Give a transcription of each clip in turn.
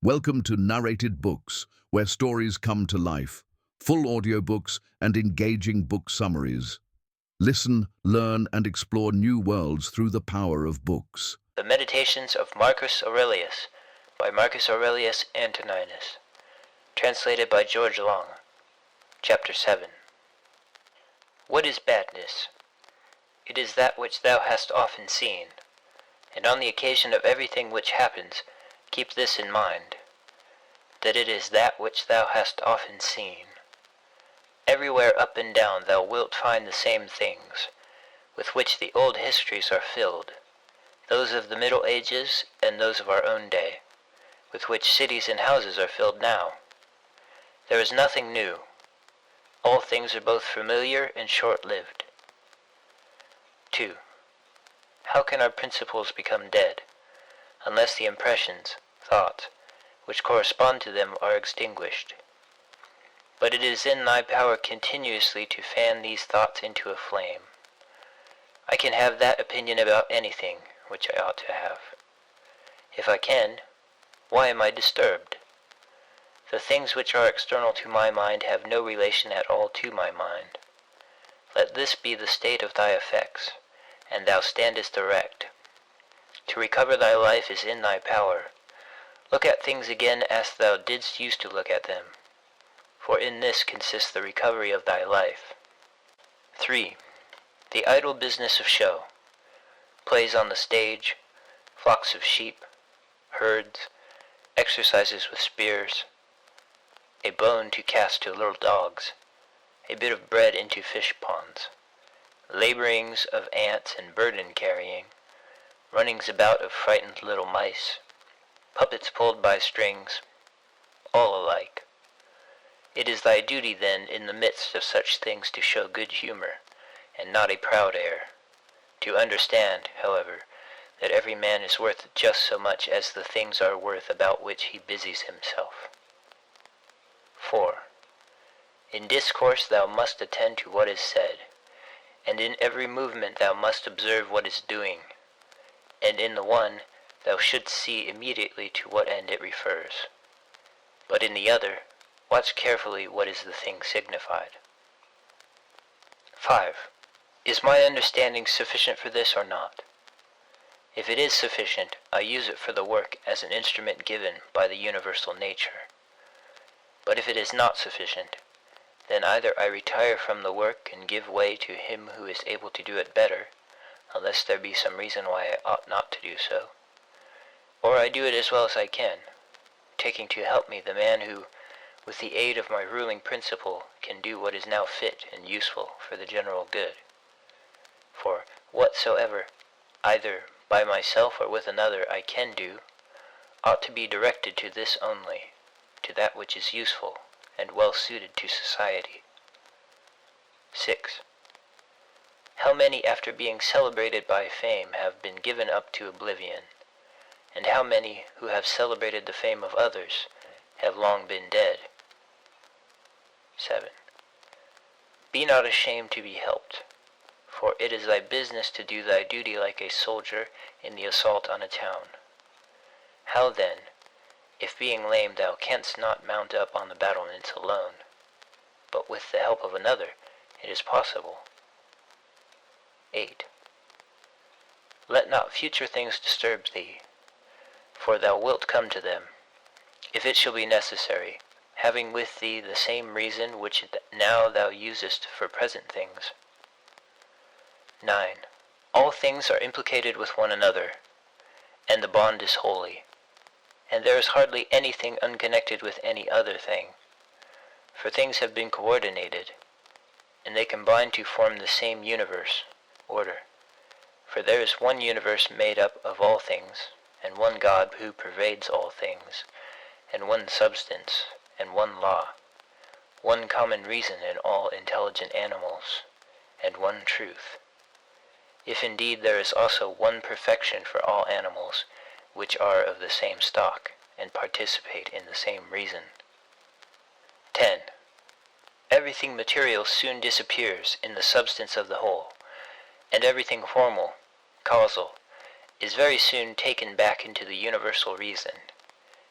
Welcome to Narrated Books, where stories come to life, full audiobooks and engaging book summaries. Listen, learn, and explore new worlds through the power of books. The Meditations of Marcus Aurelius by Marcus Aurelius Antoninus. Translated by George Long. Chapter 7. What is badness? It is that which thou hast often seen, and on the occasion of everything which happens, keep this in mind, that it is that which thou hast often seen. Everywhere up and down thou wilt find the same things, with which the old histories are filled, those of the Middle Ages and those of our own day, with which cities and houses are filled now. There is nothing new. All things are both familiar and short-lived. 2. How can our principles become dead, unless the impressions, thoughts, which correspond to them are extinguished? But it is in thy power continuously to fan these thoughts into a flame. I can have that opinion about anything which I ought to have. If I can, why am I disturbed? The things which are external to my mind have no relation at all to my mind. Let this be the state of thy effects, and thou standest erect. To recover thy life is in thy power. Look at things again as thou didst use to look at them, for in this consists the recovery of thy life. 3. The idle business of show, plays on the stage, flocks of sheep, herds, exercises with spears, a bone to cast to little dogs, a bit of bread into fish ponds, laborings of ants and burden carrying, runnings about of frightened little mice, puppets pulled by strings, all alike. It is thy duty then in the midst of such things to show good humor, and not a proud air, to understand, however, that every man is worth just so much as the things are worth about which he busies himself. 4. In discourse thou must attend to what is said, and in every movement thou must observe what is doing, and in the one thou shouldst see immediately to what end it refers, but in the other watch carefully what is the thing signified. 5. Is my understanding sufficient for this or not? If it is sufficient, I use it for the work as an instrument given by the universal nature. But if it is not sufficient, then either I retire from the work and give way to him who is able to do it better, unless there be some reason why I ought not to do so, or I do it as well as I can, taking to help me the man who, with the aid of my ruling principle, can do what is now fit and useful for the general good. For whatsoever, either by myself or with another, I can do, ought to be directed to this only, to that which is useful and well suited to society. 6. How many after being celebrated by fame have been given up to oblivion, and how many who have celebrated the fame of others have long been dead? 7. Be not ashamed to be helped, for it is thy business to do thy duty like a soldier in the assault on a town. How then, if being lame thou canst not mount up on the battlements alone, but with the help of another it is possible? 8. Let not future things disturb thee, for thou wilt come to them, if it shall be necessary, having with thee the same reason which now thou usest for present things. 9. All things are implicated with one another, and the bond is holy, and there is hardly anything unconnected with any other thing, for things have been coordinated, and they combine to form the same universe, order. For there is one universe made up of all things, and one God who pervades all things, and one substance, and one law, one common reason in all intelligent animals, and one truth. If indeed there is also one perfection for all animals, which are of the same stock, and participate in the same reason. 10. Everything material soon disappears in the substance of the whole, and everything formal, causal, is very soon taken back into the universal reason,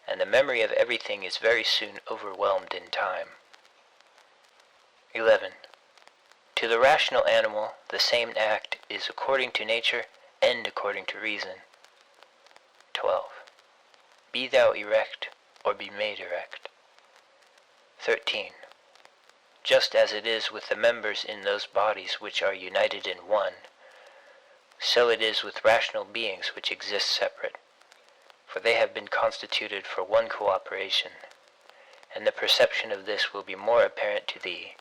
and the memory of everything is very soon overwhelmed in time. 11. To the rational animal, the same act is according to nature and according to reason. 12. Be thou erect, or be made erect. 13. Just as it is with the members in those bodies which are united in one, so it is with rational beings which exist separate, for they have been constituted for one cooperation, and the perception of this will be more apparent to thee,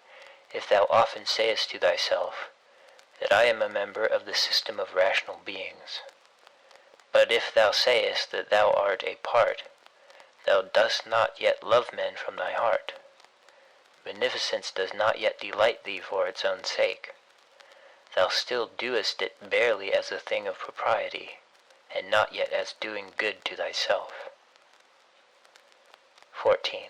if thou often sayest to thyself, that I am a member of the system of rational beings. But if thou sayest that thou art a part, thou dost not yet love men from thy heart. Beneficence does not yet delight thee for its own sake. Thou still doest it barely as a thing of propriety, and not yet as doing good to thyself. 14.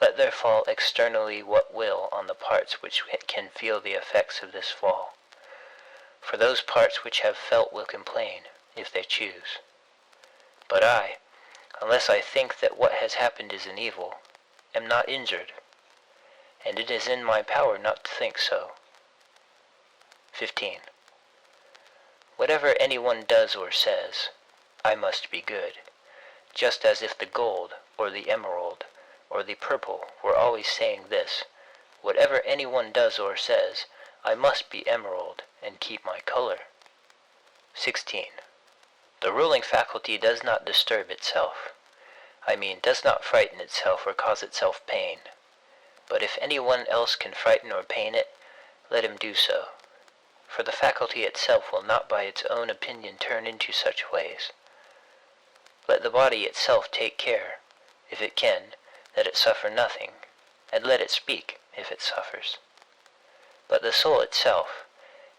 Let there fall externally what will on the parts which can feel the effects of this fall, for those parts which have felt will complain, if they choose. But I, unless I think that what has happened is an evil, am not injured, and it is in my power not to think so. 15. Whatever anyone does or says, I must be good, just as if the gold, or the emerald, or the purple were always saying this, whatever anyone does or says, I must be emerald and keep my color. 16. The ruling faculty does not disturb itself. I mean, does not frighten itself or cause itself pain. But if anyone else can frighten or pain it, let him do so. For the faculty itself will not by its own opinion turn into such ways. Let the body itself take care, if it can, that it suffer nothing, and let it speak, if it suffers. But the soul itself,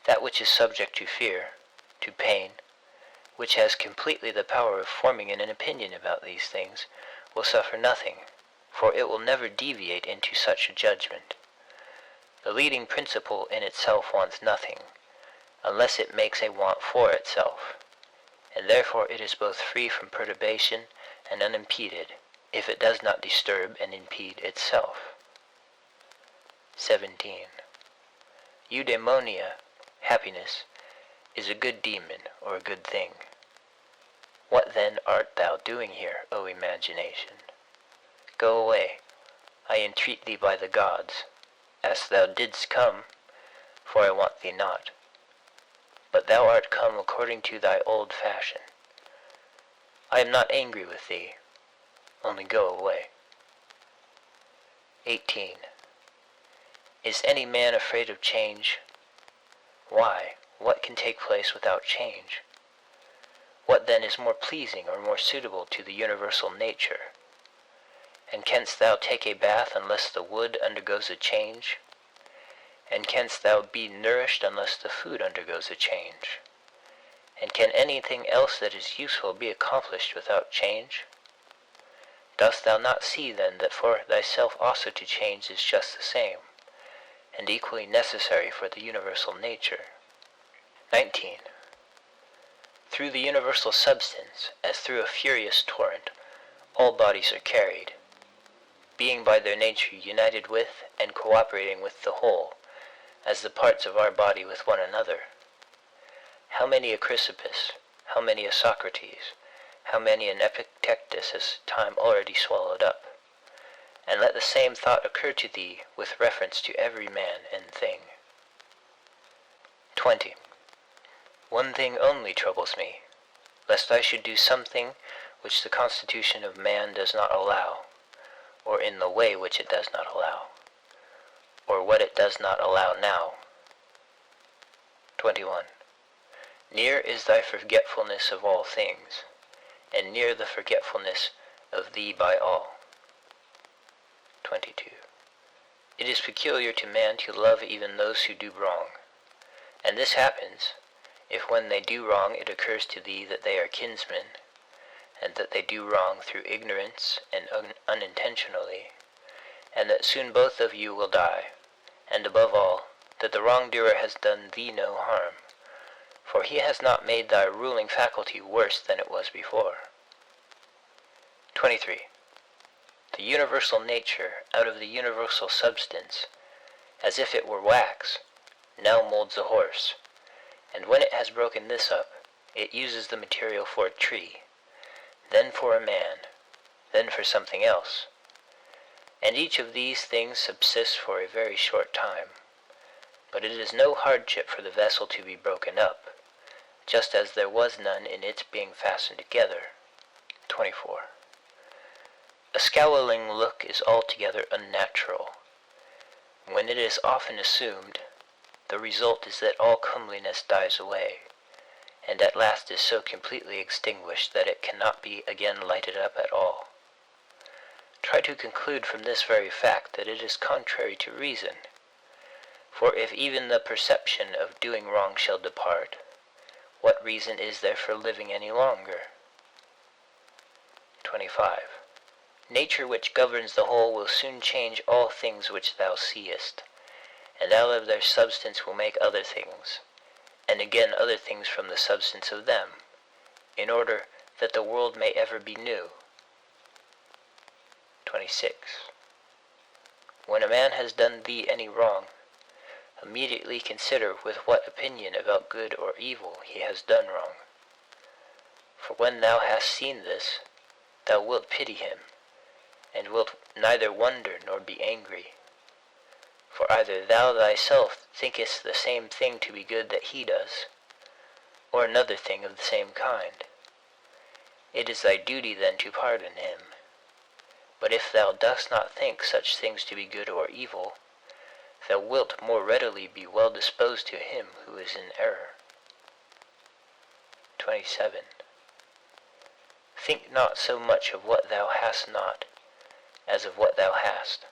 that which is subject to fear, to pain, which has completely the power of forming an opinion about these things, will suffer nothing, for it will never deviate into such a judgment. The leading principle in itself wants nothing, unless it makes a want for itself, and therefore it is both free from perturbation and unimpeded, if it does not disturb and impede itself. 17. Eudaimonia, happiness, is a good demon or a good thing. What then art thou doing here, O imagination? Go away, I entreat thee by the gods, as thou didst come, for I want thee not. But thou art come according to thy old fashion. I am not angry with thee, only go away. 18. Is any man afraid of change? Why, what can take place without change? What then is more pleasing or more suitable to the universal nature? And canst thou take a bath unless the wood undergoes a change? And canst thou be nourished unless the food undergoes a change? And can anything else that is useful be accomplished without change? Dost thou not see then that for thyself also to change is just the same, and equally necessary for the universal nature? 19. Through the universal substance, as through a furious torrent, all bodies are carried, being by their nature united with and cooperating with the whole, as the parts of our body with one another. How many a Chrysippus, how many a Socrates, how many an Epictetus has time already swallowed up? And let the same thought occur to thee with reference to every man and thing. 20. One thing only troubles me, lest I should do something which the constitution of man does not allow, or in the way which it does not allow, or what it does not allow now. 21. Near is thy forgetfulness of all things, and near the forgetfulness of thee by all. 22. It is peculiar to man to love even those who do wrong, and this happens, if when they do wrong it occurs to thee that they are kinsmen, and that they do wrong through ignorance and unintentionally, and that soon both of you will die, and above all, that the wrongdoer has done thee no harm, for he has not made thy ruling faculty worse than it was before. 23. The universal nature out of the universal substance, as if it were wax, now molds a horse, and when it has broken this up, it uses the material for a tree, then for a man, then for something else. And each of these things subsists for a very short time. But it is no hardship for the vessel to be broken up, just as there was none in its being fastened together. 24. A scowling look is altogether unnatural. When it is often assumed, the result is that all comeliness dies away, and at last is so completely extinguished that it cannot be again lighted up at all. Try to conclude from this very fact that it is contrary to reason. For if even the perception of doing wrong shall depart, what reason is there for living any longer? 25. Nature which governs the whole will soon change all things which thou seest, and out of their substance will make other things, and again other things from the substance of them, in order that the world may ever be new. 26. When a man has done thee any wrong, immediately consider with what opinion about good or evil he has done wrong. For when thou hast seen this, thou wilt pity him, and wilt neither wonder nor be angry. For either thou thyself thinkest the same thing to be good that he does, or another thing of the same kind. It is thy duty then to pardon him. But if thou dost not think such things to be good or evil, thou wilt more readily be well disposed to him who is in error. 27. Think not so much of what thou hast not, as of what thou hast.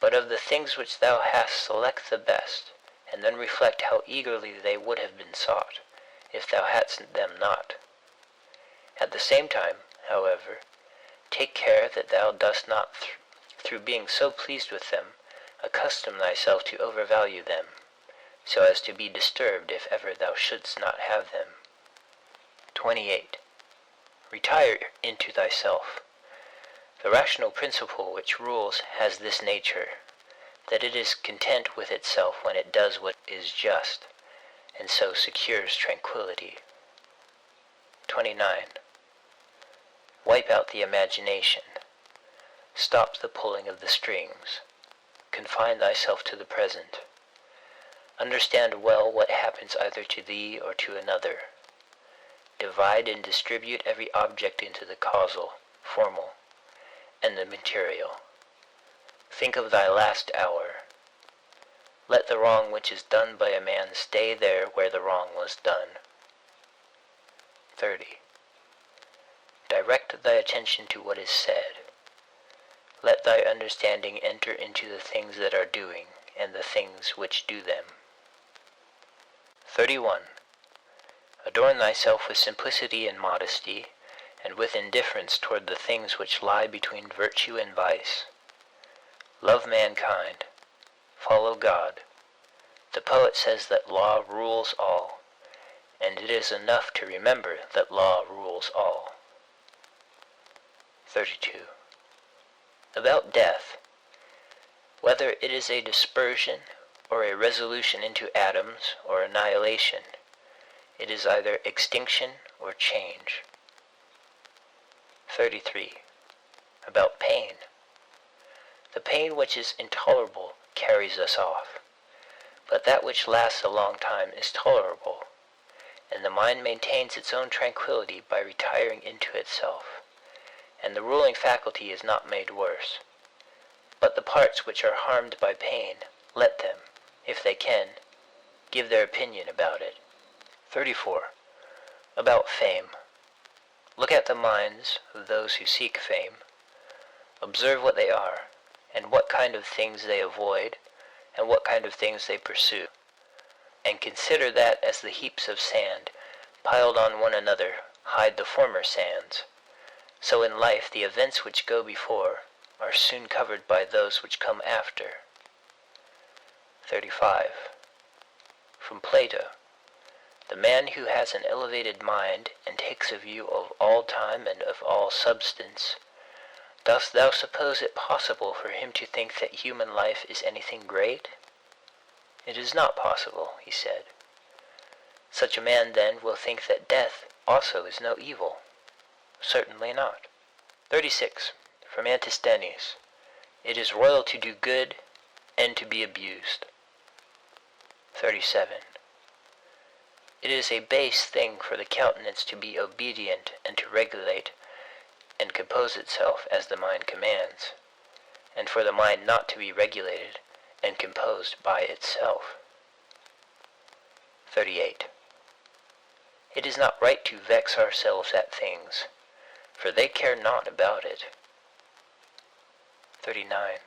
But of the things which thou hast select the best, and then reflect how eagerly they would have been sought, if thou hadst them not. At the same time, however, take care that thou dost not, through being so pleased with them, accustom thyself to overvalue them, so as to be disturbed if ever thou shouldst not have them. 28. Retire into thyself. The rational principle which rules has this nature, that it is content with itself when it does what is just, and so secures tranquility. 29. Wipe out the imagination. Stop the pulling of the strings. Confine thyself to the present. Understand well what happens either to thee or to another. Divide and distribute every object into the causal, formal, and the material. Think of thy last hour. Let the wrong which is done by a man stay there where the wrong was done. 30. Direct thy attention to what is said. Let thy understanding enter into the things that are doing, and the things which do them. 31. Adorn thyself with simplicity and modesty, and with indifference toward the things which lie between virtue and vice. Love mankind. Follow God. The poet says that law rules all, and it is enough to remember that law rules all. 32. About death. Whether it is a dispersion or a resolution into atoms or annihilation, it is either extinction or change. 33. About pain. The pain which is intolerable carries us off, but that which lasts a long time is tolerable, and the mind maintains its own tranquility by retiring into itself, and the ruling faculty is not made worse. But the parts which are harmed by pain, let them, if they can, give their opinion about it. 34. About fame. Look at the minds of those who seek fame. Observe what they are, and what kind of things they avoid, and what kind of things they pursue. And consider that as the heaps of sand, piled on one another, hide the former sands, so in life the events which go before are soon covered by those which come after. 35. From Plato. The man who has an elevated mind and takes a view of all time and of all substance, dost thou suppose it possible for him to think that human life is anything great? It is not possible, he said. Such a man then will think that death also is no evil. Certainly not. 36. From Antisthenes. It is royal to do good and to be abused. 37. It is a base thing for the countenance to be obedient and to regulate and compose itself as the mind commands, and for the mind not to be regulated and composed by itself. 38. It is not right to vex ourselves at things, for they care not about it. 39.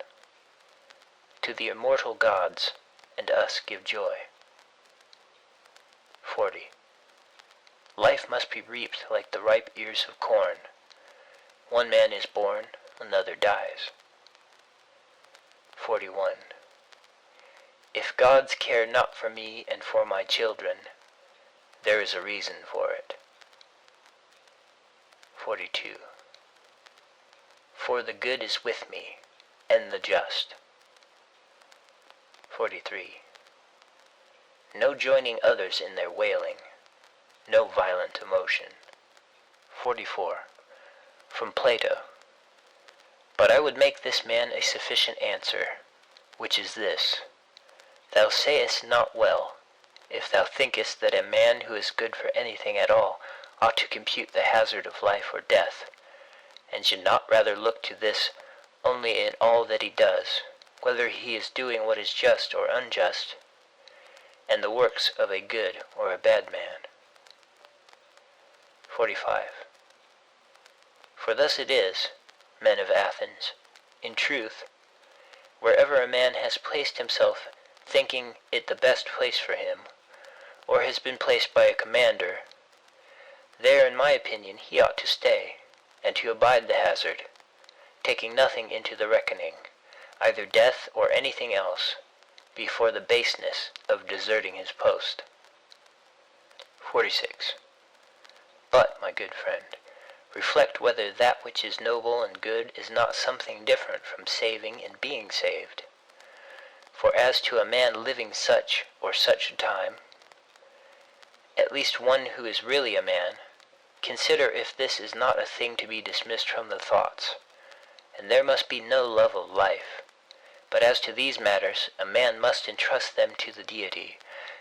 To the immortal gods and us give joy. 40. Life must be reaped like the ripe ears of corn. One man is born, another dies. 41. If gods care not for me and for my children, there is a reason for it. 42. For the good is with me, and the just. 43. No joining others in their wailing, no violent emotion. 44. From Plato. But I would make this man a sufficient answer, which is this: Thou sayest not well, if thou thinkest that a man who is good for anything at all ought to compute the hazard of life or death, and should not rather look to this only in all that he does, whether he is doing what is just or unjust, and the works of a good or a bad man. 45. For thus it is, men of Athens, in truth, wherever a man has placed himself thinking it the best place for him, or has been placed by a commander, there, in my opinion, he ought to stay, and to abide the hazard, taking nothing into the reckoning, either death or anything else, before the baseness of deserting his post. 46. But, my good friend, reflect whether that which is noble and good is not something different from saving and being saved. For as to a man living such or such a time, at least one who is really a man, consider if this is not a thing to be dismissed from the thoughts, and there must be no love of life. But as to these matters, a man must entrust them to the deity,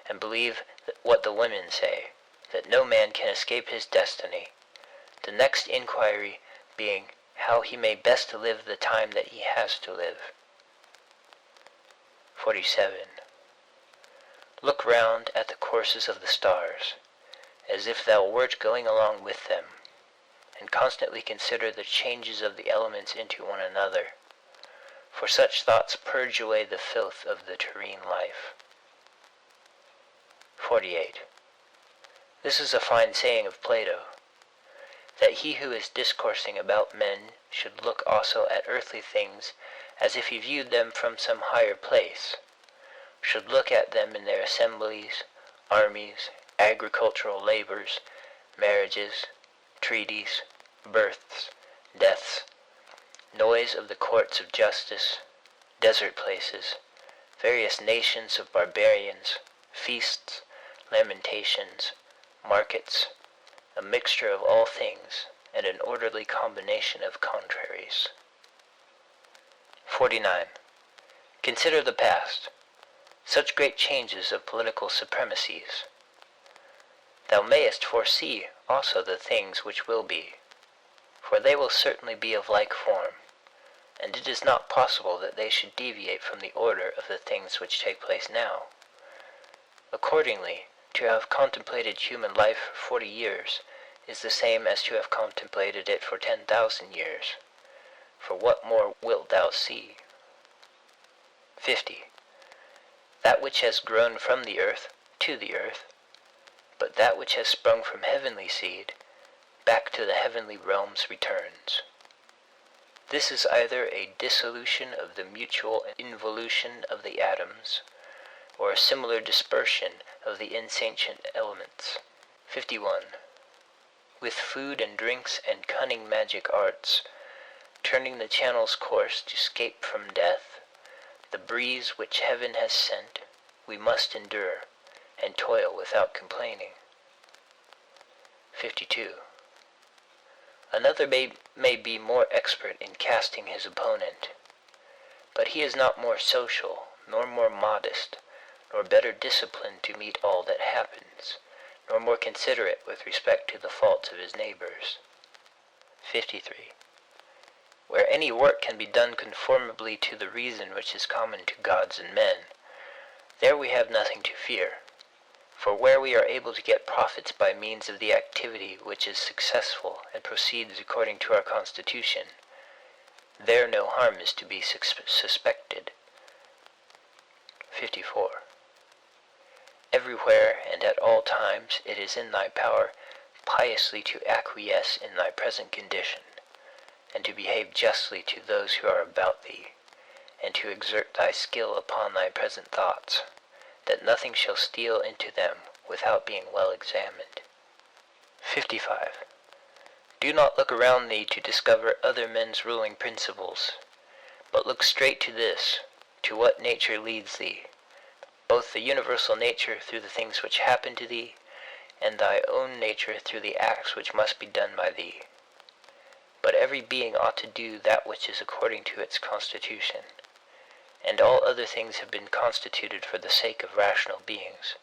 and believe what the women say, that no man can escape his destiny, the next inquiry being how he may best live the time that he has to live. 47. Look round at the courses of the stars, as if thou wert going along with them, and constantly consider the changes of the elements into one another, for such thoughts purge away the filth of the terrene life. 48. This is a fine saying of Plato, that he who is discoursing about men should look also at earthly things as if he viewed them from some higher place, should look at them in their assemblies, armies, agricultural labors, marriages, treaties, births, deaths, noise of the courts of justice, desert places, various nations of barbarians, feasts, lamentations, markets, a mixture of all things, and an orderly combination of contraries. 49. Consider the past, such great changes of political supremacies. Thou mayest foresee also the things which will be, for they will certainly be of like form, and it is not possible that they should deviate from the order of the things which take place now. Accordingly, to have contemplated human life for 40 years is the same as to have contemplated it for 10,000 years. For what more wilt thou see? 50. That which has grown from the earth to the earth, but that which has sprung from heavenly seed back to the heavenly realms returns. This is either a dissolution of the mutual involution of the atoms, or a similar dispersion of the insentient elements. 51. With food and drinks and cunning magic arts, turning the channel's course to scape from death, the breeze which heaven has sent, we must endure, and toil without complaining. 52. Another may be more expert in casting his opponent, but he is not more social, nor more modest, nor better disciplined to meet all that happens, nor more considerate with respect to the faults of his neighbors. 53. Where any work can be done conformably to the reason which is common to gods and men, there we have nothing to fear. For where we are able to get profits by means of the activity which is successful and proceeds according to our constitution, there no harm is to be suspected. 54. Everywhere and at all times it is in thy power piously to acquiesce in thy present condition, and to behave justly to those who are about thee, and to exert thy skill upon thy present thoughts, that nothing shall steal into them without being well examined. 55. Do not look around thee to discover other men's ruling principles, but look straight to this, to what nature leads thee, both the universal nature through the things which happen to thee, and thy own nature through the acts which must be done by thee. But every being ought to do that which is according to its constitution, and all other things have been constituted for the sake of rational beings,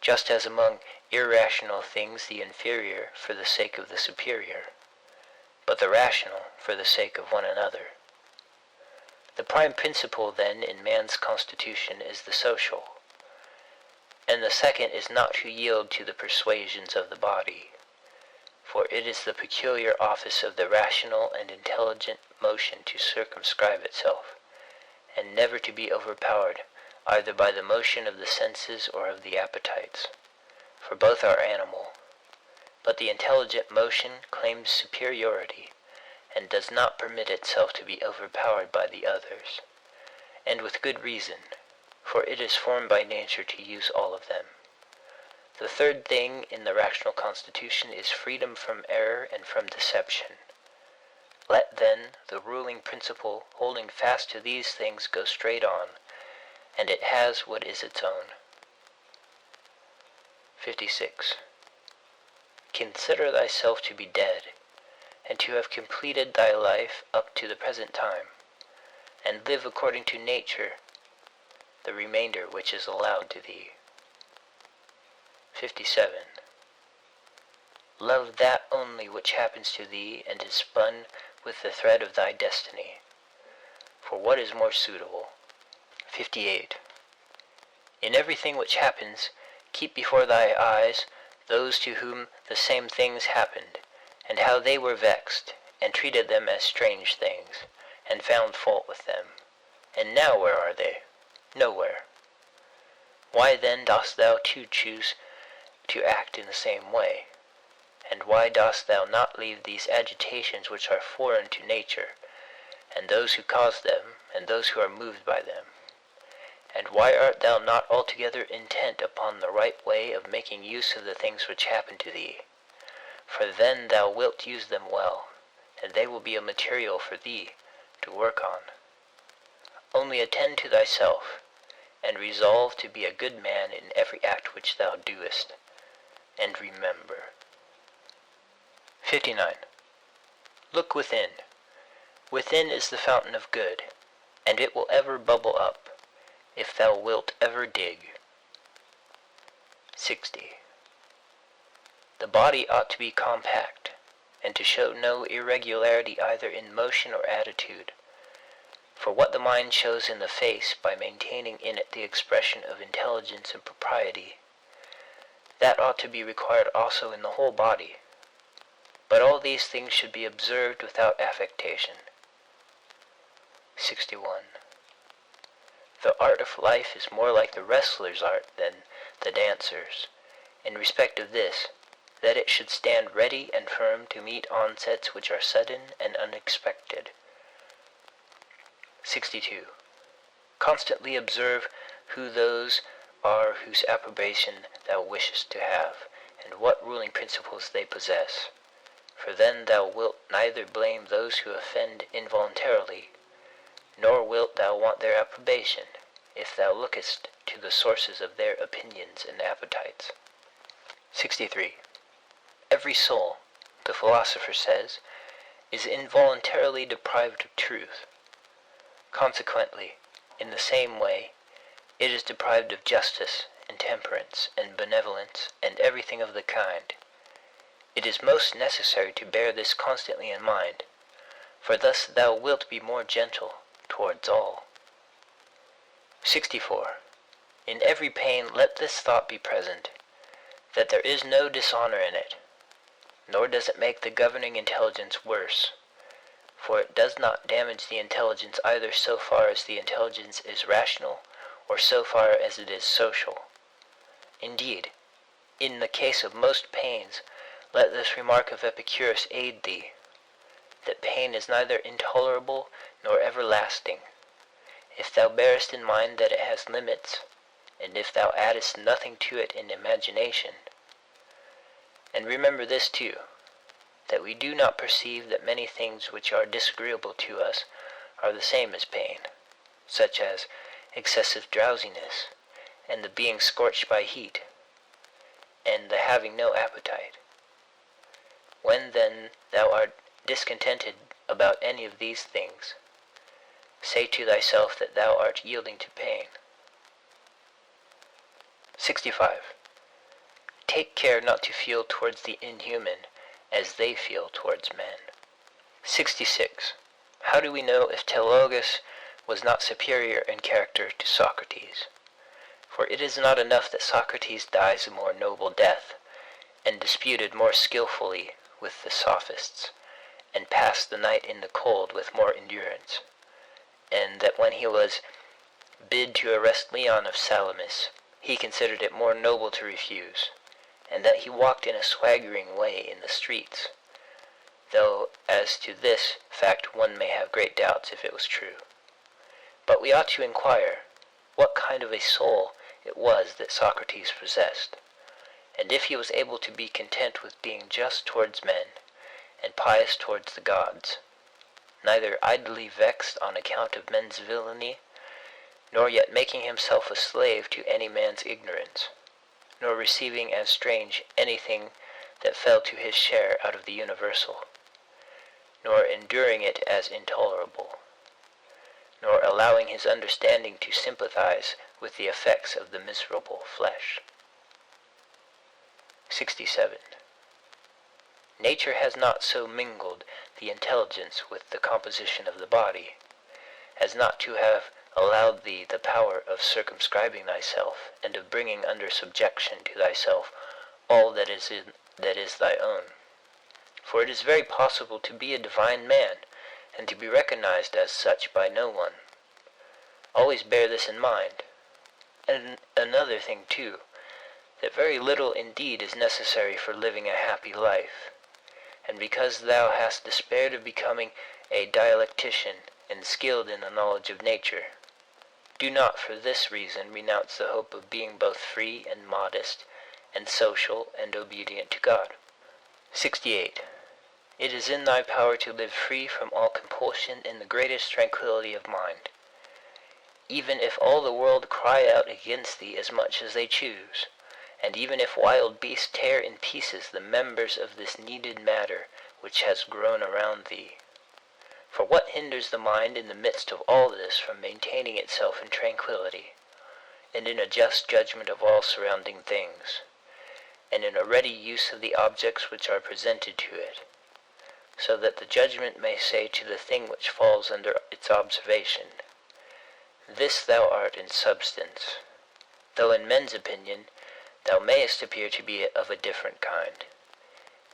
just as among irrational things the inferior for the sake of the superior, but the rational for the sake of one another. The prime principle then in man's constitution is the social, and the second is not to yield to the persuasions of the body, for it is the peculiar office of the rational and intelligent motion to circumscribe itself, and never to be overpowered either by the motion of the senses or of the appetites, for both are animal. But the intelligent motion claims superiority, and does not permit itself to be overpowered by the others, and with good reason, for it is formed by nature to use all of them. The third thing in the rational constitution is freedom from error and from deception. Let then the ruling principle holding fast to these things go straight on, and it has what is its own. 56. Consider thyself to be dead, and to have completed thy life up to the present time, and live according to nature the remainder which is allowed to thee. 57. Love that only which happens to thee and is spun with the thread of thy destiny, for what is more suitable? 58. In everything which happens, keep before thy eyes those to whom the same things happened, and how they were vexed, and treated them as strange things, and found fault with them. And now where are they? Nowhere. Why then dost thou too choose to act in the same way? And why dost thou not leave these agitations which are foreign to nature, and those who cause them, and those who are moved by them? And why art thou not altogether intent upon the right way of making use of the things which happen to thee? For then thou wilt use them well, and they will be a material for thee to work on. Only attend to thyself, and resolve to be a good man in every act which thou doest, and remember. 59. Look within. Within is the fountain of good, and it will ever bubble up, if thou wilt ever dig. 60. The body ought to be compact, and to show no irregularity either in motion or attitude. For what the mind shows in the face by maintaining in it the expression of intelligence and propriety, that ought to be required also in the whole body. But all these things should be observed without affectation. 61. The art of life is more like the wrestler's art than the dancer's, in respect of this, that it should stand ready and firm to meet onsets which are sudden and unexpected. 62. Constantly observe who those are whose approbation thou wishest to have, and what ruling principles they possess. For then thou wilt neither blame those who offend involuntarily, nor wilt thou want their approbation, if thou lookest to the sources of their opinions and appetites. 63. Every soul, the philosopher says, is involuntarily deprived of truth. Consequently, in the same way, it is deprived of justice and temperance and benevolence and everything of the kind. It is most necessary to bear this constantly in mind, for thus thou wilt be more gentle towards all. 64. In every pain let this thought be present, that there is no dishonor in it, nor does it make the governing intelligence worse, for it does not damage the intelligence either so far as the intelligence is rational or so far as it is social. Indeed, in the case of most pains, let this remark of Epicurus aid thee, that pain is neither intolerable nor everlasting, if thou bearest in mind that it has limits, and if thou addest nothing to it in imagination. And remember this too, that we do not perceive that many things which are disagreeable to us are the same as pain, such as excessive drowsiness, and the being scorched by heat, and the having no appetite. When then thou art discontented about any of these things, say to thyself that thou art yielding to pain. 65. Take care not to feel towards the inhuman as they feel towards men. 66. How do we know if Teleologus was not superior in character to Socrates? For it is not enough that Socrates dies a more noble death, and disputed more skillfully with the sophists, and passed the night in the cold with more endurance, and that when he was bid to arrest Leon of Salamis, he considered it more noble to refuse, and that he walked in a swaggering way in the streets, though as to this fact one may have great doubts if it was true. But we ought to inquire what kind of a soul it was that Socrates possessed, and if he was able to be content with being just towards men, and pious towards the gods, neither idly vexed on account of men's villainy, nor yet making himself a slave to any man's ignorance, nor receiving as strange anything that fell to his share out of the universal, nor enduring it as intolerable, nor allowing his understanding to sympathize with the effects of the miserable flesh. 67. Nature has not so mingled the intelligence with the composition of the body, as not to have allowed thee the power of circumscribing thyself, and of bringing under subjection to thyself all that is thy own. For it is very possible to be a divine man, and to be recognized as such by no one. Always bear this in mind. And another thing too, that very little indeed is necessary for living a happy life, and because thou hast despaired of becoming a dialectician and skilled in the knowledge of nature, do not for this reason renounce the hope of being both free and modest, and social and obedient to God. 68. It is in thy power to live free from all compulsion in the greatest tranquility of mind, even if all the world cry out against thee as much as they choose, and even if wild beasts tear in pieces the members of this kneaded matter which has grown around thee. For what hinders the mind in the midst of all this from maintaining itself in tranquility, and in a just judgment of all surrounding things, and in a ready use of the objects which are presented to it, so that the judgment may say to the thing which falls under its observation, this thou art in substance, though in men's opinion thou mayest appear to be of a different kind.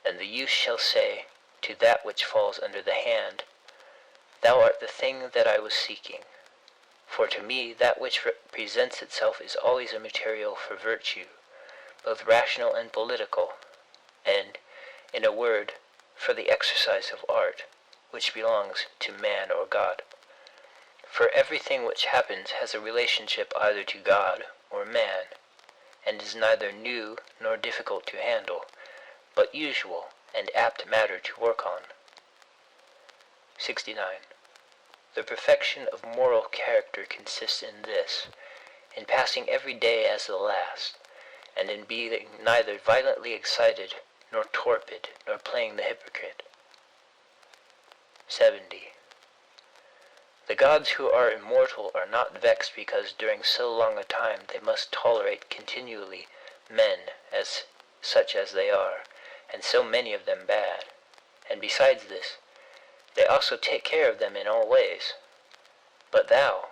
And the youth shall say to that which falls under the hand, thou art the thing that I was seeking. For to me that which presents itself is always a material for virtue, both rational and political, and, in a word, for the exercise of art, which belongs to man or God. For everything which happens has a relationship either to God or man, and is neither new nor difficult to handle, but usual and apt matter to work on. 69. The perfection of moral character consists in this, in passing every day as the last, and in being neither violently excited, nor torpid, nor playing the hypocrite. 70. The gods who are immortal are not vexed because during so long a time they must tolerate continually men as such as they are, and so many of them bad, and besides this, they also take care of them in all ways. But thou,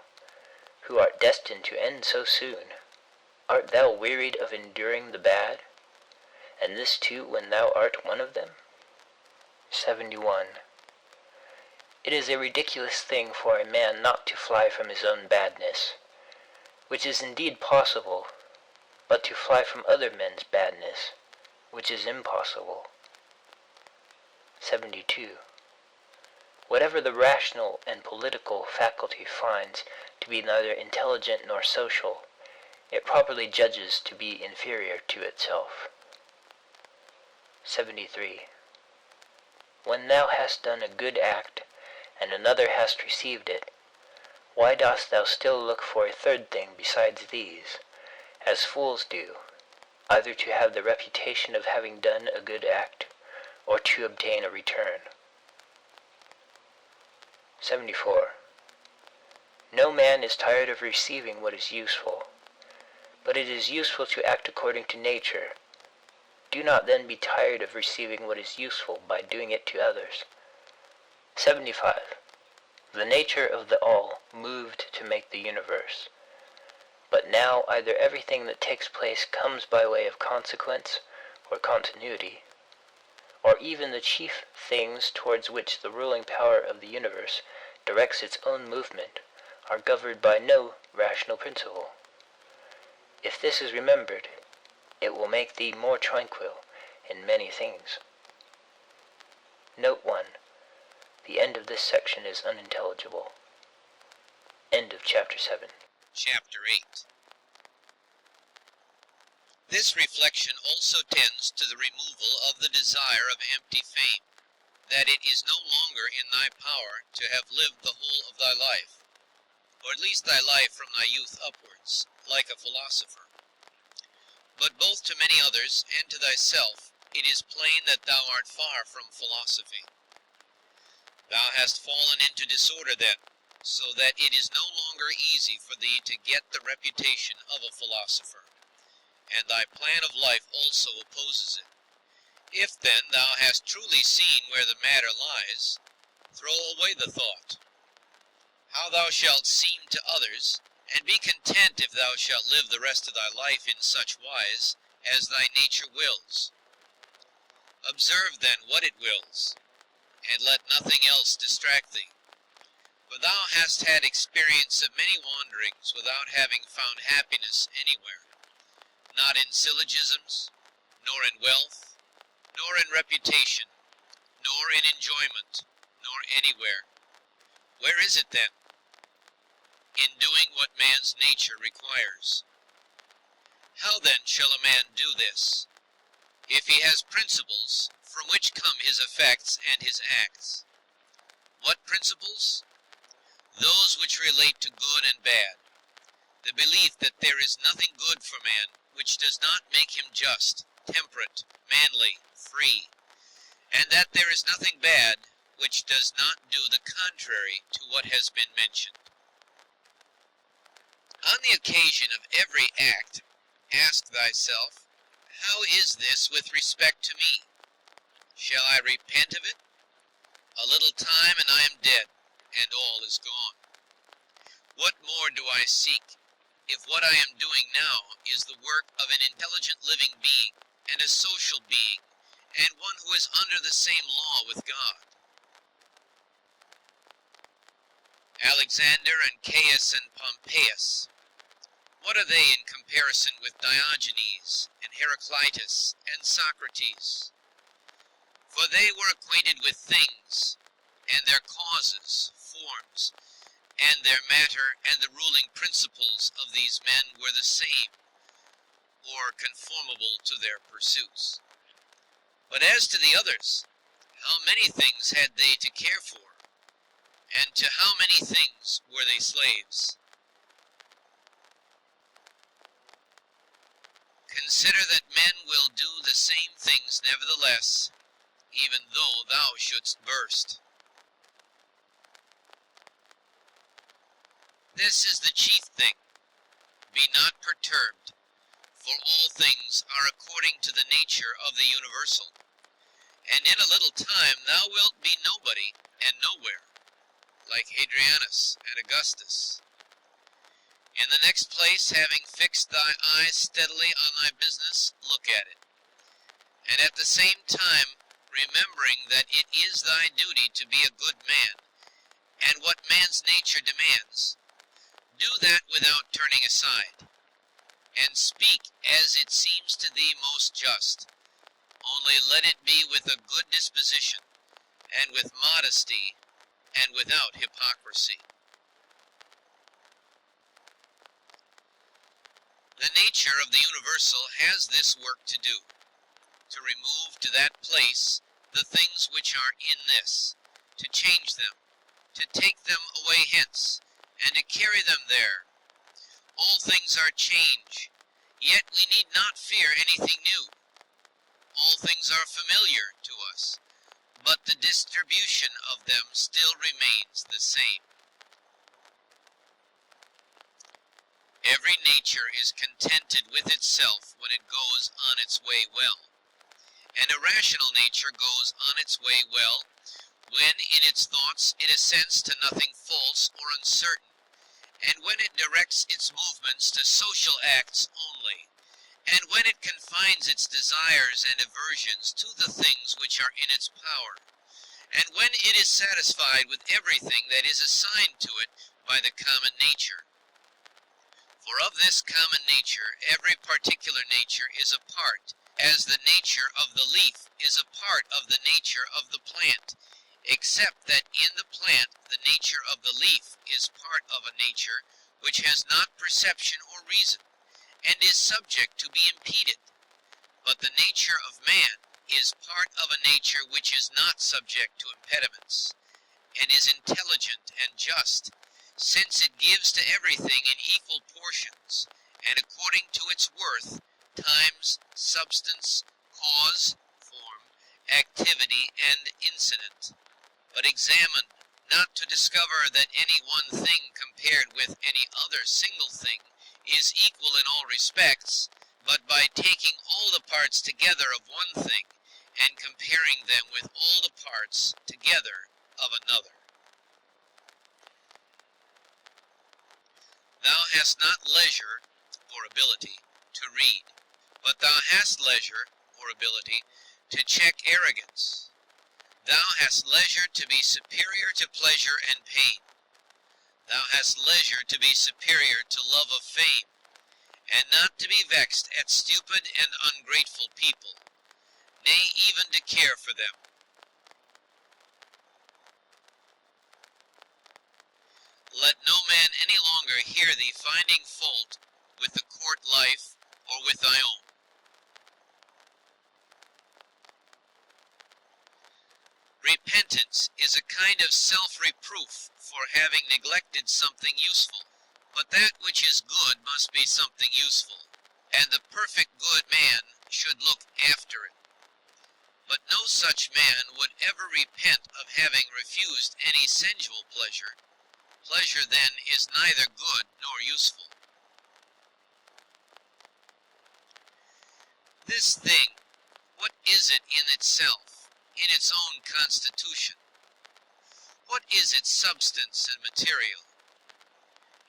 who art destined to end so soon, art thou wearied of enduring the bad, and this too when thou art one of them? 71. It is a ridiculous thing for a man not to fly from his own badness, which is indeed possible, but to fly from other men's badness, which is impossible. 72. Whatever the rational and political faculty finds to be neither intelligent nor social, it properly judges to be inferior to itself. 73. When thou hast done a good act, and another hast received it, why dost thou still look for a third thing besides these, as fools do, either to have the reputation of having done a good act, or to obtain a return? 74. No man is tired of receiving what is useful, but it is useful to act according to nature. Do not then be tired of receiving what is useful by doing it to others. 75. The nature of the all moved to make the universe. But now either everything that takes place comes by way of consequence or continuity, or even the chief things towards which the ruling power of the universe directs its own movement are governed by no rational principle. If this is remembered, it will make thee more tranquil in many things. Note 1. The end of this section is unintelligible. End of chapter 7. Chapter 8. This reflection also tends to the removal of the desire of empty fame, that it is no longer in thy power to have lived the whole of thy life, or at least thy life from thy youth upwards, like a philosopher. But both to many others and to thyself it is plain that thou art far from philosophy. Thou hast fallen into disorder then, so that it is no longer easy for thee to get the reputation of a philosopher, and thy plan of life also opposes it. If then thou hast truly seen where the matter lies, throw away the thought. How thou shalt seem to others, and be content if thou shalt live the rest of thy life in such wise as thy nature wills. Observe then what it wills, and let nothing else distract thee. For thou hast had experience of many wanderings without having found happiness anywhere, not in syllogisms, nor in wealth, nor in reputation, nor in enjoyment, nor anywhere. Where is it then? In doing what man's nature requires. How then shall a man do this? If he has principles, from which come his effects and his acts. What principles? Those which relate to good and bad. The belief that there is nothing good for man which does not make him just, temperate, manly, free, and that there is nothing bad which does not do the contrary to what has been mentioned. On the occasion of every act, ask thyself, how is this with respect to me? Shall I repent of it? A little time and I am dead, and all is gone. What more do I seek, if what I am doing now is the work of an intelligent living being, and a social being, and one who is under the same law with God? Alexander and Caius and Pompeius, what are they in comparison with Diogenes and Heraclitus and Socrates? For they were acquainted with things, and their causes, forms, and their matter and the ruling principles of these men were the same, or conformable to their pursuits. But as to the others, how many things had they to care for, and to how many things were they slaves? Consider that men will do the same things nevertheless, even though thou shouldst burst. This is the chief thing. Be not perturbed, for all things are according to the nature of the universal. And in a little time thou wilt be nobody and nowhere, like Hadrianus and Augustus. In the next place, having fixed thy eyes steadily on thy business, look at it. And at the same time, remembering that it is thy duty to be a good man, and what man's nature demands, do that without turning aside, and speak as it seems to thee most just. Only let it be with a good disposition, and with modesty, and without hypocrisy. The nature of the universal has this work to do, to remove to that place the things which are in this, to change them, to take them away hence, and to carry them there. All things are change, yet we need not fear anything new. All things are familiar to us, but the distribution of them still remains the same. Every nature is contented with itself when it goes on its way well, and a rational nature goes on its way well when in its thoughts it assents to nothing false or uncertain, and when it directs its movements to social acts only, and when it confines its desires and aversions to the things which are in its power, and when it is satisfied with everything that is assigned to it by the common nature. For of this common nature every particular nature is a part, as the nature of the leaf is a part of the nature of the plant, except that in the plant the nature of the leaf is part of a nature which has not perception or reason, and is subject to be impeded. But the nature of man is part of a nature which is not subject to impediments, and is intelligent and just, since it gives to everything in equal portions, and according to its worth, times, substance, cause, form, activity, and incident. But examine, not to discover that any one thing compared with any other single thing is equal in all respects, but by taking all the parts together of one thing, and comparing them with all the parts together of another. Thou hast not leisure, or ability, to read, but thou hast leisure, or ability, to check arrogance. Thou hast leisure to be superior to pleasure and pain. Thou hast leisure to be superior to love of fame, and not to be vexed at stupid and ungrateful people, nay, even to care for them. Let no man any longer hear thee finding fault with the court life or with thy own. Repentance is a kind of self-reproof for having neglected something useful, but that which is good must be something useful, and the perfect good man should look after it. But no such man would ever repent of having refused any sensual pleasure. Pleasure then is neither good nor useful. This thing, what is it in itself, in its own constitution? What is its substance and material?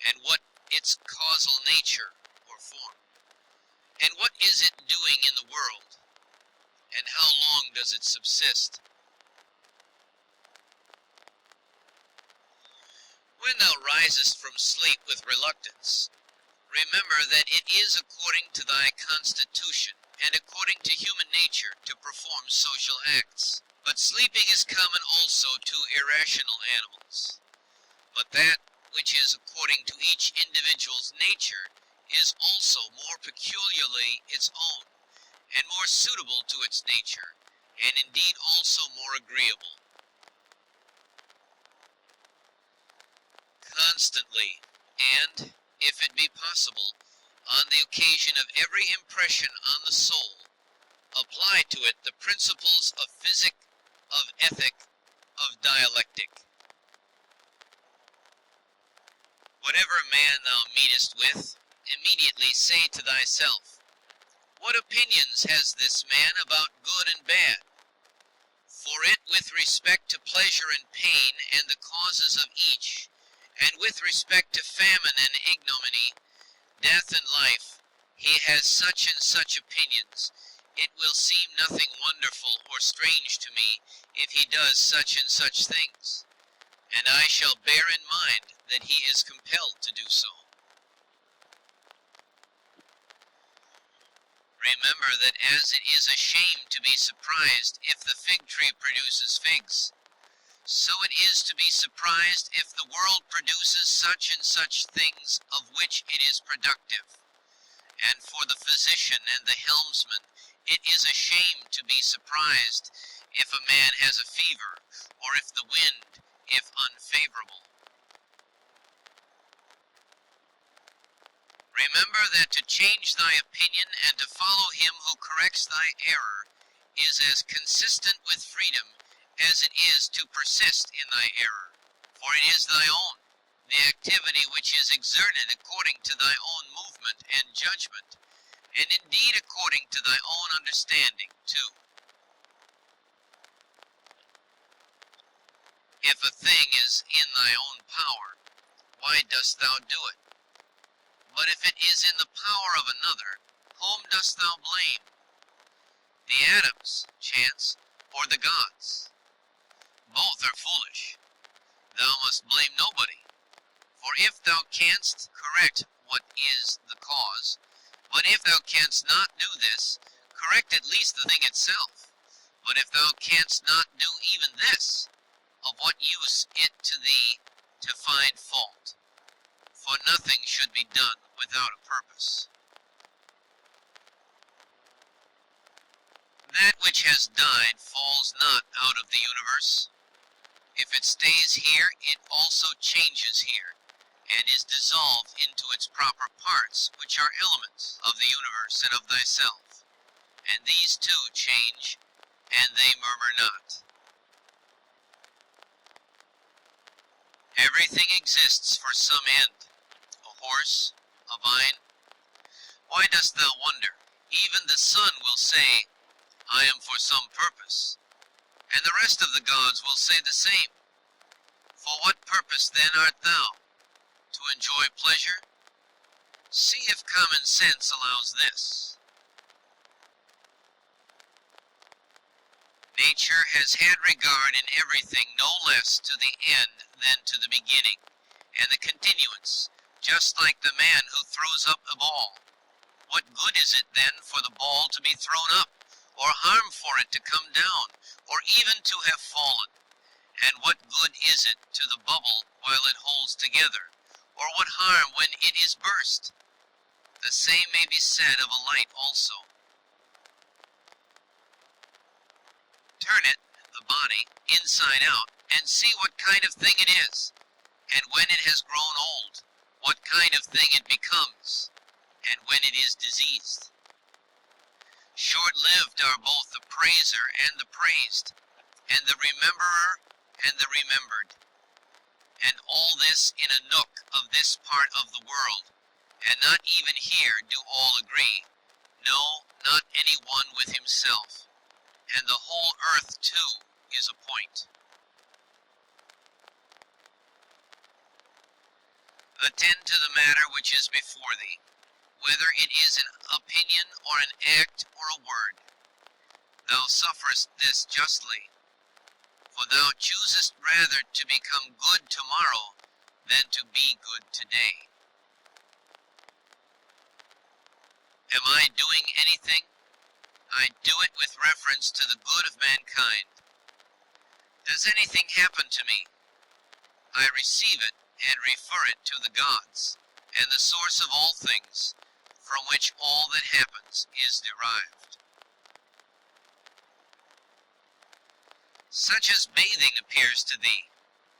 And what its causal nature or form? And what is it doing in the world? And how long does it subsist? When thou risest from sleep with reluctance, remember that it is according to thy constitution and according to human nature to perform social acts. But sleeping is common also to irrational animals. But that which is according to each individual's nature, is also more peculiarly its own, and more suitable to its nature, and indeed also more agreeable. Constantly, and, if it be possible, on the occasion of every impression on the soul, apply to it the principles of physic, of ethic, of dialectic. Whatever man thou meetest with, immediately say to thyself, what opinions has this man about good and bad? For it with respect to pleasure and pain and the causes of each, and with respect to famine and ignominy, death and life, he has such and such opinions. It will seem nothing wonderful or strange to me if he does such and such things, and I shall bear in mind that he is compelled to do so. Remember that as it is a shame to be surprised if the fig tree produces figs, so it is to be surprised if the world produces such and such things of which it is productive. And for the physician and the helmsman, it is a shame to be surprised if a man has a fever, or if the wind, if unfavorable. Remember that to change thy opinion and to follow him who corrects thy error is as consistent with freedom as it is to persist in thy error. For it is thy own, the activity which is exerted according to thy own movement and judgment, and indeed according to thy own understanding too. If a thing is in thy own power, why dost thou do it? But if it is in the power of another, whom dost thou blame? The atoms, chance, or the gods? Both are foolish. Thou must blame nobody. For if thou canst correct what is the cause, but if thou canst not do this, correct at least the thing itself. But if thou canst not do even this, of what use it to thee to find fault? For nothing should be done without a purpose. That which has died falls not out of the universe. If it stays here, it also changes here, and is dissolved into its proper parts, which are elements of the universe and of thyself. And these too change, and they murmur not. Everything exists for some end. A horse, a vine. Why dost thou wonder? Even the sun will say, I am for some purpose. And the rest of the gods will say the same. For what purpose then art thou? To enjoy pleasure? See if common sense allows this. Nature has had regard in everything no less to the end than to the beginning, and the continuance, just like the man who throws up a ball. What good is it then for the ball to be thrown up, or harm for it to come down, or even to have fallen? And what good is it to the bubble while it holds together, or what harm when it is burst? The same may be said of a light also. Turn it, the body, inside out, and see what kind of thing it is, and when it has grown old, what kind of thing it becomes, and when it is diseased. Short-lived are both the praiser and the praised, and the rememberer and the remembered. And all this in a nook of this part of the world, and not even here do all agree, no, not any one with himself, and the whole earth too is a point. Attend to the matter which is before thee, whether it is an opinion or an act or a word. Thou sufferest this justly, for thou choosest rather to become good tomorrow than to be good today. Am I doing anything? I do it with reference to the good of mankind. Does anything happen to me? I receive it and refer it to the gods, and the source of all things, from which all that happens is derived. Such as bathing appears to thee,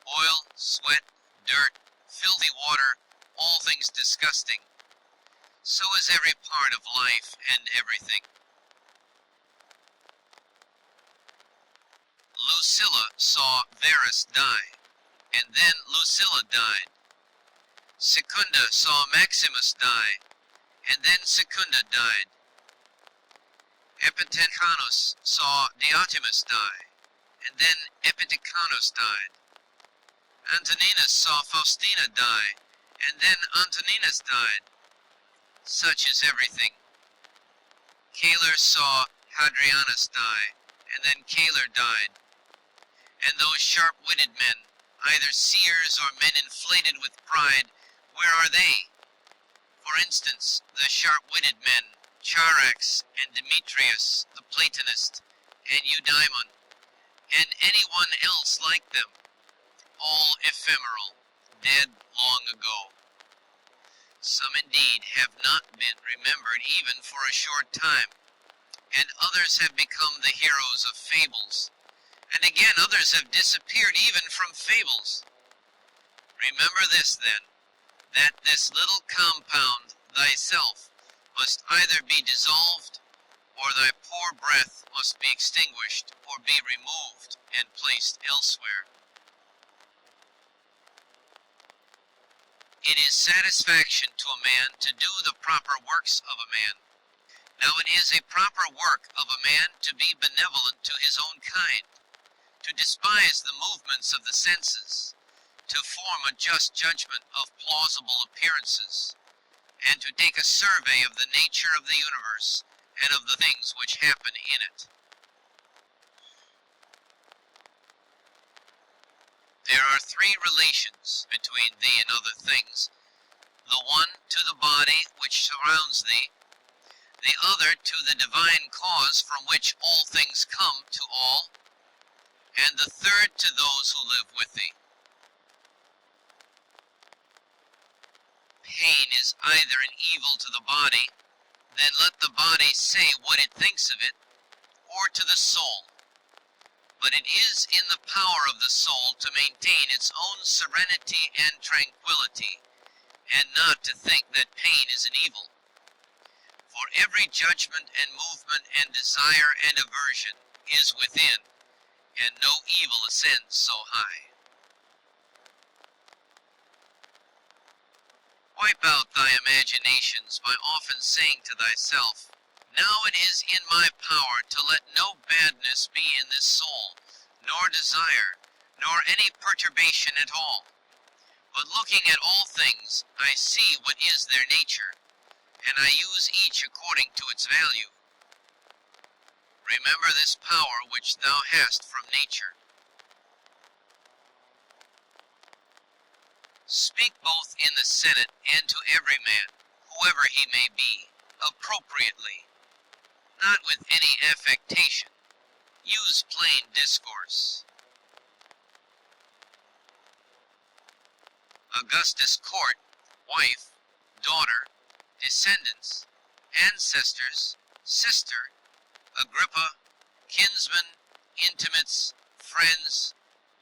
oil, sweat, dirt, filthy water, all things disgusting, so is every part of life and everything. Lucilla saw Verus die, and then Lucilla died. Secunda saw Maximus die, and then Secunda died. Epitechanus saw Diotimus die, and then Epitechanus died. Antoninus saw Faustina die, and then Antoninus died. Such is everything. Caelor saw Hadrianus die, and then Caelor died. And those sharp-witted men, either seers or men inflated with pride, where are they? For instance, the sharp-witted men, Charax and Demetrius, the Platonist, and Eudaimon, and anyone else like them, all ephemeral, dead long ago. Some indeed have not been remembered even for a short time, and others have become the heroes of fables, and again others have disappeared even from fables. Remember this then, that this little compound, thyself, must either be dissolved, or thy poor breath must be extinguished, or be removed and placed elsewhere. It is satisfaction to a man to do the proper works of a man. Now it is a proper work of a man to be benevolent to his own kind, to despise the movements of the senses, to form a just judgment of plausible appearances, and to take a survey of the nature of the universe and of the things which happen in it. There are three relations between thee and other things, the one to the body which surrounds thee, the other to the divine cause from which all things come to all, and the third to those who live with thee. Pain is either an evil to the body, then let the body say what it thinks of it, or to the soul. But it is in the power of the soul to maintain its own serenity and tranquility, and not to think that pain is an evil. For every judgment and movement and desire and aversion is within, and no evil ascends so high. Wipe out thy imaginations by often saying to thyself, now it is in my power to let no badness be in this soul, nor desire, nor any perturbation at all. But looking at all things, I see what is their nature, and I use each according to its value. Remember this power which thou hast from nature. Speak both in the Senate and to every man, whoever he may be, appropriately, not with any affectation. Use plain discourse. Augustus' court, wife, daughter, descendants, ancestors, sister, Agrippa, kinsmen, intimates, friends,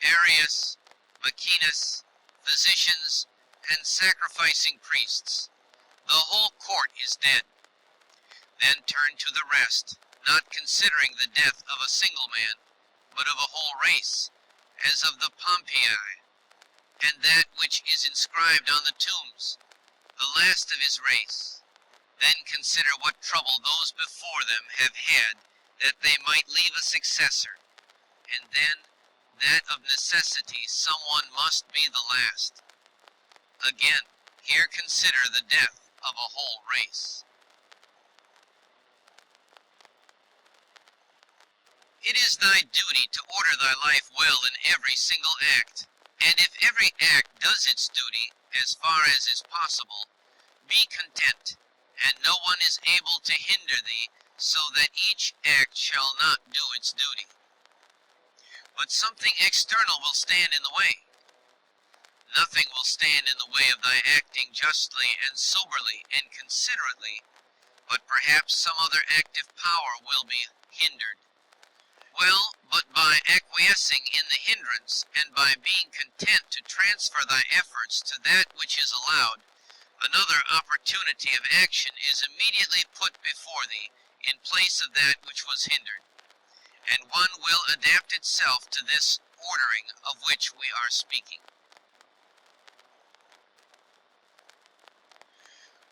Arius, Maecenas, physicians, and sacrificing priests. The whole court is dead. Then turn to the rest, not considering the death of a single man, but of a whole race, as of the Pompei, and that which is inscribed on the tombs, the last of his race. Then consider what trouble those before them have had, that they might leave a successor, and then that of necessity someone must be the last. Again, here consider the death of a whole race. It is thy duty to order thy life well in every single act, and if every act does its duty as far as is possible, be content, and no one is able to hinder thee, so that each act shall not do its duty. But something external will stand in the way. Nothing will stand in the way of thy acting justly and soberly and considerately, but perhaps some other active power will be hindered. Well, but by acquiescing in the hindrance, and by being content to transfer thy efforts to that which is allowed, another opportunity of action is immediately put before thee, in place of that which was hindered, and one will adapt itself to this ordering of which we are speaking.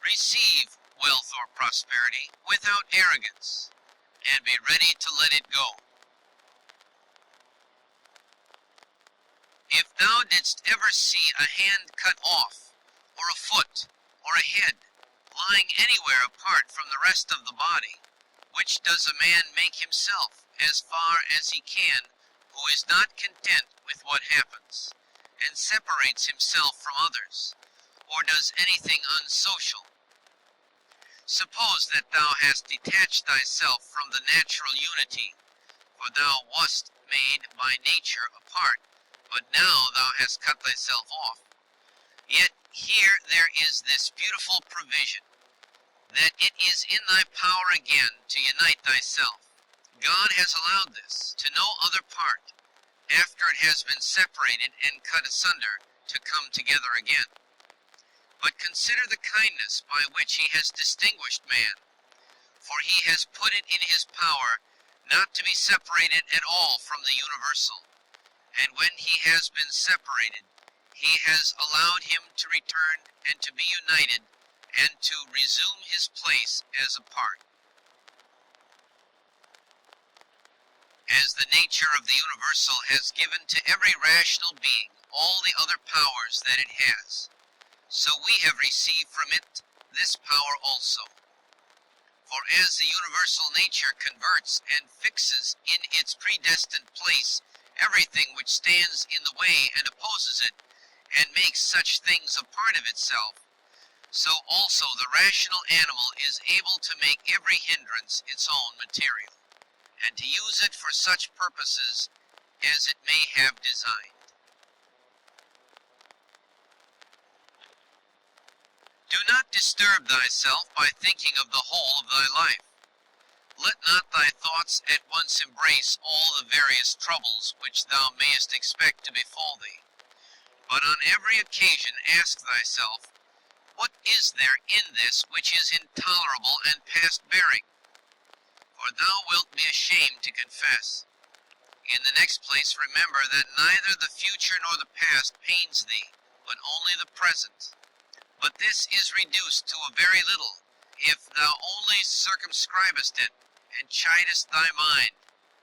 Receive wealth or prosperity without arrogance, and be ready to let it go. If thou didst ever see a hand cut off, or a foot, or a head, lying anywhere apart from the rest of the body, which does a man make himself, as far as he can, who is not content with what happens, and separates himself from others, or does anything unsocial? Suppose that thou hast detached thyself from the natural unity, for thou wast made by nature apart, but now thou hast cut thyself off. Yet here there is this beautiful provision, that it is in thy power again to unite thyself. God has allowed this to no other part, after it has been separated and cut asunder, to come together again. But consider the kindness by which he has distinguished man, for he has put it in his power not to be separated at all from the universal, and when he has been separated, he has allowed him to return and to be united, and to resume his place as a part. As the nature of the universal has given to every rational being all the other powers that it has, so we have received from it this power also. For as the universal nature converts and fixes in its predestined place everything which stands in the way and opposes it, and makes such things a part of itself, so also the rational animal is able to make every hindrance its own material, and to use it for such purposes as it may have designed. Do not disturb thyself by thinking of the whole of thy life. Let not thy thoughts at once embrace all the various troubles which thou mayest expect to befall thee, but on every occasion ask thyself, what is there in this which is intolerable and past bearing? For thou wilt be ashamed to confess. In the next place, remember that neither the future nor the past pains thee, but only the present. But this is reduced to a very little, if thou only circumscribest it, and chidest thy mind,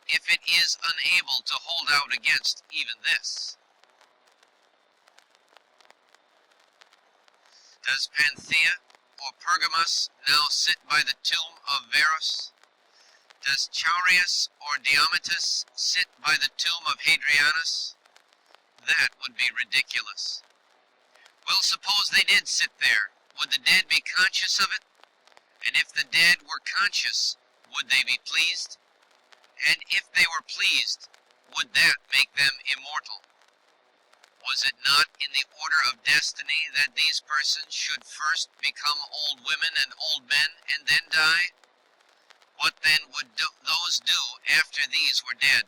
if it is unable to hold out against even this. Does Panthea or Pergamus now sit by the tomb of Varus? Does Chaurius or Diometus sit by the tomb of Hadrianus? That would be ridiculous. Well, suppose they did sit there. Would the dead be conscious of it? And if the dead were conscious, would they be pleased? And if they were pleased, would that make them immortal? Was it not in the order of destiny that these persons should first become old women and old men, and then die? What then would those do after these were dead?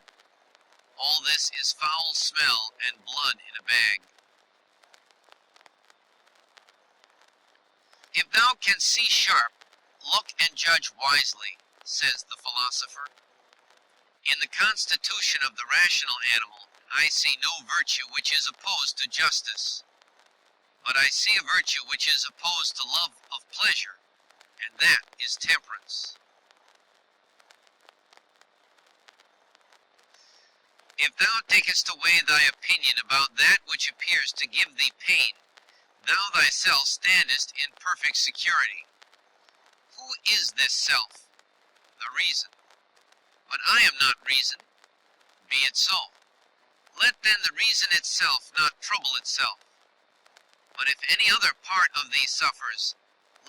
All this is foul smell and blood in a bag. If thou canst see sharp, look and judge wisely, says the philosopher. In the constitution of the rational animal, I see no virtue which is opposed to justice, but I see a virtue which is opposed to love of pleasure, and that is temperance. If thou takest away thy opinion about that which appears to give thee pain, thou thyself standest in perfect security. Who is this self? The reason. But I am not reason. Be it so. Let then the reason itself not trouble itself. But if any other part of thee suffers,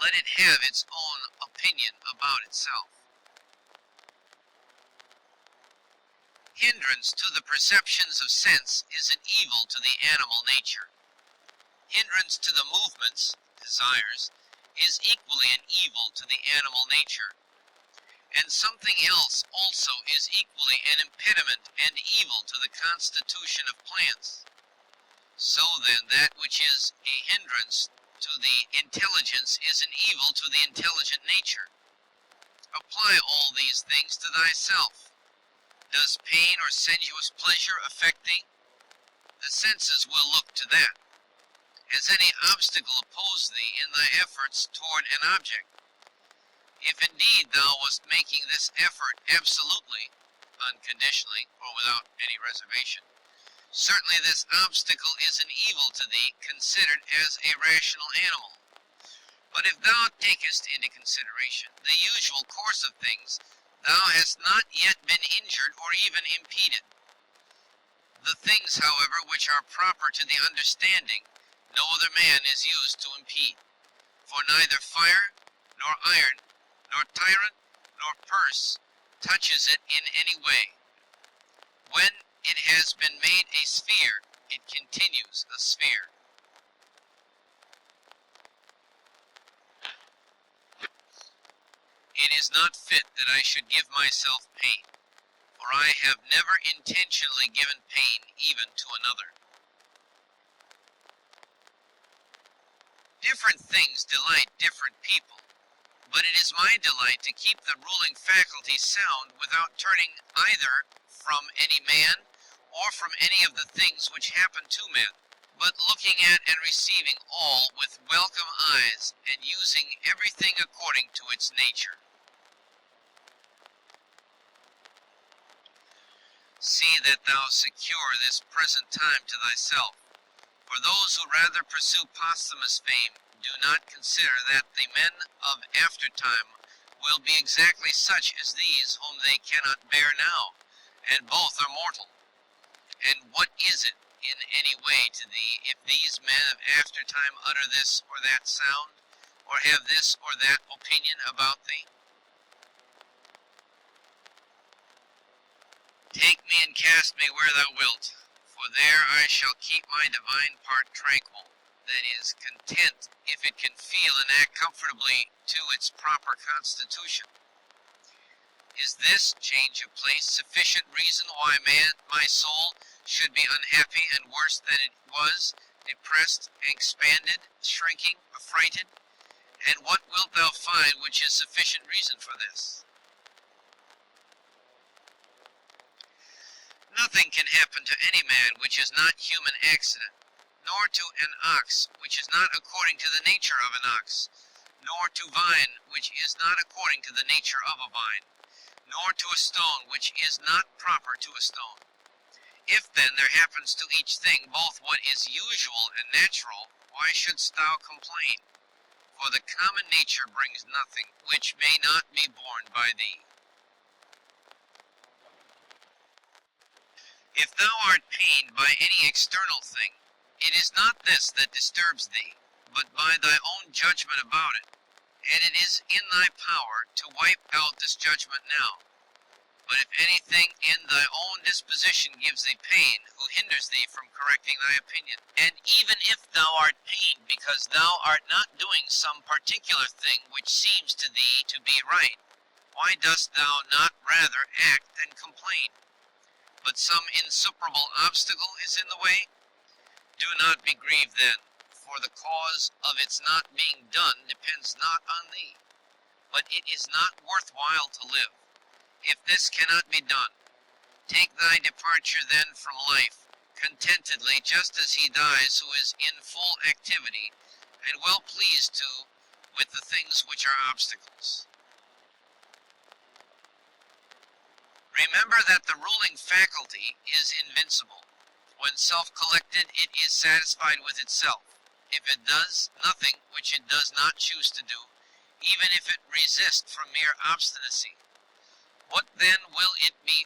let it have its own opinion about itself. Hindrance to the perceptions of sense is an evil to the animal nature. Hindrance to the movements, desires, is equally an evil to the animal nature, and something else also is equally an impediment and evil to the constitution of plants. So then, that which is a hindrance to the intelligence is an evil to the intelligent nature. Apply all these things to thyself. Does pain or sensuous pleasure affect thee? The senses will look to that. Has any obstacle opposed thee in thy efforts toward an object? If indeed thou wast making this effort absolutely, unconditionally, or without any reservation, certainly this obstacle is an evil to thee, considered as a rational animal. But if thou takest into consideration the usual course of things, thou hast not yet been injured or even impeded. The things, however, which are proper to the understanding, no other man is used to impede. For neither fire, nor iron, nor tyrant, nor purse touches it in any way. When it has been made a sphere, it continues a sphere. It is not fit that I should give myself pain, for I have never intentionally given pain even to another. Different things delight different people, but it is my delight to keep the ruling faculty sound without turning either from any man or from any of the things which happen to men, but looking at and receiving all with welcome eyes, and using everything according to its nature. See that thou secure this present time to thyself, for those who rather pursue posthumous fame do not consider that the men of aftertime will be exactly such as these whom they cannot bear now, and both are mortal. And what is it in any way to thee if these men of aftertime utter this or that sound, or have this or that opinion about thee? Take me and cast me where thou wilt, for there I shall keep my divine part tranquil, that is, content, if it can feel and act comfortably to its proper constitution. Is this change of place sufficient reason why my soul should be unhappy and worse than it was, depressed, expanded, shrinking, affrighted? And what wilt thou find which is sufficient reason for this? Nothing can happen to any man which is not human accident, nor to an ox which is not according to the nature of an ox, nor to vine which is not according to the nature of a vine, nor to a stone which is not proper to a stone. If then there happens to each thing both what is usual and natural, why shouldst thou complain? For the common nature brings nothing which may not be borne by thee. If thou art pained by any external thing, it is not this that disturbs thee, but by thy own judgment about it, and it is in thy power to wipe out this judgment now. But if anything in thy own disposition gives thee pain, who hinders thee from correcting thy opinion? And even if thou art pained because thou art not doing some particular thing which seems to thee to be right, why dost thou not rather act than complain? But some insuperable obstacle is in the way? Do not be grieved then, for the cause of its not being done depends not on thee. But it is not worthwhile to live, if this cannot be done. Take thy departure then from life, contentedly, just as he dies who is in full activity, and well pleased too with the things which are obstacles. Remember that the ruling faculty is invincible. When self-collected, it is satisfied with itself. If it does nothing which it does not choose to do, even if it resist from mere obstinacy, what then will it be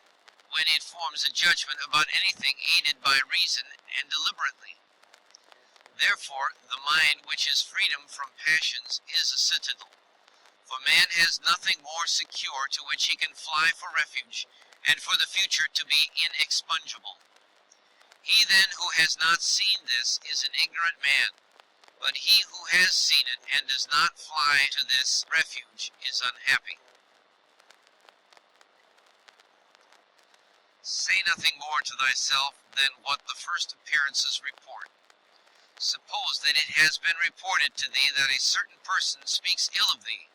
when it forms a judgment about anything aided by reason and deliberately? Therefore, the mind which is freedom from passions is a citadel. For man has nothing more secure to which he can fly for refuge, and for the future to be inexpugnable. He then who has not seen this is an ignorant man, But he who has seen it and does not fly to this refuge is unhappy. Say nothing more to thyself than what the first appearances report. Suppose that it has been reported to thee that a certain person speaks ill of thee.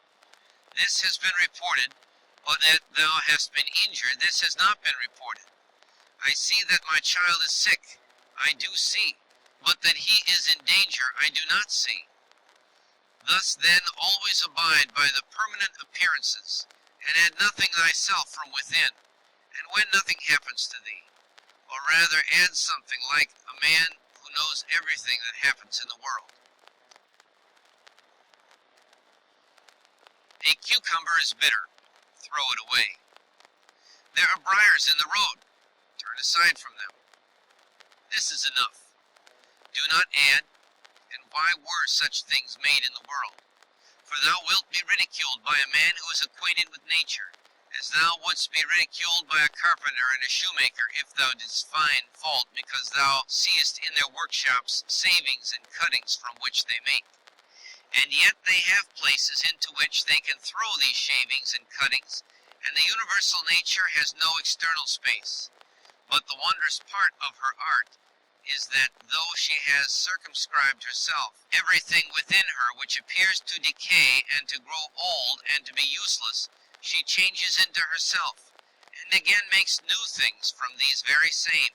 This has been reported, but that thou hast been injured, this has not been reported. I see that my child is sick, I do see, but that he is in danger, I do not see. Thus then always abide by the permanent appearances, and add nothing thyself from within, and when nothing happens to thee, or rather add something like a man who knows everything that happens in the world. A cucumber is bitter, throw it away. There are briars in the road, turn aside from them. This is enough. Do not add, and why were such things made in the world? For thou wilt be ridiculed by a man who is acquainted with nature, as thou wouldst be ridiculed by a carpenter and a shoemaker if thou didst find fault because thou seest in their workshops savings and cuttings from which they make. And yet they have places into which they can throw these shavings and cuttings, and the universal nature has no external space. But the wondrous part of her art is that though she has circumscribed herself, everything within her which appears to decay and to grow old and to be useless, she changes into herself, and again makes new things from these very same,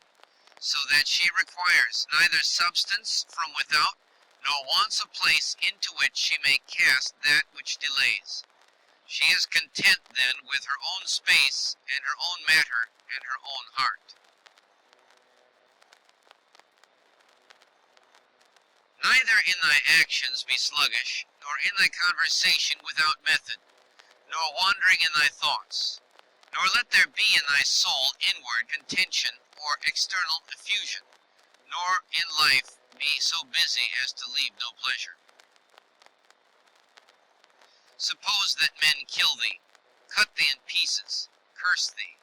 so that she requires neither substance from without, nor wants a place into which she may cast that which delays. She is content then with her own space, and her own matter, and her own heart. Neither in thy actions be sluggish, nor in thy conversation without method, nor wandering in thy thoughts, nor let there be in thy soul inward contention or external effusion, nor in life be so busy as to leave no pleasure. Suppose that men kill thee, cut thee in pieces, curse thee.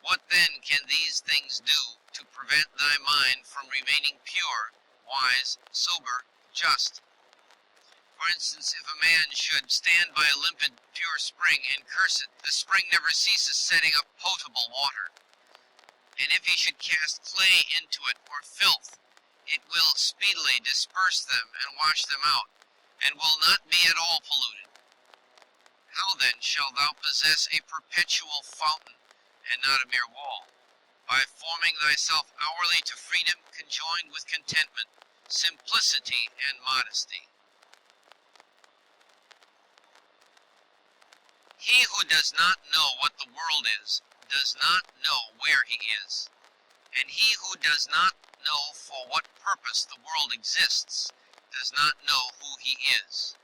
What then can these things do to prevent thy mind from remaining pure, wise, sober, just? For instance, if a man should stand by a limpid, pure spring and curse it, the spring never ceases setting up potable water. And if he should cast clay into it, or filth, it will speedily disperse them and wash them out, and will not be at all polluted. How then shalt thou possess a perpetual fountain, and not a mere wall? By forming thyself hourly to freedom conjoined with contentment, simplicity, and modesty. He who does not know what the world is, does not know where he is. And he who does not know for what purpose the world exists, does not know who he is,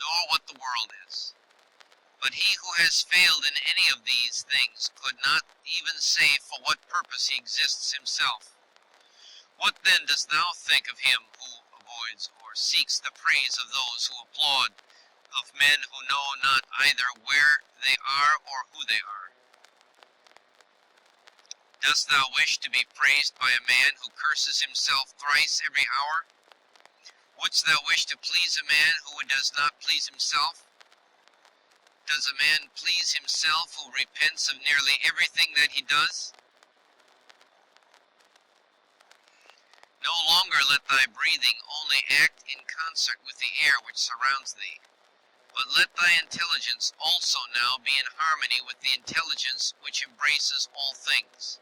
nor what the world is. But he who has failed in any of these things could not even say for what purpose he exists himself. What then dost thou think of him who avoids or seeks the praise of those who applaud, of men who know not either where they are or who they are? Dost thou wish to be praised by a man who curses himself thrice every hour? Wouldst thou wish to please a man who does not please himself? Does a man please himself who repents of nearly everything that he does? No longer let thy breathing only act in concert with the air which surrounds thee, but let thy intelligence also now be in harmony with the intelligence which embraces all things.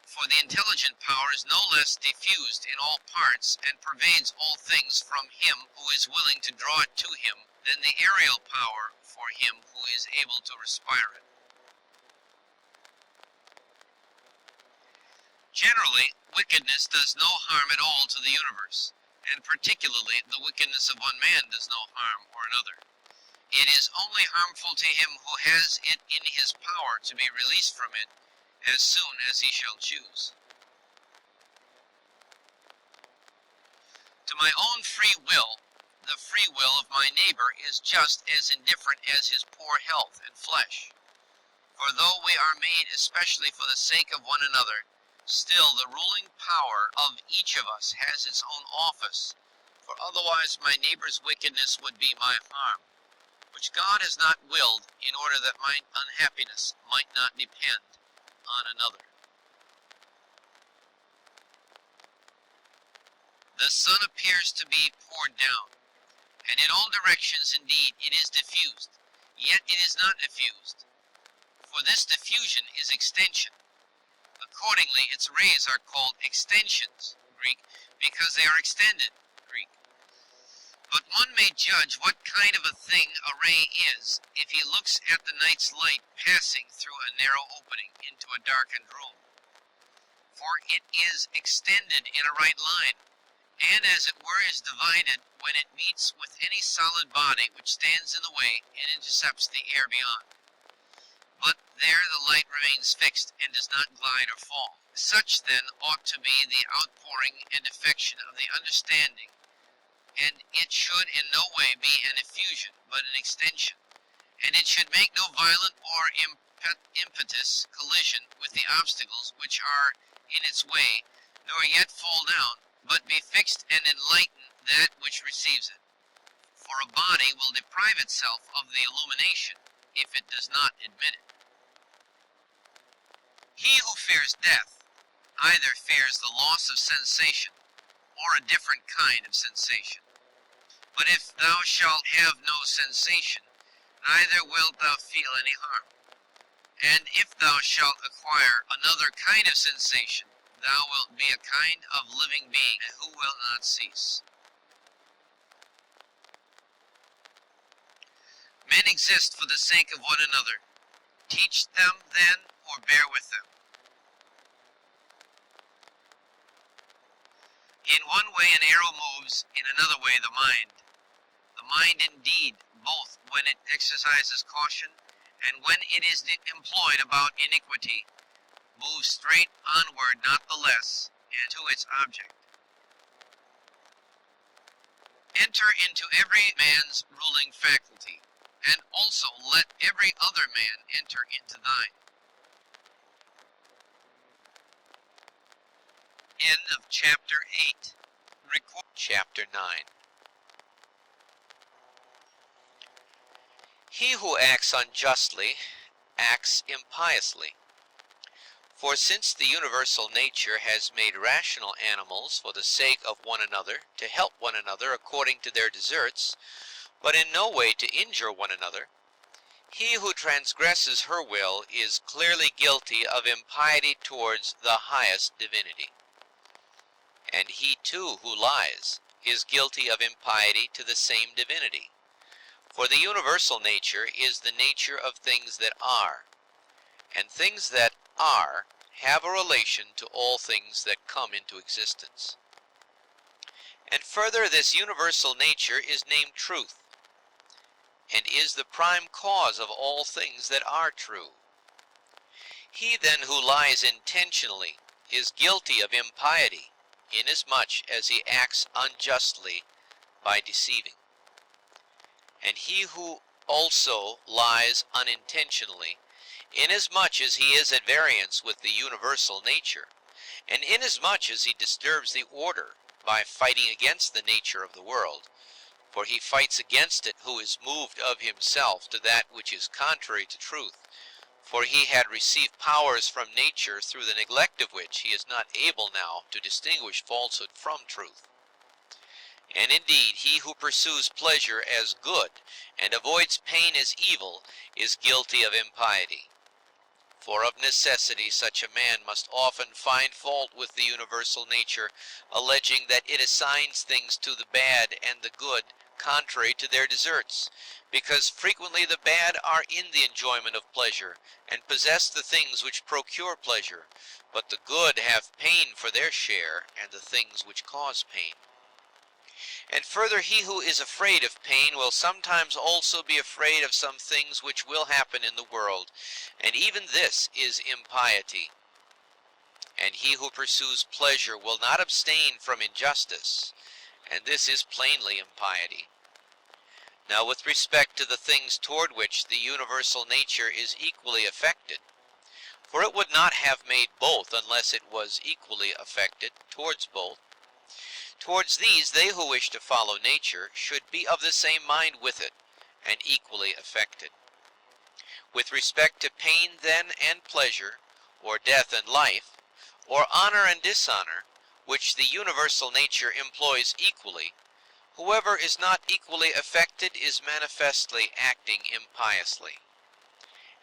For the intelligent power is no less diffused in all parts and pervades all things from him who is willing to draw it to him than the aerial power for him who is able to respire it. Generally, wickedness does no harm at all to the universe, and particularly the wickedness of one man does no harm or another. It is only harmful to him who has it in his power to be released from it as soon as he shall choose. To my own free will, the free will of my neighbor is just as indifferent as his poor health and flesh. For though we are made especially for the sake of one another, still the ruling power of each of us has its own office, for otherwise my neighbor's wickedness would be my harm, which God has not willed, in order that mine unhappiness might not depend on another. The sun appears to be poured down, and in all directions indeed it is diffused, yet it is not effused. For this diffusion is extension. Accordingly, its rays are called extensions, Greek, because they are extended, Greek. But one may judge what kind of a thing a ray is if he looks at the night's light passing through a narrow opening into a darkened room. For it is extended in a right line, and as it were is divided when it meets with any solid body which stands in the way and intercepts the air beyond. But there the light remains fixed and does not glide or fall. Such then ought to be the outpouring and affection of the understanding, and it should in no way be an effusion, but an extension, and it should make no violent or impetuous collision with the obstacles which are in its way, nor yet fall down, but be fixed and enlighten that which receives it. For a body will deprive itself of the illumination if it does not admit it. He who fears death either fears the loss of sensation or a different kind of sensation. But if thou shalt have no sensation, neither wilt thou feel any harm. And if thou shalt acquire another kind of sensation, thou wilt be a kind of living being who will not cease. Men exist for the sake of one another. Teach them then, or bear with them. In one way an arrow moves, in another way the mind. The mind indeed, both when it exercises caution, and when it is employed about iniquity, moves straight onward not the less, and to its object. Enter into every man's ruling faculty, and also let every other man enter into thine. End of chapter 8. Chapter 9. He who acts unjustly acts impiously. For since the universal nature has made rational animals for the sake of one another, to help one another according to their deserts, but in no way to injure one another, he who transgresses her will is clearly guilty of impiety towards the highest divinity. And he too who lies is guilty of impiety to the same divinity. For the universal nature is the nature of things that are, and things that are have a relation to all things that come into existence. And further, this universal nature is named truth, and is the prime cause of all things that are true. He then who lies intentionally is guilty of impiety, inasmuch as he acts unjustly by deceiving. And he who also lies unintentionally, inasmuch as he is at variance with the universal nature, and inasmuch as he disturbs the order by fighting against the nature of the world, for he fights against it who is moved of himself to that which is contrary to truth, for he had received powers from nature through the neglect of which he is not able now to distinguish falsehood from truth. And indeed, he who pursues pleasure as good and avoids pain as evil is guilty of impiety. For of necessity such a man must often find fault with the universal nature, alleging that it assigns things to the bad and the good contrary to their deserts, because frequently the bad are in the enjoyment of pleasure, and possess the things which procure pleasure, but the good have pain for their share, and the things which cause pain. And further, he who is afraid of pain will sometimes also be afraid of some things which will happen in the world, and even this is impiety. And he who pursues pleasure will not abstain from injustice, and this is plainly impiety. Now with respect to the things toward which the universal nature is equally affected, for it would not have made both unless it was equally affected towards both, Towards these, they who wish to follow nature should be of the same mind with it, and equally affected. With respect to pain, then, and pleasure, or death and life, or honor and dishonor, which the universal nature employs equally, whoever is not equally affected is manifestly acting impiously.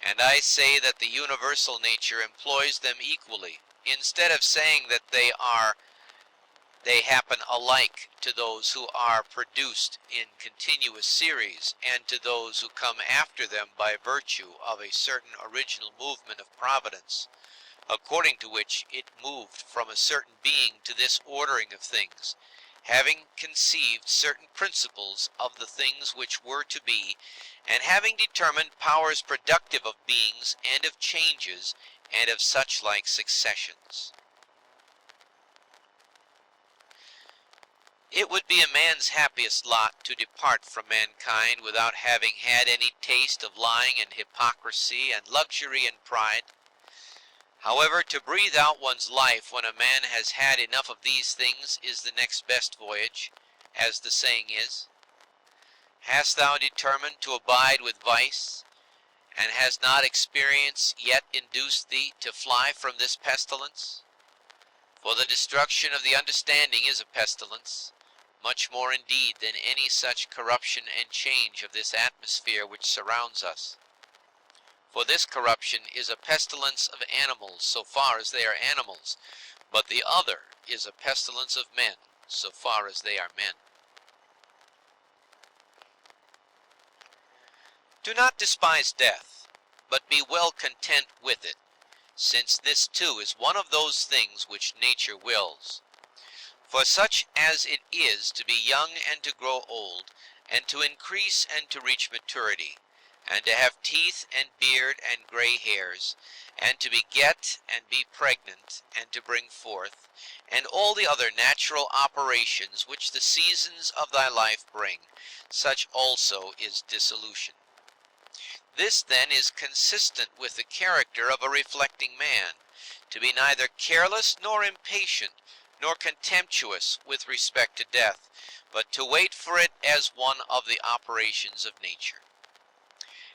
And I say that the universal nature employs them equally, instead of saying that they happen alike to those who are produced in continuous series, and to those who come after them by virtue of a certain original movement of providence, according to which it moved from a certain being to this ordering of things, having conceived certain principles of the things which were to be, and having determined powers productive of beings and of changes, and of such like successions. It would be a man's happiest lot to depart from mankind without having had any taste of lying and hypocrisy and luxury and pride. However, to breathe out one's life when a man has had enough of these things is the next best voyage, as the saying is. Hast thou determined to abide with vice, and has not experience yet induced thee to fly from this pestilence? For the destruction of the understanding is a pestilence, much more indeed than any such corruption and change of this atmosphere which surrounds us. For this corruption is a pestilence of animals, so far as they are animals, but the other is a pestilence of men, so far as they are men. Do not despise death, but be well content with it, since this too is one of those things which nature wills. For such as it is to be young and to grow old, and to increase and to reach maturity, and to have teeth and beard and gray hairs, and to beget and be pregnant, and to bring forth, and all the other natural operations which the seasons of thy life bring, such also is dissolution. This then is consistent with the character of a reflecting man, to be neither careless nor impatient, nor contemptuous with respect to death, but to wait for it as one of the operations of nature.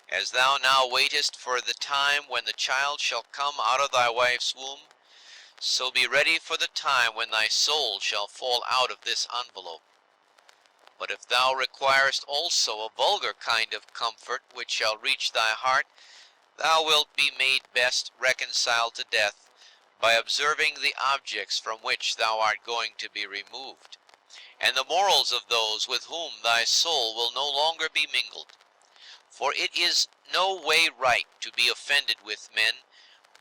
As thou now waitest for the time when the child shall come out of thy wife's womb, so be ready for the time when thy soul shall fall out of this envelope. But if thou requirest also a vulgar kind of comfort which shall reach thy heart, thou wilt be made best reconciled to death by observing the objects from which thou art going to be removed, and the morals of those with whom thy soul will no longer be mingled. For it is no way right to be offended with men,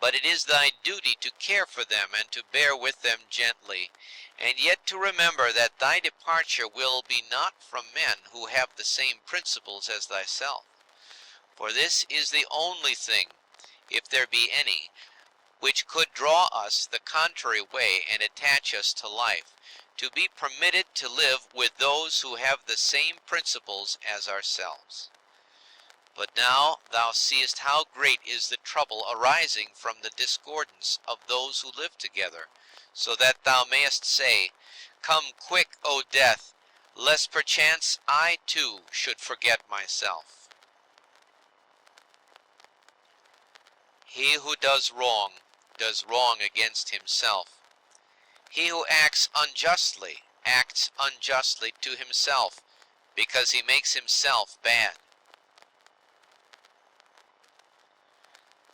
but it is thy duty to care for them and to bear with them gently, and yet to remember that thy departure will be not from men who have the same principles as thyself. For this is the only thing, if there be any, which could draw us the contrary way and attach us to life, to be permitted to live with those who have the same principles as ourselves. But now thou seest how great is the trouble arising from the discordance of those who live together, so that thou mayest say, Come quick, O death, lest perchance I too should forget myself. He who does wrong against himself. He who acts unjustly to himself, because he makes himself bad.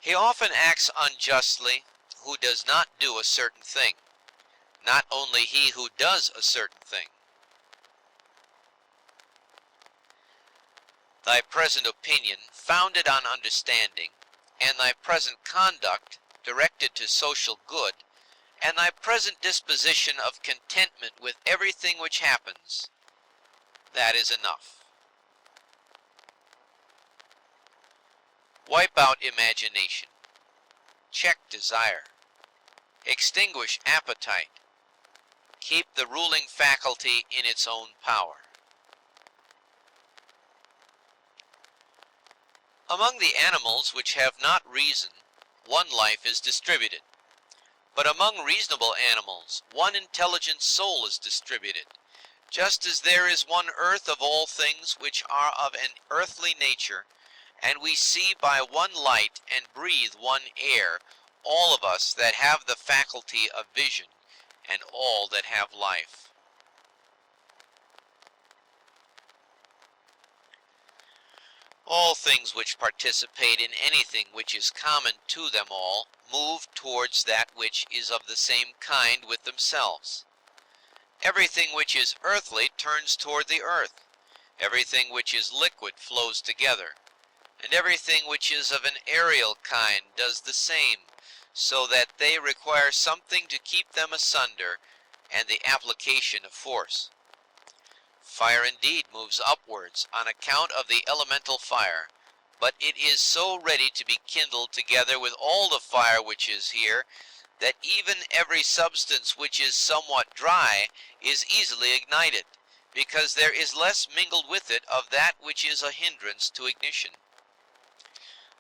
He often acts unjustly who does not do a certain thing, not only he who does a certain thing. Thy present opinion, founded on understanding, and thy present conduct, directed to social good, and thy present disposition of contentment with everything which happens, that is enough. Wipe out imagination. Check desire. Extinguish appetite. Keep the ruling faculty in its own power. Among the animals which have not reason, one life is distributed. But among reasonable animals, one intelligent soul is distributed, just as there is one earth of all things which are of an earthly nature, and we see by one light and breathe one air, all of us that have the faculty of vision, and all that have life. All things which participate in anything which is common to them all move towards that which is of the same kind with themselves. Everything which is earthly turns toward the earth, everything which is liquid flows together, and everything which is of an aerial kind does the same, so that they require something to keep them asunder, and the application of force. Fire indeed moves upwards on account of the elemental fire, but it is so ready to be kindled together with all the fire which is here, that even every substance which is somewhat dry is easily ignited, because there is less mingled with it of that which is a hindrance to ignition.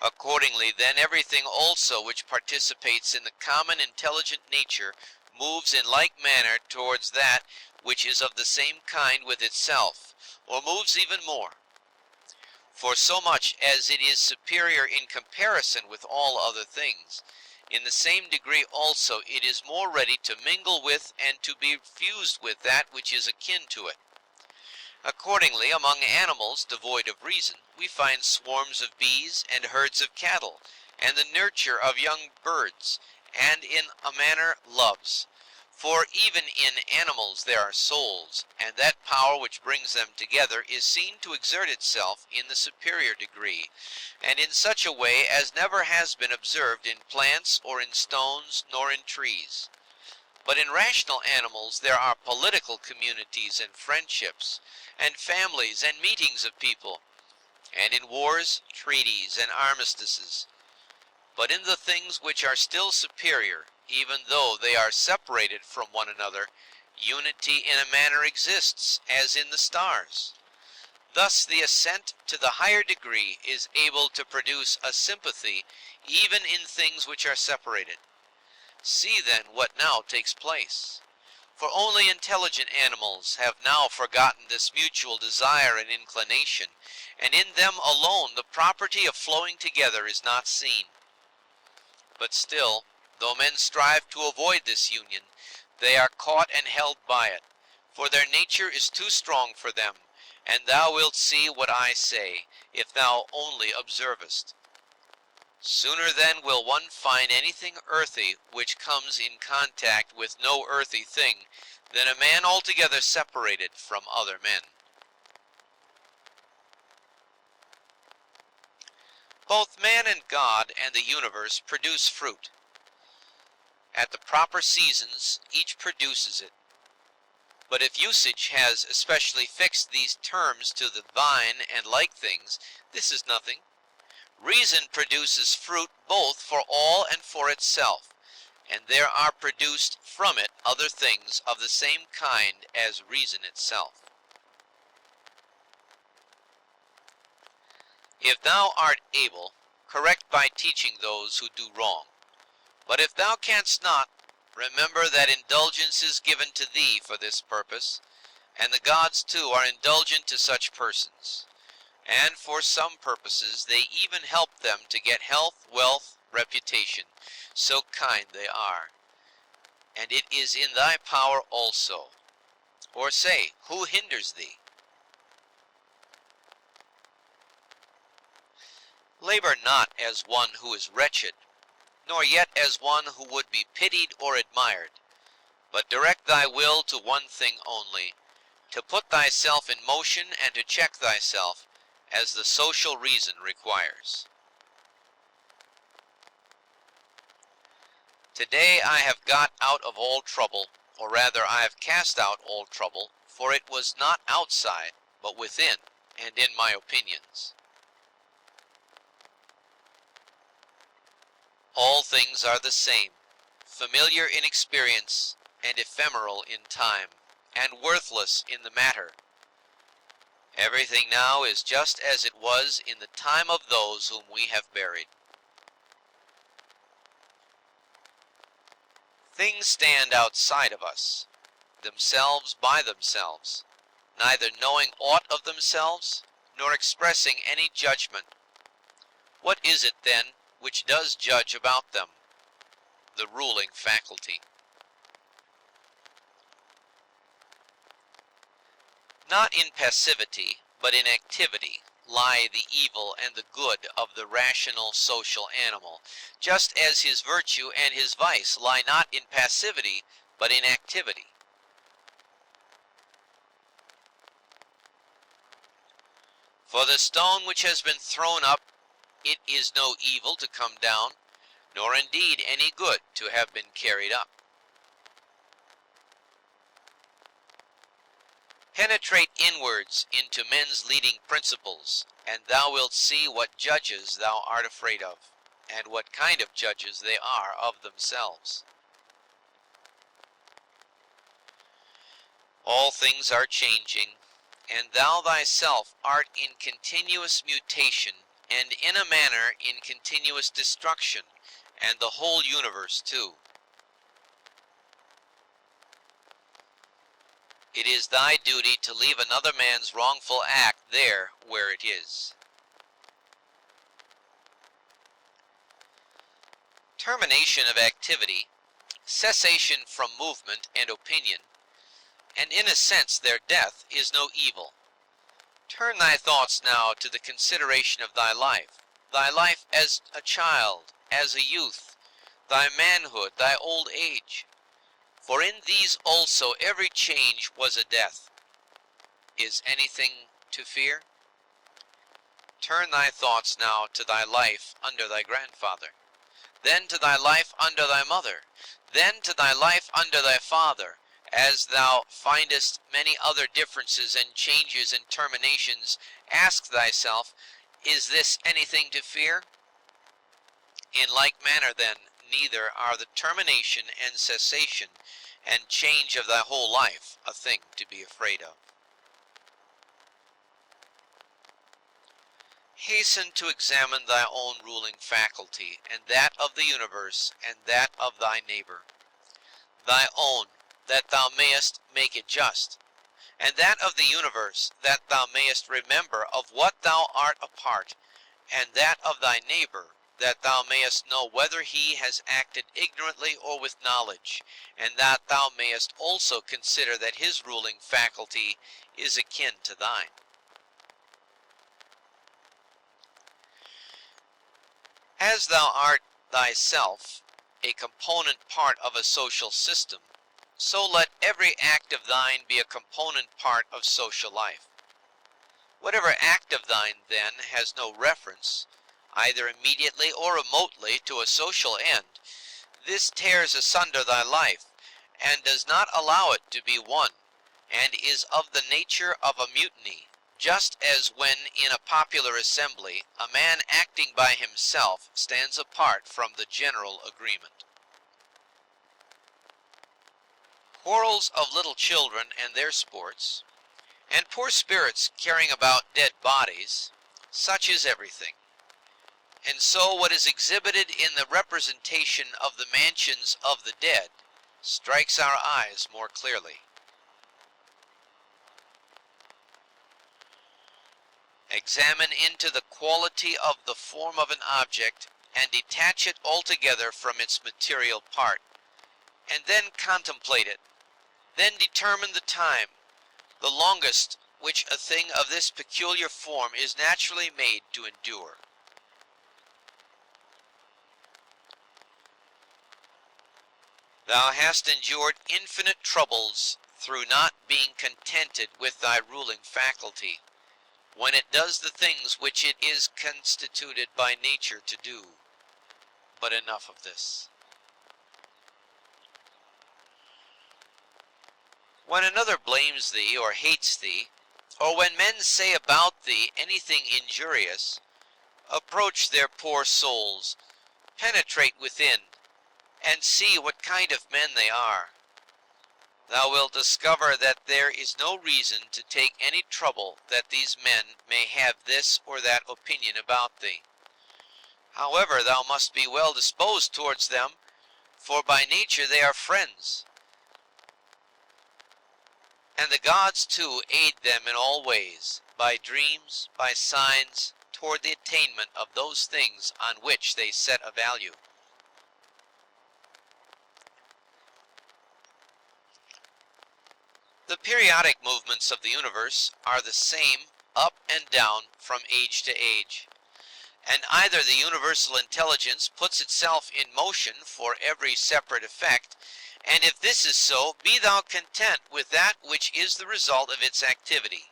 Accordingly, then, everything also which participates in the common intelligent nature moves in like manner towards that which is of the same kind with itself, or moves even more. For so much as it is superior in comparison with all other things, in the same degree also it is more ready to mingle with and to be fused with that which is akin to it. Accordingly, among animals devoid of reason, we find swarms of bees and herds of cattle, and the nurture of young birds, and in a manner loves. For even in animals there are souls, and that power which brings them together is seen to exert itself in the superior degree, and in such a way as never has been observed in plants, or in stones, nor in trees. But in rational animals there are political communities and friendships, and families and meetings of people, and in wars, treaties, and armistices. But in the things which are still superior, even though they are separated from one another, unity in a manner exists, as in the stars. Thus the ascent to the higher degree is able to produce a sympathy even in things which are separated. See then what now takes place. For only intelligent animals have now forgotten this mutual desire and inclination, and in them alone the property of flowing together is not seen. But still, though men strive to avoid this union, they are caught and held by it, for their nature is too strong for them, and thou wilt see what I say, if thou only observest. Sooner then will one find anything earthy which comes in contact with no earthy thing, than a man altogether separated from other men. Both man and God and the universe produce fruit. At the proper seasons each produces it. But if usage has especially fixed these terms to the vine and like things, this is nothing. Reason produces fruit both for all and for itself, and there are produced from it other things of the same kind as reason itself. If thou art able, correct by teaching those who do wrong. But if thou canst not, remember that indulgence is given to thee for this purpose, and the gods too are indulgent to such persons. And for some purposes they even help them to get health, wealth, reputation, so kind they are. And it is in thy power also. Or say, who hinders thee? Labor not as one who is wretched, nor yet as one who would be pitied or admired, but direct thy will to one thing only, to put thyself in motion and to check thyself, as the social reason requires. Today I have got out of all trouble, or rather I have cast out all trouble, for it was not outside, but within, and in my opinions. All things are the same, familiar in experience, and ephemeral in time, and worthless in the matter. Everything now is just as it was in the time of those whom we have buried. Things stand outside of us, themselves by themselves, neither knowing aught of themselves, nor expressing any judgment. What is it, then, which does judge about them? The ruling faculty. Not in passivity, but in activity, lie the evil and the good of the rational social animal, just as his virtue and his vice lie not in passivity, but in activity. For the stone which has been thrown up, it is no evil to come down, nor indeed any good to have been carried up. Penetrate inwards into men's leading principles, and thou wilt see what judges thou art afraid of, and what kind of judges they are of themselves. All things are changing, and thou thyself art in continuous mutation, and in a manner in continuous destruction, and the whole universe too. It is thy duty to leave another man's wrongful act there where it is. Termination of activity, cessation from movement and opinion, and in a sense their death, is no evil. Turn thy thoughts now to the consideration of thy life as a child, as a youth, thy manhood, thy old age. For in these also every change was a death. Is anything to fear? Turn thy thoughts now to thy life under thy grandfather, then to thy life under thy mother, then to thy life under thy father, as thou findest many other differences and changes and terminations. Ask thyself, is this anything to fear? In like manner, then, neither are the termination and cessation and change of thy whole life a thing to be afraid of. Hasten to examine thy own ruling faculty, and that of the universe, and that of thy neighbor. Thy own, that thou mayest make it just, and that of the universe, that thou mayest remember of what thou art a part, and that of thy neighbor, that thou mayest know whether he has acted ignorantly or with knowledge, and that thou mayest also consider that his ruling faculty is akin to thine. As thou art thyself a component part of a social system, so let every act of thine be a component part of social life. Whatever act of thine, then, has no reference, either immediately or remotely, to a social end, this tears asunder thy life, and does not allow it to be one, and is of the nature of a mutiny, just as when in a popular assembly a man acting by himself stands apart from the general agreement. Quarrels of little children and their sports, and poor spirits carrying about dead bodies, such is everything. And so what is exhibited in the representation of the mansions of the dead strikes our eyes more clearly. Examine into the quality of the form of an object, and detach it altogether from its material part, and then contemplate it. Then determine the time, the longest which a thing of this peculiar form is naturally made to endure. Thou hast endured infinite troubles through not being contented with thy ruling faculty, when it does the things which it is constituted by nature to do. But enough of this. When another blames thee or hates thee, or when men say about thee anything injurious, approach their poor souls, penetrate within, and see what kind of men they are. Thou wilt discover that there is no reason to take any trouble that these men may have this or that opinion about thee. However, thou must be well disposed towards them, for by nature they are friends. And the gods too aid them in all ways, by dreams, by signs, toward the attainment of those things on which they set a value. The periodic movements of the universe are the same up and down from age to age, and either the universal intelligence puts itself in motion for every separate effect, and if this is so, be thou content with that which is the result of its activity,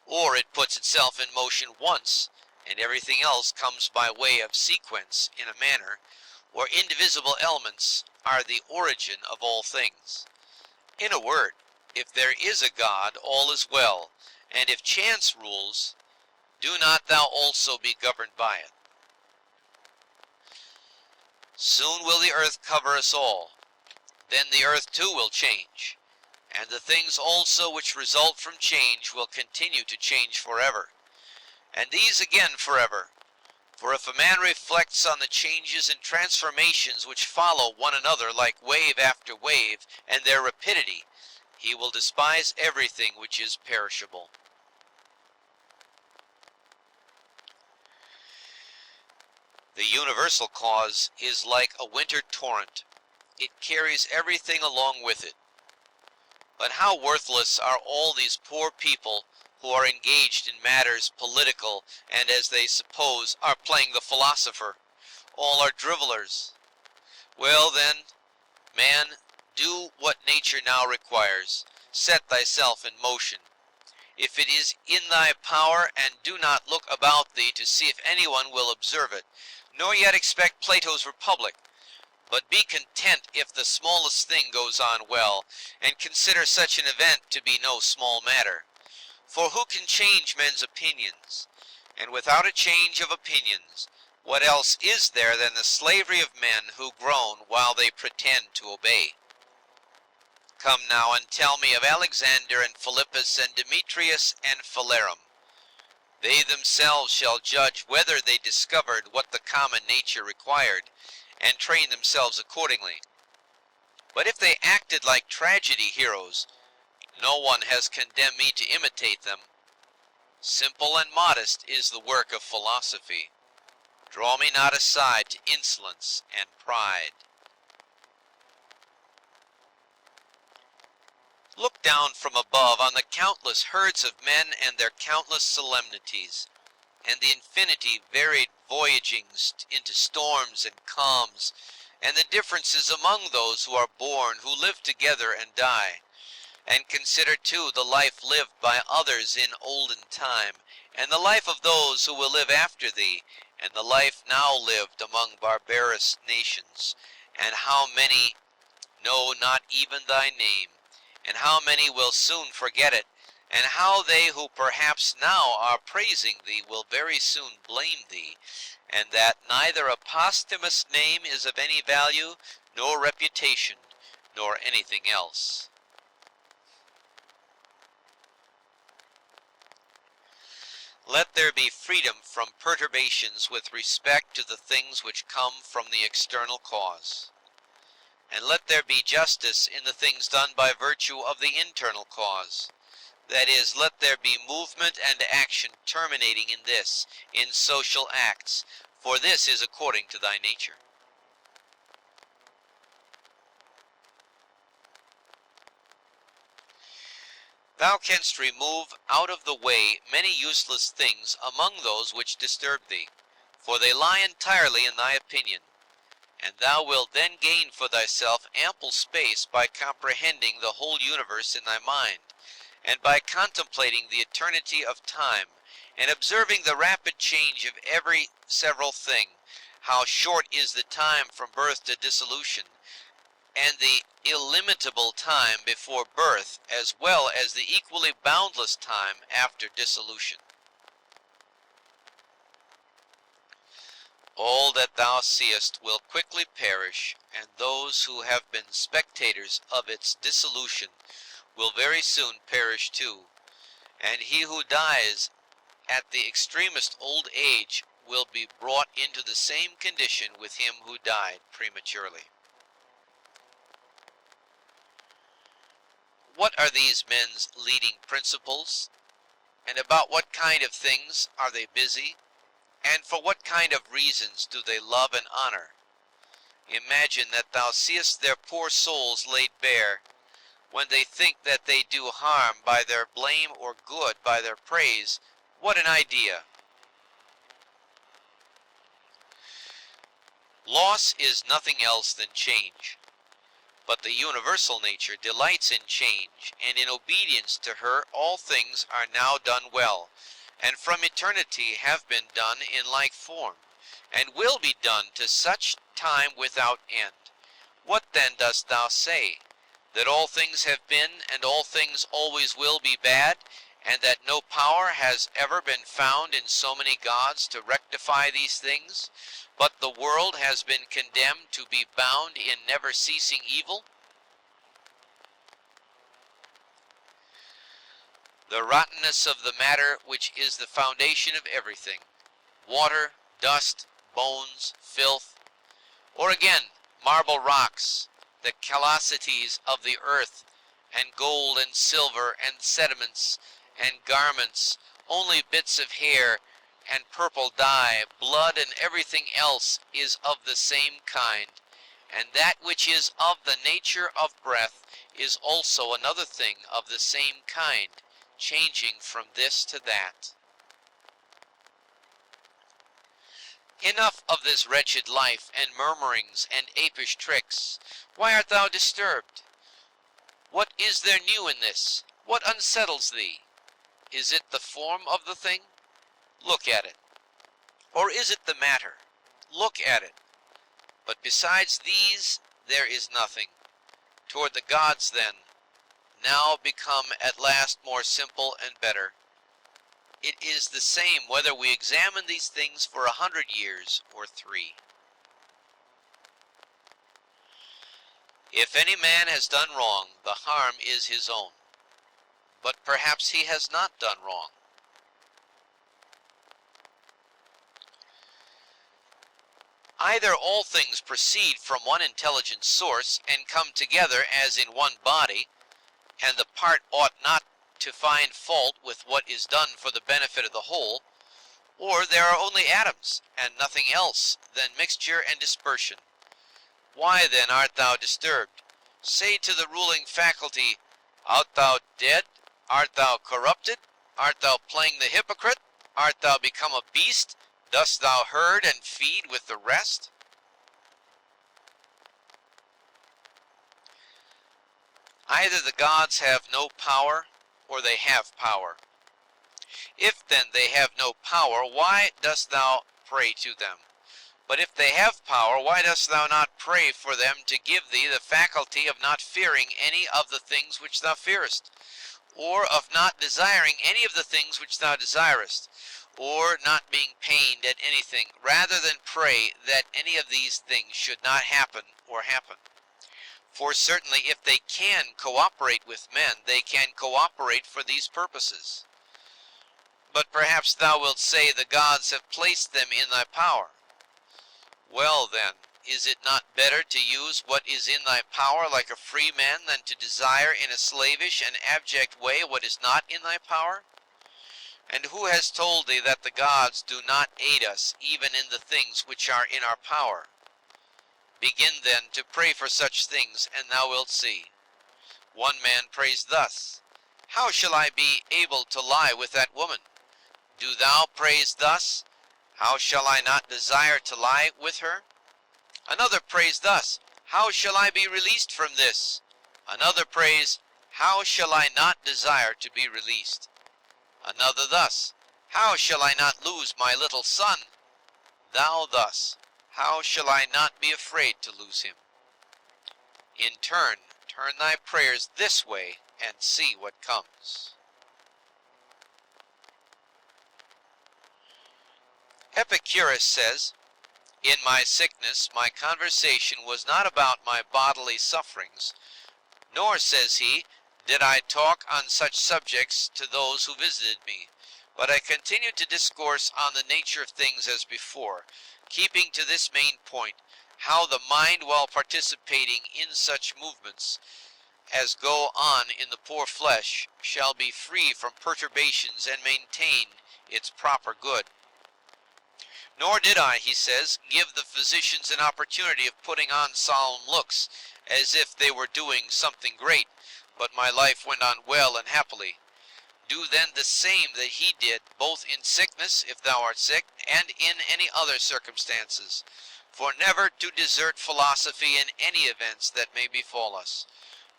or it puts itself in motion once, and everything else comes by way of sequence in a manner, or indivisible elements are the origin of all things. In a word, if there is a God, all is well, and if chance rules, do not thou also be governed by it. Soon will the earth cover us all. Then the earth too will change, and the things also which result from change will continue to change forever, and these again forever. For if a man reflects on the changes and transformations which follow one another like wave after wave, and their rapidity, he will despise everything which is perishable. The universal cause is like a winter torrent. It carries everything along with it. But how worthless are all these poor people who are engaged in matters political, and, as they suppose, are playing the philosopher. All are drivellers. Well then, man, do what nature now requires. Set thyself in motion, if it is in thy power, and do not look about thee to see if anyone will observe it, nor yet expect Plato's Republic. But be content if the smallest thing goes on well, and consider such an event to be no small matter. For who can change men's opinions? And without a change of opinions, what else is there than the slavery of men who groan while they pretend to obey? Come now and tell me of Alexander and Philippus and Demetrius and Phalerum. They themselves shall judge whether they discovered what the common nature required, and train themselves accordingly. But if they acted like tragedy heroes, no one has condemned me to imitate them. Simple and modest is the work of philosophy. Draw me not aside to insolence and pride. Look down from above on the countless herds of men and their countless solemnities, and the infinity varied voyagings into storms and calms, and the differences among those who are born, who live together and die. And consider too the life lived by others in olden time, and the life of those who will live after thee, and the life now lived among barbarous nations, and how many know not even thy name, and how many will soon forget it, and how they who perhaps now are praising thee will very soon blame thee, and that neither a posthumous name is of any value, nor reputation, nor anything else. Let there be freedom from perturbations with respect to the things which come from the external cause. And let there be justice in the things done by virtue of the internal cause. That is, let there be movement and action terminating in this, in social acts, for this is according to thy nature. Thou canst remove out of the way many useless things among those which disturb thee, for they lie entirely in thy opinion. And thou wilt then gain for thyself ample space by comprehending the whole universe in thy mind, and by contemplating the eternity of time, and observing the rapid change of every several thing, how short is the time from birth to dissolution, and the illimitable time before birth, as well as the equally boundless time after dissolution. All that thou seest will quickly perish, and those who have been spectators of its dissolution will very soon perish too, and he who dies at the extremest old age will be brought into the same condition with him who died prematurely. what are these men's leading principles? And about what kind of things are they busy? And for what kind of reasons do they love and honor? Imagine that thou seest their poor souls laid bare, when they think that they do harm by their blame or good by their praise. What an idea! Loss is nothing else than change. But the universal nature delights in change, and in obedience to her all things are now done well, and from eternity have been done in like form, and will be done to such time without end. What then dost thou say? That all things have been, and all things always will be bad, and that no power has ever been found in so many gods to rectify these things, but the world has been condemned to be bound in never-ceasing evil? The rottenness of the matter which is the foundation of everything, water, dust, bones, filth, or again, marble rocks, the callosities of the earth, and gold and silver and sediments and garments, only bits of hair and purple dye, blood and everything else is of the same kind, and that which is of the nature of breath is also another thing of the same kind, changing from this to that. Enough of this wretched life, and murmurings, and apish tricks. Why art thou disturbed? What is there new in this? What unsettles thee? Is it the form of the thing? Look at it. Or is it the matter? Look at it. But besides these there is nothing. Toward the gods, then, now become at last more simple and better. It is the same whether we examine these things for 100 years or 3. If any man has done wrong, the harm is his own. But perhaps he has not done wrong. Either all things proceed from one intelligent source, and come together as in one body, and the part ought not to find fault with what is done for the benefit of the whole, or there are only atoms, and nothing else than mixture and dispersion. Why then art thou disturbed? Say to the ruling faculty, art thou dead? Art thou corrupted? Art thou playing the hypocrite? Art thou become a beast? Dost thou herd and feed with the rest? Either the gods have no power, or they have power. If then they have no power, why dost thou pray to them? But if they have power, why dost thou not pray for them to give thee the faculty of not fearing any of the things which thou fearest, or of not desiring any of the things which thou desirest, or not being pained at anything, rather than pray that any of these things should not happen or happen? For certainly if they can cooperate with men, they can cooperate for these purposes. But perhaps thou wilt say the gods have placed them in thy power. Well then, is it not better to use what is in thy power like a free man than to desire in a slavish and abject way what is not in thy power? And who has told thee that the gods do not aid us even in the things which are in our power? Begin then to pray for such things, and thou wilt see. One man prays thus, how shall I be able to lie with that woman? Do thou praise thus, how shall I not desire to lie with her? Another prays thus, how shall I be released from this? Another prays, how shall I not desire to be released? Another thus, how shall I not lose my little son? Thou thus, how shall I not be afraid to lose him? In turn thy prayers this way, and see what comes. Epicurus says, in my sickness my conversation was not about my bodily sufferings, nor, says he, did I talk on such subjects to those who visited me, but I continued to discourse on the nature of things as before, keeping to this main point, how the mind while participating in such movements, as go on in the poor flesh shall be free from perturbations and maintain its proper good. Nor did I, he says, give the physicians an opportunity of putting on solemn looks, as if they were doing something great, but my life went on well and happily. Do then the same that he did, both in sickness, if thou art sick, and in any other circumstances. For never to desert philosophy in any events that may befall us,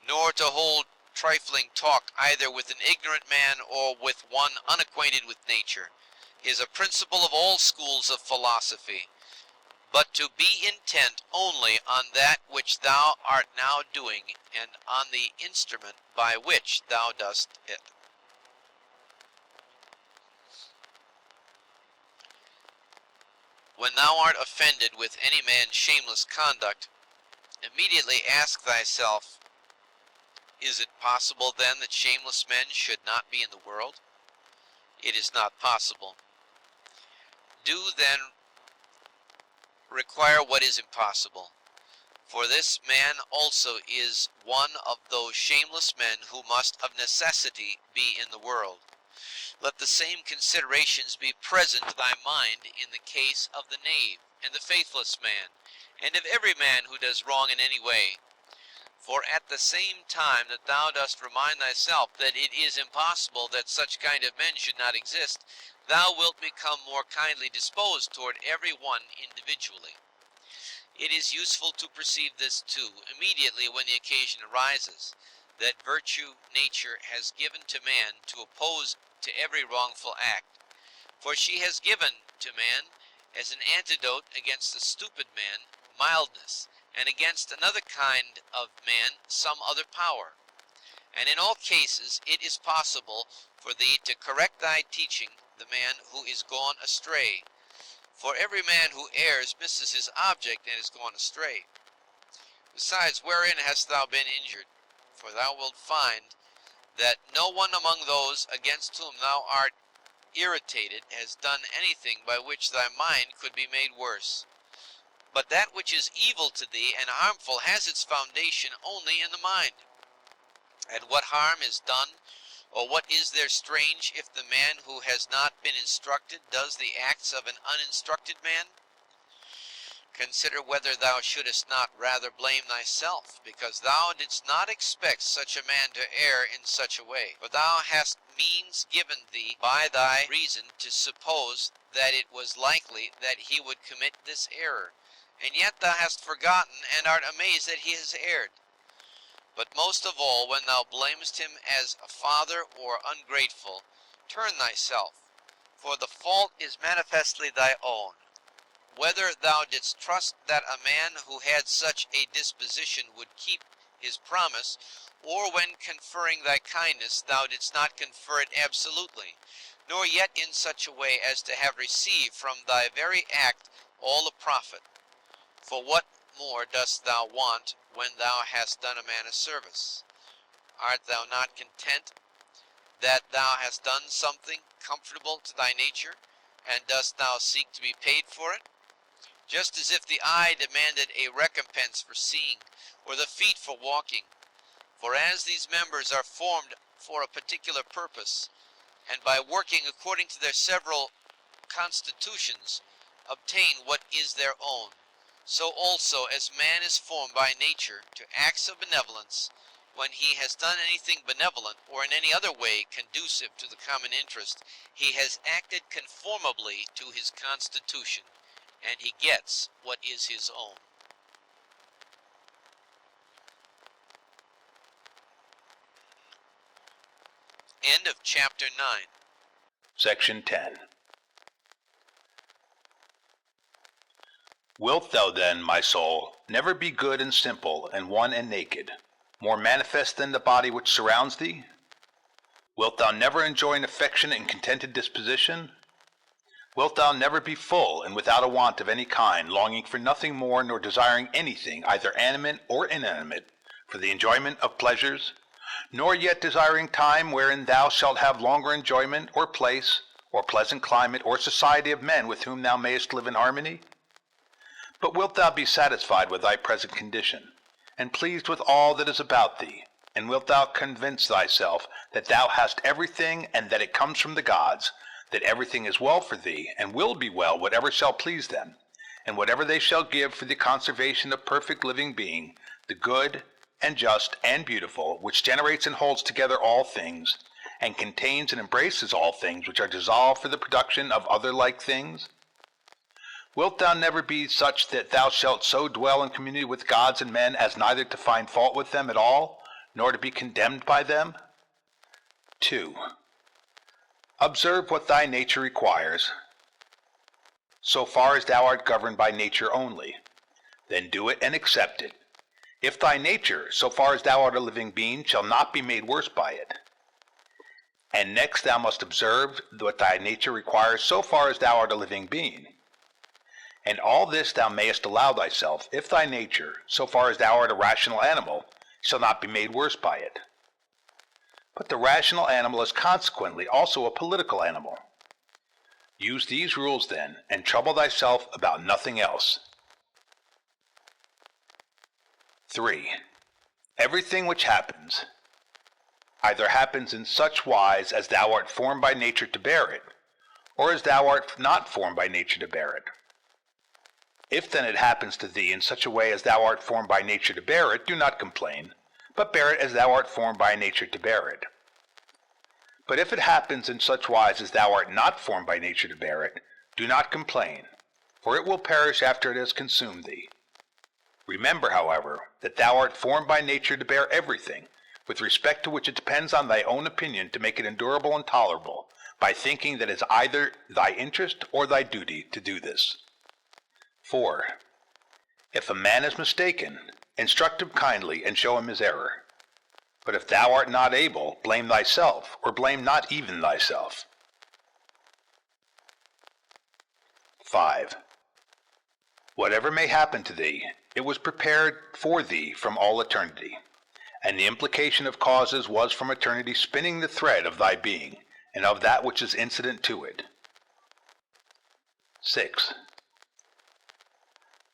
nor to hold trifling talk either with an ignorant man or with one unacquainted with nature, is a principle of all schools of philosophy, but to be intent only on that which thou art now doing, and on the instrument by which thou dost it. When thou art offended with any man's shameless conduct, immediately ask thyself, is it possible then that shameless men should not be in the world? It is not possible. Do then require what is impossible, for this man also is one of those shameless men who must of necessity be in the world. Let the same considerations be present to thy mind in the case of the knave and the faithless man, and of every man who does wrong in any way. For at the same time that thou dost remind thyself that it is impossible that such kind of men should not exist, thou wilt become more kindly disposed toward every one individually. It is useful to perceive this too, immediately when the occasion arises, that virtue nature has given to man to oppose to every wrongful act. For she has given to man, as an antidote against the stupid man, mildness, and against another kind of man some other power. And in all cases it is possible for thee to correct thy teaching the man who is gone astray. For every man who errs misses his object and is gone astray. Besides, wherein hast thou been injured? For thou wilt find that no one among those against whom thou art irritated has done anything by which thy mind could be made worse. But that which is evil to thee and harmful has its foundation only in the mind. And what harm is done, or what is there strange, if the man who has not been instructed does the acts of an uninstructed man? Consider whether thou shouldest not rather blame thyself, because thou didst not expect such a man to err in such a way. For thou hast means given thee by thy reason to suppose that it was likely that he would commit this error, and yet thou hast forgotten and art amazed that he has erred. But most of all, when thou blamest him as a father or ungrateful, turn thyself, for the fault is manifestly thy own. Whether thou didst trust that a man who had such a disposition would keep his promise, or when conferring thy kindness thou didst not confer it absolutely, nor yet in such a way as to have received from thy very act all the profit. For what more dost thou want when thou hast done a man a service? Art thou not content that thou hast done something comfortable to thy nature, and dost thou seek to be paid for it? Just as if the eye demanded a recompense for seeing, or the feet for walking. For as these members are formed for a particular purpose, and by working according to their several constitutions, obtain what is their own, so also as man is formed by nature to acts of benevolence, when he has done anything benevolent, or in any other way conducive to the common interest, he has acted conformably to his constitution, and he gets what is his own. End of chapter 9. Section 10. Wilt thou then, my soul, never be good and simple, and one and naked, more manifest than the body which surrounds thee? Wilt thou never enjoy an affectionate and contented disposition? Wilt thou never be full and without a want of any kind, longing for nothing more, nor desiring anything, either animate or inanimate, for the enjoyment of pleasures, nor yet desiring time wherein thou shalt have longer enjoyment, or place, or pleasant climate, or society of men with whom thou mayest live in harmony? But wilt thou be satisfied with thy present condition, and pleased with all that is about thee, And wilt thou convince thyself that thou hast everything, and that it comes from the gods, that everything is well for thee, and will be well whatever shall please them, and whatever they shall give for the conservation of perfect living being, the good, and just, and beautiful, which generates and holds together all things, and contains and embraces all things which are dissolved for the production of other like things? Wilt thou never be such that thou shalt so dwell in community with gods and men as neither to find fault with them at all, nor to be condemned by them? 2. Observe what thy nature requires, so far as thou art governed by nature only. Then do it and accept it. If thy nature, so far as thou art a living being, shall not be made worse by it. And next thou must observe what thy nature requires so far as thou art a living being. And all this thou mayest allow thyself, if thy nature, so far as thou art a rational animal, shall not be made worse by it. But the rational animal is consequently also a political animal. Use these rules then, and trouble thyself about nothing else. 3. Everything which happens, either happens in such wise as thou art formed by nature to bear it, or as thou art not formed by nature to bear it. If then it happens to thee in such a way as thou art formed by nature to bear it, do not complain, but bear it as thou art formed by nature to bear it. But if it happens in such wise as thou art not formed by nature to bear it, do not complain, for it will perish after it has consumed thee. Remember, however, that thou art formed by nature to bear everything, with respect to which it depends on thy own opinion to make it endurable and tolerable, by thinking that it is either thy interest or thy duty to do this. 4. If a man is mistaken, instruct him kindly and show him his error. But if thou art not able, blame thyself, or blame not even thyself. 5. Whatever may happen to thee, it was prepared for thee from all eternity, and the implication of causes was from eternity spinning the thread of thy being, and of that which is incident to it. 6.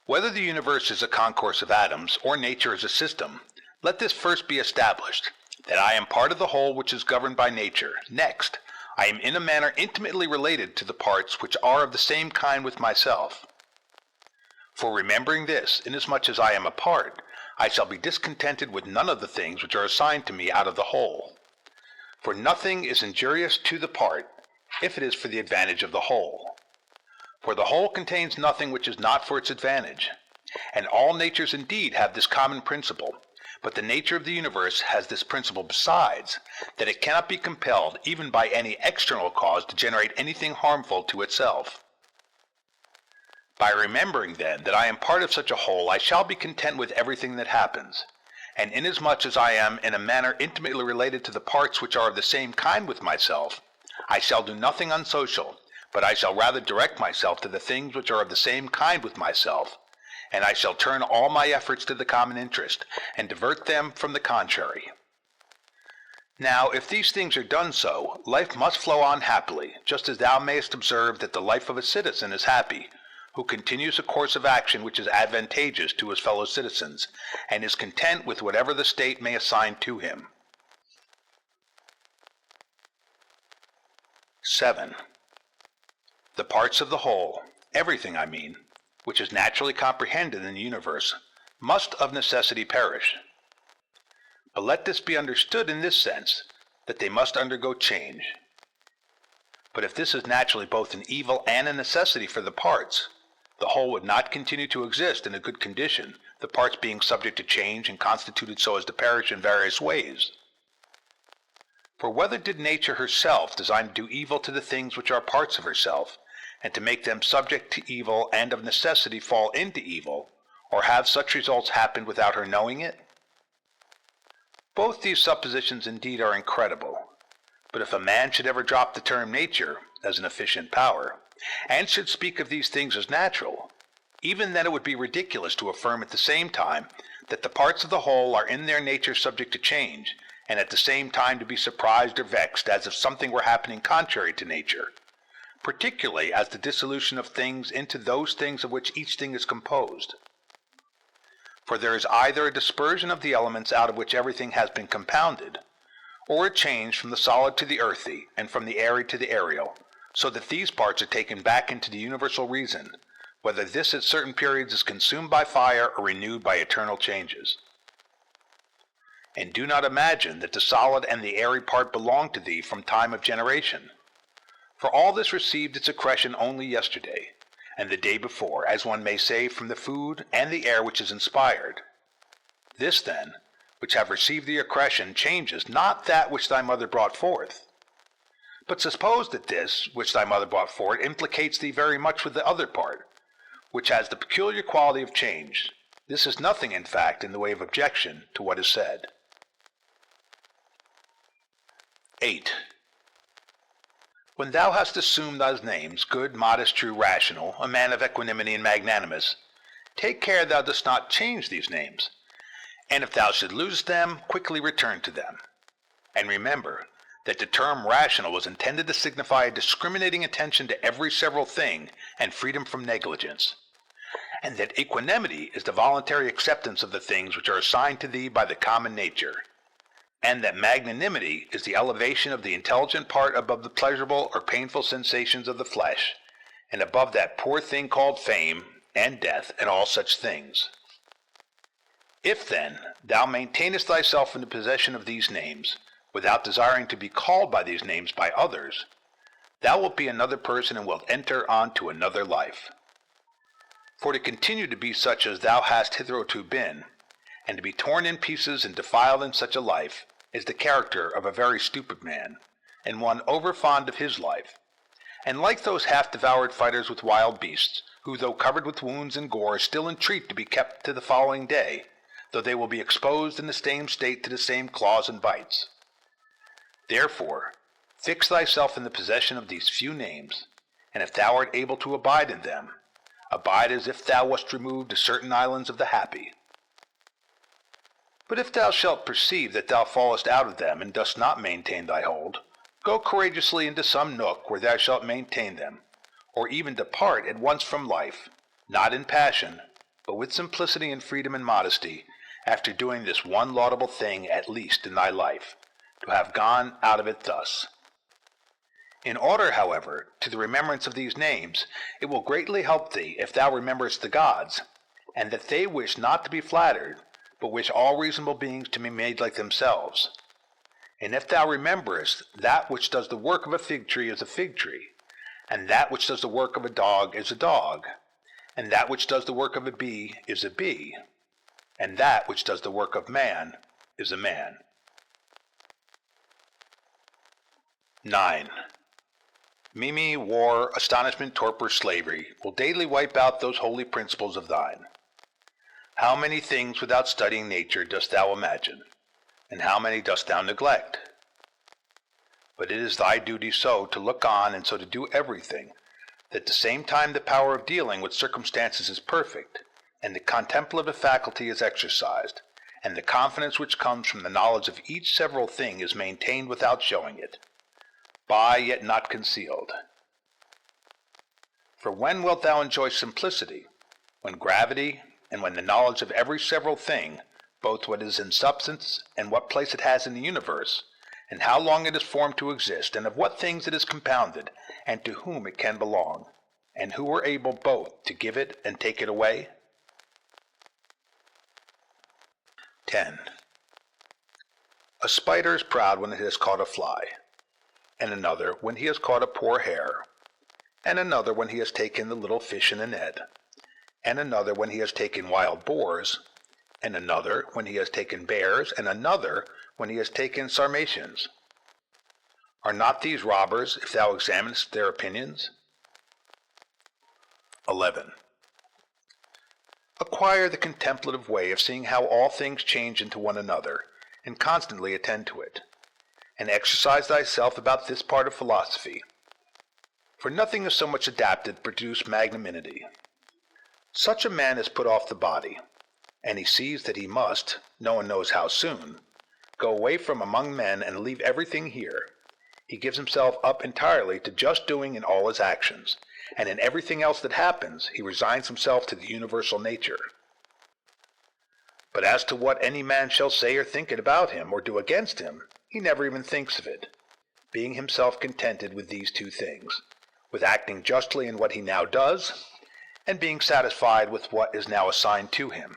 Whether the universe is a concourse of atoms, or nature is a system, let this first be established, that I am part of the whole which is governed by nature. Next, I am in a manner intimately related to the parts which are of the same kind with myself. For remembering this, inasmuch as I am a part, I shall be discontented with none of the things which are assigned to me out of the whole. For nothing is injurious to the part, if it is for the advantage of the whole. For the whole contains nothing which is not for its advantage. And all natures indeed have this common principle, but the nature of the universe has this principle besides, that it cannot be compelled even by any external cause to generate anything harmful to itself. By remembering then that I am part of such a whole, I shall be content with everything that happens. And inasmuch as I am in a manner intimately related to the parts which are of the same kind with myself, I shall do nothing unsocial, but I shall rather direct myself to the things which are of the same kind with myself, and I shall turn all my efforts to the common interest, and divert them from the contrary. Now, if these things are done so, life must flow on happily, just as thou mayest observe that the life of a citizen is happy, who continues a course of action which is advantageous to his fellow citizens, and is content with whatever the state may assign to him. 7. The parts of the whole, everything I mean, which is naturally comprehended in the universe, must of necessity perish. But let this be understood in this sense, that they must undergo change. But if this is naturally both an evil and a necessity for the parts, the whole would not continue to exist in a good condition, the parts being subject to change and constituted so as to perish in various ways. For whether did nature herself design to do evil to the things which are parts of herself, and to make them subject to evil and of necessity fall into evil, or have such results happened without her knowing it? Both these suppositions indeed are incredible, but if a man should ever drop the term nature as an efficient power, and should speak of these things as natural, even then it would be ridiculous to affirm at the same time that the parts of the whole are in their nature subject to change, and at the same time to be surprised or vexed as if something were happening contrary to nature, particularly as the dissolution of things into those things of which each thing is composed. For there is either a dispersion of the elements out of which everything has been compounded, or a change from the solid to the earthy, and from the airy to the aerial, so that these parts are taken back into the universal reason, whether this at certain periods is consumed by fire or renewed by eternal changes. And do not imagine that the solid and the airy part belong to thee from time of generation. For all this received its accretion only yesterday, and the day before, as one may say, from the food and the air which is inspired. This then, which have received the accretion, changes not that which thy mother brought forth. But suppose that this, which thy mother brought forth, implicates thee very much with the other part, which has the peculiar quality of change. This is nothing, in fact, in the way of objection to what is said. 8. When thou hast assumed those names, good, modest, true, rational, a man of equanimity and magnanimous, take care thou dost not change these names, and if thou should lose them, quickly return to them. And remember that the term rational was intended to signify a discriminating attention to every several thing and freedom from negligence, and that equanimity is the voluntary acceptance of the things which are assigned to thee by the common nature, and that magnanimity is the elevation of the intelligent part above the pleasurable or painful sensations of the flesh, and above that poor thing called fame, and death, and all such things. If then thou maintainest thyself in the possession of these names, without desiring to be called by these names by others, thou wilt be another person and wilt enter on to another life. For to continue to be such as thou hast hitherto been, and to be torn in pieces and defiled in such a life, is the character of a very stupid man, and one over fond of his life, and like those half-devoured fighters with wild beasts, who though covered with wounds and gore still entreat to be kept to the following day, though they will be exposed in the same state to the same claws and bites. Therefore, fix thyself in the possession of these few names, and if thou art able to abide in them, abide as if thou wast removed to certain islands of the happy. But if thou shalt perceive that thou fallest out of them and dost not maintain thy hold, go courageously into some nook where thou shalt maintain them, or even depart at once from life, not in passion, but with simplicity and freedom and modesty, after doing this one laudable thing at least in thy life, to have gone out of it thus. In order, however, to the remembrance of these names, it will greatly help thee if thou rememberest the gods, and that they wish not to be flattered, but wish all reasonable beings to be made like themselves. And if thou rememberest that which does the work of a fig tree is a fig tree, and that which does the work of a dog is a dog, and that which does the work of a bee is a bee, and that which does the work of man is a man. 9. Mimi, war, astonishment, torpor, slavery will daily wipe out those holy principles of thine. How many things without studying nature dost thou imagine, and how many dost thou neglect? But it is thy duty so to look on and so to do everything, that at the same time the power of dealing with circumstances is perfect, and the contemplative faculty is exercised, and the confidence which comes from the knowledge of each several thing is maintained without showing it, by yet not concealed. For when wilt thou enjoy simplicity? When gravity, and when the knowledge of every several thing, both what is in substance and what place it has in the universe, and how long it is formed to exist, and of what things it is compounded, and to whom it can belong, and who are able both to give it and take it away? 10. A spider is proud when it has caught a fly, and another when he has caught a poor hare, and another when he has taken the little fish in a net, and another when he has taken wild boars, and another when he has taken bears, and another when he has taken sarmatians. Are not these robbers, if thou examinest their opinions? 11. Acquire the contemplative way of seeing how all things change into one another, and constantly attend to it, and exercise thyself about this part of philosophy. For nothing is so much adapted to produce magnanimity. Such a man has put off the body, and he sees that he must, no one knows how soon, go away from among men and leave everything here. He gives himself up entirely to just doing in all his actions, and in everything else that happens he resigns himself to the universal nature. But as to what any man shall say or think about him, or do against him, he never even thinks of it, being himself contented with these two things, with acting justly in what he now does, and being satisfied with what is now assigned to him.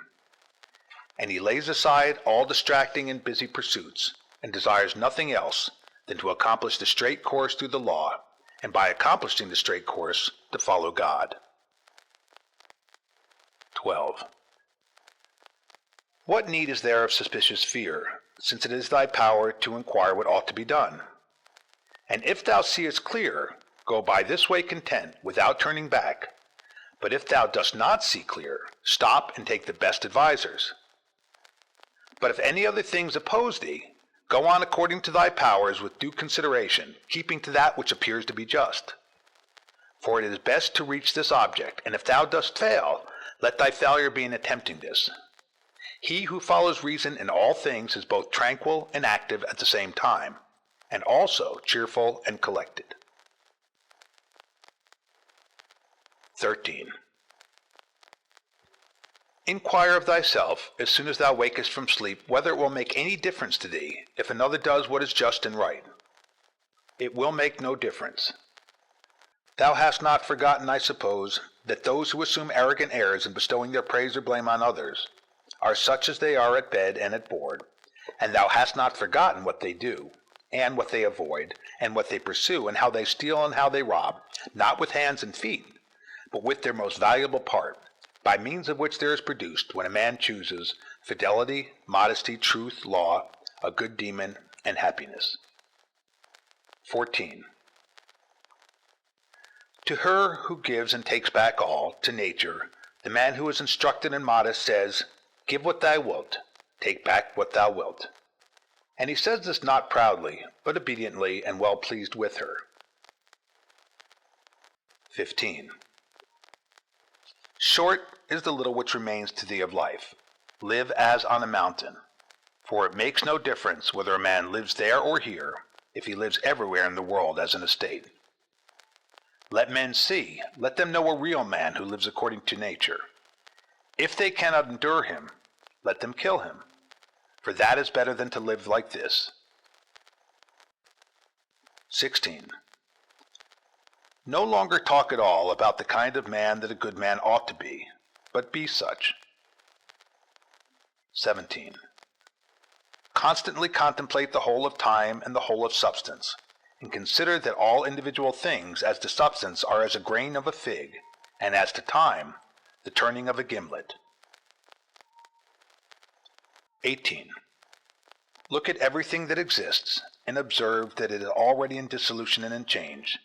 And he lays aside all distracting and busy pursuits, and desires nothing else than to accomplish the straight course through the law, and by accomplishing the straight course, to follow God. 12. What need is there of suspicious fear, since it is thy power to inquire what ought to be done? And if thou seest clear, go by this way content, without turning back. But if thou dost not see clear, stop and take the best advisers. But if any other things oppose thee, go on according to thy powers with due consideration, keeping to that which appears to be just. For it is best to reach this object, and if thou dost fail, let thy failure be in attempting this. He who follows reason in all things is both tranquil and active at the same time, and also cheerful and collected. 13. Inquire of thyself, as soon as thou wakest from sleep, whether it will make any difference to thee if another does what is just and right. It will make no difference. Thou hast not forgotten, I suppose, that those who assume arrogant airs in bestowing their praise or blame on others are such as they are at bed and at board, and thou hast not forgotten what they do, and what they avoid, and what they pursue, and how they steal and how they rob, not with hands and feet, but with their most valuable part, by means of which there is produced, when a man chooses, fidelity, modesty, truth, law, a good demon, and happiness. 14. To her who gives and takes back all, to nature, the man who is instructed and modest says, "Give what thou wilt, take back what thou wilt." And he says this not proudly, but obediently and well pleased with her. 15. Short is the little which remains to thee of life. Live as on a mountain, for it makes no difference whether a man lives there or here, if he lives everywhere in the world as an estate. Let men see, let them know a real man who lives according to nature. If they cannot endure him, let them kill him, for that is better than to live like this. 16. No longer talk at all about the kind of man that a good man ought to be, but be such. 17. Constantly contemplate the whole of time and the whole of substance, and consider that all individual things as to substance are as a grain of a fig, and as to time, the turning of a gimlet. 18. Look at everything that exists, and observe that it is already in dissolution and in change,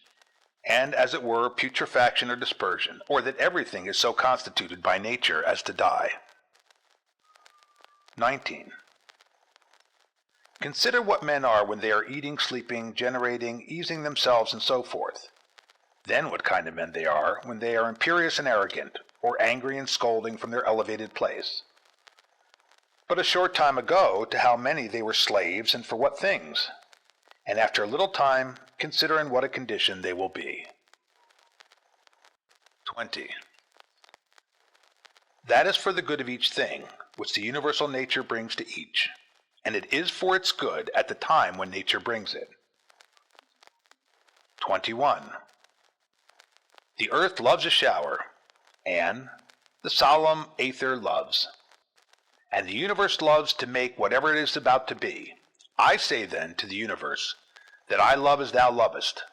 and as it were putrefaction or dispersion, or that everything is so constituted by nature as to die. 19. Consider what men are when they are eating, sleeping, generating, easing themselves, and so forth. Then what kind of men they are when they are imperious and arrogant, or angry and scolding from their elevated place. But a short time ago, to how many they were slaves, and for what things? And after a little time, consider in what a condition they will be. 20. That is for the good of each thing, which the universal nature brings to each, and it is for its good at the time when nature brings it. 21. The earth loves a shower, and the solemn aether loves, and the universe loves to make whatever it is about to be. I say then to the universe, that I love as thou lovest.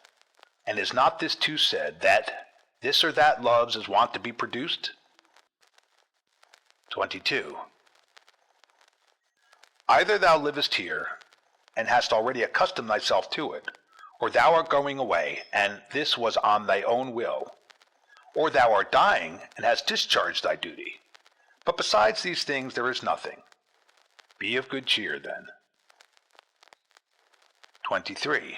And is not this too said, that this or that loves is wont to be produced? 22. Either thou livest here, and hast already accustomed thyself to it, or thou art going away, and this was on thy own will, or thou art dying, and hast discharged thy duty. But besides these things there is nothing. Be of good cheer, then. 23.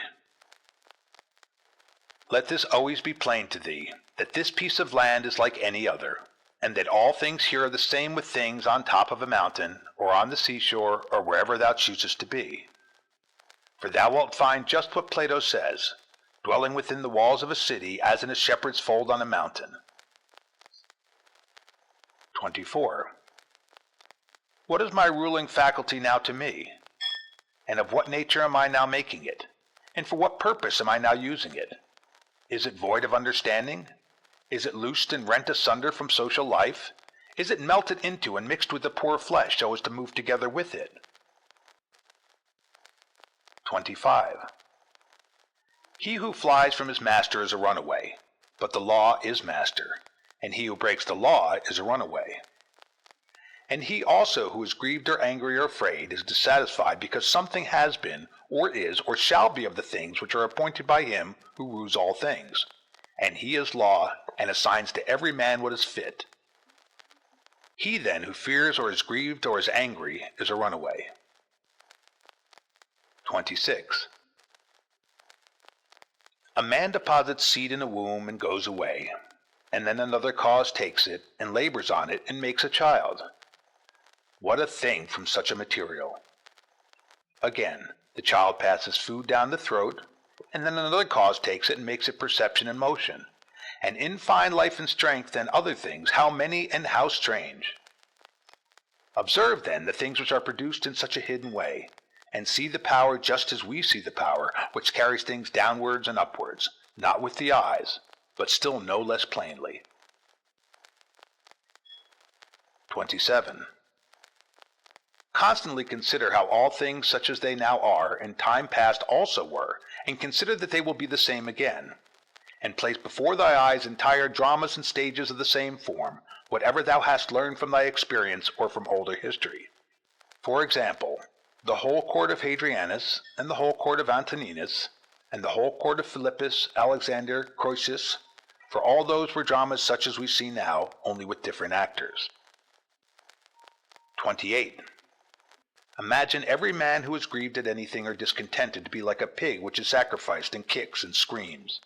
Let this always be plain to thee, that this piece of land is like any other, and that all things here are the same with things on top of a mountain, or on the seashore, or wherever thou choosest to be. For thou wilt find just what Plato says, dwelling within the walls of a city as in a shepherd's fold on a mountain. 24. What is my ruling faculty now to me? And of what nature am I now making it? And for what purpose am I now using it? Is it void of understanding? Is it loosed and rent asunder from social life? Is it melted into and mixed with the poor flesh so as to move together with it? 25. He who flies from his master is a runaway, but the law is master, and he who breaks the law is a runaway. And he also who is grieved or angry or afraid is dissatisfied because something has been, or is, or shall be of the things which are appointed by him who rules all things. And he is law, and assigns to every man what is fit. He then who fears or is grieved or is angry is a runaway. 26. A man deposits seed in a womb and goes away, and then another cause takes it and labors on it and makes a child. What a thing from such a material! Again, the child passes food down the throat, and then another cause takes it and makes it perception and motion. And in fine life and strength and other things, how many and how strange! Observe then the things which are produced in such a hidden way, and see the power just as we see the power, which carries things downwards and upwards, not with the eyes, but still no less plainly. 27. Constantly consider how all things such as they now are in time past also were, and consider that they will be the same again. And place before thy eyes entire dramas and stages of the same form, whatever thou hast learned from thy experience or from older history. For example, the whole court of Hadrianus, and the whole court of Antoninus, and the whole court of Philippus, Alexander, Croesus, for all those were dramas such as we see now, only with different actors. 28. Imagine every man who is grieved at anything or discontented to be like a pig which is sacrificed and kicks and screams.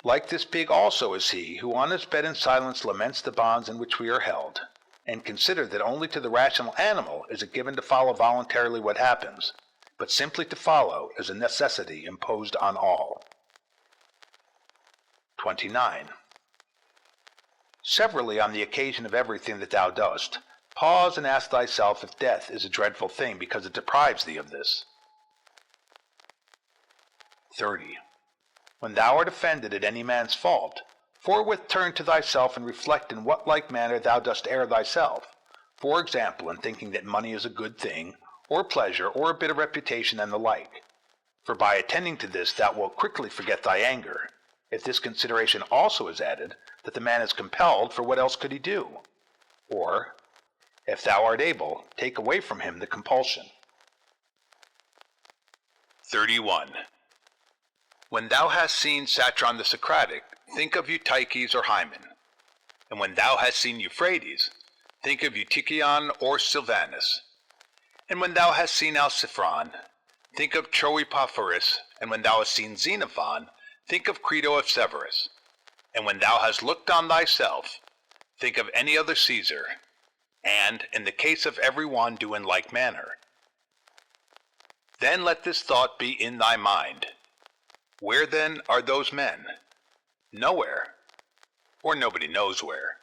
Like this pig also is he who on his bed in silence laments the bonds in which we are held, and consider that only to the rational animal is it given to follow voluntarily what happens, but simply to follow is a necessity imposed on all. 29. Severally on the occasion of everything that thou dost, pause and ask thyself if death is a dreadful thing because it deprives thee of this. 30. When thou art offended at any man's fault, forthwith turn to thyself and reflect in what like manner thou dost err thyself, for example in thinking that money is a good thing, or pleasure, or a bit of reputation and the like. For by attending to this thou wilt quickly forget thy anger, if this consideration also is added, that the man is compelled, for what else could he do? Or, if thou art able, take away from him the compulsion. 31. When thou hast seen Satron the Socratic, think of Eutyches or Hymen. And when thou hast seen Euphrates, think of Eutychion or Sylvanus. And when thou hast seen Alciphron, think of Troipophorus. And when thou hast seen Xenophon, think of Crito of Severus. And when thou hast looked on thyself, think of any other Caesar, and, in the case of every one, do in like manner. Then let this thought be in thy mind. Where then are those men? Nowhere, or nobody knows where.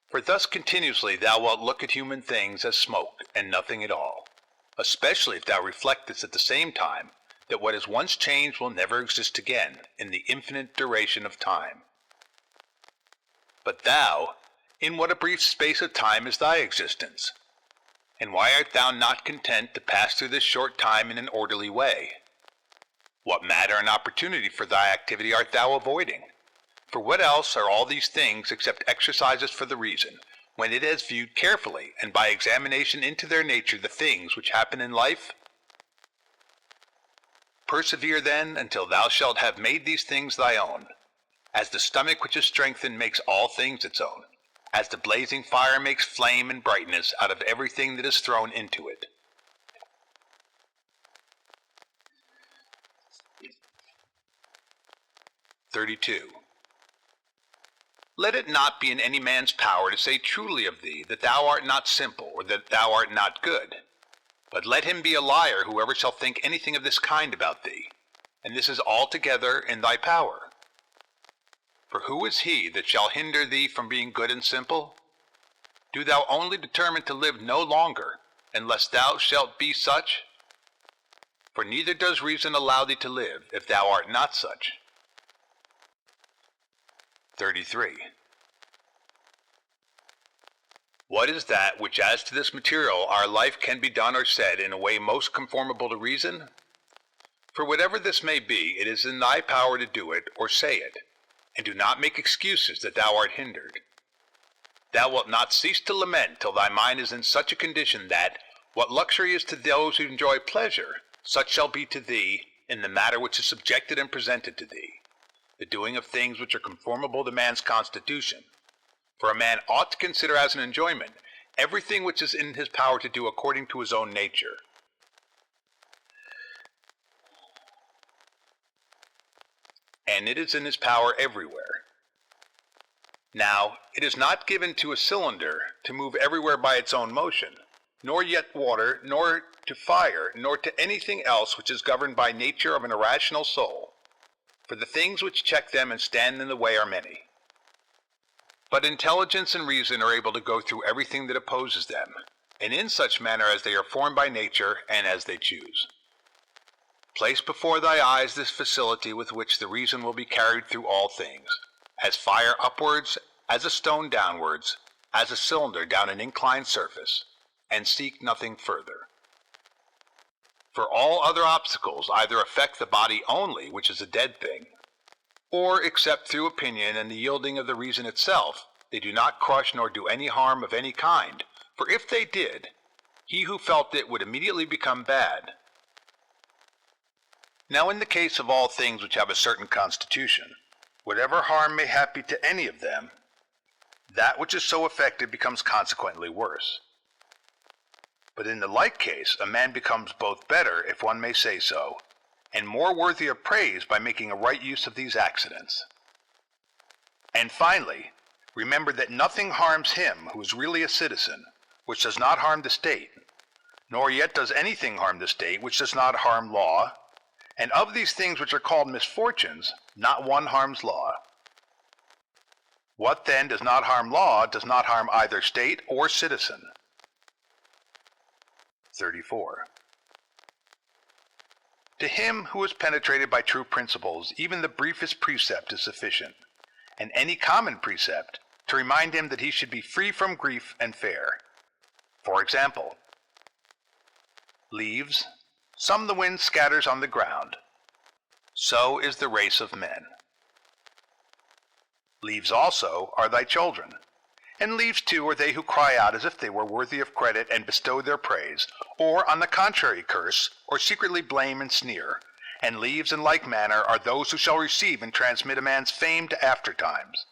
For thus continuously thou wilt look at human things as smoke and nothing at all, especially if thou reflectest at the same time that what is once changed will never exist again in the infinite duration of time. But thou, in what a brief space of time is thy existence? And why art thou not content to pass through this short time in an orderly way? What matter and opportunity for thy activity art thou avoiding? For what else are all these things except exercises for the reason, when it has viewed carefully and by examination into their nature the things which happen in life? Persevere then until thou shalt have made these things thy own, as the stomach which is strengthened makes all things its own, as the blazing fire makes flame and brightness out of everything that is thrown into it. 32. Let it not be in any man's power to say truly of thee that thou art not simple, or that thou art not good. But let him be a liar whoever shall think anything of this kind about thee, and this is altogether in thy power. For who is he that shall hinder thee from being good and simple? Do thou only determine to live no longer, unless thou shalt be such? For neither does reason allow thee to live, if thou art not such. 33. What is that which as to this material our life can be done or said in a way most conformable to reason? For whatever this may be, it is in thy power to do it or say it, and do not make excuses that thou art hindered. Thou wilt not cease to lament till thy mind is in such a condition that, what luxury is to those who enjoy pleasure, such shall be to thee in the matter which is subjected and presented to thee, the doing of things which are conformable to man's constitution. For a man ought to consider as an enjoyment everything which is in his power to do according to his own nature. And it is in his power everywhere. Now, it is not given to a cylinder to move everywhere by its own motion, nor yet water, nor to fire, nor to anything else which is governed by nature of an irrational soul. For the things which check them and stand in the way are many. But intelligence and reason are able to go through everything that opposes them, and in such manner as they are formed by nature and as they choose. Place before thy eyes this facility with which the reason will be carried through all things, as fire upwards, as a stone downwards, as a cylinder down an inclined surface, and seek nothing further. For all other obstacles either affect the body only, which is a dead thing, or, except through opinion and the yielding of the reason itself, they do not crush nor do any harm of any kind, for if they did, he who felt it would immediately become bad. Now in the case of all things which have a certain constitution, whatever harm may happen to any of them, that which is so affected becomes consequently worse. But in the like case, a man becomes both better, if one may say so, and more worthy of praise by making a right use of these accidents. And finally, remember that nothing harms him who is really a citizen, which does not harm the state, nor yet does anything harm the state which does not harm law, and of these things which are called misfortunes, not one harms law. What then does not harm law does not harm either state or citizen. 34. To him who is penetrated by true principles, even the briefest precept is sufficient, and any common precept to remind him that he should be free from grief and fair. For example, leaves, some the wind scatters on the ground. So is the race of men. Leaves also are thy children, and leaves too are they who cry out as if they were worthy of credit and bestow their praise, or on the contrary curse, or secretly blame and sneer. And leaves in like manner are those who shall receive and transmit a man's fame to aftertimes.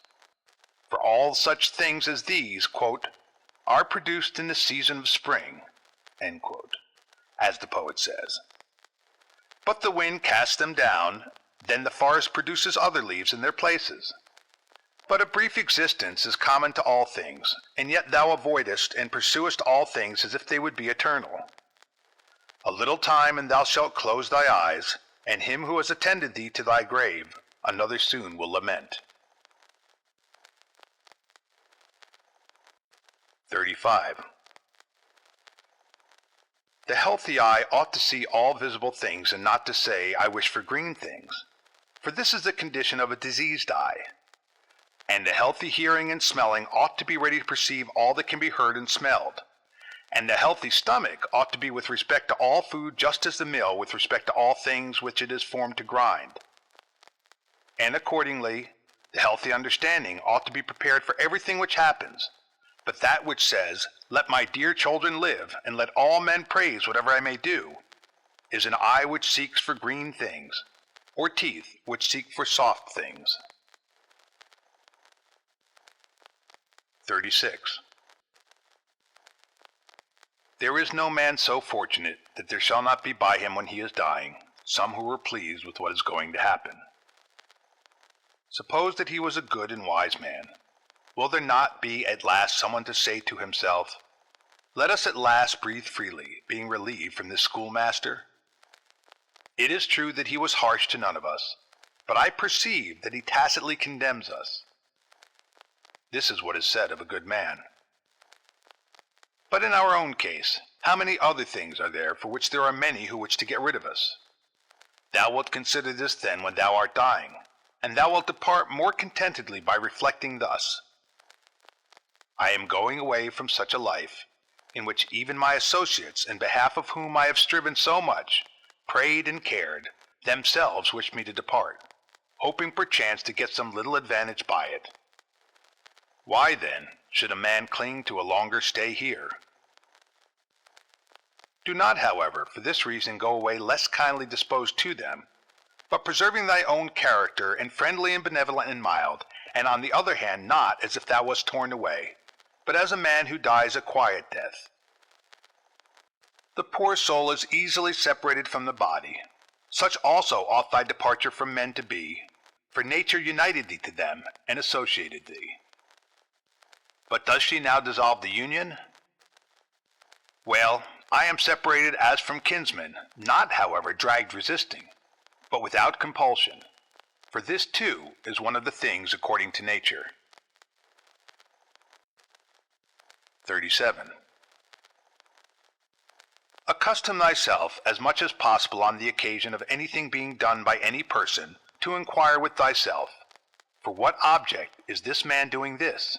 For all such things as these, quote, are produced in the season of spring, end quote, as the poet says. But the wind casts them down, then the forest produces other leaves in their places. But a brief existence is common to all things, and yet thou avoidest and pursuest all things as if they would be eternal. A little time and thou shalt close thy eyes, and him who has attended thee to thy grave, another soon will lament. 35. The healthy eye ought to see all visible things and not to say, I wish for green things, for this is the condition of a diseased eye. And the healthy hearing and smelling ought to be ready to perceive all that can be heard and smelled. And the healthy stomach ought to be with respect to all food just as the mill with respect to all things which it is formed to grind. And accordingly, the healthy understanding ought to be prepared for everything which happens, but that which says, let my dear children live, and let all men praise whatever I may do, is an eye which seeks for green things, or teeth which seek for soft things. 36. There is no man so fortunate that there shall not be by him when he is dying some who are pleased with what is going to happen. Suppose that he was a good and wise man. Will there not be at last someone to say to himself, let us at last breathe freely, being relieved from this schoolmaster? It is true that he was harsh to none of us, but I perceive that he tacitly condemns us. This is what is said of a good man. But in our own case, how many other things are there for which there are many who wish to get rid of us? Thou wilt consider this then when thou art dying, and thou wilt depart more contentedly by reflecting thus: I am going away from such a life, in which even my associates, in behalf of whom I have striven so much, prayed and cared, themselves wish me to depart, hoping perchance to get some little advantage by it. Why, then, should a man cling to a longer stay here? Do not, however, for this reason go away less kindly disposed to them, but preserving thy own character, and friendly and benevolent and mild, and on the other hand not as if thou wast torn away, but as a man who dies a quiet death. The poor soul is easily separated from the body. Such also ought thy departure from men to be, for nature united thee to them and associated thee. But does she now dissolve the union? Well, I am separated as from kinsmen, not, however, dragged resisting, but without compulsion, for this too is one of the things according to nature. 37. Accustom thyself as much as possible on the occasion of anything being done by any person to inquire with thyself, for what object is this man doing this?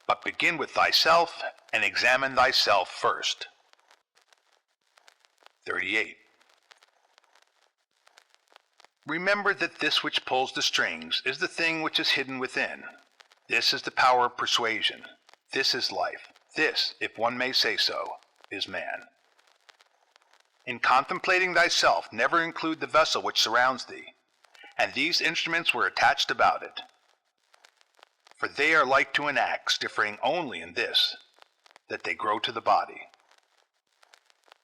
But begin with thyself and examine thyself first. 38. Remember that this which pulls the strings is the thing which is hidden within. This is the power of persuasion. This is life. This, if one may say so, is man. In contemplating thyself, never include the vessel which surrounds thee, and these instruments were attached about it. For they are like to an axe, differing only in this, that they grow to the body.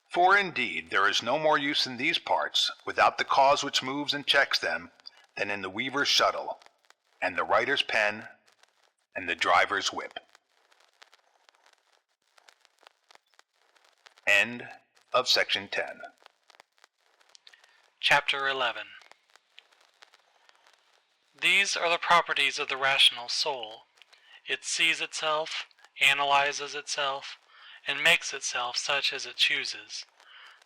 For indeed there is no more use in these parts, without the cause which moves and checks them, than in the weaver's shuttle, and the writer's pen, and the driver's whip. End of section 10. Chapter 11. These are the properties of the rational soul. It sees itself, analyzes itself, and makes itself such as it chooses.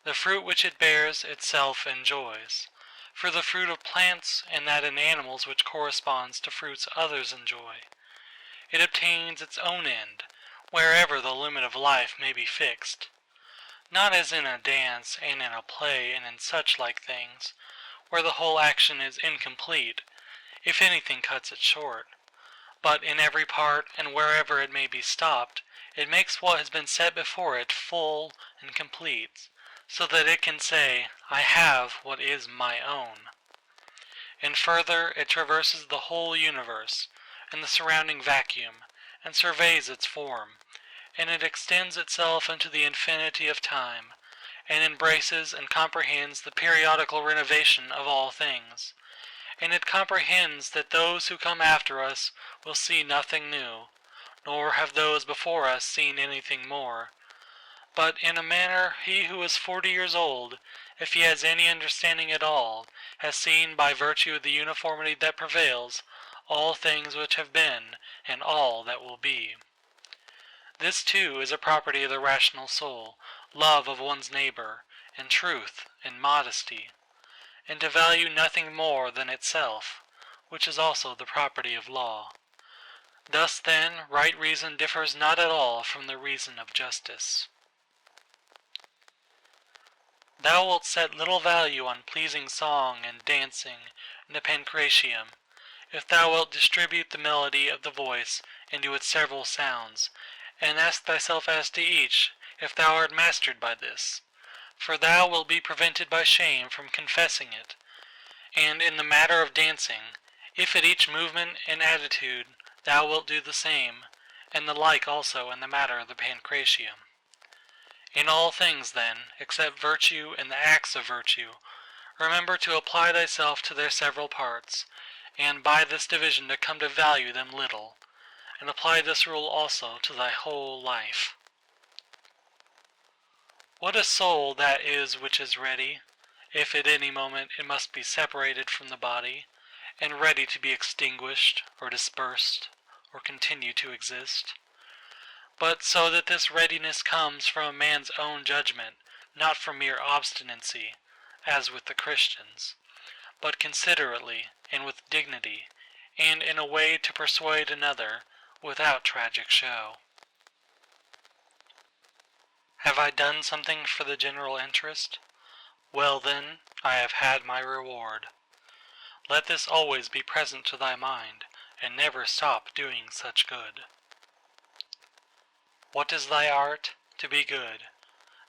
The fruit which it bears itself enjoys, for the fruit of plants and that in animals which corresponds to fruits others enjoy. It obtains its own end, wherever the limit of life may be fixed. Not as in a dance and in a play and in such like things, where the whole action is incomplete, if anything cuts it short, but in every part and wherever it may be stopped, it makes what has been set before it full and complete, so that it can say, I have what is my own. And further, it traverses the whole universe and the surrounding vacuum, and surveys its form, and it extends itself into the infinity of time, and embraces and comprehends the periodical renovation of all things. And it comprehends that those who come after us will see nothing new, nor have those before us seen anything more. But in a manner he who is 40 years old, if he has any understanding at all, has seen by virtue of the uniformity that prevails, all things which have been, and all that will be. This too is a property of the rational soul, love of one's neighbor, and truth, and modesty, and to value nothing more than itself, which is also the property of law. Thus then right reason differs not at all from the reason of justice. Thou wilt set little value on pleasing song and dancing and the pancratium, if thou wilt distribute the melody of the voice into its several sounds, and ask thyself as to each, if thou art mastered by this. For thou wilt be prevented by shame from confessing it. And in the matter of dancing, if at each movement and attitude thou wilt do the same, and the like also in the matter of the pancratium. In all things then, except virtue and the acts of virtue, remember to apply thyself to their several parts, and by this division to come to value them little, and apply this rule also to thy whole life. What a soul that is which is ready, if at any moment it must be separated from the body, and ready to be extinguished, or dispersed, or continue to exist. but so that this readiness comes from a man's own judgment, not from mere obstinacy, as with the Christians, but considerately and with dignity, and in a way to persuade another, without tragic show. Have I done something for the general interest? Well then, I have had my reward. Let this always be present to thy mind, and never stop doing such good. What is thy art? To be good.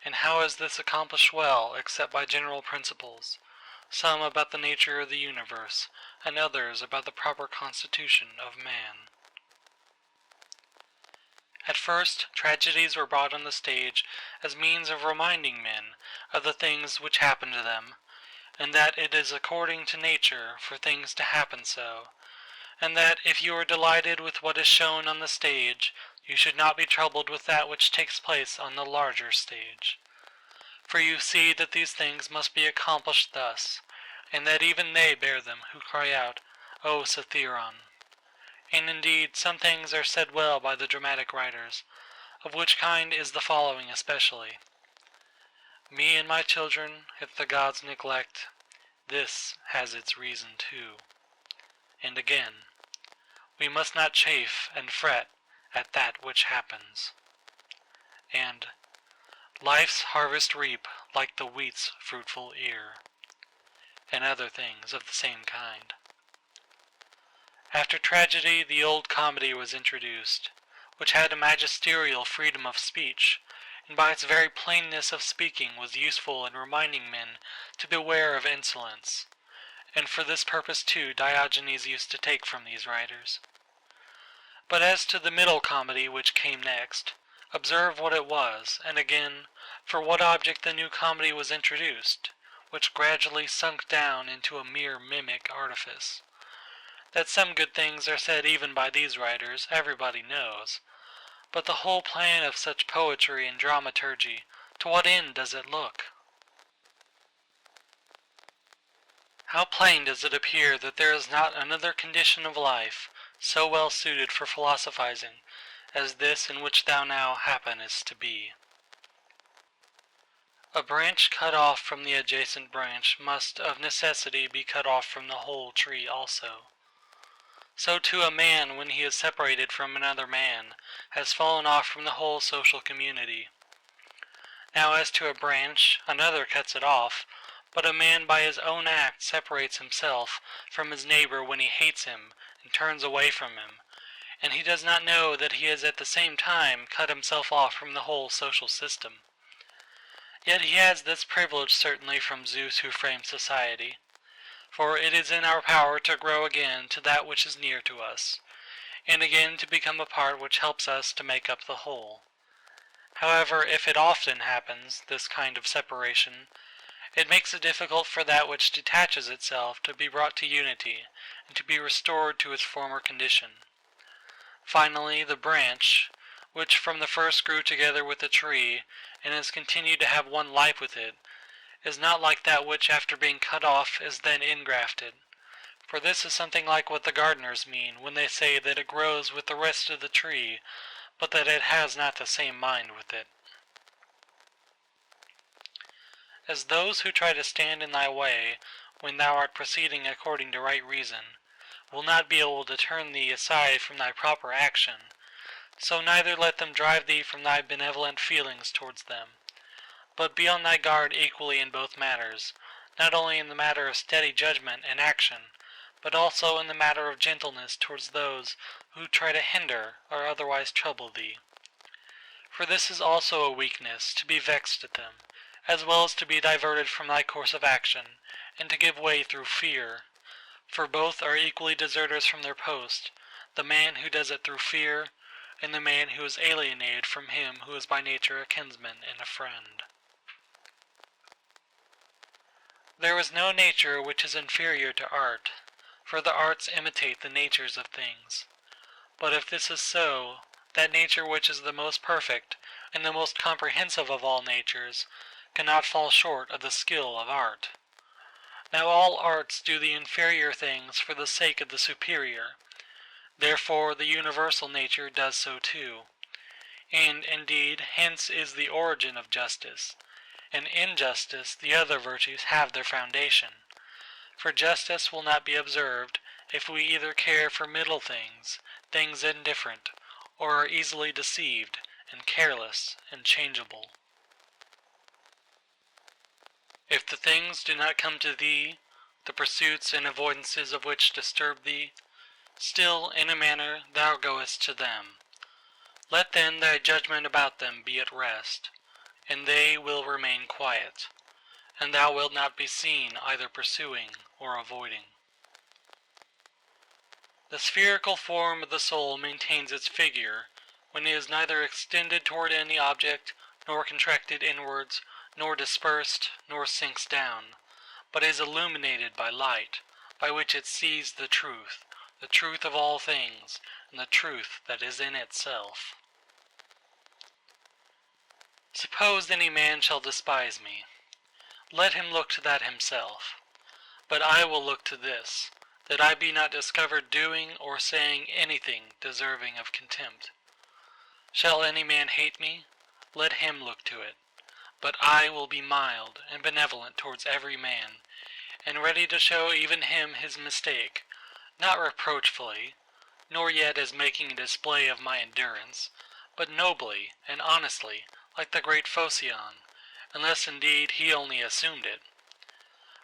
And how is this accomplished well, except by general principles, some about the nature of the universe, and others about the proper constitution of man? At first, tragedies were brought on the stage as means of reminding men of the things which happen to them, and that it is according to nature for things to happen so, and that if you are delighted with what is shown on the stage, you should not be troubled with that which takes place on the larger stage. For you see that these things must be accomplished thus, and that even they bear them who cry out, O Satheiron. And indeed some things are said well by the dramatic writers, of which kind is the following especially. Me and my children, if the gods neglect, this has its reason too. And again, we must not chafe and fret at that which happens. And life's harvest reap like the wheat's fruitful ear, and other things of the same kind. After tragedy, the old comedy was introduced, which had a magisterial freedom of speech, and by its very plainness of speaking was useful in reminding men to beware of insolence, and for this purpose too Diogenes used to take from these writers. But as to the middle comedy which came next, observe what it was, and again, for what object the new comedy was introduced, which gradually sunk down into a mere mimic artifice. That some good things are said even by these writers, everybody knows. But the whole plan of such poetry and dramaturgy, to what end does it look? How plain does it appear that there is not another condition of life so well suited for philosophizing as this in which thou now happenest to be. A branch cut off from the adjacent branch must of necessity be cut off from the whole tree also. So too a man, when he is separated from another man, has fallen off from the whole social community. Now as to a branch, another cuts it off, but a man by his own act separates himself from his neighbor when he hates him and turns away from him, and he does not know that he has at the same time cut himself off from the whole social system. Yet he has this privilege certainly from Zeus who framed society. For it is in our power to grow again to that which is near to us, and again to become a part which helps us to make up the whole. However, if it often happens, this kind of separation, it makes it difficult for that which detaches itself to be brought to unity, and to be restored to its former condition. Finally, the branch, which from the first grew together with the tree, and has continued to have one life with it, is not like that which after being cut off is then ingrafted, for this is something like what the gardeners mean when they say that it grows with the rest of the tree, but that it has not the same mind with it. As those who try to stand in thy way, when thou art proceeding according to right reason, will not be able to turn thee aside from thy proper action, so neither let them drive thee from thy benevolent feelings towards them. But be on thy guard equally in both matters, not only in the matter of steady judgment and action, but also in the matter of gentleness towards those who try to hinder or otherwise trouble thee. For this is also a weakness, to be vexed at them, as well as to be diverted from thy course of action, and to give way through fear. For both are equally deserters from their post, the man who does it through fear, and the man who is alienated from him who is by nature a kinsman and a friend. There is no nature which is inferior to art, for the arts imitate the natures of things. But if this is so, that nature which is the most perfect and the most comprehensive of all natures cannot fall short of the skill of art. Now all arts do the inferior things for the sake of the superior. Therefore the universal nature does so too. And, indeed, hence is the origin of justice. And in justice the other virtues have their foundation. For justice will not be observed if we either care for middle things, things indifferent, or are easily deceived, and careless, and changeable. If the things do not come to thee, the pursuits and avoidances of which disturb thee, still in a manner thou goest to them. Let then thy judgment about them be at rest, and they will remain quiet, and thou wilt not be seen either pursuing or avoiding. The spherical form of the soul maintains its figure when it is neither extended toward any object, nor contracted inwards, nor dispersed, nor sinks down, but is illuminated by light, by which it sees the truth of all things, and the truth that is in itself. Suppose any man shall despise me, let him look to that himself. But I will look to this, that I be not discovered doing or saying anything deserving of contempt. Shall any man hate me? Let him look to it. But I will be mild and benevolent towards every man, and ready to show even him his mistake, not reproachfully, nor yet as making a display of my endurance, but nobly and honestly, like the great Phocion, unless indeed he only assumed it.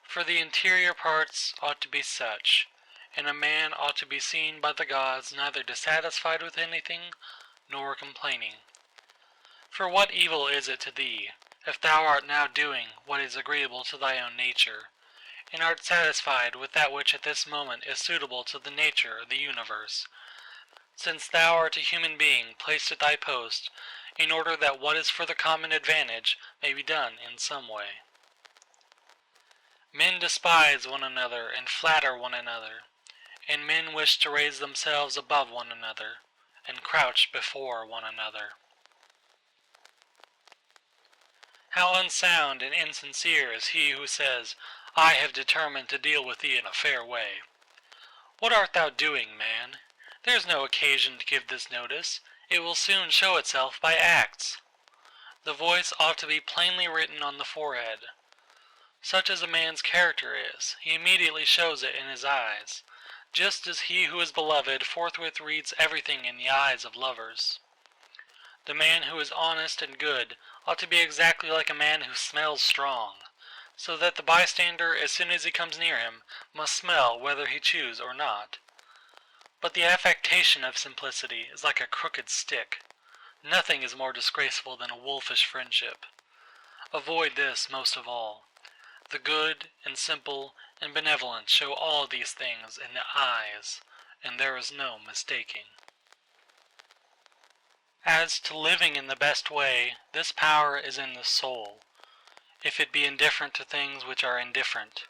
For the interior parts ought to be such, and a man ought to be seen by the gods neither dissatisfied with anything, nor complaining. For what evil is it to thee, if thou art now doing what is agreeable to thy own nature, and art satisfied with that which at this moment is suitable to the nature of the universe, since thou art a human being placed at thy post, in order that what is for the common advantage may be done in some way. Men despise one another and flatter one another, and men wish to raise themselves above one another, and crouch before one another. How unsound and insincere is he who says, I have determined to deal with thee in a fair way. What art thou doing, man? There is no occasion to give this notice. It will soon show itself by acts. The voice ought to be plainly written on the forehead. Such as a man's character is, he immediately shows it in his eyes, just as he who is beloved forthwith reads everything in the eyes of lovers. The man who is honest and good ought to be exactly like a man who smells strong, so that the bystander, as soon as he comes near him, must smell whether he choose or not. But the affectation of simplicity is like a crooked stick. Nothing is more disgraceful than a wolfish friendship. Avoid this most of all. The good and simple and benevolent show all these things in the eyes, and there is no mistaking. As to living in the best way, this power is in the soul, if it be indifferent to things which are indifferent.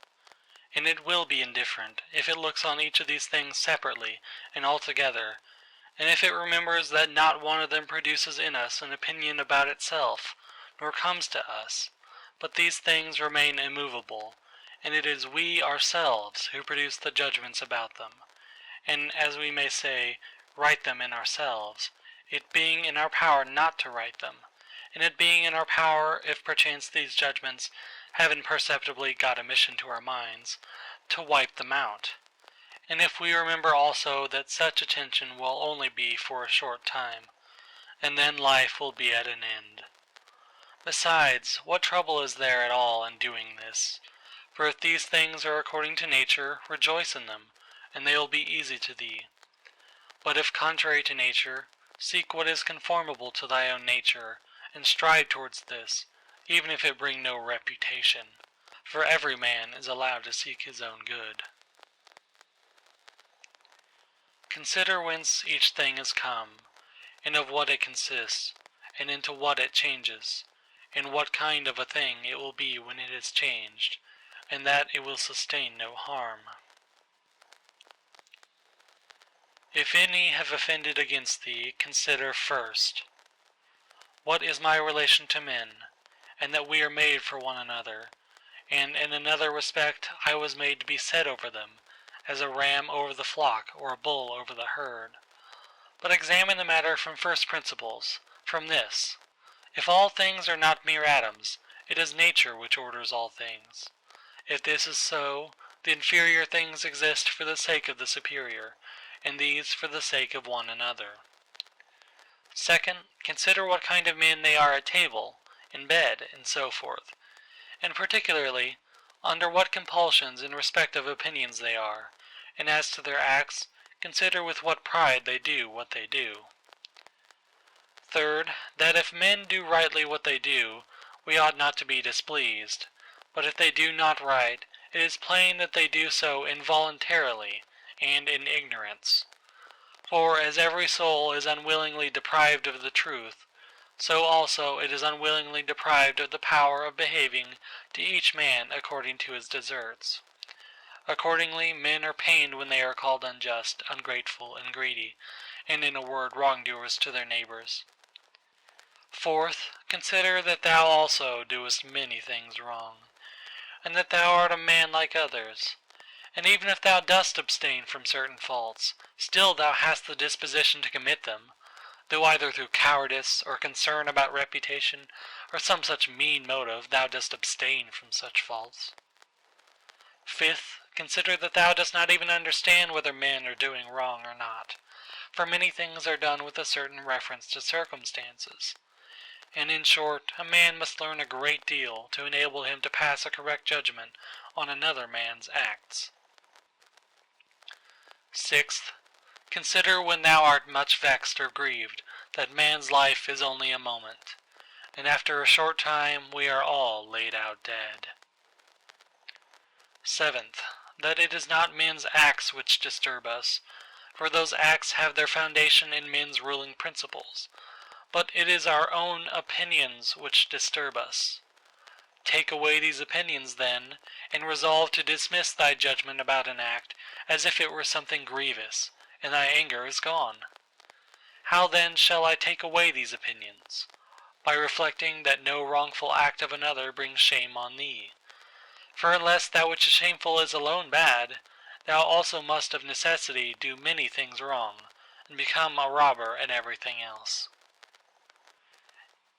And it will be indifferent if it looks on each of these things separately and altogether, and if it remembers that not one of them produces in us an opinion about itself, nor comes to us, but these things remain immovable, and it is we ourselves who produce the judgments about them, and, as we may say, write them in ourselves, it being in our power not to write them, and it being in our power, if perchance these judgments have imperceptibly got admission to our minds, to wipe them out. And if we remember also that such attention will only be for a short time, and then life will be at an end. Besides, what trouble is there at all in doing this? For if these things are according to nature, rejoice in them, and they will be easy to thee. But if contrary to nature, seek what is conformable to thy own nature, and strive towards this, even if it bring no reputation. For every man is allowed to seek his own good. Consider whence each thing is come, and of what it consists, and into what it changes, and what kind of a thing it will be when it is changed, and that it will sustain no harm. If any have offended against thee, consider first, what is my relation to men, and that we are made for one another, and in another respect I was made to be set over them, as a ram over the flock, or a bull over the herd. But examine the matter from first principles, from this: if all things are not mere atoms, it is nature which orders all things. If this is so, the inferior things exist for the sake of the superior, and these for the sake of one another. Second, consider what kind of men they are at table, in bed, and so forth, and particularly, under what compulsions in respect of opinions they are, and as to their acts, consider with what pride they do what they do. Third, that if men do rightly what they do, we ought not to be displeased, but if they do not right, it is plain that they do so involuntarily, and in ignorance. For as every soul is unwillingly deprived of the truth, so also it is unwillingly deprived of the power of behaving to each man according to his deserts. Accordingly, men are pained when they are called unjust, ungrateful, and greedy, and in a word wrongdoers to their neighbors. Fourth, consider that thou also doest many things wrong, and that thou art a man like others. And even if thou dost abstain from certain faults, still thou hast the disposition to commit them, though either through cowardice, or concern about reputation, or some such mean motive thou dost abstain from such faults. Fifth, consider that thou dost not even understand whether men are doing wrong or not, for many things are done with a certain reference to circumstances. And in short, a man must learn a great deal to enable him to pass a correct judgment on another man's acts. Sixth, consider when thou art much vexed or grieved, that man's life is only a moment, and after a short time we are all laid out dead. Seventh, that it is not men's acts which disturb us, for those acts have their foundation in men's ruling principles, but it is our own opinions which disturb us. Take away these opinions, then, and resolve to dismiss thy judgment about an act as if it were something grievous, and thy anger is gone. How then shall I take away these opinions? By reflecting that no wrongful act of another brings shame on thee. For unless that which is shameful is alone bad, thou also must of necessity do many things wrong, and become a robber in everything else.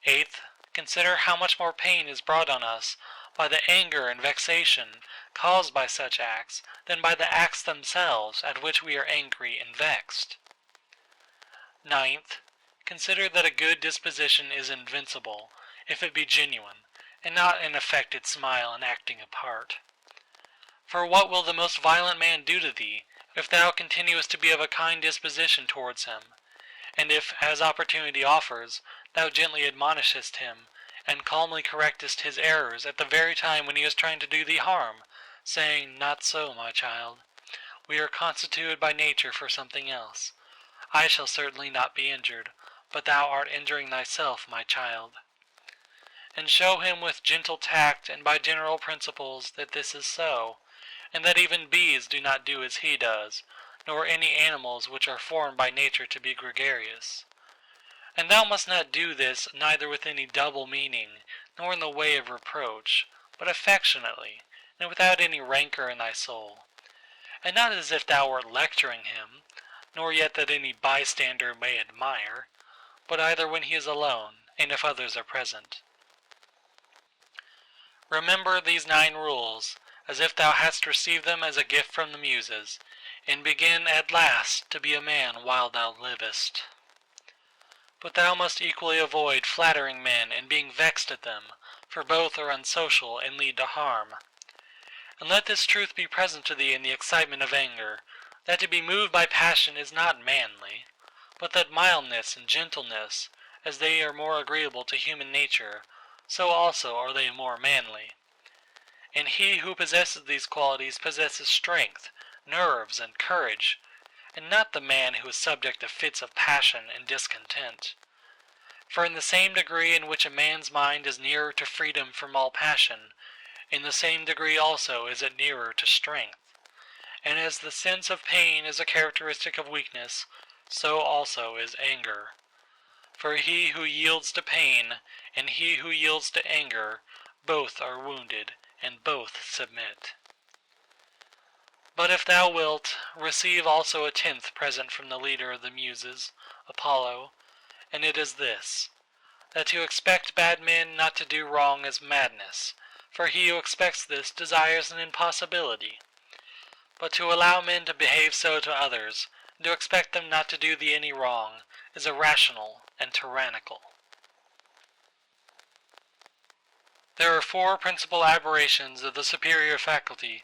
Eighth, consider how much more pain is brought on us by the anger and vexation caused by such acts than by the acts themselves at which we are angry and vexed. Ninth, consider that a good disposition is invincible, if it be genuine, and not an affected smile and acting a part. For what will the most violent man do to thee, if thou continuest to be of a kind disposition towards him, and if, as opportunity offers, thou gently admonishest him, and calmly correctest his errors at the very time when he is trying to do thee harm, saying, "Not so, my child. We are constituted by nature for something else. I shall certainly not be injured, but thou art injuring thyself, my child." And show him with gentle tact and by general principles that this is so, and that even bees do not do as he does, nor any animals which are formed by nature to be gregarious. And thou must not do this neither with any double meaning, nor in the way of reproach, but affectionately, and without any rancor in thy soul, and not as if thou wert lecturing him, nor yet that any bystander may admire, but either when he is alone, and if others are present. Remember these 9 rules, as if thou hadst received them as a gift from the Muses, and begin at last to be a man while thou livest. But thou must equally avoid flattering men and being vexed at them, for both are unsocial and lead to harm. And let this truth be present to thee in the excitement of anger, that to be moved by passion is not manly, but that mildness and gentleness, as they are more agreeable to human nature, so also are they more manly. And he who possesses these qualities possesses strength, nerves, and courage, and not the man who is subject to fits of passion and discontent. For in the same degree in which a man's mind is nearer to freedom from all passion, in the same degree also is it nearer to strength. And as the sense of pain is a characteristic of weakness, so also is anger. For he who yields to pain, and he who yields to anger, both are wounded, and both submit. But if thou wilt, receive also a 10th present from the leader of the Muses, Apollo, and it is this: that to expect bad men not to do wrong is madness, for he who expects this desires an impossibility. But to allow men to behave so to others, and to expect them not to do thee any wrong, is irrational and tyrannical. There are 4 principal aberrations of the superior faculty,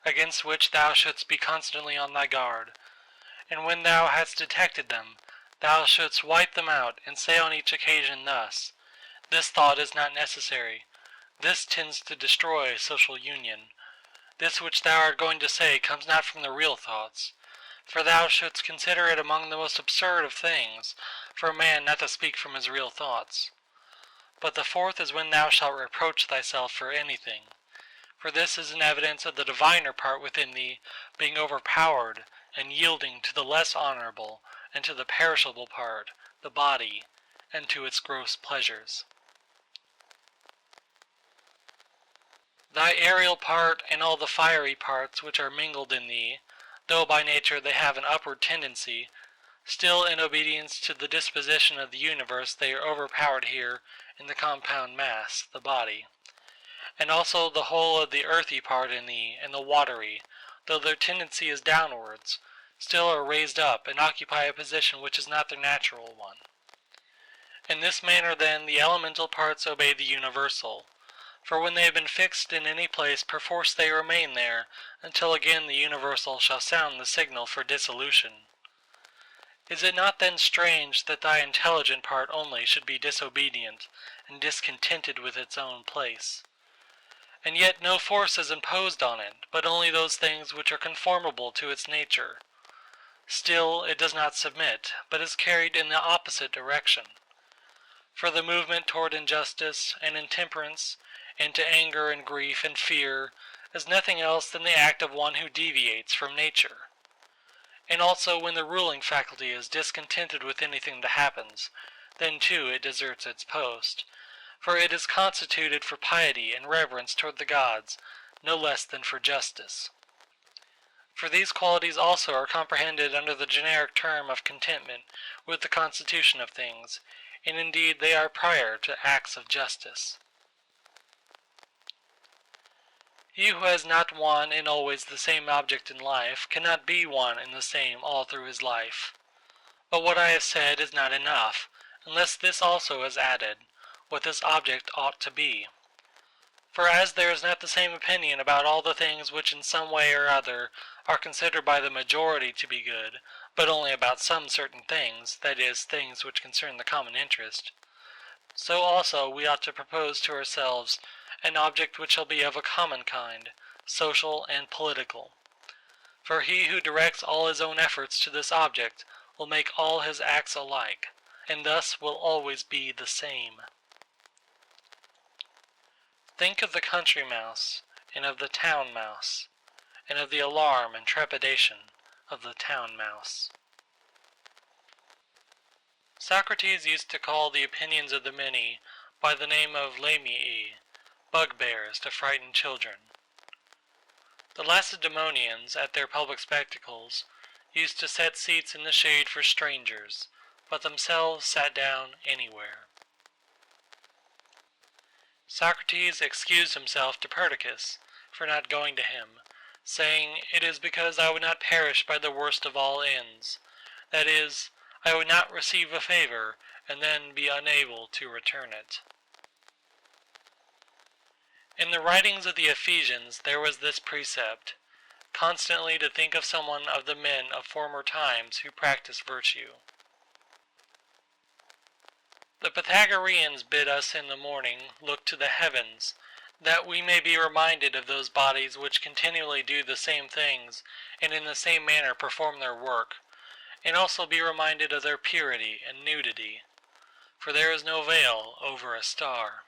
against which thou shouldst be constantly on thy guard, and when thou hast detected them, thou shouldst wipe them out, and say on each occasion thus: This thought is not necessary. This tends to destroy social union. This which thou art going to say comes not from the real thoughts. For thou shouldst consider it among the most absurd of things, for a man not to speak from his real thoughts. But the 4th is when thou shalt reproach thyself for anything. For this is an evidence of the diviner part within thee being overpowered, and yielding to the less honorable, and to the perishable part, the body, and to its gross pleasures. Thy aerial part and all the fiery parts which are mingled in thee, though by nature they have an upward tendency, still in obedience to the disposition of the universe they are overpowered here in the compound mass, the body. And also the whole of the earthy part in thee, and the watery, though their tendency is downwards, still are raised up, and occupy a position which is not their natural one. In this manner then the elemental parts obey the universal, for when they have been fixed in any place perforce they remain there, until again the universal shall sound the signal for dissolution. Is it not then strange that thy intelligent part only should be disobedient, and discontented with its own place? And yet no force is imposed on it, but only those things which are conformable to its nature. Still it does not submit, but is carried in the opposite direction. For the movement toward injustice and intemperance, and to anger and grief and fear, is nothing else than the act of one who deviates from nature. And also when the ruling faculty is discontented with anything that happens, then too it deserts its post, for it is constituted for piety and reverence toward the gods, no less than for justice. For these qualities also are comprehended under the generic term of contentment with the constitution of things, and indeed they are prior to acts of justice. He who has not one and always the same object in life cannot be one and the same all through his life. But what I have said is not enough, unless this also is added, what this object ought to be. For as there is not the same opinion about all the things which in some way or other are considered by the majority to be good, but only about some certain things, that is, things which concern the common interest, so also we ought to propose to ourselves an object which shall be of a common kind, social and political. For he who directs all his own efforts to this object will make all his acts alike, and thus will always be the same. Think of the country mouse, and of the town mouse, and of the alarm and trepidation of the town mouse. Socrates used to call the opinions of the many by the name of lamii, bugbears to frighten children. The Lacedaemonians, at their public spectacles, used to set seats in the shade for strangers, but themselves sat down anywhere. Socrates excused himself to Perdiccas for not going to him, saying, "It is because I would not perish by the worst of all ends, that is, I would not receive a favor and then be unable to return it." In the writings of the Ephesians there was this precept, constantly to think of someone of the men of former times who practiced virtue. The Pythagoreans bid us in the morning look to the heavens, that we may be reminded of those bodies which continually do the same things, and in the same manner perform their work, and also be reminded of their purity and nudity, for there is no veil over a star.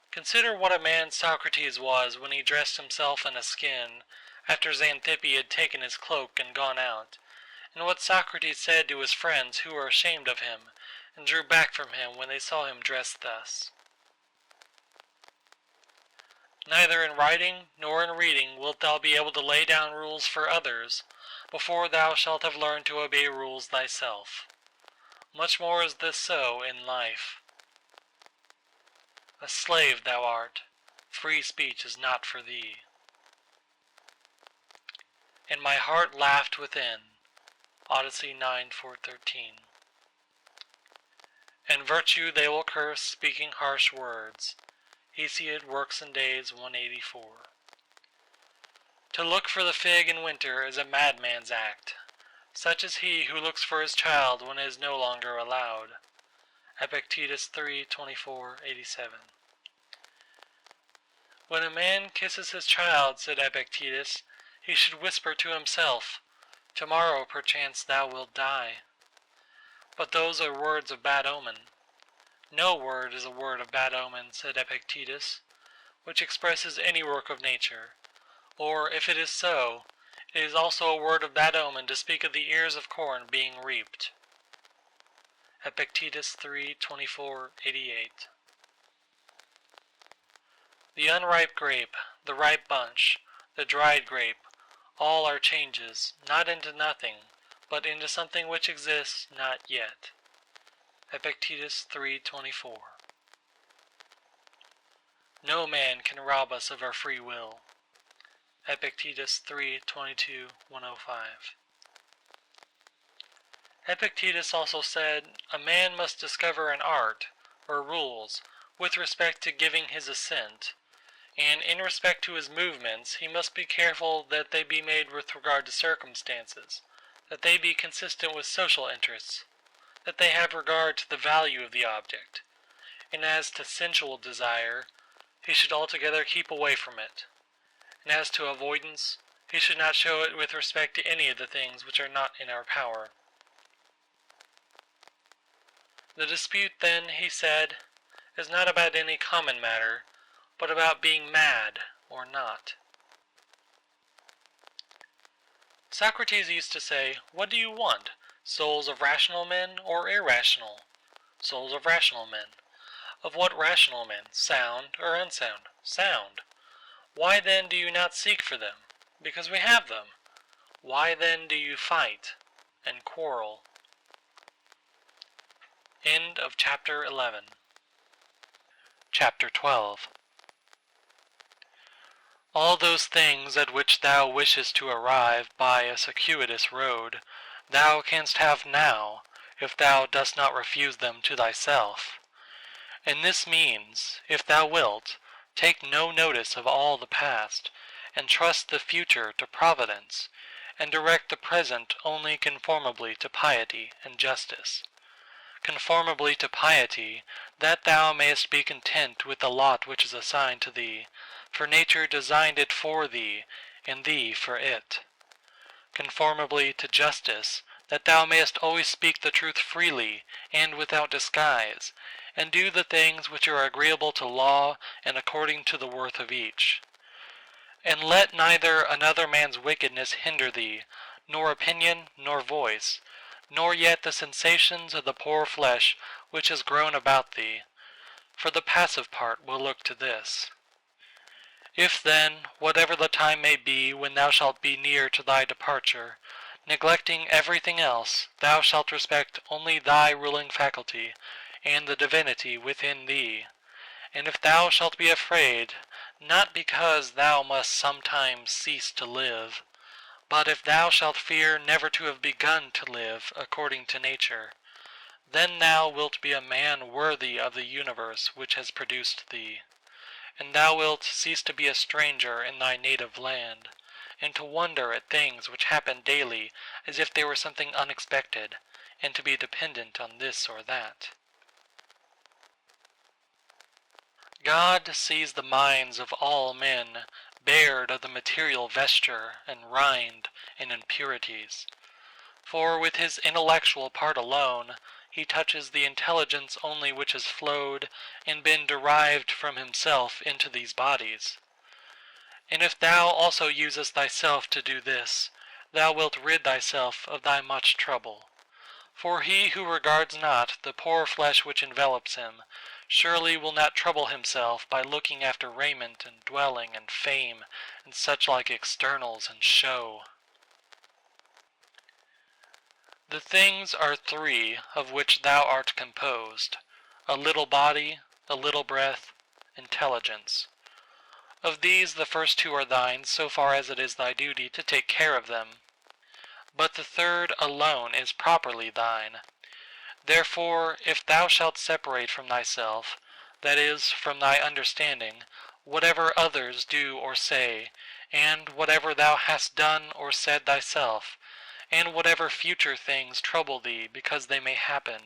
Consider what a man Socrates was when he dressed himself in a skin, after Xanthippe had taken his cloak and gone out, and what Socrates said to his friends who were ashamed of him, and drew back from him when they saw him dressed thus. Neither in writing nor in reading wilt thou be able to lay down rules for others, before thou shalt have learned to obey rules thyself. much more is this so in life. A slave thou art, free speech is not for thee. And my heart laughed within. Odyssey 9:4-13. And virtue they will curse, speaking harsh words. Hesiod, Works and Days 184. To look for the fig in winter is a madman's act. Such is he who looks for his child when it is no longer allowed. Epictetus 3:24-87. When a man kisses his child, said Epictetus, he should whisper to himself, "Tomorrow perchance thou wilt die." But those are words of bad omen. No word is a word of bad omen, said Epictetus, which expresses any work of nature. Or, if it is so, it is also a word of bad omen to speak of the ears of corn being reaped. Epictetus 3:24-88. The unripe grape, the ripe bunch, the dried grape, all are changes, not into nothing, but into something which exists not yet. Epictetus 3:24. No man can rob us of our free will. Epictetus 3:22-105. Epictetus also said, a man must discover an art, or rules, with respect to giving his assent, and in respect to his movements he must be careful that they be made with regard to circumstances, that they be consistent with social interests, that they have regard to the value of the object, and as to sensual desire, he should altogether keep away from it, and as to avoidance, he should not show it with respect to any of the things which are not in our power. The dispute then, he said, is not about any common matter, but about being mad or not. Socrates used to say, what do you want, souls of rational men or irrational? Souls of rational men. Of what rational men, sound or unsound? Sound. Why then do you not seek for them? Because we have them. Why then do you fight and quarrel? End of chapter 11. Chapter 12. All those things at which thou wishest to arrive by a circuitous road, thou canst have now, if thou dost not refuse them to thyself. And this means, if thou wilt, take no notice of all the past, and trust the future to Providence, and direct the present only conformably to piety and justice. Conformably to piety, that thou mayest be content with the lot which is assigned to thee, for nature designed it for thee, and thee for it. Conformably to justice, that thou mayest always speak the truth freely and without disguise, and do the things which are agreeable to law and according to the worth of each. And let neither another man's wickedness hinder thee, nor opinion, nor voice, nor yet the sensations of the poor flesh which has grown about thee, for the passive part will look to this. If then, whatever the time may be when thou shalt be near to thy departure, neglecting everything else, thou shalt respect only thy ruling faculty, and the divinity within thee, and if thou shalt be afraid, not because thou must sometimes cease to live, but if thou shalt fear never to have begun to live according to nature, then thou wilt be a man worthy of the universe which has produced thee, and thou wilt cease to be a stranger in thy native land, and to wonder at things which happen daily as if they were something unexpected, and to be dependent on this or that. God sees the minds of all men bared of the material vesture and rind and impurities, for with his intellectual part alone he touches the intelligence only which has flowed and been derived from himself into these bodies. And if thou also usest thyself to do this, thou wilt rid thyself of thy much trouble. For he who regards not the poor flesh which envelops him, surely will not trouble himself by looking after raiment and dwelling and fame and such like externals and show. The things are three of which thou art composed: a little body, a little breath, intelligence. Of these the first two are thine, so far as it is thy duty to take care of them. But the third alone is properly thine. Therefore, if thou shalt separate from thyself, that is, from thy understanding, whatever others do or say, and whatever thou hast done or said thyself, and whatever future things trouble thee because they may happen,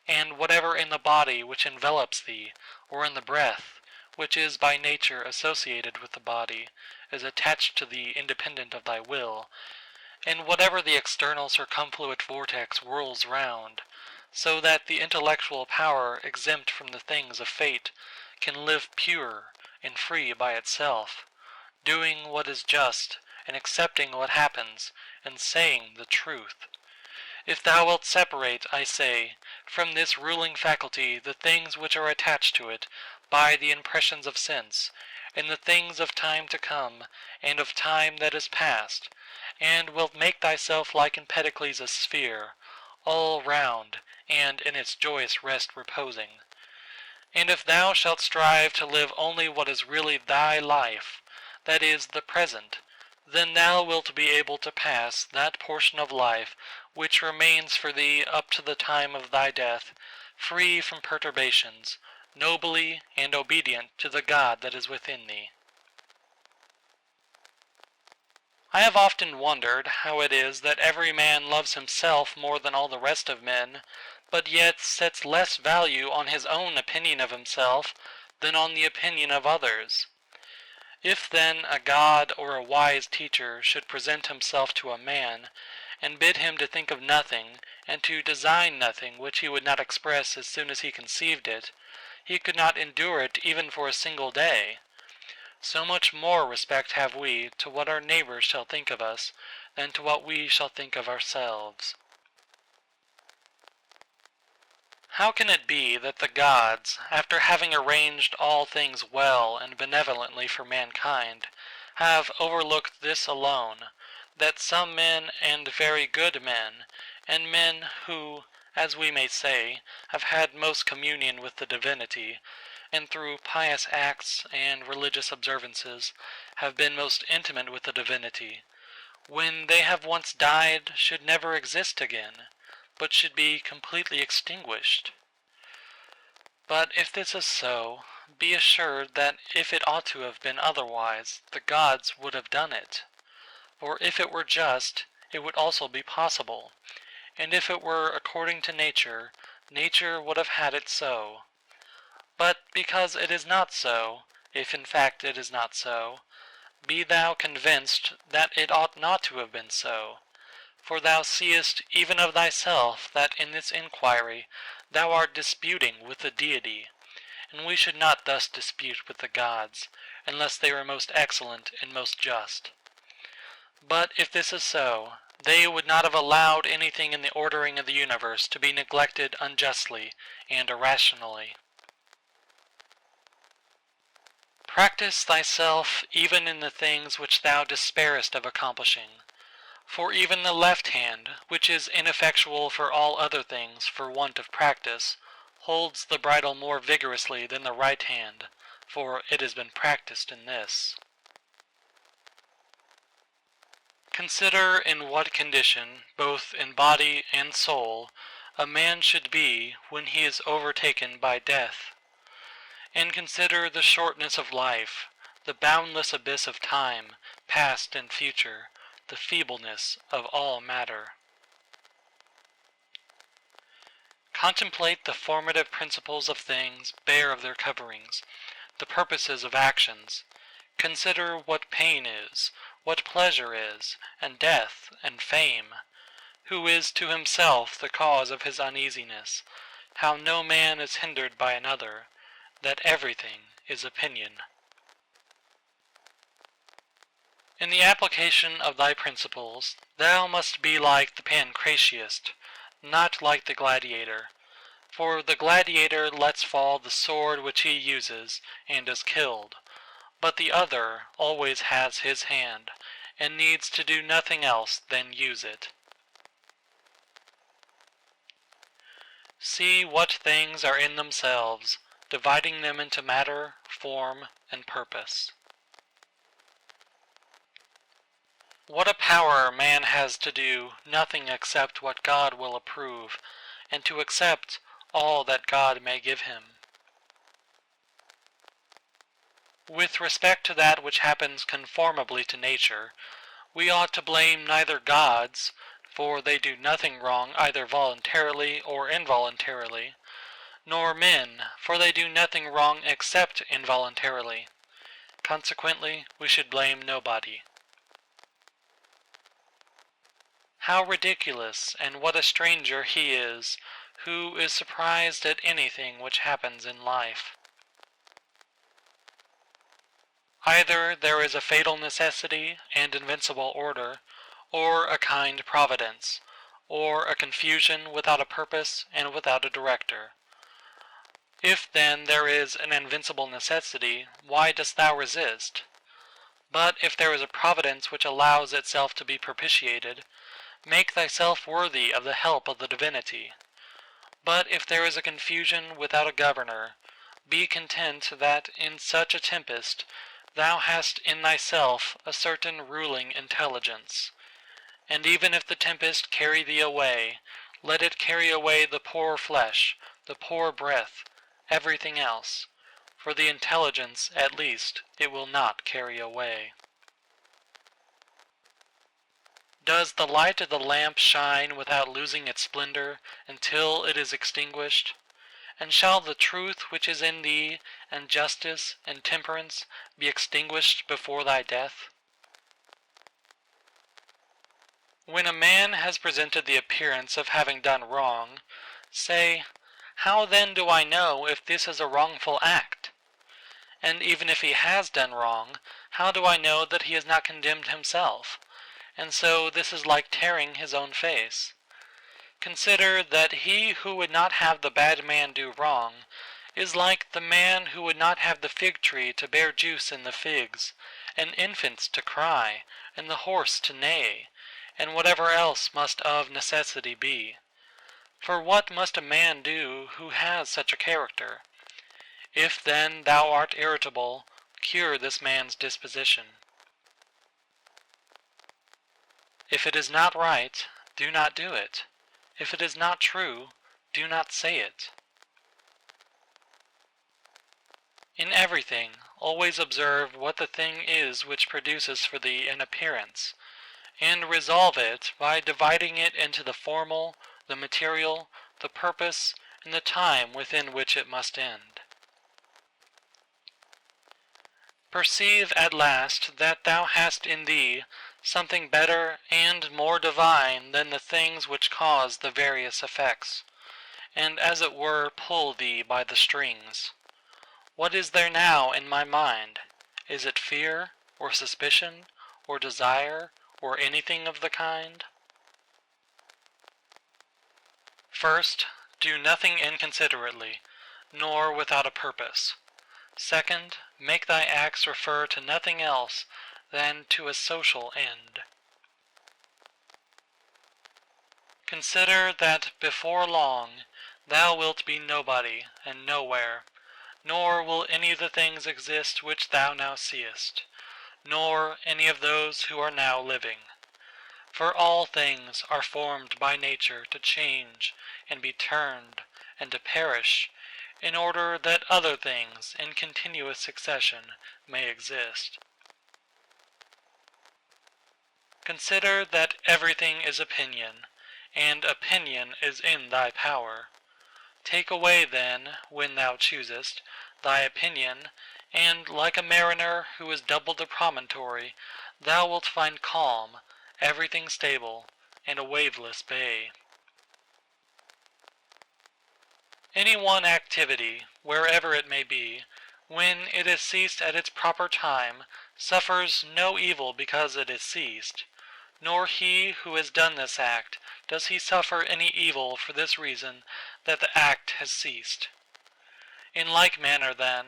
and whatever in the body which envelops thee, or in the breath, which is by nature associated with the body, is attached to thee independent of thy will, and whatever the external circumfluent vortex whirls round, so that the intellectual power exempt from the things of fate can live pure and free by itself, doing what is just, and accepting what happens, and saying the truth. If thou wilt separate, I say, from this ruling faculty the things which are attached to it by the impressions of sense, and the things of time to come, and of time that is past, and wilt make thyself like Empedocles' sphere, all round, and in its joyous rest reposing. And if thou shalt strive to live only what is really thy life, that is, the present, then thou wilt be able to pass that portion of life which remains for thee up to the time of thy death, free from perturbations, nobly and obedient to the God that is within thee. I have often wondered how it is that every man loves himself more than all the rest of men, but yet sets less value on his own opinion of himself than on the opinion of others. If then a god or a wise teacher should present himself to a man, and bid him to think of nothing, and to design nothing which he would not express as soon as he conceived it, he could not endure it even for a single day. So much more respect have we to what our neighbors shall think of us, than to what we shall think of ourselves. How can it be that the gods, after having arranged all things well and benevolently for mankind, have overlooked this alone, that some men and very good men, and men who, as we may say, have had most communion with the divinity, and through pious acts and religious observances have been most intimate with the divinity, when they have once died should never exist again, but should be completely extinguished? But if this is so, be assured that if it ought to have been otherwise, the gods would have done it. For if it were just, it would also be possible, and if it were according to nature, nature would have had it so. But because it is not so, if in fact it is not so, be thou convinced that it ought not to have been so. For thou seest even of thyself that in this inquiry thou art disputing with the deity, and we should not thus dispute with the gods, unless they were most excellent and most just. But if this is so, they would not have allowed anything in the ordering of the universe to be neglected unjustly and irrationally. Practice thyself even in the things which thou despairest of accomplishing. For even the left hand, which is ineffectual for all other things for want of practice, holds the bridle more vigorously than the right hand, for it has been practiced in this. Consider in what condition, both in body and soul, a man should be when he is overtaken by death. And consider the shortness of life, the boundless abyss of time, past and future, the feebleness of all matter. Contemplate the formative principles of things bare of their coverings, the purposes of actions. Consider what pain is, what pleasure is, and death, and fame. Who is to himself the cause of his uneasiness, how no man is hindered by another, that everything is opinion. In the application of thy principles, thou must be like the Pancratiast, not like the gladiator. For the gladiator lets fall the sword which he uses, and is killed, but the other always has his hand, and needs to do nothing else than use it. See what things are in themselves, dividing them into matter, form, and purpose. What a power man has to do nothing except what God will approve, and to accept all that God may give him. With respect to that which happens conformably to nature, we ought to blame neither gods, for they do nothing wrong either voluntarily or involuntarily, nor men, for they do nothing wrong except involuntarily. Consequently, we should blame nobody. How ridiculous and what a stranger he is, who is surprised at anything which happens in life. Either there is a fatal necessity and invincible order, or a kind providence, or a confusion without a purpose and without a director. If then there is an invincible necessity, why dost thou resist? But if there is a providence which allows itself to be propitiated, make thyself worthy of the help of the divinity. But if there is a confusion without a governor, be content that in such a tempest thou hast in thyself a certain ruling intelligence. And even if the tempest carry thee away, let it carry away the poor flesh, the poor breath, everything else, for the intelligence at least it will not carry away. Does the light of the lamp shine without losing its splendor until it is extinguished? And shall the truth which is in thee, and justice and temperance, be extinguished before thy death? When a man has presented the appearance of having done wrong, say, how then do I know if this is a wrongful act? And even if he has done wrong, how do I know that he has not condemned himself? And so this is like tearing his own face. Consider that he who would not have the bad man do wrong is like the man who would not have the fig tree to bear juice in the figs, and infants to cry, and the horse to neigh, and whatever else must of necessity be. For what must a man do who has such a character? If then thou art irritable, cure this man's disposition. If it is not right, do not do it. If it is not true, do not say it. In everything, always observe what the thing is which produces for thee an appearance, and resolve it by dividing it into the formal, the material, the purpose, and the time within which it must end. Perceive at last that thou hast in thee something better and more divine than the things which cause the various effects, and as it were pull thee by the strings. What is there now in my mind? Is it fear, or suspicion, or desire, or anything of the kind? First, do nothing inconsiderately, nor without a purpose. Second, make thy acts refer to nothing else than to a social end. Consider that before long thou wilt be nobody and nowhere, nor will any of the things exist which thou now seest, nor any of those who are now living. For all things are formed by nature to change and be turned and to perish, in order that other things in continuous succession may exist. Consider that everything is opinion, and opinion is in thy power. Take away then, when thou choosest, thy opinion, and like a mariner who has doubled the promontory, thou wilt find calm, everything stable, and a waveless bay. Any one activity, wherever it may be, when it is ceased at its proper time, suffers no evil because it is ceased, nor he who has done this act does he suffer any evil for this reason that the act has ceased. In like manner, then,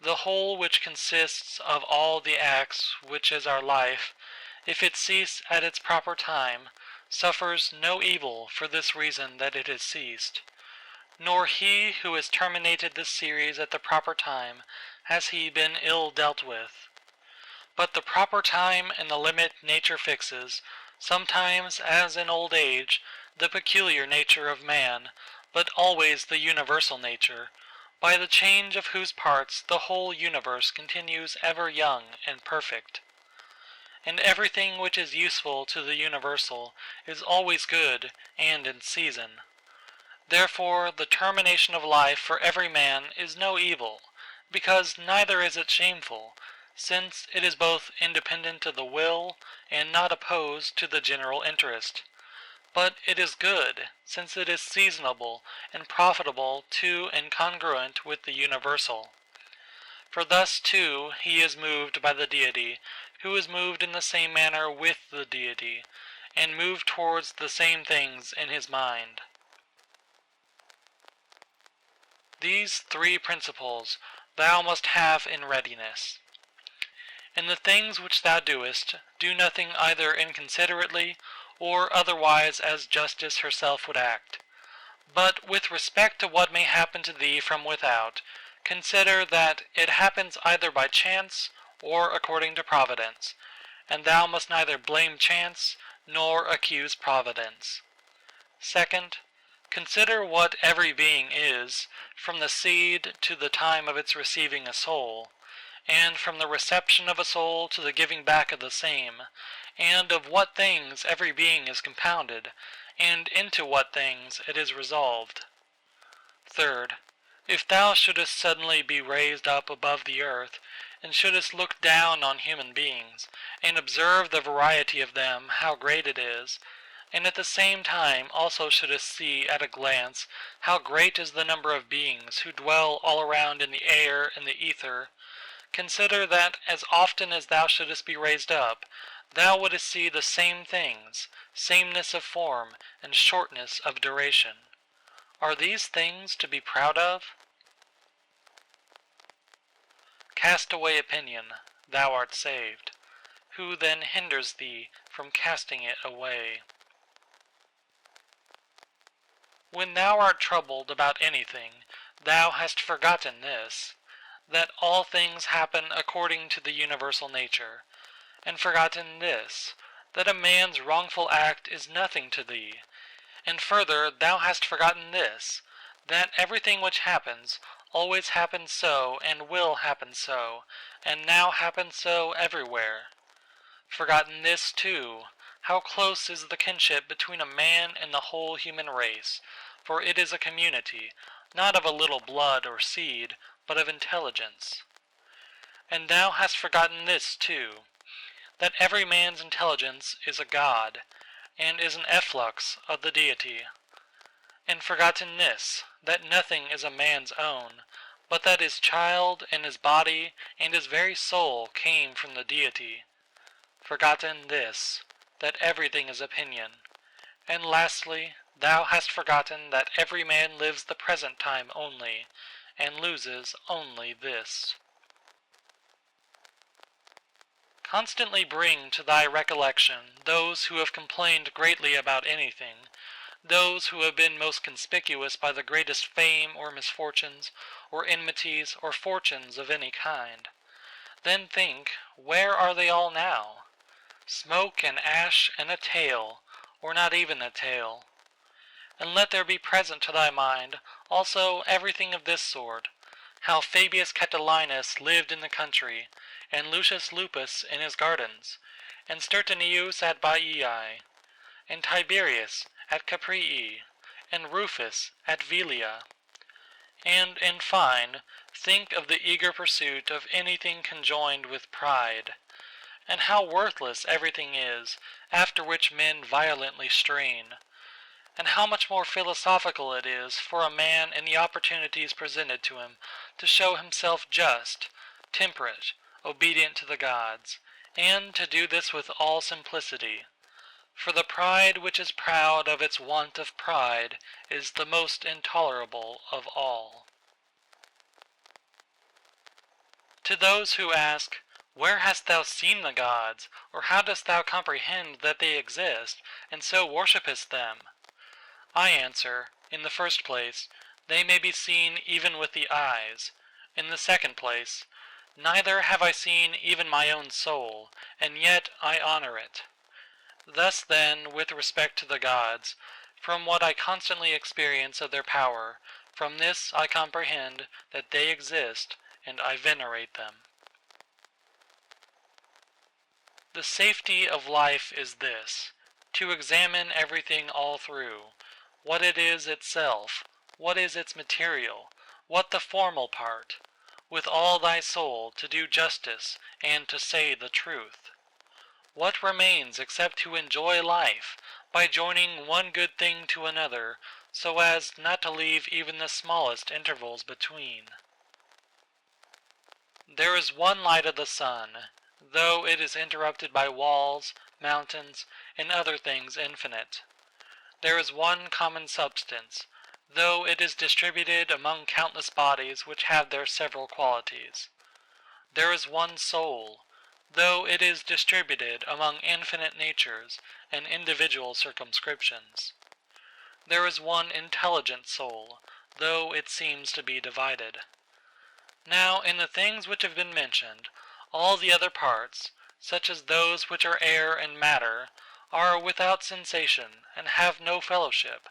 the whole which consists of all the acts which is our life, if it cease at its proper time, suffers no evil for this reason that it has ceased, Nor he who has terminated this series at the proper time has he been ill dealt with. But the proper time and the limit nature fixes, sometimes, as in old age, the peculiar nature of man, but always the universal nature, by the change of whose parts the whole universe continues ever young and perfect. And everything which is useful to the universal is always good and in season. Therefore the termination of life for every man is no evil, because neither is it shameful, since it is both independent of the will and not opposed to the general interest. But it is good, since it is seasonable and profitable to and congruent with the universal. For thus too he is moved by the deity, who is moved in the same manner with the deity, and moved towards the same things in his mind. These three principles thou must have in readiness. In the things which thou doest, do nothing either inconsiderately, or otherwise as justice herself would act. But with respect to what may happen to thee from without, consider that it happens either by chance, or according to providence, and thou must neither blame chance, nor accuse providence. Second, consider what every being is, from the seed to the time of its receiving a soul, and from the reception of a soul to the giving back of the same, and of what things every being is compounded, and into what things it is resolved. Third, if thou shouldest suddenly be raised up above the earth, and shouldest look down on human beings, and observe the variety of them, how great it is, and at the same time also shouldest see at a glance how great is the number of beings who dwell all around in the air and the ether, consider that as often as thou shouldest be raised up, thou wouldest see the same things, sameness of form, and shortness of duration. Are these things to be proud of? Cast away opinion, thou art saved. Who then hinders thee from casting it away? When thou art troubled about anything, thou hast forgotten this, that all things happen according to the universal nature, and forgotten this, that a man's wrongful act is nothing to thee, and further thou hast forgotten this, that everything which happens always happens so and will happen so, and now happens so everywhere. Forgotten this too, how close is the kinship between a man and the whole human race, for it is a community, not of a little blood or seed, but of intelligence. And thou hast forgotten this too, that every man's intelligence is a god, and is an efflux of the deity. And forgotten this, that nothing is a man's own, but that his child and his body and his very soul came from the deity. Forgotten this, that everything is opinion. And lastly, thou hast forgotten that every man lives the present time only, and loses only this. Constantly bring to thy recollection those who have complained greatly about anything, those who have been most conspicuous by the greatest fame or misfortunes, or enmities, or fortunes of any kind. Then think, where are they all now? Smoke and ash and a tail, or not even a tail. And let there be present to thy mind also everything of this sort, how Fabius Catilinus lived in the country, and Lucius Lupus in his gardens, and Stertonius at Baiae, and Tiberius at Caprii, and Rufus at Velia. And, in fine, think of the eager pursuit of anything conjoined with pride, and how worthless everything is, after which men violently strain, and how much more philosophical it is for a man in the opportunities presented to him to show himself just, temperate, obedient to the gods, and to do this with all simplicity. For the pride which is proud of its want of pride is the most intolerable of all. To those who ask, where hast thou seen the gods, or how dost thou comprehend that they exist, and so worshipest them? I answer, in the first place, they may be seen even with the eyes. In the second place, neither have I seen even my own soul, and yet I honor it. Thus then, with respect to the gods, from what I constantly experience of their power, from this I comprehend that they exist, and I venerate them. The safety of life is this, to examine everything all through, what it is itself, what is its material, what the formal part, with all thy soul to do justice and to say the truth. What remains except to enjoy life by joining one good thing to another, so as not to leave even the smallest intervals between? There is one light of the sun, though it is interrupted by walls, mountains, and other things infinite. There is one common substance, though it is distributed among countless bodies which have their several qualities. There is one soul, though it is distributed among infinite natures and individual circumscriptions. There is one intelligent soul, though it seems to be divided. Now in the things which have been mentioned, all the other parts, such as those which are air and matter, are without sensation, and have no fellowship,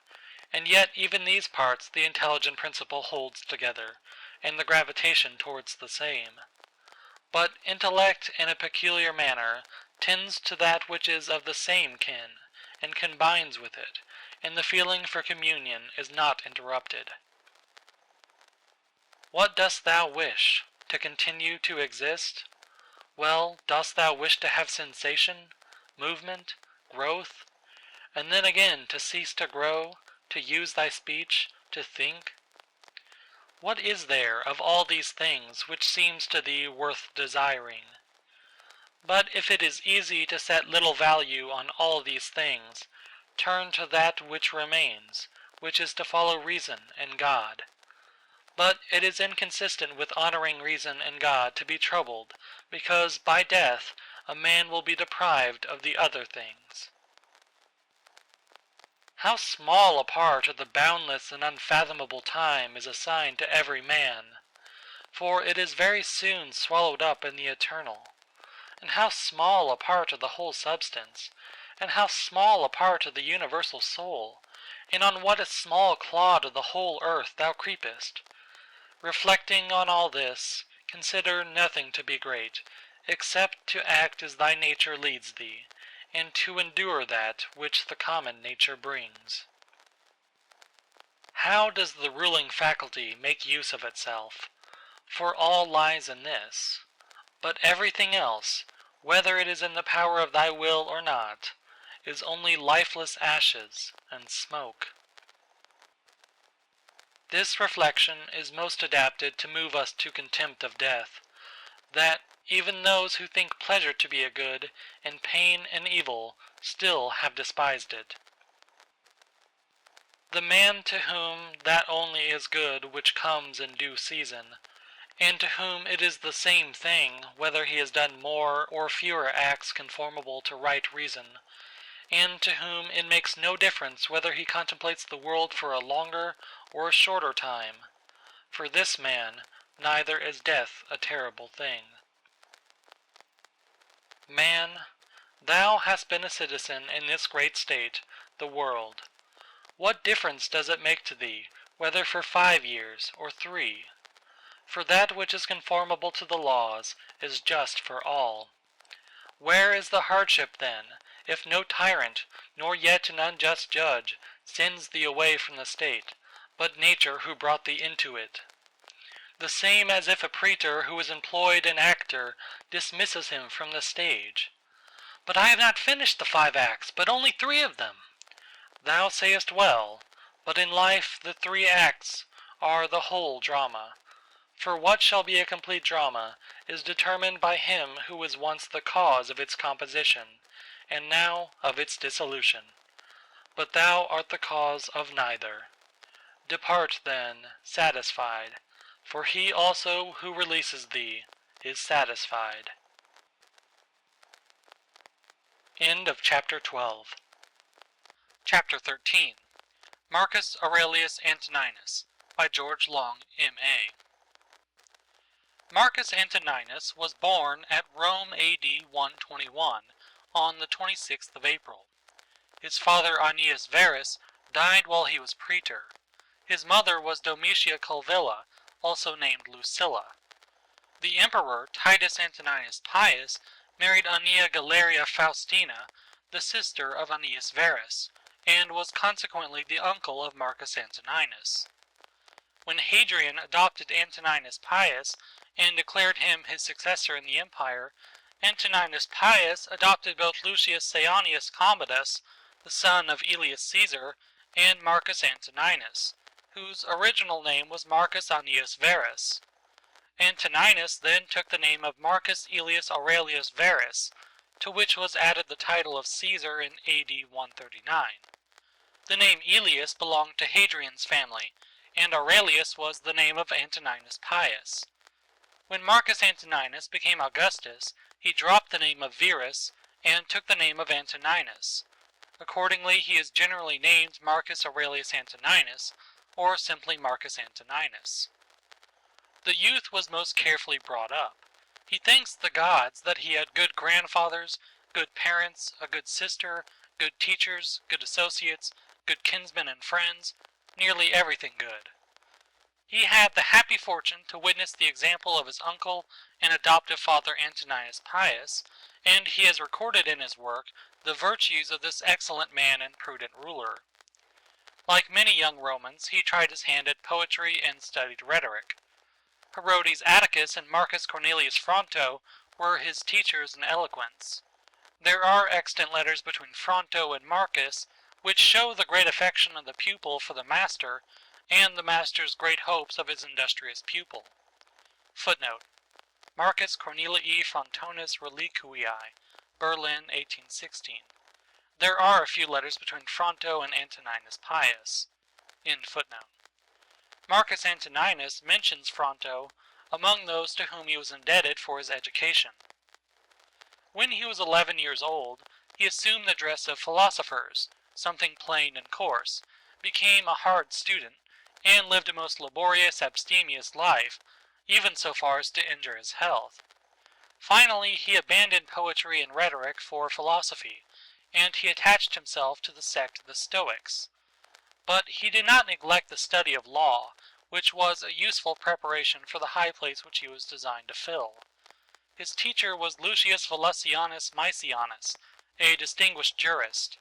and yet even these parts the intelligent principle holds together, and the gravitation towards the same. But intellect in a peculiar manner tends to that which is of the same kin, and combines with it, and the feeling for communion is not interrupted. What dost thou wish? To continue to exist? Well, dost thou wish to have sensation, movement, growth, and then again to cease to grow, to use thy speech, to think? What is there of all these things which seems to thee worth desiring? But if it is easy to set little value on all these things, turn to that which remains, which is to follow reason and God. But it is inconsistent with honoring reason and God to be troubled, because by death a man will be deprived of the other things. How small a part of the boundless and unfathomable time is assigned to every man, for it is very soon swallowed up in the eternal. And how small a part of the whole substance, and how small a part of the universal soul, and on what a small clod of the whole earth thou creepest! Reflecting on all this, consider nothing to be great, except to act as thy nature leads thee, and to endure that which the common nature brings. How does the ruling faculty make use of itself? For all lies in this. But everything else, whether it is in the power of thy will or not, is only lifeless ashes and smoke. This reflection is most adapted to move us to contempt of death, that even those who think pleasure to be a good, and pain an evil, still have despised it. The man to whom that only is good which comes in due season, and to whom it is the same thing whether he has done more or fewer acts conformable to right reason, and to whom it makes no difference whether he contemplates the world for a longer or a shorter time, for this man neither is death a terrible thing. Man, thou hast been a citizen in this great state, the world. What difference does it make to thee, whether for 5 years or 3? For that which is conformable to the laws is just for all. Where is the hardship then, if no tyrant, nor yet an unjust judge, sends thee away from the state, but nature who brought thee into it? The same as if a praetor who has employed an actor dismisses him from the stage. But I have not finished the 5 acts, but only 3 of them. Thou sayest well, but in life the 3 acts are the whole drama. For what shall be a complete drama is determined by him who was once the cause of its composition, and now of its dissolution. But thou art the cause of neither. Depart then, satisfied, for he also who releases thee is satisfied. End of chapter 12. Chapter 13. Marcus Aurelius Antoninus, by George Long, M.A. Marcus Antoninus was born at Rome AD 121 on the 26th of April. His father Aeneas Verus died while he was praetor. His mother was Domitia Culvilla, also named Lucilla. The emperor Titus Antoninus Pius married Aeneia Galeria Faustina, the sister of Aeneas Verus, and was consequently the uncle of Marcus Antoninus. When Hadrian adopted Antoninus Pius and declared him his successor in the empire, Antoninus Pius adopted both Lucius Saonius Commodus, the son of Aelius Caesar, and Marcus Antoninus, whose original name was Marcus Aeneas Verus. Antoninus then took the name of Marcus Aelius Aurelius Verus, to which was added the title of Caesar in AD 139. The name Aelius belonged to Hadrian's family, and Aurelius was the name of Antoninus Pius. When Marcus Antoninus became Augustus, he dropped the name of Verus and took the name of Antoninus. Accordingly, he is generally named Marcus Aurelius Antoninus, or simply Marcus Antoninus. The youth was most carefully brought up. He thanks the gods that he had good grandfathers, good parents, a good sister, good teachers, good associates, good kinsmen and friends, nearly everything good. He had the happy fortune to witness the example of his uncle and adoptive father Antoninus Pius, and he has recorded in his work the virtues of this excellent man and prudent ruler. Like many young Romans, he tried his hand at poetry and studied rhetoric. Herodes Atticus and Marcus Cornelius Fronto were his teachers in eloquence. There are extant letters between Fronto and Marcus, which show the great affection of the pupil for the master, and the master's great hopes of his industrious pupil. Footnote: Marcus Cornelii Frontonus Reliquiae, Berlin, 1816. There are a few letters between Fronto and Antoninus Pius. End footnote. Marcus Antoninus mentions Fronto among those to whom he was indebted for his education. When he was 11 years old, he assumed the dress of philosophers, something plain and coarse, became a hard student, and lived a most laborious, abstemious life, even so far as to injure his health. Finally, he abandoned poetry and rhetoric for philosophy, and he attached himself to the sect of the Stoics. But he did not neglect the study of law, which was a useful preparation for the high place which he was designed to fill. His teacher was Lucius Volusianus Maeceanus, a distinguished jurist.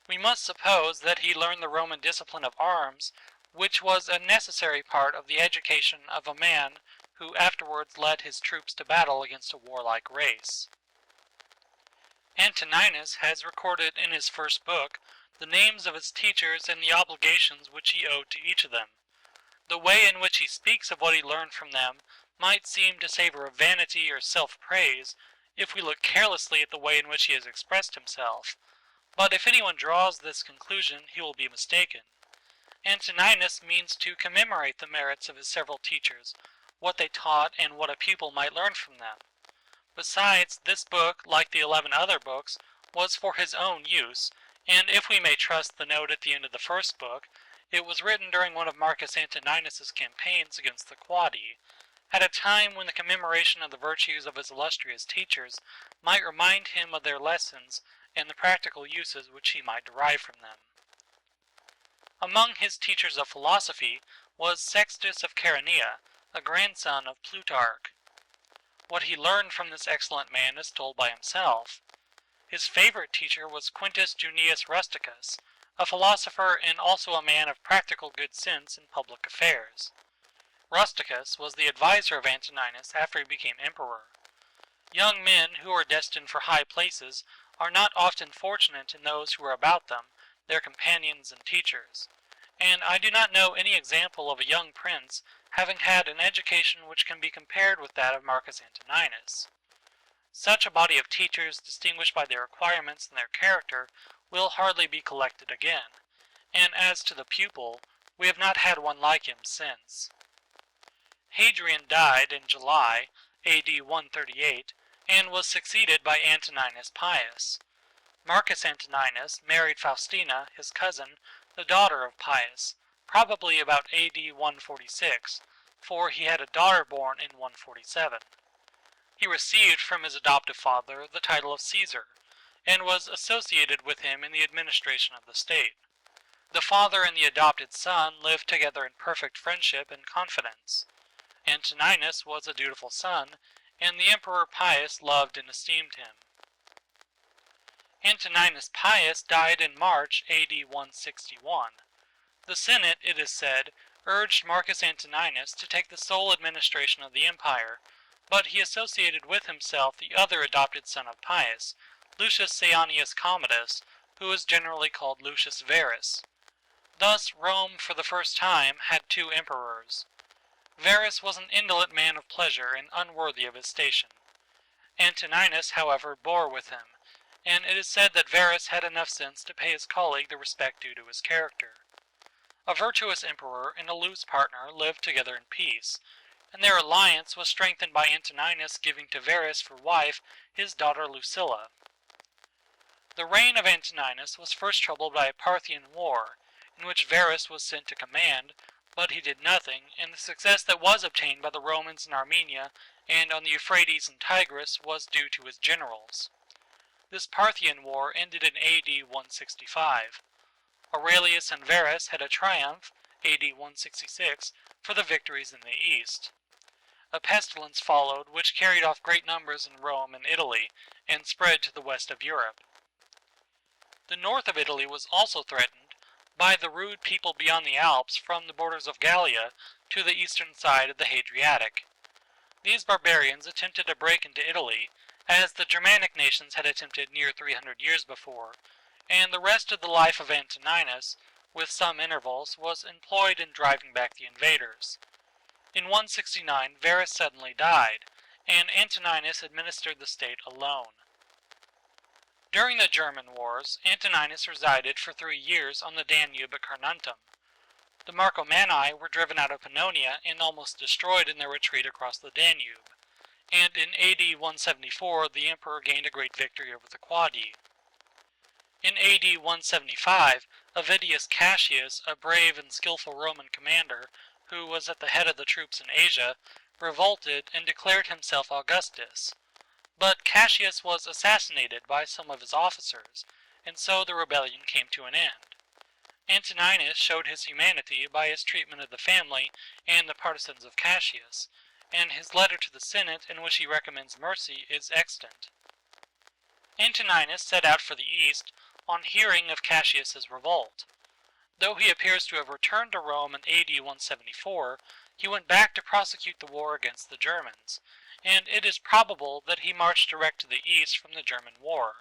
We must suppose that he learned the Roman discipline of arms, which was a necessary part of the education of a man who afterwards led his troops to battle against a warlike race. Antoninus has recorded in his first book the names of his teachers and the obligations which he owed to each of them. The way in which he speaks of what he learned from them might seem to savor of vanity or self-praise if we look carelessly at the way in which he has expressed himself, but if anyone draws this conclusion he will be mistaken. Antoninus means to commemorate the merits of his several teachers, what they taught, and what a pupil might learn from them. Besides, this book, like the 11 other books, was for his own use, and if we may trust the note at the end of the first book, it was written during one of Marcus Antoninus's campaigns against the Quadi, at a time when the commemoration of the virtues of his illustrious teachers might remind him of their lessons and the practical uses which he might derive from them. Among his teachers of philosophy was Sextus of Chaeronea, a grandson of Plutarch. What he learned from this excellent man is told by himself. His favorite teacher was Quintus Junius Rusticus, a philosopher and also a man of practical good sense in public affairs. Rusticus was the advisor of Antoninus after he became emperor. Young men who are destined for high places are not often fortunate in those who are about them, their companions and teachers, and I do not know any example of a young prince having had an education which can be compared with that of Marcus Antoninus. Such a body of teachers, distinguished by their acquirements and their character, will hardly be collected again, and as to the pupil, we have not had one like him since. Hadrian died in July, AD 138, and was succeeded by Antoninus Pius. Marcus Antoninus married Faustina, his cousin, the daughter of Pius, probably about AD 146, for he had a daughter born in 147. He received from his adoptive father the title of Caesar, and was associated with him in the administration of the state. The father and the adopted son lived together in perfect friendship and confidence. Antoninus was a dutiful son, and the Emperor Pius loved and esteemed him. Antoninus Pius died in March AD 161. The Senate, it is said, urged Marcus Antoninus to take the sole administration of the empire, but he associated with himself the other adopted son of Pius, Lucius Saeanius Commodus, who is generally called Lucius Verus. Thus Rome for the first time had two emperors. Verus was an indolent man of pleasure and unworthy of his station. Antoninus, however, bore with him, and it is said that Verus had enough sense to pay his colleague the respect due to his character. A virtuous emperor and a loose partner lived together in peace, and their alliance was strengthened by Antoninus giving to Verus for wife his daughter Lucilla. The reign of Antoninus was first troubled by a Parthian war, in which Verus was sent to command, but he did nothing, and the success that was obtained by the Romans in Armenia and on the Euphrates and Tigris was due to his generals. This Parthian war ended in AD 165. Aurelius and Verus had a triumph, AD 166, for the victories in the east. A pestilence followed which carried off great numbers in Rome and Italy, and spread to the west of Europe. The north of Italy was also threatened by the rude people beyond the Alps from the borders of Gallia to the eastern side of the Hadriatic. These barbarians attempted to break into Italy, as the Germanic nations had attempted near 300 years before, and the rest of the life of Antoninus, with some intervals, was employed in driving back the invaders. In 169 Verus suddenly died, and Antoninus administered the state alone. During the German wars, Antoninus resided for 3 years on the Danube at Carnuntum. The Marcomanni were driven out of Pannonia and almost destroyed in their retreat across the Danube, and in AD 174 the emperor gained a great victory over the Quadi. In AD 175, Avidius Cassius, a brave and skillful Roman commander who was at the head of the troops in Asia, revolted and declared himself Augustus. But Cassius was assassinated by some of his officers, and so the rebellion came to an end. Antoninus showed his humanity by his treatment of the family and the partisans of Cassius, and his letter to the Senate in which he recommends mercy is extant. Antoninus set out for the east on hearing of Cassius's revolt. Though he appears to have returned to Rome in AD 174, he went back to prosecute the war against the Germans, and it is probable that he marched direct to the east from the German war.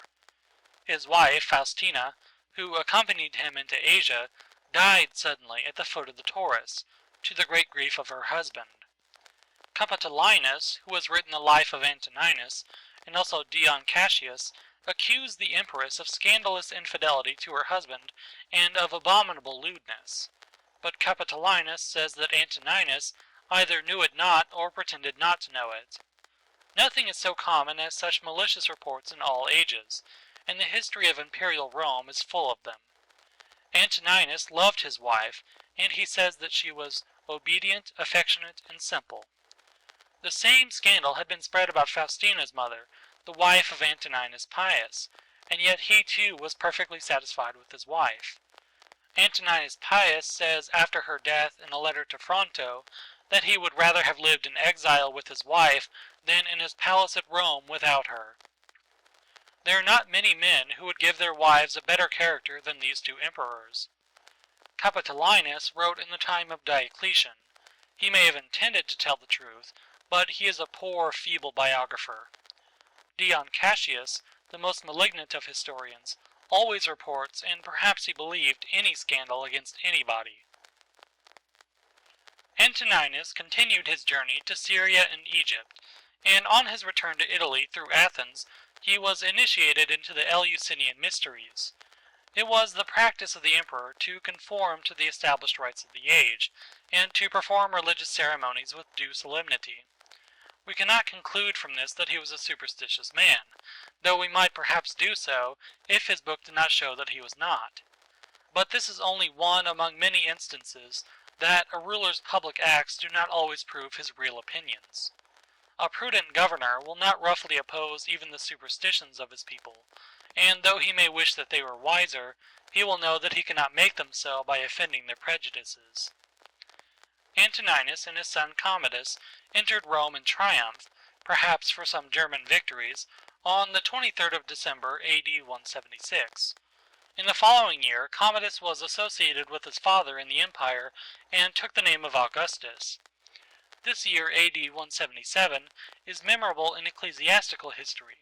His wife, Faustina, who accompanied him into Asia, died suddenly at the foot of the Taurus, to the great grief of her husband. Capitolinus, who has written the life of Antoninus, and also Dion Cassius, accused the empress of scandalous infidelity to her husband and of abominable lewdness. But Capitolinus says that Antoninus either knew it not or pretended not to know it. Nothing is so common as such malicious reports in all ages, and the history of imperial Rome is full of them. Antoninus loved his wife, and he says that she was obedient, affectionate, and simple. The same scandal had been spread about Faustina's mother, the wife of Antoninus Pius, and yet he too was perfectly satisfied with his wife. Antoninus Pius says after her death in a letter to Fronto that he would rather have lived in exile with his wife than in his palace at Rome without her. There are not many men who would give their wives a better character than these two emperors. Capitolinus wrote in the time of Diocletian. He may have intended to tell the truth, but he is a poor, feeble biographer. Dion Cassius, the most malignant of historians, always reports, and perhaps he believed, any scandal against anybody. Antoninus continued his journey to Syria and Egypt, and on his return to Italy through Athens, he was initiated into the Eleusinian mysteries. It was the practice of the emperor to conform to the established rites of the age, and to perform religious ceremonies with due solemnity. We cannot conclude from this that he was a superstitious man, though we might perhaps do so if his book did not show that he was not. but this is only one among many instances that a ruler's public acts do not always prove his real opinions. A prudent governor will not roughly oppose even the superstitions of his people, and though he may wish that they were wiser, he will know that he cannot make them so by offending their prejudices. Antoninus and his son Commodus entered Rome in triumph, perhaps for some German victories, on the 23rd of December, AD 176. In the following year, Commodus was associated with his father in the empire and took the name of Augustus. This year, AD 177, is memorable in ecclesiastical history.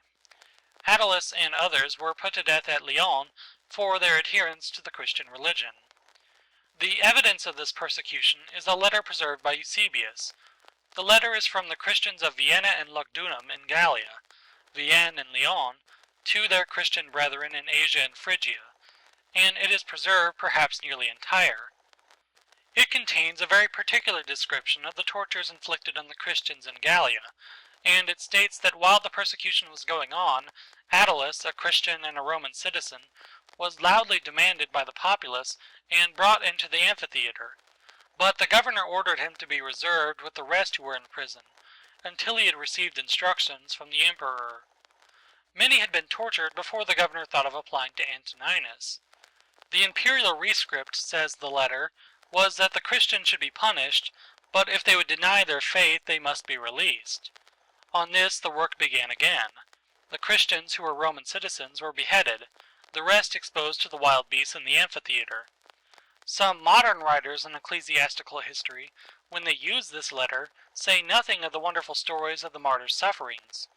Attalus and others were put to death at Lyon for their adherence to the Christian religion. The evidence of this persecution is a letter preserved by Eusebius. The letter is from the Christians of Vienna and Lugdunum in Gallia, Vienne and Lyon, to their Christian brethren in Asia and Phrygia, and it is preserved perhaps nearly entire. It contains a very particular description of the tortures inflicted on the Christians in Gallia, and it states that while the persecution was going on, Attalus, a Christian and a Roman citizen, was loudly demanded by the populace and brought into the amphitheater, but the governor ordered him to be reserved with the rest who were in prison, until he had received instructions from the emperor. Many had been tortured before the governor thought of applying to Antoninus. The imperial rescript, says the letter, was that the Christians should be punished, but if they would deny their faith they must be released. On this the work began again. The Christians who were Roman citizens were beheaded, the rest exposed to the wild beasts in the amphitheater. Some modern writers in ecclesiastical history, when they use this letter, say nothing of the wonderful stories of the martyrs' sufferings.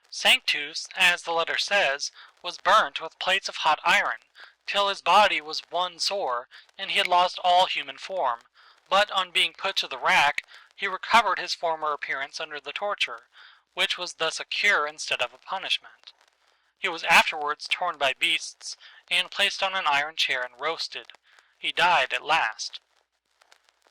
Sanctus, as the letter says, was burnt with plates of hot iron, till his body was one sore, and he had lost all human form, but on being put to the rack, he recovered his former appearance under the torture, which was thus a cure instead of a punishment. He was afterwards torn by beasts, and placed on an iron chair and roasted. He died at last.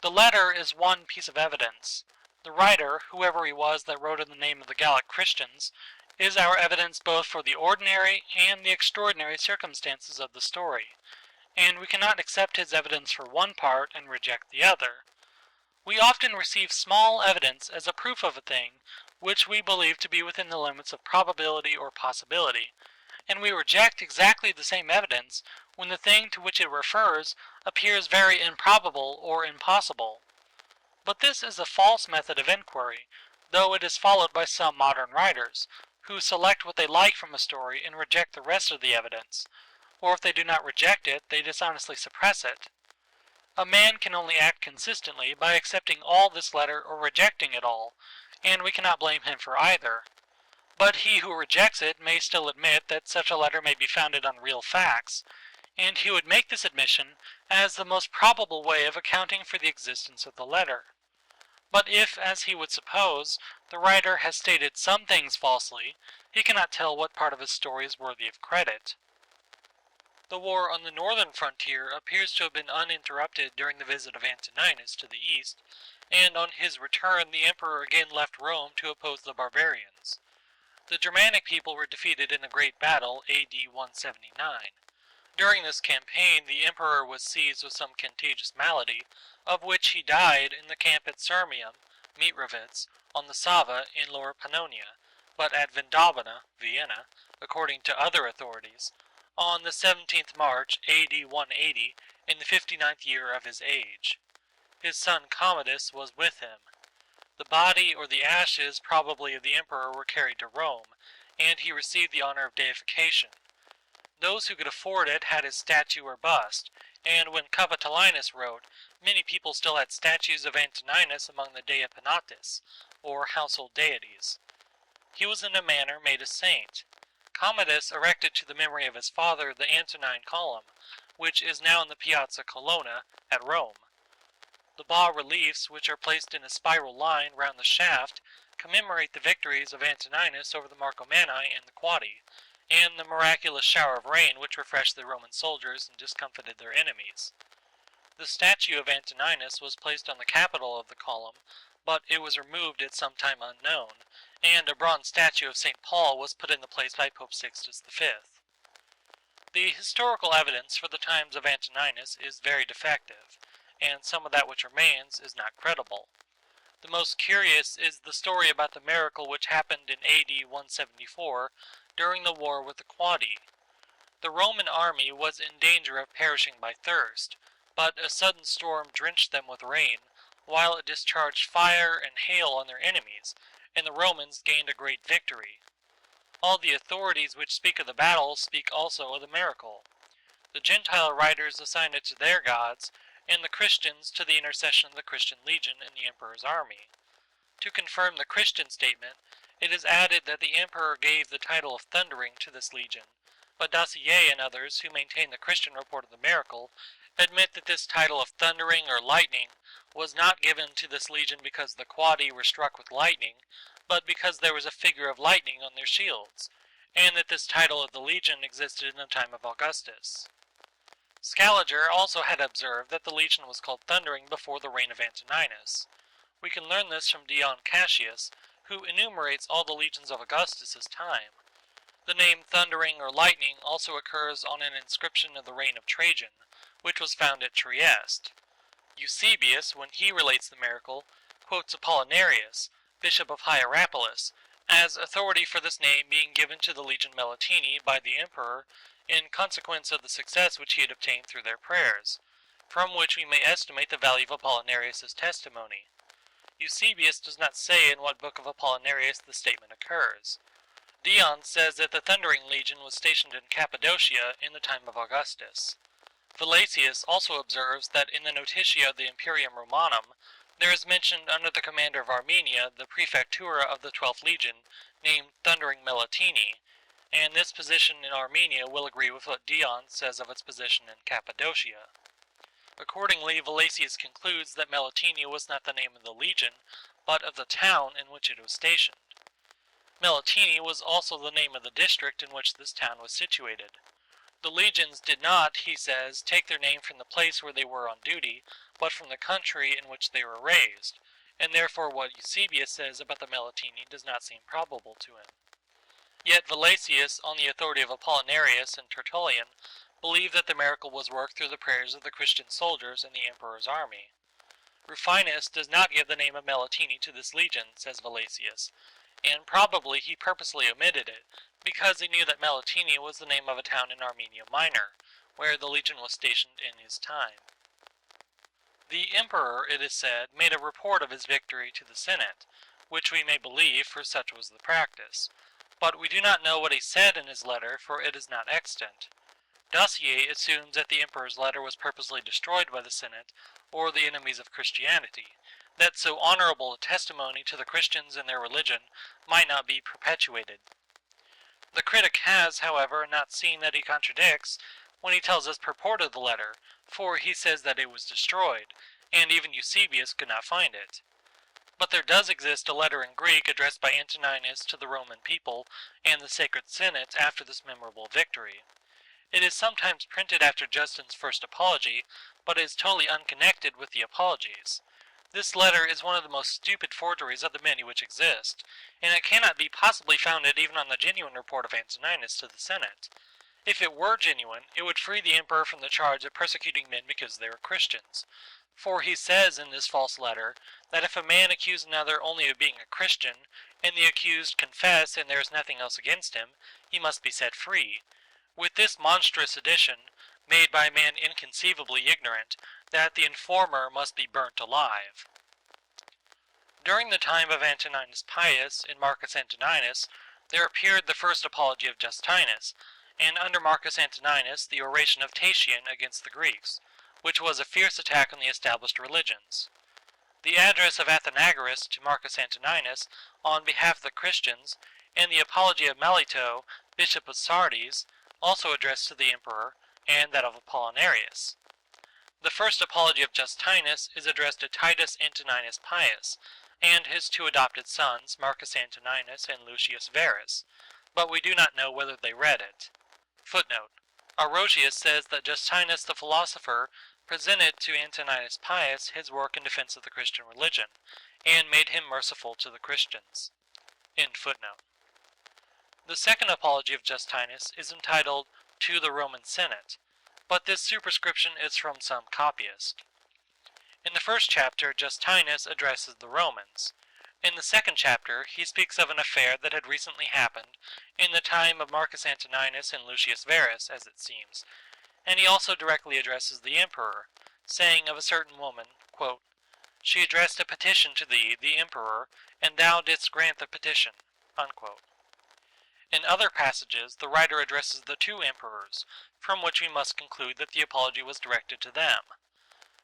The letter is one piece of evidence. The writer, whoever he was that wrote in the name of the Gallic Christians, is our evidence both for the ordinary and the extraordinary circumstances of the story, and we cannot accept his evidence for one part and reject the other. We often receive small evidence as a proof of a thing which we believe to be within the limits of probability or possibility, and we reject exactly the same evidence when the thing to which it refers appears very improbable or impossible. But this is a false method of inquiry, though it is followed by some modern writers, who select what they like from a story and reject the rest of the evidence, or if they do not reject it, they dishonestly suppress it. A man can only act consistently by accepting all this letter or rejecting it all, and we cannot blame him for either. But he who rejects it may still admit that such a letter may be founded on real facts, and he would make this admission as the most probable way of accounting for the existence of the letter. But if, as he would suppose, the writer has stated some things falsely, he cannot tell what part of his story is worthy of credit. The war on the northern frontier appears to have been uninterrupted during the visit of Antoninus to the east, and on his return the emperor again left Rome to oppose the barbarians. The Germanic people were defeated in a great battle, AD 179. During this campaign the emperor was seized with some contagious malady, of which he died in the camp at Sirmium, Mitrovitz, on the Sava in Lower Pannonia, but at Vindobona, Vienna, according to other authorities, on the 17th March, AD 180, in the 59th year of his age. His son Commodus was with him. The body or the ashes probably of the emperor were carried to Rome, and he received the honor of deification. Those who could afford it had his statue or bust, and when Capitolinus wrote, many people still had statues of Antoninus among the Dea Penates, or household deities. He was in a manner made a saint. Commodus erected to the memory of his father the Antonine column, which is now in the Piazza Colonna at Rome. The bas-reliefs, which are placed in a spiral line round the shaft, commemorate the victories of Antoninus over the Marcomanni and the Quadi, and the miraculous shower of rain which refreshed the Roman soldiers and discomfited their enemies. The statue of Antoninus was placed on the capital of the column, but it was removed at some time unknown, and a bronze statue of St. Paul was put in the place by Pope Sixtus V. The historical evidence for the times of Antoninus is very defective, and some of that which remains is not credible. The most curious is the story about the miracle which happened in AD 174 during the war with the Quadi. The Roman army was in danger of perishing by thirst, but a sudden storm drenched them with rain, while it discharged fire and hail on their enemies, and the Romans gained a great victory. All the authorities which speak of the battle speak also of the miracle. The Gentile writers assign it to their gods, and the Christians to the intercession of the Christian legion in the emperor's army. To confirm the Christian statement, it is added that the emperor gave the title of Thundering to this legion, but Dacier and others who maintain the Christian report of the miracle admit that this title of Thundering or Lightning was not given to this legion because the Quadi were struck with lightning, but because there was a figure of lightning on their shields, and that this title of the legion existed in the time of Augustus. Scaliger also had observed that the legion was called Thundering before the reign of Antoninus. We can learn this from Dion Cassius, who enumerates all the legions of Augustus's time. The name Thundering or Lightning also occurs on an inscription of the reign of Trajan, which was found at Trieste. Eusebius, when he relates the miracle, quotes Apollinarius, bishop of Hierapolis, as authority for this name being given to the legion Melitini by the emperor in consequence of the success which he had obtained through their prayers, from which we may estimate the value of Apollinarius' testimony. Eusebius does not say in what book of Apollinarius the statement occurs. Dion says that the Thundering Legion was stationed in Cappadocia in the time of Augustus. Valesius also observes that in the Notitia of the Imperium Romanum, there is mentioned under the commander of Armenia the Prefectura of the 12th Legion, named Thundering Melitini, and this position in Armenia will agree with what Dion says of its position in Cappadocia. Accordingly, Valesius concludes that Melitini was not the name of the legion, but of the town in which it was stationed. Melitini was also the name of the district in which this town was situated. The legions did not, he says, take their name from the place where they were on duty, but from the country in which they were raised, and therefore what Eusebius says about the Melitini does not seem probable to him. Yet Valesius, on the authority of Apollinarius and Tertullian, believed that the miracle was worked through the prayers of the Christian soldiers in the emperor's army. Rufinus does not give the name of Melitini to this legion, says Valesius, and probably he purposely omitted it, because he knew that Melitini was the name of a town in Armenia Minor, where the legion was stationed in his time. The emperor, it is said, made a report of his victory to the Senate, which we may believe, for such was the practice, but we do not know what he said in his letter, for it is not extant. Dacier assumes that the emperor's letter was purposely destroyed by the Senate, or the enemies of Christianity, that so honorable a testimony to the Christians and their religion might not be perpetuated. The critic has, however, not seen that he contradicts when he tells us purport of the letter, for he says that it was destroyed, and even Eusebius could not find it. But there does exist a letter in Greek addressed by Antoninus to the Roman people and the Sacred Senate after this memorable victory. It is sometimes printed after Justin's first apology, but is totally unconnected with the apologies. This letter is one of the most stupid forgeries of the many which exist, and it cannot be possibly founded even on the genuine report of Antoninus to the Senate. If it were genuine, it would free the emperor from the charge of persecuting men because they were Christians. For he says in this false letter that if a man accuse another only of being a Christian, and the accused confess and there is nothing else against him, he must be set free. With this monstrous addition, made by a man inconceivably ignorant, that the informer must be burnt alive. During the time of Antoninus Pius and Marcus Antoninus, there appeared the first apology of Justinus, and under Marcus Antoninus the oration of Tatian against the Greeks, which was a fierce attack on the established religions. The address of Athenagoras to Marcus Antoninus on behalf of the Christians, and the apology of Melito, bishop of Sardes, also addressed to the emperor, and that of Apollinarius. The first apology of Justinus is addressed to Titus Antoninus Pius, and his two adopted sons, Marcus Antoninus and Lucius Verus, but we do not know whether they read it. Footnote: Aurelius says that Justinus the philosopher presented to Antoninus Pius his work in defense of the Christian religion, and made him merciful to the Christians. End footnote. The second apology of Justinus is entitled to the Roman Senate, but this superscription is from some copyist. In the first chapter, Justinus addresses the Romans. In the second chapter, he speaks of an affair that had recently happened in the time of Marcus Antoninus and Lucius Verus, as it seems, and he also directly addresses the emperor, saying of a certain woman, quote, "She addressed a petition to thee, the emperor, and thou didst grant the petition." Unquote. In other passages, the writer addresses the two emperors, from which we must conclude that the apology was directed to them.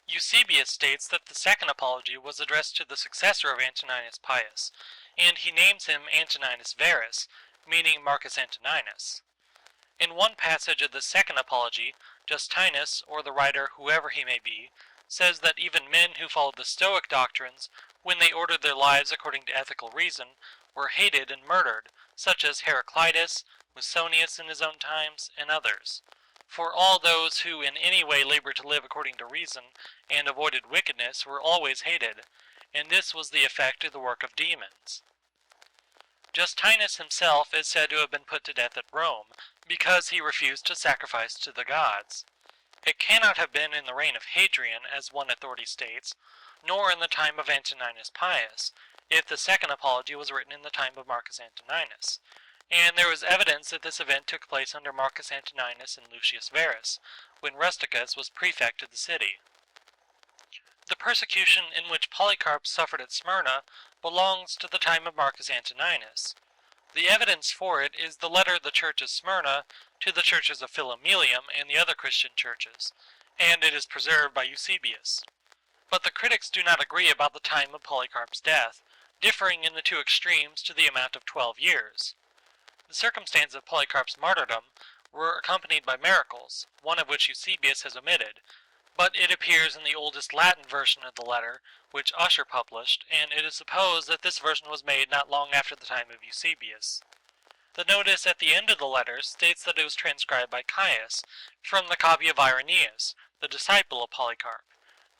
Eusebius states that the second apology was addressed to the successor of Antoninus Pius, and he names him Antoninus Verus, meaning Marcus Antoninus. In one passage of the second apology, Justinus, or the writer whoever he may be, says that even men who followed the Stoic doctrines, when they ordered their lives according to ethical reason, were hated and murdered, such as Heraclitus, Musonius in his own times, and others. For all those who in any way labored to live according to reason and avoided wickedness were always hated, and this was the effect of the work of demons. Justinus himself is said to have been put to death at Rome because he refused to sacrifice to the gods. It cannot have been in the reign of Hadrian, as one authority states, nor in the time of Antoninus Pius, if the second apology was written in the time of Marcus Antoninus, and there is evidence that this event took place under Marcus Antoninus and Lucius Verus, when Rusticus was prefect of the city. The persecution in which Polycarp suffered at Smyrna belongs to the time of Marcus Antoninus. The evidence for it is the letter of the church of Smyrna to the churches of Philomelium and the other Christian churches, and it is preserved by Eusebius. But the critics do not agree about the time of Polycarp's death, differing in the two extremes to the amount of 12 years. The circumstances of Polycarp's martyrdom were accompanied by miracles, one of which Eusebius has omitted, but it appears in the oldest Latin version of the letter, which Ussher published, and it is supposed that this version was made not long after the time of Eusebius. The notice at the end of the letter states that it was transcribed by Caius, from the copy of Irenaeus, the disciple of Polycarp,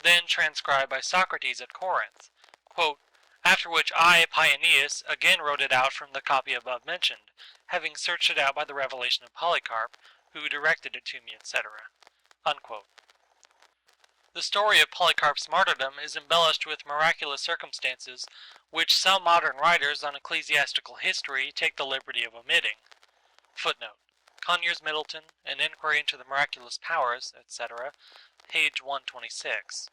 then transcribed by Socrates at Corinth, quote, "After which I, Paeanius, again wrote it out from the copy above mentioned, having searched it out by the revelation of Polycarp, who directed it to me, etc." Unquote. The story of Polycarp's martyrdom is embellished with miraculous circumstances which some modern writers on ecclesiastical history take the liberty of omitting. Footnote: Conyers Middleton, An Inquiry into the Miraculous Powers, etc., page 126.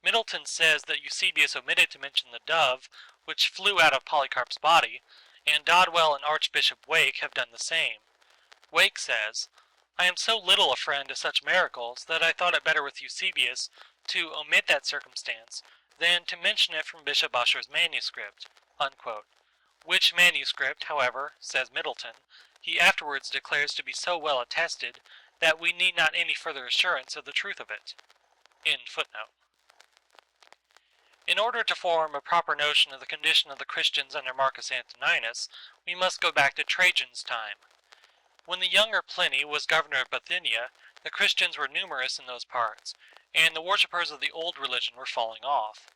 Middleton says that Eusebius omitted to mention the dove which flew out of Polycarp's body, and Dodwell and Archbishop Wake have done the same. Wake says, "I am so little a friend to such miracles that I thought it better with Eusebius to omit that circumstance than to mention it from Bishop Ussher's manuscript," unquote. Which manuscript, however, says Middleton, he afterwards declares to be so well attested that we need not any further assurance of the truth of it. End footnote. In order to form a proper notion of the condition of the Christians under Marcus Antoninus, we must go back to Trajan's time. When the younger Pliny was governor of Bithynia, the Christians were numerous in those parts, and the worshippers of the old religion were falling off.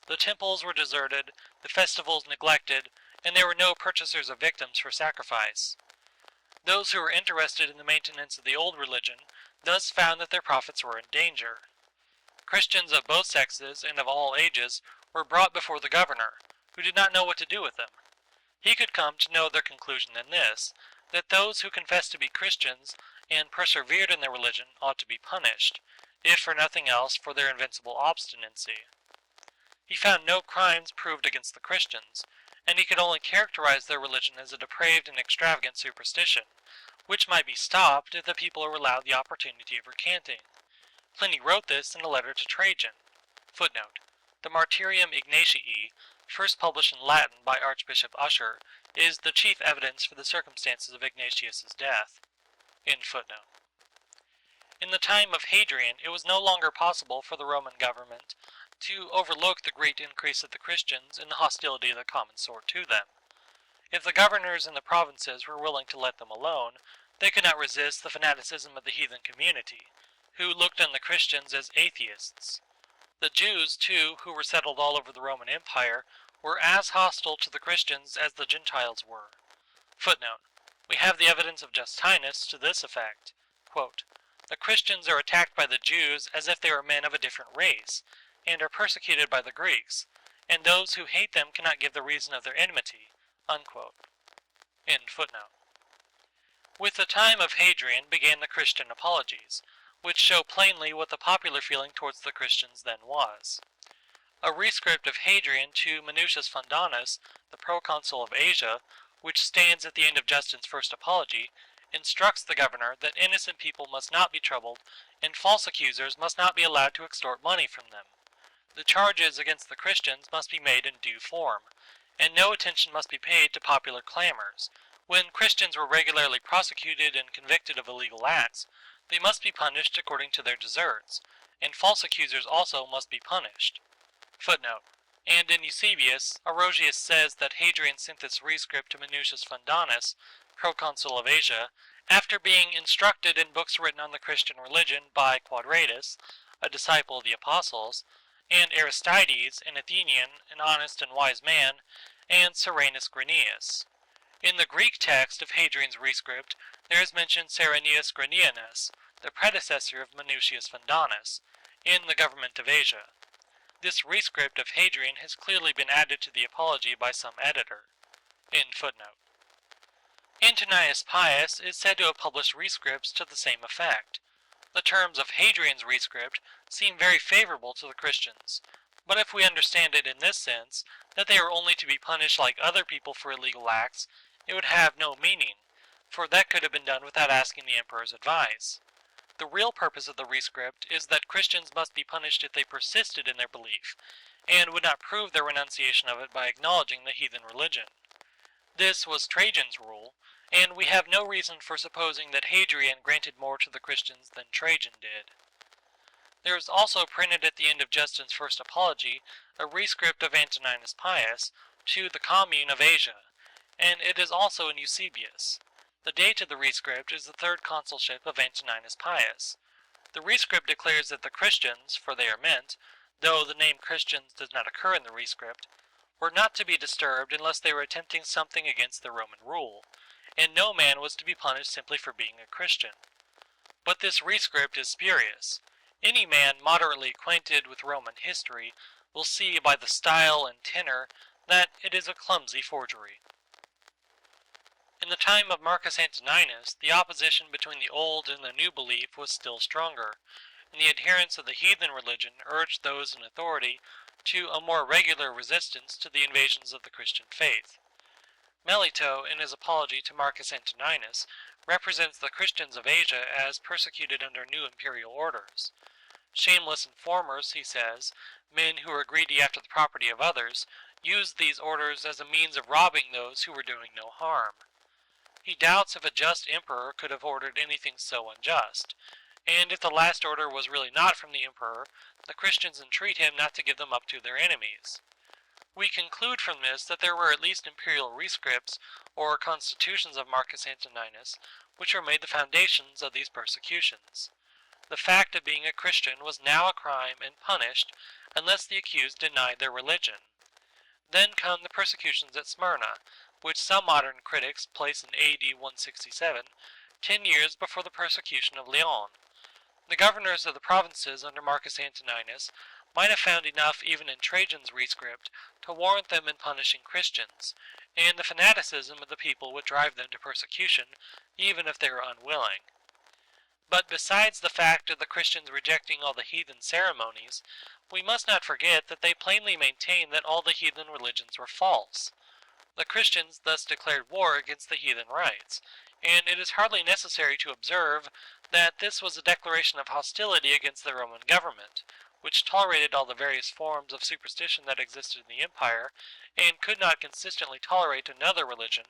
The temples were deserted, the festivals neglected, and there were no purchasers of victims for sacrifice. Those who were interested in the maintenance of the old religion thus found that their profits were in danger. Christians of both sexes and of all ages were brought before the governor, who did not know what to do with them. He could come to no other conclusion than this, that those who confessed to be Christians and persevered in their religion ought to be punished, if for nothing else for their invincible obstinacy. He found no crimes proved against the Christians, and he could only characterize their religion as a depraved and extravagant superstition, which might be stopped if the people were allowed the opportunity of recanting. Pliny wrote this in a letter to Trajan. Footnote: The Martyrium Ignatii, first published in Latin by Archbishop Ussher, is the chief evidence for the circumstances of Ignatius's death. End footnote. In the time of Hadrian, it was no longer possible for the Roman government to overlook the great increase of the Christians and the hostility of the common sort to them. If the governors in the provinces were willing to let them alone, they could not resist the fanaticism of the heathen community, who looked on the Christians as atheists. The Jews, too, who were settled all over the Roman Empire, were as hostile to the Christians as the Gentiles were. Footnote: We have the evidence of Justinus to this effect. Quote, "The Christians are attacked by the Jews as if they were men of a different race, and are persecuted by the Greeks, and those who hate them cannot give the reason of their enmity." Unquote. End footnote. With the time of Hadrian began the Christian apologies, which show plainly what the popular feeling towards the Christians then was. A rescript of Hadrian to Minucius Fundanus, the proconsul of Asia, which stands at the end of Justin's first apology, instructs the governor that innocent people must not be troubled and false accusers must not be allowed to extort money from them. The charges against the Christians must be made in due form, and no attention must be paid to popular clamors. When Christians were regularly prosecuted and convicted of illegal acts, they must be punished according to their deserts, and false accusers also must be punished. Footnote. And in Eusebius, Aurelius says that Hadrian sent this rescript to Minucius Fundanus, proconsul of Asia, after being instructed in books written on the Christian religion by Quadratus, a disciple of the apostles, and Aristides, an Athenian, an honest and wise man, and Cyrenus Granius. In the Greek text of Hadrian's rescript, there is mentioned Cyrenus Granianus, the predecessor of Minucius Fundanus, in the government of Asia. This rescript of Hadrian has clearly been added to the apology by some editor. End footnote. Antoninus Pius is said to have published rescripts to the same effect. The terms of Hadrian's rescript seem very favorable to the Christians, but if we understand it in this sense, that they are only to be punished like other people for illegal acts, it would have no meaning, for that could have been done without asking the emperor's advice. The real purpose of the rescript is that Christians must be punished if they persisted in their belief, and would not prove their renunciation of it by acknowledging the heathen religion. This was Trajan's rule, and we have no reason for supposing that Hadrian granted more to the Christians than Trajan did. There is also printed at the end of Justin's first apology a rescript of Antoninus Pius to the commune of Asia, and it is also in Eusebius. The date of the rescript is the third consulship of Antoninus Pius. The rescript declares that the Christians, for they are meant, though the name Christians does not occur in the rescript, were not to be disturbed unless they were attempting something against the Roman rule, and no man was to be punished simply for being a Christian. But this rescript is spurious. Any man moderately acquainted with Roman history will see by the style and tenor that it is a clumsy forgery. In the time of Marcus Antoninus, the opposition between the old and the new belief was still stronger, and the adherents of the heathen religion urged those in authority to a more regular resistance to the invasions of the Christian faith. Melito, in his apology to Marcus Antoninus, represents the Christians of Asia as persecuted under new imperial orders. Shameless informers, he says, men who are greedy after the property of others, used these orders as a means of robbing those who were doing no harm. He doubts if a just emperor could have ordered anything so unjust, and if the last order was really not from the emperor, the Christians entreat him not to give them up to their enemies. We conclude from this that there were at least imperial rescripts, or constitutions of Marcus Antoninus, which were made the foundations of these persecutions. The fact of being a Christian was now a crime and punished unless the accused denied their religion. Then come the persecutions at Smyrna, which some modern critics place in AD 167, 10 years before the persecution of Lyon. The governors of the provinces under Marcus Antoninus might have found enough even in Trajan's rescript to warrant them in punishing Christians, and the fanaticism of the people would drive them to persecution, even if they were unwilling. But besides the fact of the Christians rejecting all the heathen ceremonies, we must not forget that they plainly maintained that all the heathen religions were false. The Christians thus declared war against the heathen rites, and it is hardly necessary to observe that this was a declaration of hostility against the Roman government, which tolerated all the various forms of superstition that existed in the empire, and could not consistently tolerate another religion,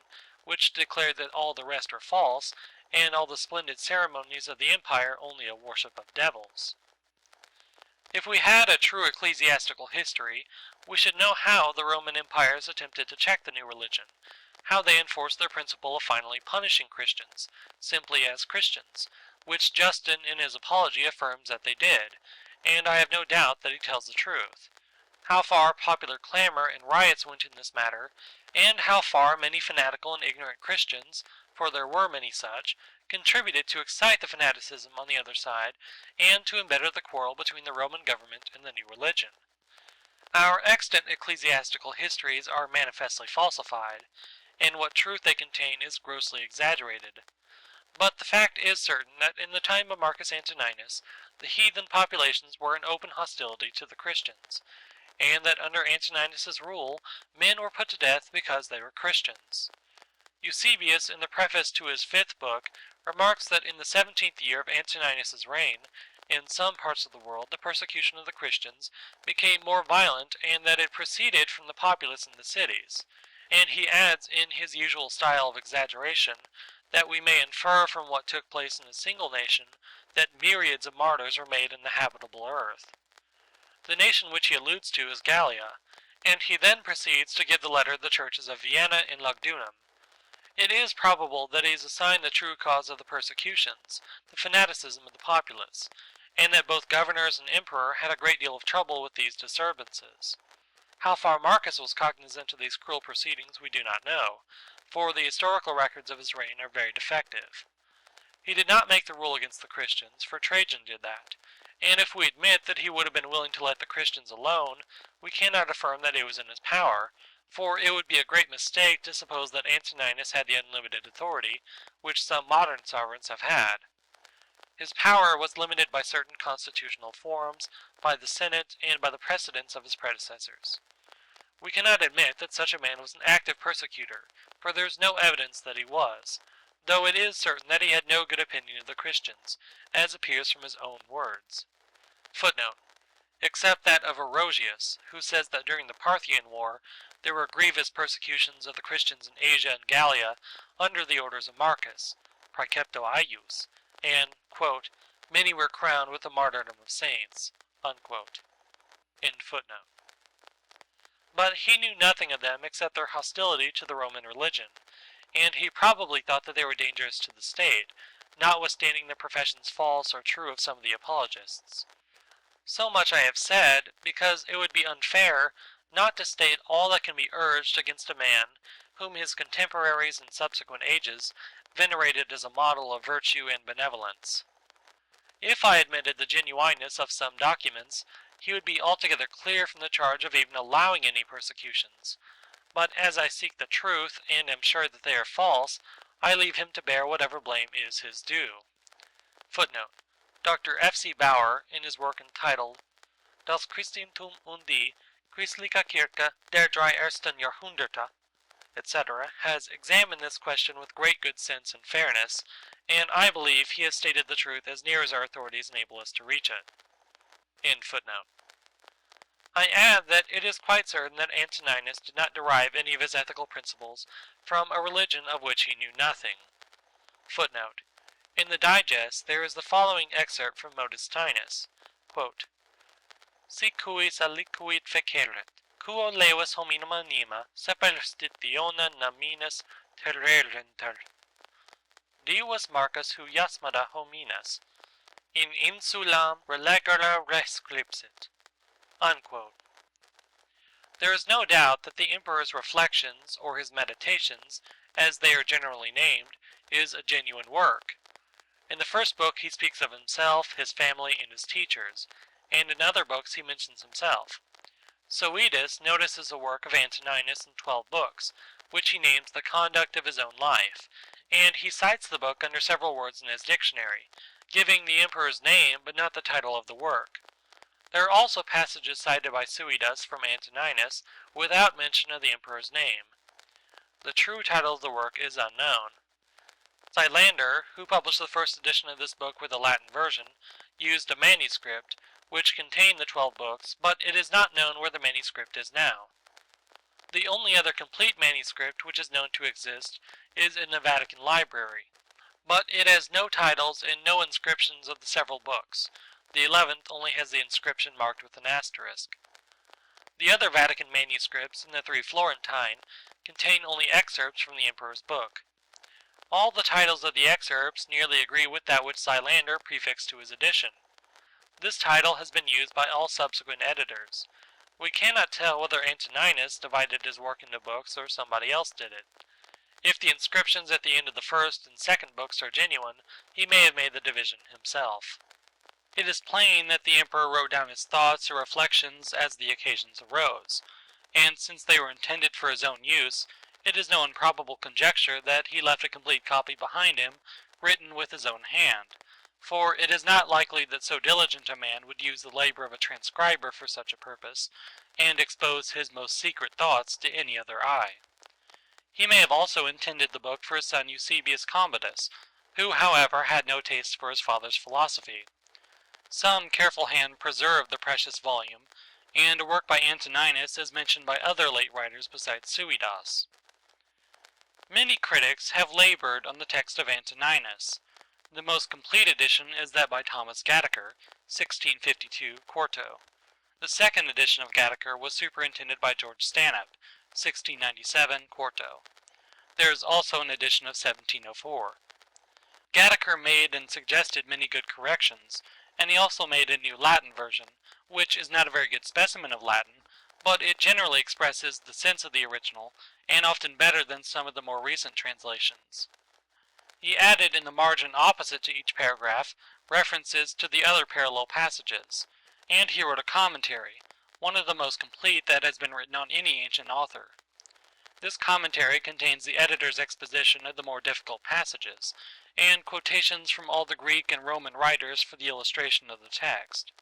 which declared that all the rest were false, and all the splendid ceremonies of the empire only a worship of devils. If we had a true ecclesiastical history, we should know how the Roman empires attempted to check the new religion, how they enforced their principle of finally punishing Christians, simply as Christians, which Justin in his apology affirms that they did, and I have no doubt that he tells the truth. How far popular clamor and riots went in this matter, and how far many fanatical and ignorant Christians, for there were many such, contributed to excite the fanaticism on the other side and to embitter the quarrel between the Roman government and the new religion. Our extant ecclesiastical histories are manifestly falsified, and what truth they contain is grossly exaggerated. But the fact is certain that in the time of Marcus Antoninus, the heathen populations were in open hostility to the Christians, and that under Antoninus's rule, men were put to death because they were Christians. Eusebius, in the preface to his 5th book, remarks that in the 17th year of Antoninus's reign, in some parts of the world the persecution of the Christians became more violent, and that it proceeded from the populace in the cities. And he adds, in his usual style of exaggeration, that we may infer from what took place in a single nation that myriads of martyrs were made in the habitable earth. The nation which he alludes to is Gallia, and he then proceeds to give the letter to the churches of Vienna and Lugdunum. It is probable that he has assigned the true cause of the persecutions, the fanaticism of the populace, and that both governors and emperor had a great deal of trouble with these disturbances. How far Marcus was cognizant of these cruel proceedings we do not know, for the historical records of his reign are very defective. He did not make the rule against the Christians, for Trajan did that, and if we admit that he would have been willing to let the Christians alone, we cannot affirm that it was in his power, for it would be a great mistake to suppose that Antoninus had the unlimited authority which some modern sovereigns have had. His power was limited by certain constitutional forms, by the Senate, and by the precedents of his predecessors. We cannot admit that such a man was an active persecutor, for there is no evidence that he was, though it is certain that he had no good opinion of the Christians, as appears from his own words. Footnote: except that of Aurelius, who says that during the Parthian War there were grievous persecutions of the Christians in Asia and Gallia under the orders of Marcus, praecepto eius, and, quote, many were crowned with the martyrdom of saints, unquote. End footnote. But he knew nothing of them except their hostility to the Roman religion, and he probably thought that they were dangerous to the state, notwithstanding the professions false or true of some of the apologists. So much I have said, because it would be unfair not to state all that can be urged against a man whom his contemporaries in subsequent ages venerated as a model of virtue and benevolence. If I admitted the genuineness of some documents, he would be altogether clear from the charge of even allowing any persecutions, but as I seek the truth, and am sure that they are false, I leave him to bear whatever blame is his due. Footnote: Dr. F.C. Bauer, in his work entitled Das Christentum und die Christliche Kirche der drei ersten Jahrhunderte, etc., has examined this question with great good sense and fairness, and I believe he has stated the truth as near as our authorities enable us to reach it. End footnote. I add that it is quite certain that Antoninus did not derive any of his ethical principles from a religion of which he knew nothing. Footnote: in the digest there is the following excerpt from Modestinus, quote, Si cuis aliquid fecerit, quo levas hominum anima superstitiona naminas terrerenter. Divus Marcus hu jasmada hominas, in insulam relegere rescripsit. Unquote. There is no doubt that the emperor's reflections, or his meditations, as they are generally named, is a genuine work. In the first book he speaks of himself, his family, and his teachers, and in other books he mentions himself. Suidas notices a work of Antoninus in 12 books, which he names the conduct of his own life, and he cites the book under several words in his dictionary, giving the emperor's name but not the title of the work. There are also passages cited by Suidas from Antoninus without mention of the emperor's name. The true title of the work is unknown. Xylander, who published the first edition of this book with a Latin version, used a manuscript which contained the 12 books, but it is not known where the manuscript is now. The only other complete manuscript which is known to exist is in the Vatican Library, but it has no titles and no inscriptions of the several books. The 11th only has the inscription marked with an asterisk. The other Vatican manuscripts and the 3 Florentine contain only excerpts from the emperor's book. All the titles of the excerpts nearly agree with that which Xylander prefixed to his edition. This title has been used by all subsequent editors. We cannot tell whether Antoninus divided his work into books or somebody else did it. If the inscriptions at the end of the first and second books are genuine, he may have made the division himself. It is plain that the emperor wrote down his thoughts or reflections as the occasions arose, and since they were intended for his own use, it is no improbable conjecture that he left a complete copy behind him, written with his own hand, for it is not likely that so diligent a man would use the labor of a transcriber for such a purpose, and expose his most secret thoughts to any other eye. He may have also intended the book for his son Eusebius Commodus, who, however, had no taste for his father's philosophy. Some careful hand preserved the precious volume, and a work by Antoninus is mentioned by other late writers besides Suidas. Many critics have labored on the text of Antoninus. The most complete edition is that by Thomas Gadaker, 1652, quarto. The second edition of Gadaker was superintended by George Stanhope, 1697, quarto. There is also an edition of 1704. Gadaker made and suggested many good corrections, and he also made a new Latin version, which is not a very good specimen of Latin, but it generally expresses the sense of the original, and often better than some of the more recent translations. He added in the margin opposite to each paragraph references to the other parallel passages, and he wrote a commentary, one of the most complete that has been written on any ancient author. This commentary contains the editor's exposition of the more difficult passages, and quotations from all the Greek and Roman writers for the illustration of the text.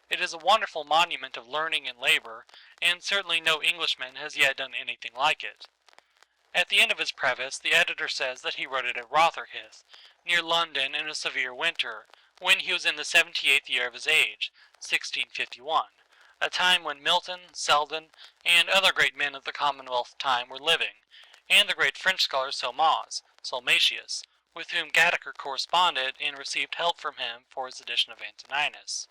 It is a wonderful monument of learning and labor, and certainly no Englishman has yet done anything like it. At the end of his preface, the editor says that he wrote it at Rotherhithe, near London, in a severe winter, when he was in the 78th year of his age, 1651, a time when Milton, Selden, and other great men of the Commonwealth time were living, and the great French scholar Salmasius, with whom Gadaker corresponded and received help from him for his edition of Antoninus.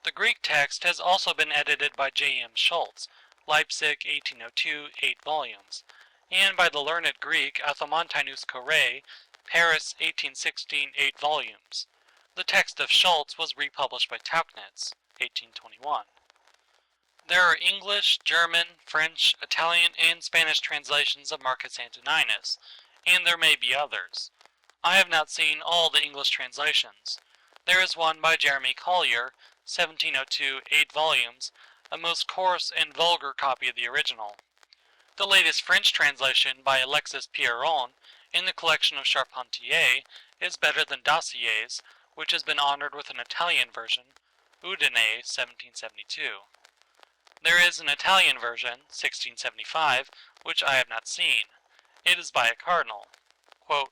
The Greek text has also been edited by J.M. Schultz, Leipzig, 1802, 8 volumes, and by the learned Greek Athamontinus Corre, Paris, 1816, 8 volumes. The text of Schultz was republished by Tauchnitz, 1821. There are English, German, French, Italian, and Spanish translations of Marcus Antoninus, and there may be others. I have not seen all the English translations. There is one by Jeremy Collier, 1702, 8 volumes, a most coarse and vulgar copy of the original. The latest French translation by Alexis Pierron, in the collection of Charpentier, is better than Dassier's, which has been honored with an Italian version, Udine, 1772. There is an Italian version, 1675, which I have not seen. It is by a cardinal. Quote,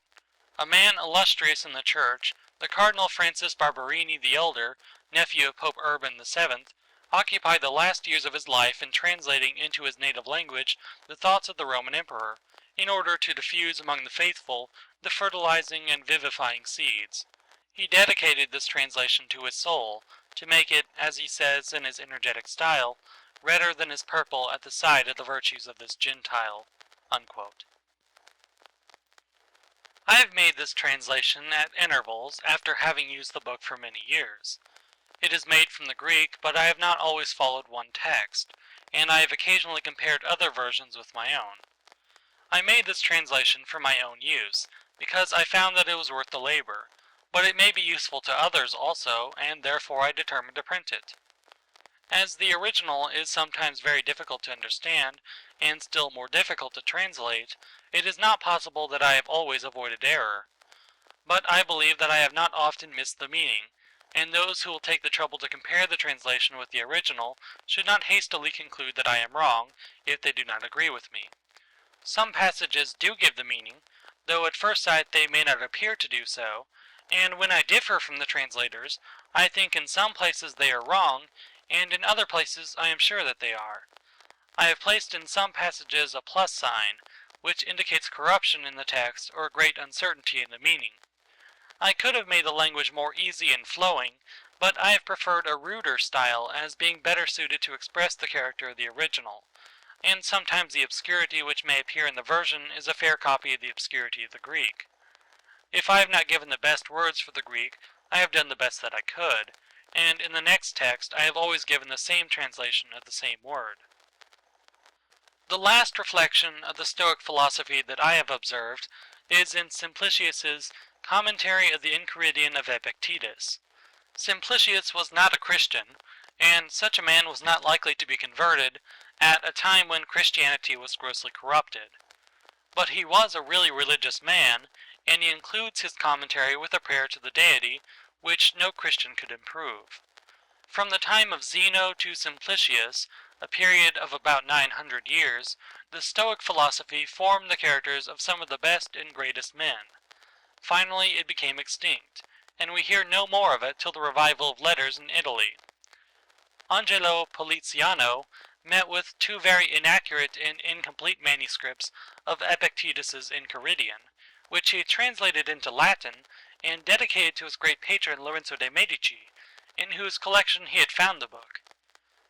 "A man illustrious in the church, the Cardinal Francis Barberini the Elder, nephew of Pope Urban VII, occupied the last years of his life in translating into his native language the thoughts of the Roman Emperor, in order to diffuse among the faithful the fertilizing and vivifying seeds. He dedicated this translation to his soul, to make it, as he says in his energetic style, redder than is purple at the sight of the virtues of this Gentile." Unquote. I have made this translation at intervals after having used the book for many years. It is made from the Greek, but I have not always followed one text, and I have occasionally compared other versions with my own. I made this translation for my own use, because I found that it was worth the labor, but it may be useful to others also, and therefore I determined to print it. As the original is sometimes very difficult to understand, and still more difficult to translate, it is not possible that I have always avoided error. But I believe that I have not often missed the meaning, and those who will take the trouble to compare the translation with the original should not hastily conclude that I am wrong, if they do not agree with me. Some passages do give the meaning, though at first sight they may not appear to do so, and when I differ from the translators, I think in some places they are wrong, and in other places I am sure that they are. I have placed in some passages a plus sign, which indicates corruption in the text or great uncertainty in the meaning. I could have made the language more easy and flowing, but I have preferred a ruder style as being better suited to express the character of the original, and sometimes the obscurity which may appear in the version is a fair copy of the obscurity of the Greek. If I have not given the best words for the Greek, I have done the best that I could, and in the next text I have always given the same translation of the same word. The last reflection of the Stoic philosophy that I have observed is in Simplicius's Commentary of the Enchiridion of Epictetus. Simplicius was not a Christian, and such a man was not likely to be converted at a time when Christianity was grossly corrupted. But he was a really religious man, and he includes his commentary with a prayer to the deity, which no Christian could improve. From the time of Zeno to Simplicius, a period of about 900 years, the Stoic philosophy formed the characters of some of the best and greatest men. Finally it became extinct, and we hear no more of it till the revival of letters in Italy. Angelo Poliziano met with two very inaccurate and incomplete manuscripts of Epictetus's Enchiridion, which he translated into Latin and dedicated to his great patron Lorenzo de' Medici, in whose collection he had found the book.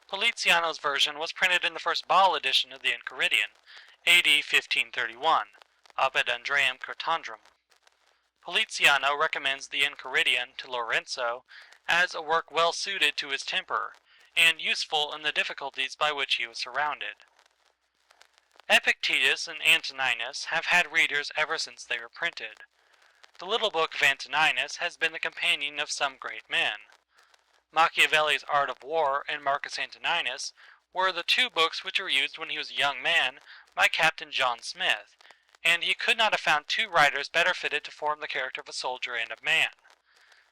Poliziano's version was printed in the first Ball edition of the Enchiridion, AD 1531, Ab Andream Curtandrum. Poliziano recommends the Enchiridion to Lorenzo as a work well suited to his temper, and useful in the difficulties by which he was surrounded. Epictetus and Antoninus have had readers ever since they were printed. The little book of Antoninus has been the companion of some great men. Machiavelli's Art of War and Marcus Antoninus were the two books which were used when he was a young man by Captain John Smith, and he could not have found two writers better fitted to form the character of a soldier and of man.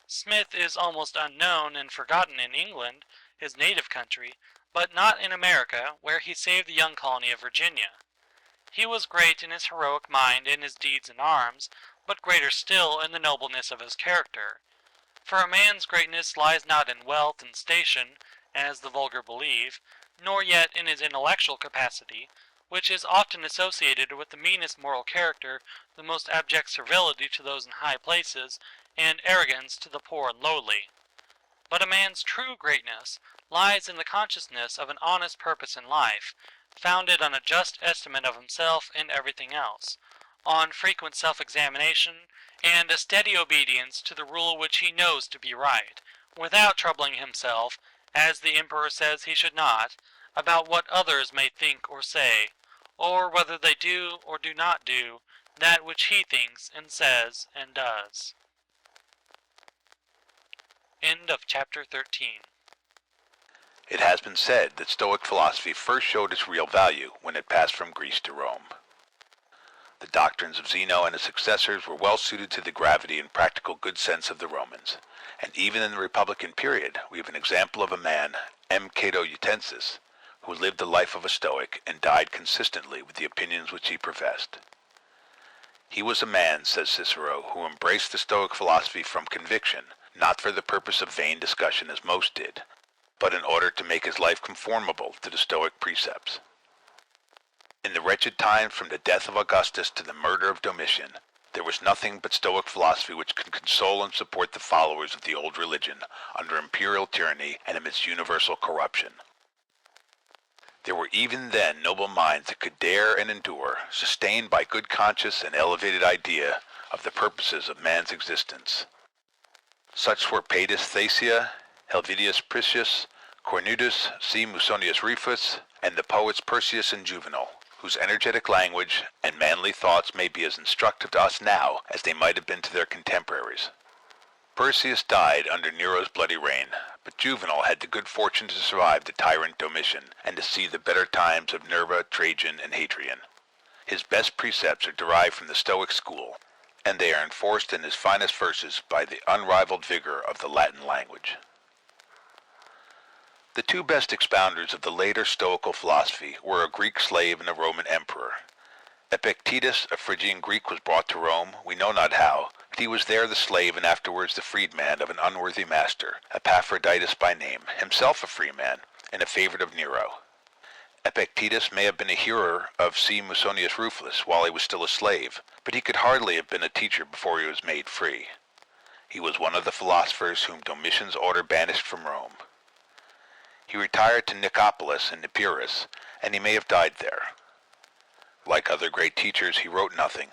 Smith is almost unknown and forgotten in England, his native country, but not in America, where he saved the young colony of Virginia. He was great in his heroic mind and his deeds in arms, but greater still in the nobleness of his character. For a man's greatness lies not in wealth and station, as the vulgar believe, nor yet in his intellectual capacity, which is often associated with the meanest moral character, the most abject servility to those in high places, and arrogance to the poor and lowly. But a man's true greatness lies in the consciousness of an honest purpose in life, founded on a just estimate of himself and everything else, on frequent self-examination, and a steady obedience to the rule which he knows to be right, without troubling himself, as the emperor says he should not, about what others may think or say, or whether they do or do not do that which he thinks and says and does. End of chapter 13. It has been said that Stoic philosophy first showed its real value when it passed from Greece to Rome. The doctrines of Zeno and his successors were well suited to the gravity and practical good sense of the Romans, and even in the Republican period we have an example of a man, M. Cato Utensis, who lived the life of a Stoic and died consistently with the opinions which he professed. He was a man, says Cicero, who embraced the Stoic philosophy from conviction, not for the purpose of vain discussion as most did, but in order to make his life conformable to the Stoic precepts. In the wretched time from the death of Augustus to the murder of Domitian, there was nothing but Stoic philosophy which could console and support the followers of the old religion under imperial tyranny and amidst universal corruption. There were even then noble minds that could dare and endure, sustained by good conscience and elevated idea of the purposes of man's existence. Such were Paetus Thasia, Helvidius Priscus, Cornutus, C. Musonius Rufus, and the poets Persius and Juvenal, whose energetic language and manly thoughts may be as instructive to us now as they might have been to their contemporaries. Persius died under Nero's bloody reign, but Juvenal had the good fortune to survive the tyrant Domitian and to see the better times of Nerva, Trajan, and Hadrian. His best precepts are derived from the Stoic school, and they are enforced in his finest verses by the unrivaled vigor of the Latin language. The two best expounders of the later Stoical philosophy were a Greek slave and a Roman emperor. Epictetus, a Phrygian Greek, was brought to Rome, we know not how, but he was there the slave and afterwards the freedman of an unworthy master, Epaphroditus by name, himself a freeman, and a favorite of Nero. Epictetus may have been a hearer of C. Musonius Rufus while he was still a slave, but he could hardly have been a teacher before he was made free. He was one of the philosophers whom Domitian's order banished from Rome. He retired to Nicopolis in Epirus, and he may have died there. Like other great teachers, he wrote nothing,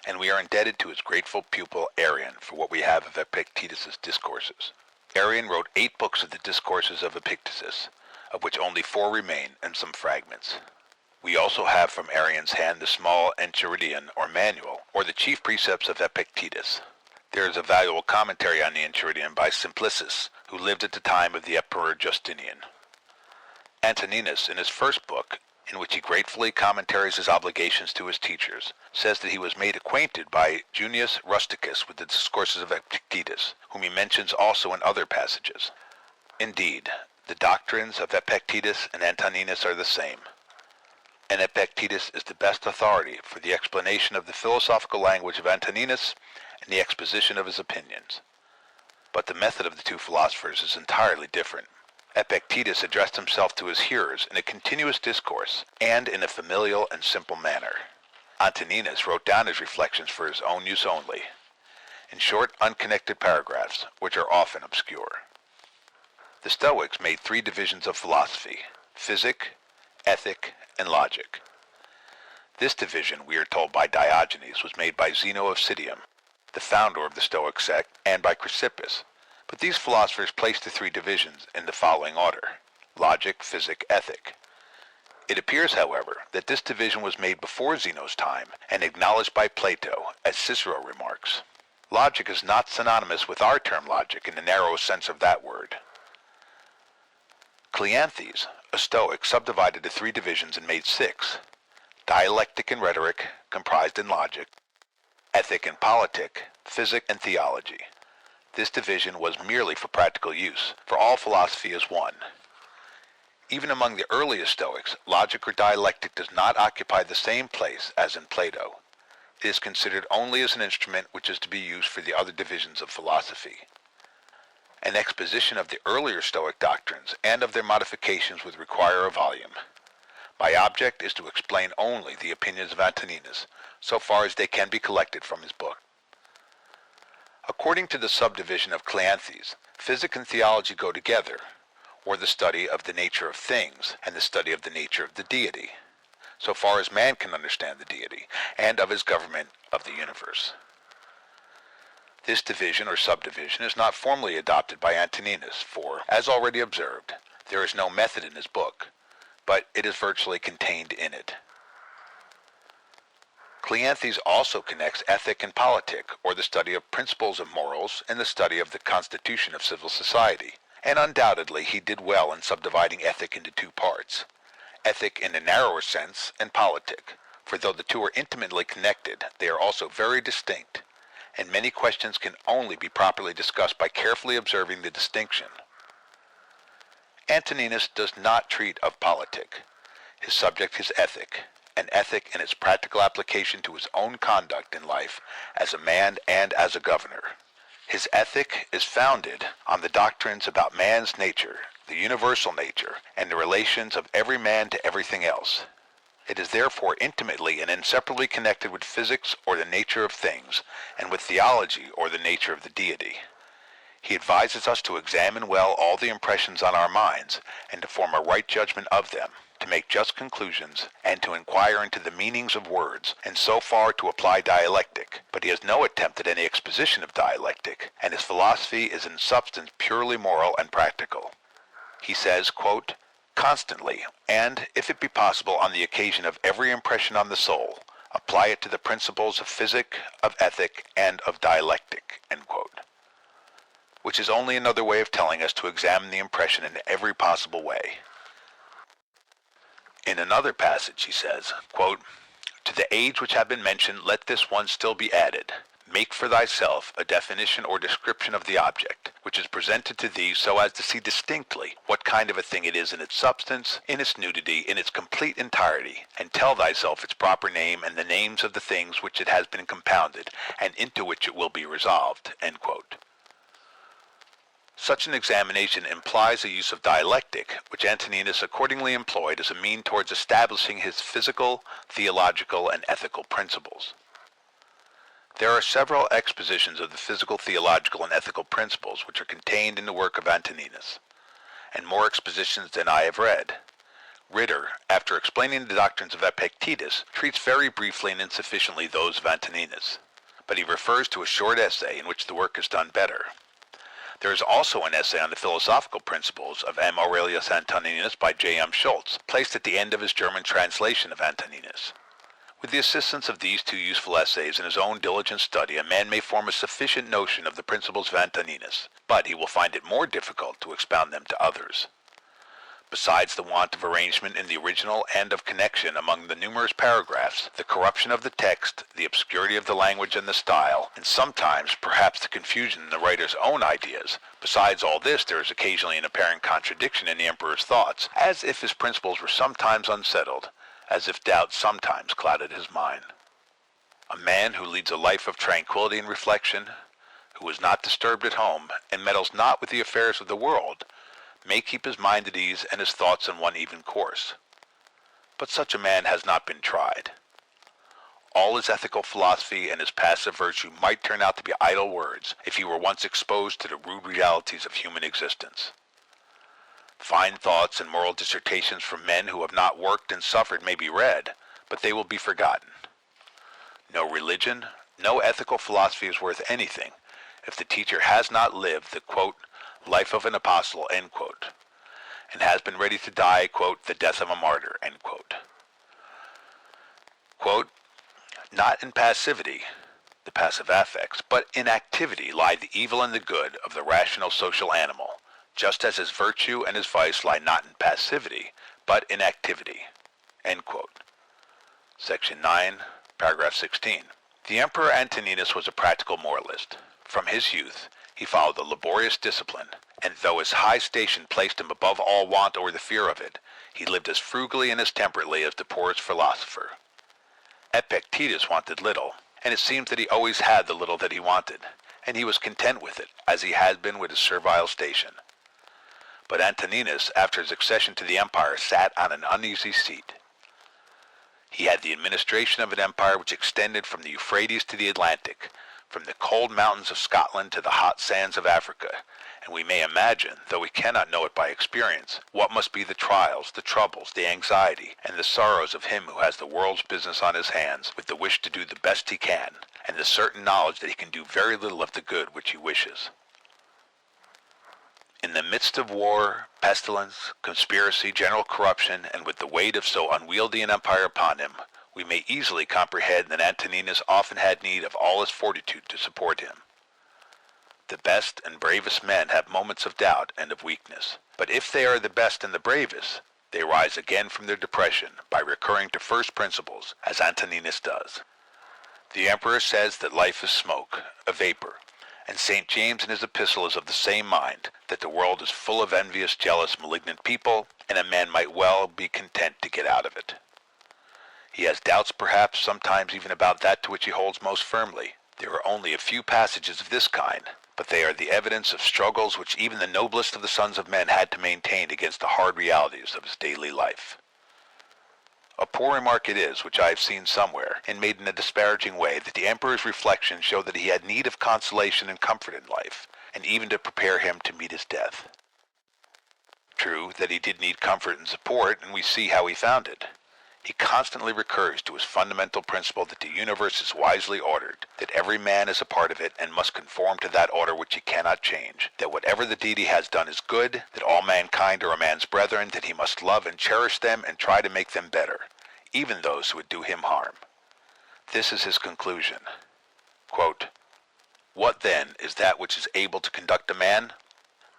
and we are indebted to his grateful pupil Arrian for what we have of Epictetus's discourses. Arrian wrote 8 books of the discourses of Epictetus, of which only 4 remain, and some fragments. We also have from Arrian's hand the small Enchiridion, or manual, or the chief precepts of Epictetus. There is a valuable commentary on the Enchiridion by Simplicis, who lived at the time of the Emperor Justinian. Antoninus, in his first book, in which he gratefully commentaries his obligations to his teachers, says that he was made acquainted by Junius Rusticus with the discourses of Epictetus, whom he mentions also in other passages. Indeed, the doctrines of Epictetus and Antoninus are the same, and Epictetus is the best authority for the explanation of the philosophical language of Antoninus and the exposition of his opinions. But the method of the two philosophers is entirely different. Epictetus addressed himself to his hearers in a continuous discourse and in a familial and simple manner. Antoninus wrote down his reflections for his own use only, in short, unconnected paragraphs, which are often obscure. The Stoics made three divisions of philosophy: physic, ethic, and logic. This division, we are told by Diogenes, was made by Zeno of Citium, the founder of the Stoic sect, and by Chrysippus. But these philosophers placed the three divisions in the following order: logic, physic, ethic. It appears, however, that this division was made before Zeno's time and acknowledged by Plato, as Cicero remarks. Logic is not synonymous with our term logic in the narrow sense of that word. Cleanthes, a Stoic, subdivided the three divisions and made six: dialectic and rhetoric, comprised in logic; ethic and politic; physic and theology. This division was merely for practical use, for all philosophy is one. Even among the earliest Stoics, logic or dialectic does not occupy the same place as in Plato. It is considered only as an instrument which is to be used for the other divisions of philosophy. An exposition of the earlier Stoic doctrines and of their modifications would require a volume. My object is to explain only the opinions of Antoninus, so far as they can be collected from his book. According to the subdivision of Cleanthes, physic and theology go together, or the study of the nature of things and the study of the nature of the deity, so far as man can understand the deity, and of his government of the universe. This division or subdivision is not formally adopted by Antoninus, for, as already observed, there is no method in his book, but it is virtually contained in it. Cleanthes also connects ethic and politic, or the study of principles of morals, and the study of the constitution of civil society, and undoubtedly he did well in subdividing ethic into two parts: ethic in a narrower sense, and politic, for though the two are intimately connected, they are also very distinct, and many questions can only be properly discussed by carefully observing the distinction. Antoninus does not treat of politic. His subject is ethic, and ethic in its practical application to his own conduct in life as a man and as a governor. His ethic is founded on the doctrines about man's nature, the universal nature, and the relations of every man to everything else. It is therefore intimately and inseparably connected with physics, or the nature of things, and with theology, or the nature of the deity. He advises us to examine well all the impressions on our minds, and to form a right judgment of them, to make just conclusions, and to inquire into the meanings of words, and so far to apply dialectic. But he has no attempt at any exposition of dialectic, and his philosophy is in substance purely moral and practical. He says, quote, "Constantly, and, if it be possible on the occasion of every impression on the soul, apply it to the principles of physic, of ethic, and of dialectic," end quote. Which is only another way of telling us to examine the impression in every possible way. In another passage he says, quote, "To the age which have been mentioned let this one still be added. Make for thyself a definition or description of the object, which is presented to thee so as to see distinctly what kind of a thing it is in its substance, in its nudity, in its complete entirety, and tell thyself its proper name and the names of the things which it has been compounded, and into which it will be resolved," end quote. Such an examination implies a use of dialectic, which Antoninus accordingly employed as a mean towards establishing his physical, theological, and ethical principles. There are several expositions of the physical, theological, and ethical principles which are contained in the work of Antoninus, and more expositions than I have read. Ritter, after explaining the doctrines of Epictetus, treats very briefly and insufficiently those of Antoninus, but he refers to a short essay in which the work is done better. There is also an essay on the philosophical principles of M. Aurelius Antoninus by J. M. Schultz, placed at the end of his German translation of Antoninus. With the assistance of these two useful essays and his own diligent study, a man may form a sufficient notion of the principles of Antoninus, but he will find it more difficult to expound them to others. Besides the want of arrangement in the original and of connection among the numerous paragraphs, the corruption of the text, the obscurity of the language and the style, and sometimes perhaps the confusion in the writer's own ideas, besides all this there is occasionally an apparent contradiction in the emperor's thoughts, as if his principles were sometimes unsettled, as if doubt sometimes clouded his mind. A man who leads a life of tranquility and reflection, who is not disturbed at home, and meddles not with the affairs of the world, may keep his mind at ease and his thoughts in one even course. But such a man has not been tried. All his ethical philosophy and his passive virtue might turn out to be idle words if he were once exposed to the rude realities of human existence. Fine thoughts and moral dissertations from men who have not worked and suffered may be read, but they will be forgotten. No religion, no ethical philosophy is worth anything if the teacher has not lived the, quote, life of an apostle, end quote, and has been ready to die, quote, the death of a martyr, end quote. Quote, not in passivity, the passive affects, but in activity lie the evil and the good of the rational social animal, just as his virtue and his vice lie not in passivity, but in activity, end quote. Section 9, paragraph 16. The Emperor Antoninus was a practical moralist. From his youth, he followed a laborious discipline, and though his high station placed him above all want or the fear of it, he lived as frugally and as temperately as the poorest philosopher. Epictetus wanted little, and it seems that he always had the little that he wanted, and he was content with it, as he had been with his servile station. But Antoninus, after his accession to the empire, sat on an uneasy seat. He had the administration of an empire which extended from the Euphrates to the Atlantic, from the cold mountains of Scotland to the hot sands of Africa, and we may imagine, though we cannot know it by experience, what must be the trials, the troubles, the anxiety, and the sorrows of him who has the world's business on his hands, with the wish to do the best he can, and the certain knowledge that he can do very little of the good which he wishes. In the midst of war, pestilence, conspiracy, general corruption, and with the weight of so unwieldy an empire upon him, we may easily comprehend that Antoninus often had need of all his fortitude to support him. The best and bravest men have moments of doubt and of weakness, but if they are the best and the bravest, they rise again from their depression by recurring to first principles, as Antoninus does. The emperor says that life is smoke, a vapor, and St. James in his epistle is of the same mind, that the world is full of envious, jealous, malignant people, and a man might well be content to get out of it. He has doubts perhaps sometimes even about that to which he holds most firmly. There are only a few passages of this kind, but they are the evidence of struggles which even the noblest of the sons of men had to maintain against the hard realities of his daily life. A poor remark it is, which I have seen somewhere, and made in a disparaging way, that the emperor's reflections show that he had need of consolation and comfort in life, and even to prepare him to meet his death. True that he did need comfort and support, and we see how he found it. He constantly recurs to his fundamental principle that the universe is wisely ordered, that every man is a part of it and must conform to that order which he cannot change, that whatever the deed he has done is good, that all mankind are a man's brethren, that he must love and cherish them and try to make them better, even those who would do him harm. This is his conclusion. Quote, what then is that which is able to conduct a man?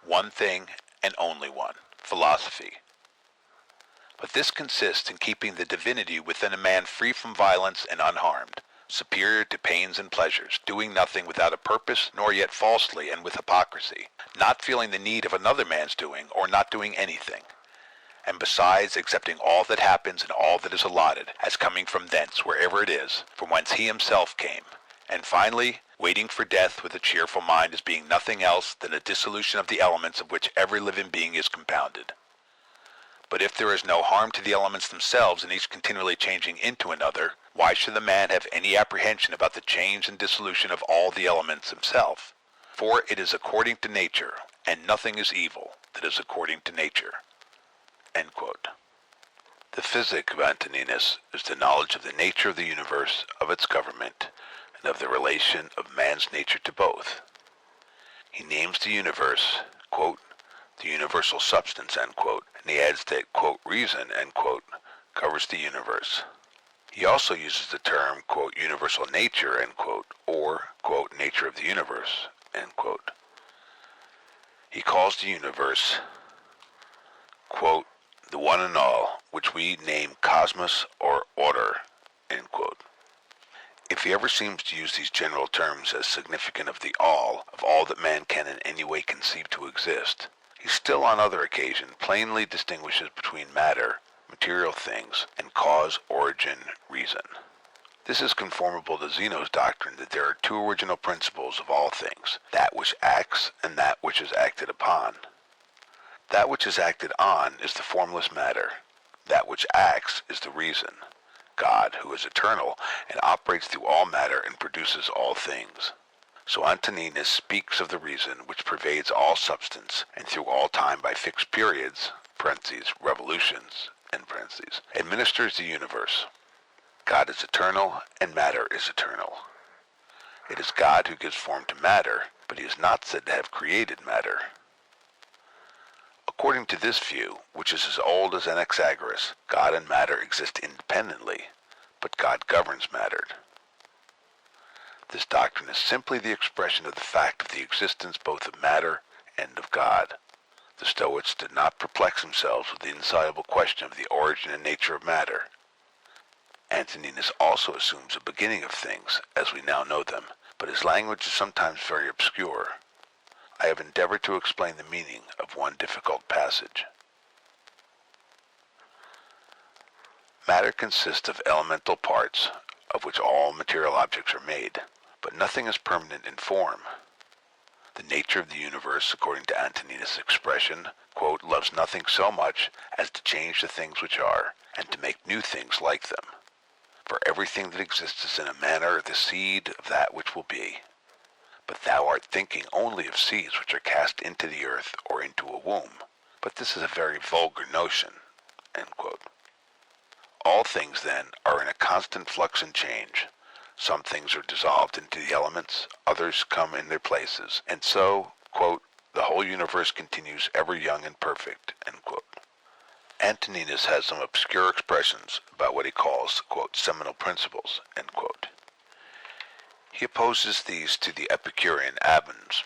One thing and only one, philosophy. But this consists in keeping the divinity within a man free from violence and unharmed, superior to pains and pleasures, doing nothing without a purpose, nor yet falsely and with hypocrisy, not feeling the need of another man's doing, or not doing anything, and besides accepting all that happens and all that is allotted, as coming from thence, wherever it is, from whence he himself came, and finally, waiting for death with a cheerful mind as being nothing else than a dissolution of the elements of which every living being is compounded. But if there is no harm to the elements themselves and each continually changing into another, why should the man have any apprehension about the change and dissolution of all the elements himself? For it is according to nature, and nothing is evil that is according to nature. End quote. The physic of Antoninus is the knowledge of the nature of the universe, of its government, and of the relation of man's nature to both. He names the universe, quote, the universal substance, end quote, and he adds that, quote, reason, end quote, covers the universe. He also uses the term, quote, universal nature, end quote, or, quote, nature of the universe, end quote. He calls the universe, quote, the one and all, which we name cosmos or order, end quote. If he ever seems to use these general terms as significant of all that man can in any way conceive to exist, he still on other occasions plainly distinguishes between matter, material things, and cause, origin, reason. This is conformable to Zeno's doctrine that there are two original principles of all things, that which acts and that which is acted upon. That which is acted on is the formless matter. That which acts is the reason, God, who is eternal and operates through all matter and produces all things. So Antoninus speaks of the reason which pervades all substance and through all time by fixed periods, revolutions, administers the universe. God is eternal and matter is eternal. It is God who gives form to matter, but he is not said to have created matter. According to this view, which is as old as Anaxagoras, God and matter exist independently, but God governs matter. This doctrine is simply the expression of the fact of the existence both of matter and of God. The Stoics did not perplex themselves with the insoluble question of the origin and nature of matter. Antoninus also assumes a beginning of things, as we now know them, but his language is sometimes very obscure. I have endeavored to explain the meaning of one difficult passage. Matter consists of elemental parts, of which all material objects are made, but nothing is permanent in form. The nature of the universe, according to Antoninus' expression, quote, loves nothing so much as to change the things which are, and to make new things like them. For everything that exists is in a manner the seed of that which will be. But thou art thinking only of seeds which are cast into the earth or into a womb. But this is a very vulgar notion, end quote. All things, then, are in a constant flux and change. Some things are dissolved into the elements, others come in their places, and so, quote, the whole universe continues ever young and perfect, end quote. Antoninus has some obscure expressions about what he calls, quote, seminal principles, end quote. He opposes these to the Epicurean atoms,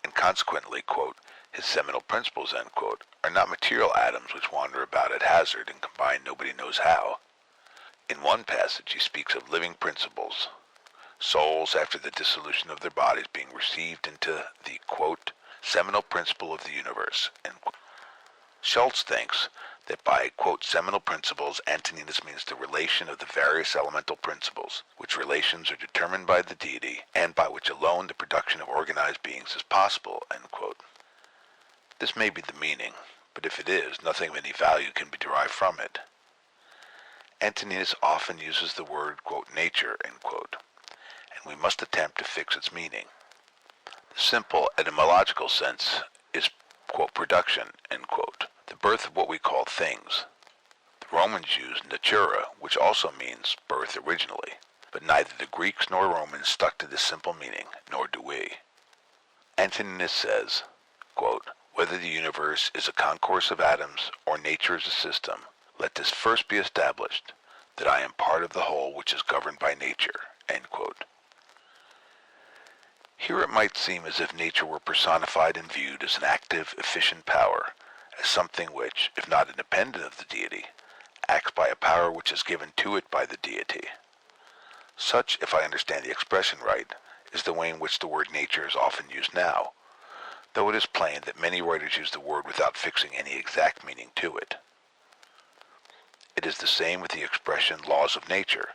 and consequently, quote, his seminal principles, end quote, are not material atoms which wander about at hazard and combine nobody knows how. In one passage he speaks of living principles, souls after the dissolution of their bodies being received into the, quote, seminal principle of the universe, end quote. Schultz thinks that by, quote, seminal principles, Antoninus means the relation of the various elemental principles, which relations are determined by the deity, and by which alone the production of organized beings is possible, end quote. This may be the meaning, but if it is, nothing of any value can be derived from it. Antoninus often uses the word, quote, nature, end quote, and we must attempt to fix its meaning. The simple etymological sense is, quote, production, end quote, the birth of what we call things. The Romans used natura, which also means birth originally, but neither the Greeks nor Romans stuck to this simple meaning, nor do we. Antoninus says, quote, whether the universe is a concourse of atoms or nature is a system, let this first be established, that I am part of the whole which is governed by nature, end quote. Here it might seem as if nature were personified and viewed as an active, efficient power, as something which, if not independent of the deity, acts by a power which is given to it by the deity. Such, if I understand the expression right, is the way in which the word nature is often used now, though it is plain that many writers use the word without fixing any exact meaning to it. It is the same with the expression laws of nature,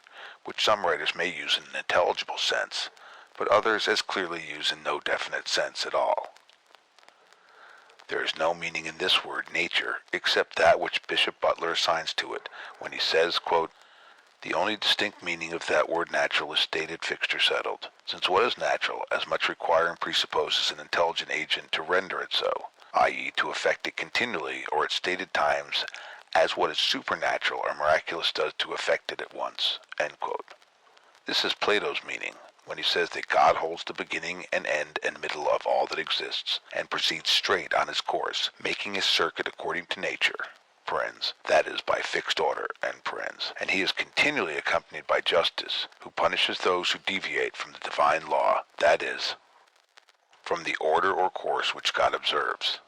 which some writers may use in an intelligible sense, but others as clearly use in no definite sense at all. There is no meaning in this word nature except that which Bishop Butler assigns to it when he says, quote, the only distinct meaning of that word natural is stated fixed or settled, since what is natural as much require and presupposes an intelligent agent to render it so, i.e. to affect it continually or at stated times as what is supernatural or miraculous does to affect it at once, end quote. This is Plato's meaning, when he says that God holds the beginning and end and middle of all that exists, and proceeds straight on his course, making his circuit according to nature, that is, by fixed order, and he is continually accompanied by justice, who punishes those who deviate from the divine law, that is, from the order or course which God observes.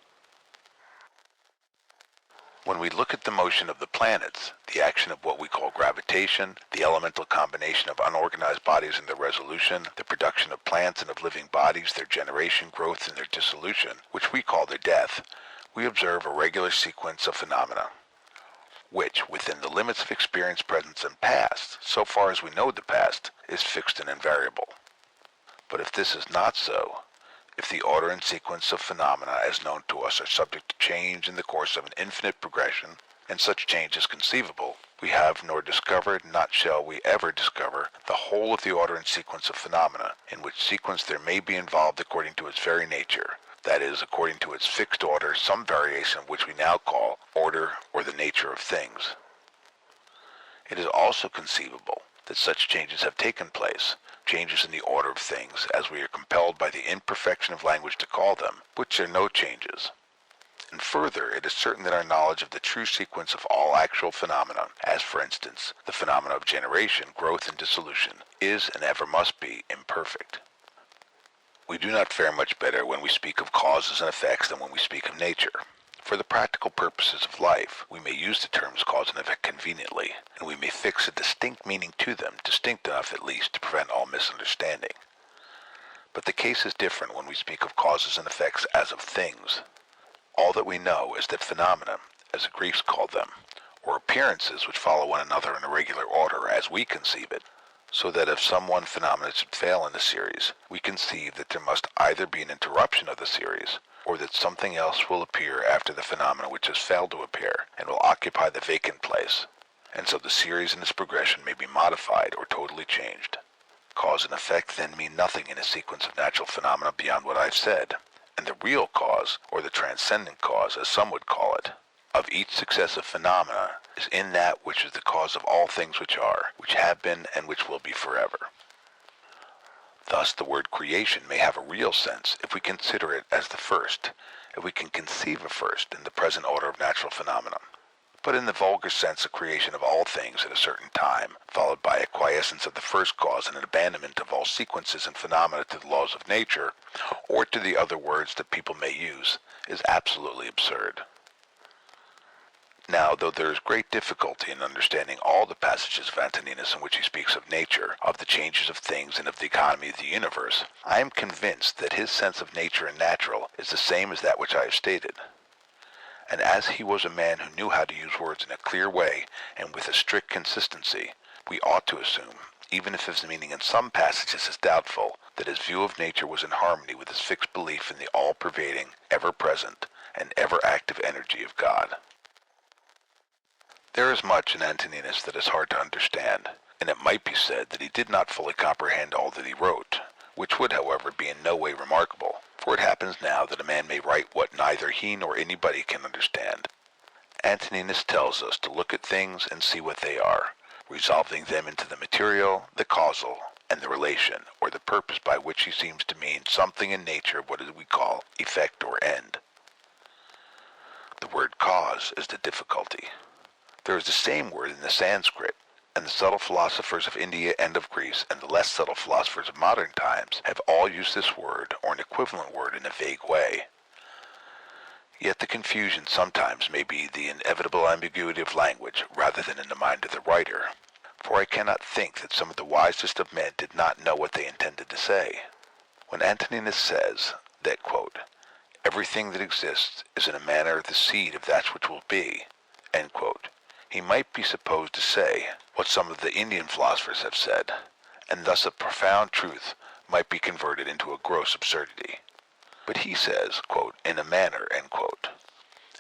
When we look at the motion of the planets, the action of what we call gravitation, the elemental combination of unorganized bodies and their resolution, the production of plants and of living bodies, their generation, growth, and their dissolution, which we call their death, we observe a regular sequence of phenomena, which, within the limits of experience, present, and past, so far as we know the past, is fixed and invariable. But if this is not so, if the order and sequence of phenomena as known to us are subject to change in the course of an infinite progression, and such change is conceivable, we have nor discovered, not shall we ever discover, the whole of the order and sequence of phenomena, in which sequence there may be involved according to its very nature, that is, according to its fixed order, some variation of which we now call order or the nature of things. It is also conceivable that such changes have taken place, changes in the order of things, as we are compelled by the imperfection of language to call them, which are no changes. And further, it is certain that our knowledge of the true sequence of all actual phenomena, as for instance, the phenomena of generation, growth, and dissolution, is and ever must be imperfect. We do not fare much better when we speak of causes and effects than when we speak of nature. For the practical purposes of life, we may use the terms cause and effect conveniently, and we may fix a distinct meaning to them, distinct enough at least to prevent all misunderstanding. But the case is different when we speak of causes and effects as of things. All that we know is that phenomena, as the Greeks called them, or appearances which follow one another in a regular order as we conceive it, so that if some one phenomenon should fail in the series, we conceive that there must either be an interruption of the series, or that something else will appear after the phenomenon which has failed to appear, and will occupy the vacant place, and so the series and its progression may be modified or totally changed. Cause and effect then mean nothing in a sequence of natural phenomena beyond what I've said, and the real cause, or the transcendent cause, as some would call it, of each successive phenomena is in that which is the cause of all things which are, which have been, and which will be forever. Thus the word creation may have a real sense if we consider it as the first, if we can conceive of first in the present order of natural phenomena. But in the vulgar sense, a creation of all things at a certain time, followed by a quiescence of the first cause and an abandonment of all sequences and phenomena to the laws of nature, or to the other words that people may use, is absolutely absurd. Now, though there is great difficulty in understanding all the passages of Antoninus in which he speaks of nature, of the changes of things, and of the economy of the universe, I am convinced that his sense of nature and natural is the same as that which I have stated. And as he was a man who knew how to use words in a clear way and with a strict consistency, we ought to assume, even if his meaning in some passages is doubtful, that his view of nature was in harmony with his fixed belief in the all-pervading, ever-present, and ever-active energy of God. There is much in Antoninus that is hard to understand, and it might be said that he did not fully comprehend all that he wrote, which would, however, be in no way remarkable, for it happens now that a man may write what neither he nor anybody can understand. Antoninus tells us to look at things and see what they are, resolving them into the material, the causal, and the relation, or the purpose, by which he seems to mean something in nature of what we call effect or end. The word cause is the difficulty. There is the same word in the Sanskrit, and the subtle philosophers of India and of Greece, and the less subtle philosophers of modern times, have all used this word, or an equivalent word, in a vague way. Yet the confusion sometimes may be the inevitable ambiguity of language, rather than in the mind of the writer, for I cannot think that some of the wisest of men did not know what they intended to say. When Antoninus says that, quote, everything that exists is in a manner the seed of that which will be, end quote, he might be supposed to say what some of the Indian philosophers have said, and thus a profound truth might be converted into a gross absurdity. But he says, quote, in a manner, end quote.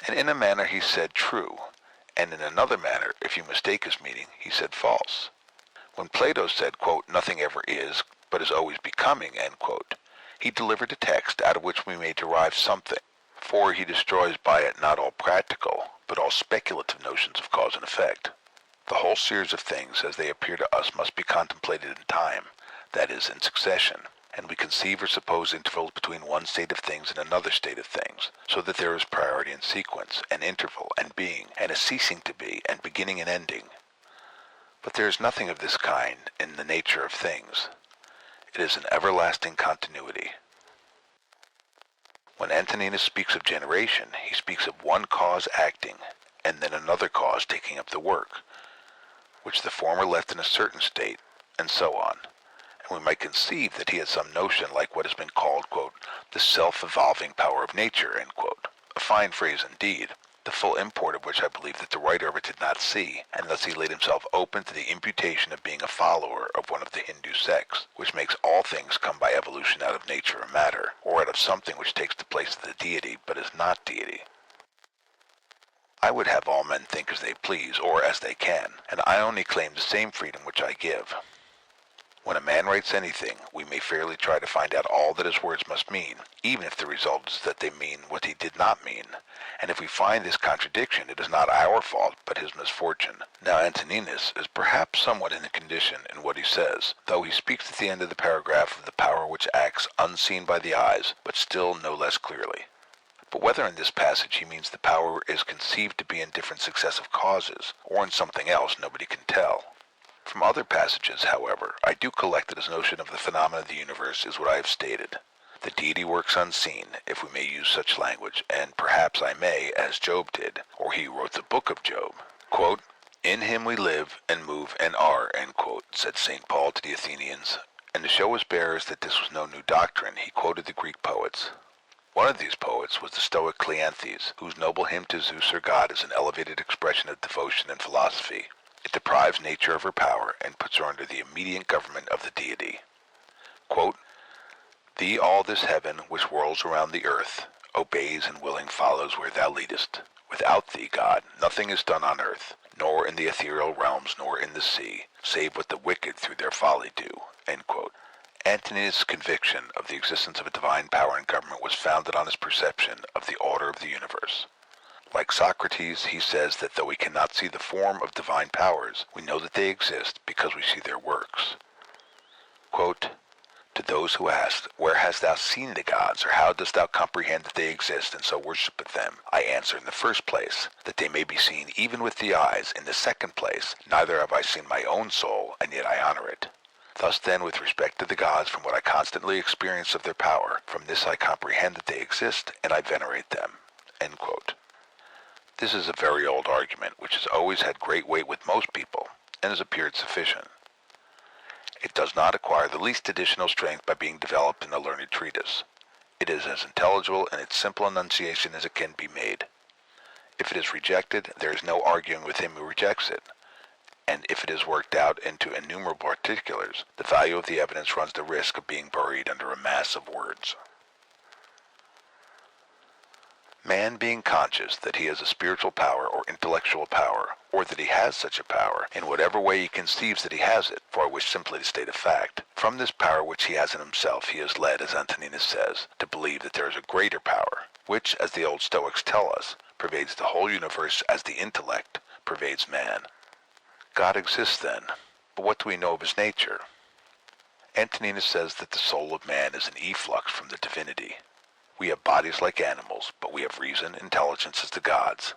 And in a manner he said true, and in another manner, if you mistake his meaning, he said false. When Plato said, quote, nothing ever is, but is always becoming, end quote, he delivered a text out of which we may derive something, for he destroys by it not all practical, but all speculative notions of cause and effect. The whole series of things as they appear to us must be contemplated in time, that is, in succession, and we conceive or suppose intervals between one state of things and another state of things, so that there is priority and sequence, and interval, and being, and a ceasing to be, and beginning and ending. But there is nothing of this kind in the nature of things. It is an everlasting continuity. When Antoninus speaks of generation, he speaks of one cause acting, and then another cause taking up the work, which the former left in a certain state, and so on. And we might conceive that he had some notion like what has been called, quote, the self-evolving power of nature, end quote. A fine phrase indeed, the full import of which I believe that the writer of it did not see, and thus he laid himself open to the imputation of being a follower of one of the Hindu sects, which makes all things come by evolution out of nature or matter, or out of something which takes the place of the deity, but is not deity. I would have all men think as they please, or as they can, and I only claim the same freedom which I give. When a man writes anything, we may fairly try to find out all that his words must mean, even if the result is that they mean what he did not mean. And if we find this contradiction, it is not our fault, but his misfortune. Now Antoninus is perhaps somewhat in a condition in what he says, though he speaks at the end of the paragraph of the power which acts unseen by the eyes, but still no less clearly. But whether in this passage he means the power is conceived to be in different successive causes, or in something else, nobody can tell. From other passages, however, I do collect that his notion of the phenomena of the universe is what I have stated. The deity works unseen, if we may use such language, and perhaps I may, as Job did, or he wrote the book of Job. Quote, in him we live, and move, and are, end quote, said St. Paul to the Athenians. And to show his bearers that this was no new doctrine, he quoted the Greek poets. One of these poets was the Stoic Cleanthes, whose noble hymn to Zeus or God is an elevated expression of devotion and philosophy. It deprives nature of her power and puts her under the immediate government of the deity. Quote, thee all this heaven which whirls around the earth obeys and willing follows where thou leadest. Without thee, God, nothing is done on earth, nor in the ethereal realms, nor in the sea, save what the wicked through their folly do. End quote. Antoninus' conviction of the existence of a divine power and government was founded on his perception of the order of the universe. Like Socrates, he says that though we cannot see the form of divine powers, we know that they exist because we see their works. Quote, to those who ask, where hast thou seen the gods, or how dost thou comprehend that they exist, and so worshipeth them? I answer, in the first place, that they may be seen even with the eyes. In the second place, neither have I seen my own soul, and yet I honor it. Thus then, with respect to the gods, from what I constantly experience of their power, from this I comprehend that they exist, and I venerate them. End quote. This is a very old argument, which has always had great weight with most people, and has appeared sufficient. It does not acquire the least additional strength by being developed in a learned treatise. It is as intelligible in its simple enunciation as it can be made. If it is rejected, there is no arguing with him who rejects it, and if it is worked out into innumerable particulars, the value of the evidence runs the risk of being buried under a mass of words. Man being conscious that he has a spiritual power or intellectual power, or that he has such a power, in whatever way he conceives that he has it, for I wish simply to state a fact, from this power which he has in himself he is led, as Antoninus says, to believe that there is a greater power, which, as the old Stoics tell us, pervades the whole universe as the intellect pervades man. God exists then, but what do we know of his nature? Antoninus says that the soul of man is an efflux from the divinity. We have bodies like animals, but we have reason, intelligence as the gods.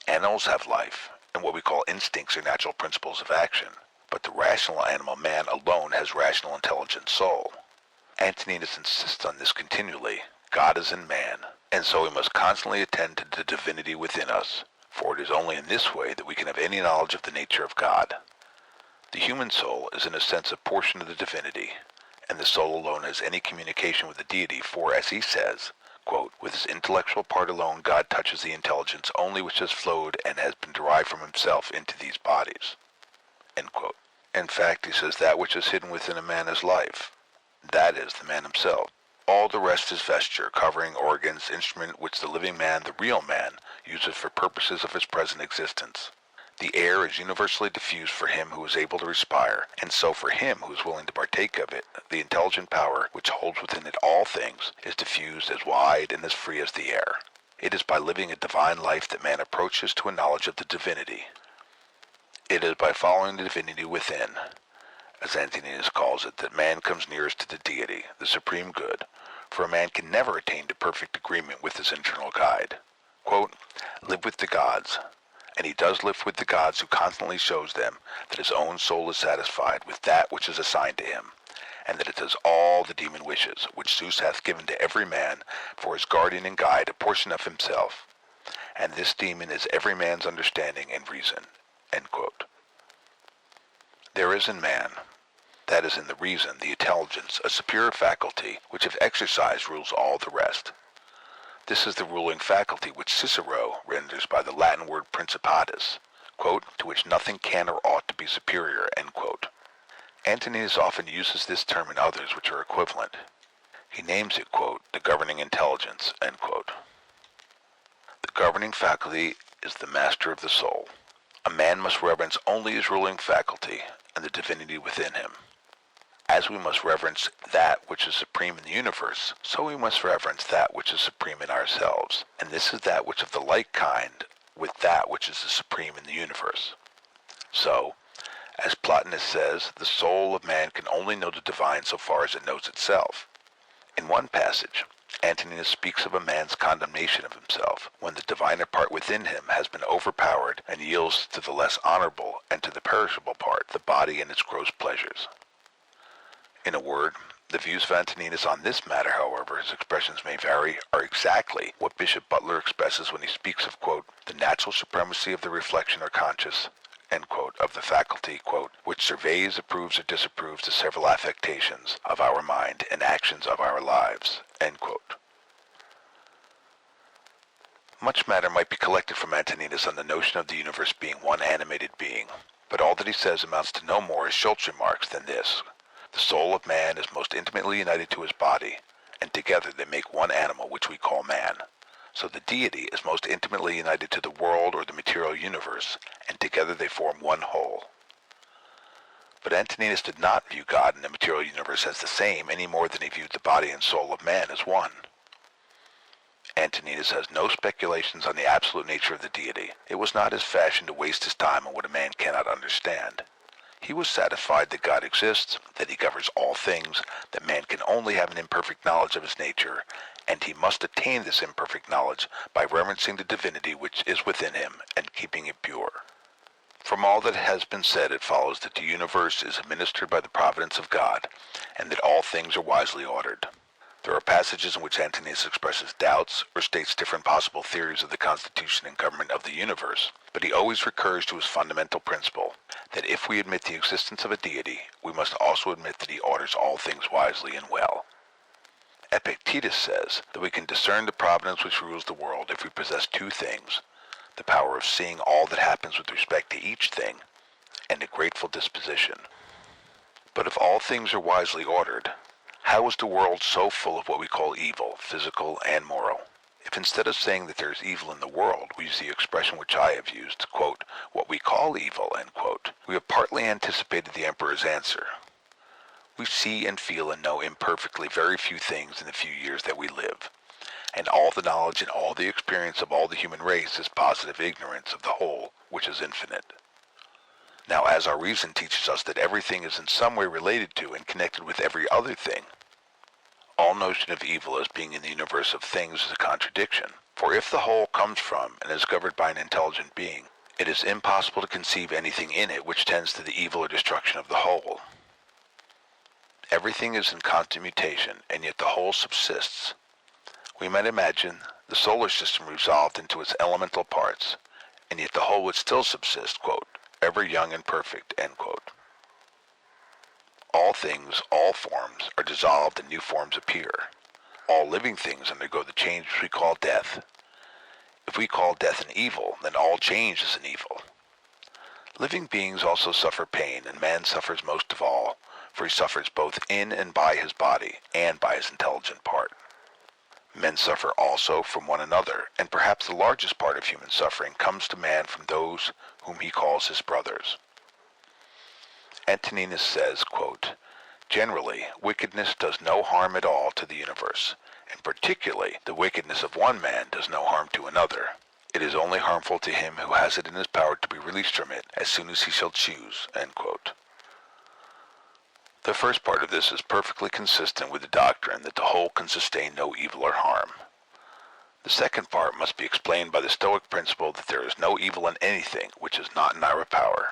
Animals have life, and what we call instincts are natural principles of action, but the rational animal man alone has rational intelligent soul. Antoninus insists on this continually. God is in man, and so we must constantly attend to the divinity within us, for it is only in this way that we can have any knowledge of the nature of God. The human soul is in a sense a portion of the divinity, and the soul alone has any communication with the deity, for, as he says, quote, with his intellectual part alone God touches the intelligence only which has flowed and has been derived from himself into these bodies. End quote. In fact, he says that which is hidden within a man is life. That is, the man himself. All the rest is vesture, covering, organs, instrument which the living man, the real man, uses for purposes of his present existence. The air is universally diffused for him who is able to respire, and so for him who is willing to partake of it, the intelligent power which holds within it all things is diffused as wide and as free as the air. It is by living a divine life that man approaches to a knowledge of the divinity. It is by following the divinity within, as Antoninus calls it, that man comes nearest to the deity, the supreme good, for a man can never attain to perfect agreement with his internal guide. Quote, live with the gods, and he does live with the gods who constantly shows them that his own soul is satisfied with that which is assigned to him, and that it does all the demon wishes, which Zeus hath given to every man for his guardian and guide, a portion of himself. And this demon is every man's understanding and reason. End quote. There is in man, that is in the reason, the intelligence, a superior faculty, which if exercised rules all the rest. This is the ruling faculty which Cicero renders by the Latin word principatus, quote, to which nothing can or ought to be superior, end quote. Antoninus often uses this term in others which are equivalent. He names it, quote, the governing intelligence, end quote. The governing faculty is the master of the soul. A man must reverence only his ruling faculty and the divinity within him. As we must reverence that which is supreme in the universe, so we must reverence that which is supreme in ourselves, and this is that which of the like kind with that which is the supreme in the universe. So, as Plotinus says, the soul of man can only know the divine so far as it knows itself. In one passage, Antoninus speaks of a man's condemnation of himself, when the diviner part within him has been overpowered and yields to the less honorable and to the perishable part, the body and its gross pleasures. In a word, the views of Antoninus on this matter, however, his expressions may vary, are exactly what Bishop Butler expresses when he speaks of, quote, the natural supremacy of the reflection or conscious, end quote, of the faculty, quote, which surveys, approves, or disapproves the several affectations of our mind and actions of our lives, end quote. Much matter might be collected from Antoninus on the notion of the universe being one animated being, but all that he says amounts to no more, as Schultz remarks, than this. The soul of man is most intimately united to his body, and together they make one animal which we call man. So the deity is most intimately united to the world or the material universe, and together they form one whole. But Antoninus did not view God and the material universe as the same any more than he viewed the body and soul of man as one. Antoninus has no speculations on the absolute nature of the deity. It was not his fashion to waste his time on what a man cannot understand. He was satisfied that God exists, that he governs all things, that man can only have an imperfect knowledge of his nature, and he must attain this imperfect knowledge by reverencing the divinity which is within him and keeping it pure. From all that has been said, it follows that the universe is administered by the providence of God, and that all things are wisely ordered. There are passages in which Antoninus expresses doubts or states different possible theories of the constitution and government of the universe, but he always recurs to his fundamental principle, that if we admit the existence of a deity, we must also admit that he orders all things wisely and well. Epictetus says that we can discern the providence which rules the world if we possess two things, the power of seeing all that happens with respect to each thing, and a grateful disposition. But if all things are wisely ordered, how is the world so full of what we call evil, physical and moral? If instead of saying that there is evil in the world, we use the expression which I have used, quote, what we call evil, end quote, we have partly anticipated the emperor's answer. We see and feel and know imperfectly very few things in the few years that we live, and all the knowledge and all the experience of all the human race is positive ignorance of the whole, which is infinite. Now, as our reason teaches us that everything is in some way related to and connected with every other thing, all notion of evil as being in the universe of things is a contradiction. For if the whole comes from and is governed by an intelligent being, it is impossible to conceive anything in it which tends to the evil or destruction of the whole. Everything is in constant mutation, and yet the whole subsists. We might imagine the solar system resolved into its elemental parts, and yet the whole would still subsist, quote, ever young and perfect, end quote. All things, all forms, are dissolved and new forms appear. All living things undergo the change which we call death. If we call death an evil, then all change is an evil. Living beings also suffer pain, and man suffers most of all, for he suffers both in and by his body, and by his intelligent part. Men suffer also from one another, and perhaps the largest part of human suffering comes to man from those whom he calls his brothers. Antoninus says, quote, generally, wickedness does no harm at all to the universe, and particularly the wickedness of one man does no harm to another. It is only harmful to him who has it in his power to be released from it as soon as he shall choose, end quote. The first part of this is perfectly consistent with the doctrine that the whole can sustain no evil or harm. The second part must be explained by the Stoic principle that there is no evil in anything which is not in our power.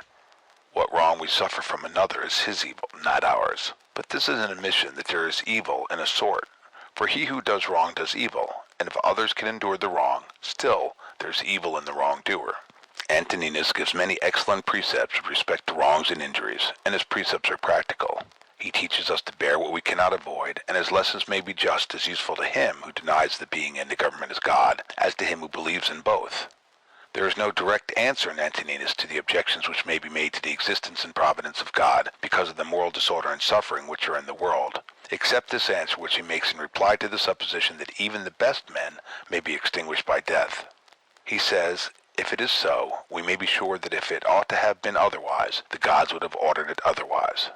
What wrong we suffer from another is his evil, not ours. But this is an admission that there is evil in a sort, for he who does wrong does evil, and if others can endure the wrong, still there is evil in the wrongdoer. Antoninus gives many excellent precepts with respect to wrongs and injuries, and his precepts are practical. He teaches us to bear what we cannot avoid, and his lessons may be just as useful to him who denies the being and the government as God, as to him who believes in both. There is no direct answer in Antoninus to the objections which may be made to the existence and providence of God because of the moral disorder and suffering which are in the world, except this answer which he makes in reply to the supposition that even the best men may be extinguished by death. He says, if it is so, we may be sure that if it ought to have been otherwise, the gods would have ordered it otherwise.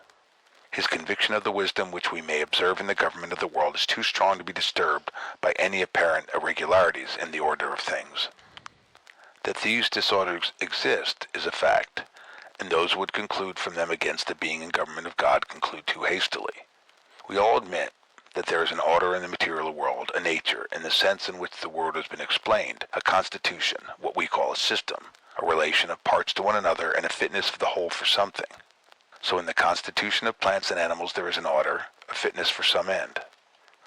His conviction of the wisdom which we may observe in the government of the world is too strong to be disturbed by any apparent irregularities in the order of things. That these disorders exist is a fact, and those who would conclude from them against the being and government of God conclude too hastily. We all admit that there is an order in the material world, a nature, in the sense in which the word has been explained, a constitution, what we call a system, a relation of parts to one another, and a fitness of the whole for something. So in the constitution of plants and animals there is an order, a fitness for some end.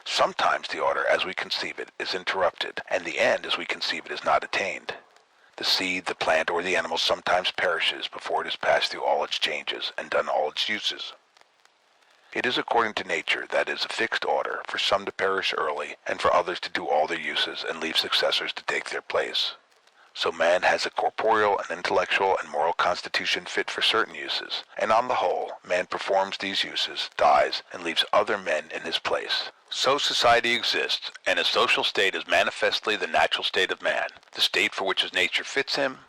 Sometimes the order as we conceive it is interrupted, and the end as we conceive it is not attained. The seed, the plant, or the animal sometimes perishes before it has passed through all its changes and done all its uses. It is according to nature, that is, a fixed order, for some to perish early, and for others to do all their uses and leave successors to take their place. So man has a corporeal and intellectual and moral constitution fit for certain uses, and on the whole, man performs these uses, dies, and leaves other men in his place. So society exists, and a social state is manifestly the natural state of man, the state for which his nature fits him,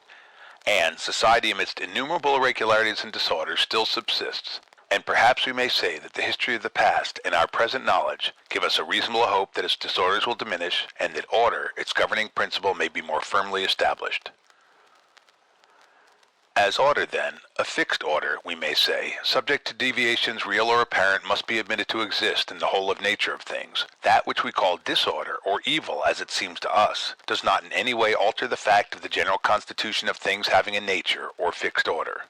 and society amidst innumerable irregularities and disorders still subsists. And perhaps we may say that the history of the past and our present knowledge give us a reasonable hope that its disorders will diminish and that order, its governing principle, may be more firmly established. As order, then, a fixed order, we may say, subject to deviations real or apparent, must be admitted to exist in the whole of nature of things. That which we call disorder, or evil as it seems to us, does not in any way alter the fact of the general constitution of things having a nature, or fixed order.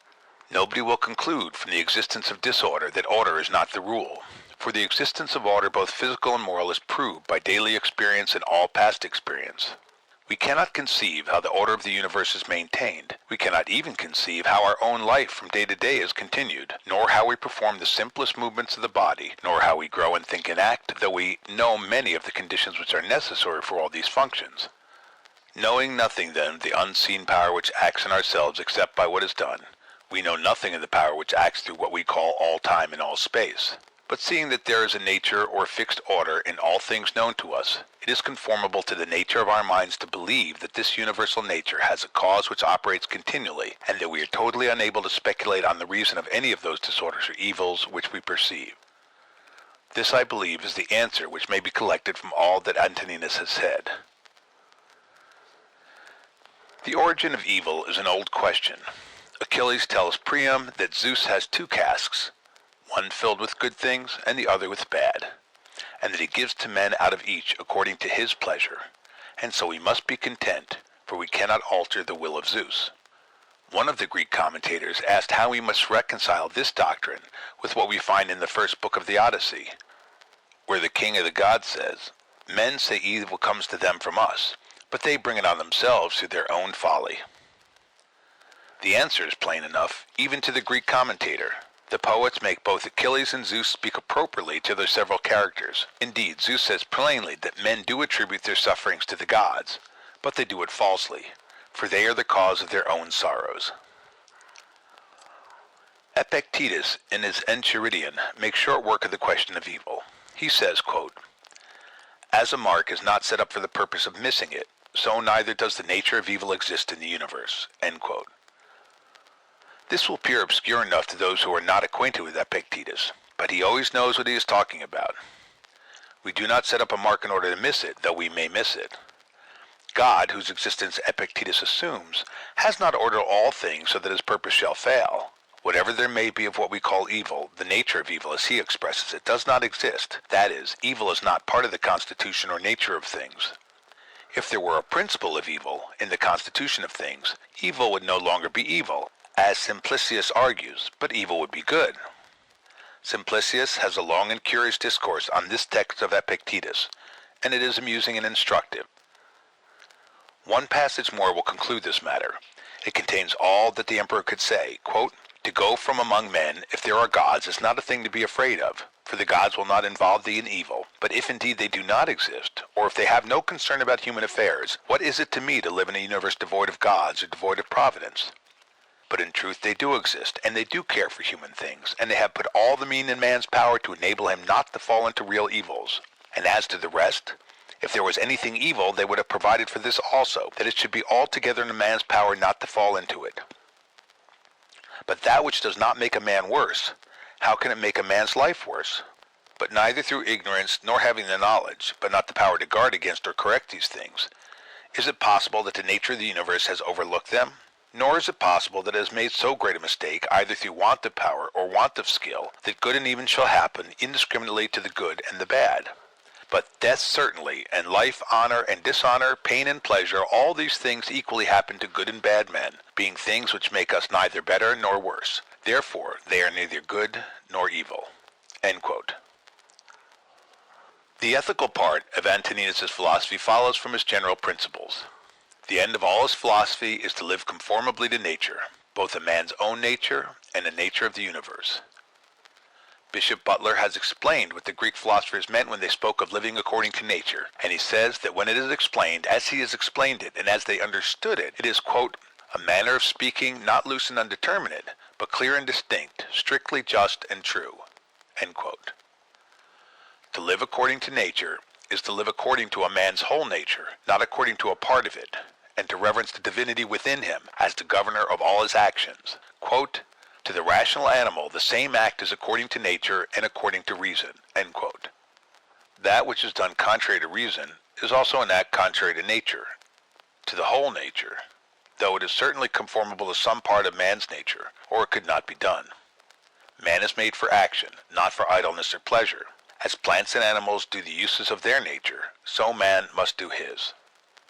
Nobody will conclude from the existence of disorder that order is not the rule, for the existence of order, both physical and moral, is proved by daily experience and all past experience. We cannot conceive how the order of the universe is maintained. We cannot even conceive how our own life from day to day is continued, nor how we perform the simplest movements of the body, nor how we grow and think and act, though we know many of the conditions which are necessary for all these functions. Knowing nothing, then, of the unseen power which acts in ourselves except by what is done, we know nothing of the power which acts through what we call all time and all space. But seeing that there is a nature or fixed order in all things known to us, it is conformable to the nature of our minds to believe that this universal nature has a cause which operates continually, and that we are totally unable to speculate on the reason of any of those disorders or evils which we perceive. This, I believe, is the answer which may be collected from all that Antoninus has said. The origin of evil is an old question. Achilles tells Priam that Zeus has two casks, one filled with good things and the other with bad, and that he gives to men out of each according to his pleasure, and so we must be content, for we cannot alter the will of Zeus. One of the Greek commentators asked how we must reconcile this doctrine with what we find in the first book of the Odyssey, where the king of the gods says, "Men say evil comes to them from us, but they bring it on themselves through their own folly." The answer is plain enough, even to the Greek commentator. The poets make both Achilles and Zeus speak appropriately to their several characters. Indeed, Zeus says plainly that men do attribute their sufferings to the gods, but they do it falsely, for they are the cause of their own sorrows. Epictetus, in his Enchiridion, makes short work of the question of evil. He says, quote, "As a mark is not set up for the purpose of missing it, so neither does the nature of evil exist in the universe." End quote. This will appear obscure enough to those who are not acquainted with Epictetus, but he always knows what he is talking about. We do not set up a mark in order to miss it, though we may miss it. God, whose existence Epictetus assumes, has not ordered all things so that his purpose shall fail. Whatever there may be of what we call evil, the nature of evil as he expresses it does not exist. That is, evil is not part of the constitution or nature of things. If there were a principle of evil in the constitution of things, evil would no longer be evil, as Simplicius argues, but evil would be good. Simplicius has a long and curious discourse on this text of Epictetus, and it is amusing and instructive. One passage more will conclude this matter. It contains all that the emperor could say, quote, "To go from among men, if there are gods, is not a thing to be afraid of, for the gods will not involve thee in evil. But if indeed they do not exist, or if they have no concern about human affairs, what is it to me to live in a universe devoid of gods or devoid of providence? But in truth they do exist, and they do care for human things, and they have put all the mean in man's power to enable him not to fall into real evils. And as to the rest, if there was anything evil, they would have provided for this also, that it should be altogether in a man's power not to fall into it. But that which does not make a man worse, how can it make a man's life worse? But neither through ignorance, nor having the knowledge, but not the power to guard against or correct these things, is it possible that the nature of the universe has overlooked them? Nor is it possible that it has made so great a mistake, either through want of power or want of skill, that good and evil shall happen indiscriminately to the good and the bad. But death certainly, and life, honor, and dishonor, pain and pleasure, all these things equally happen to good and bad men, being things which make us neither better nor worse. Therefore, they are neither good nor evil." End quote. The ethical part of Antoninus' philosophy follows from his general principles. The end of all his philosophy is to live conformably to nature, both a man's own nature and the nature of the universe. Bishop Butler has explained what the Greek philosophers meant when they spoke of living according to nature, and he says that when it is explained as he has explained it and as they understood it, it is, quote, "a manner of speaking not loose and undeterminate, but clear and distinct, strictly just and true." End quote. To live according to nature is to live according to a man's whole nature, not according to a part of it, and to reverence the divinity within him as the governor of all his actions. Quote, "To the rational animal the same act is according to nature and according to reason." End quote. That which is done contrary to reason is also an act contrary to nature, to the whole nature, though it is certainly conformable to some part of man's nature, or it could not be done. Man is made for action, not for idleness or pleasure. As plants and animals do the uses of their nature, so man must do his.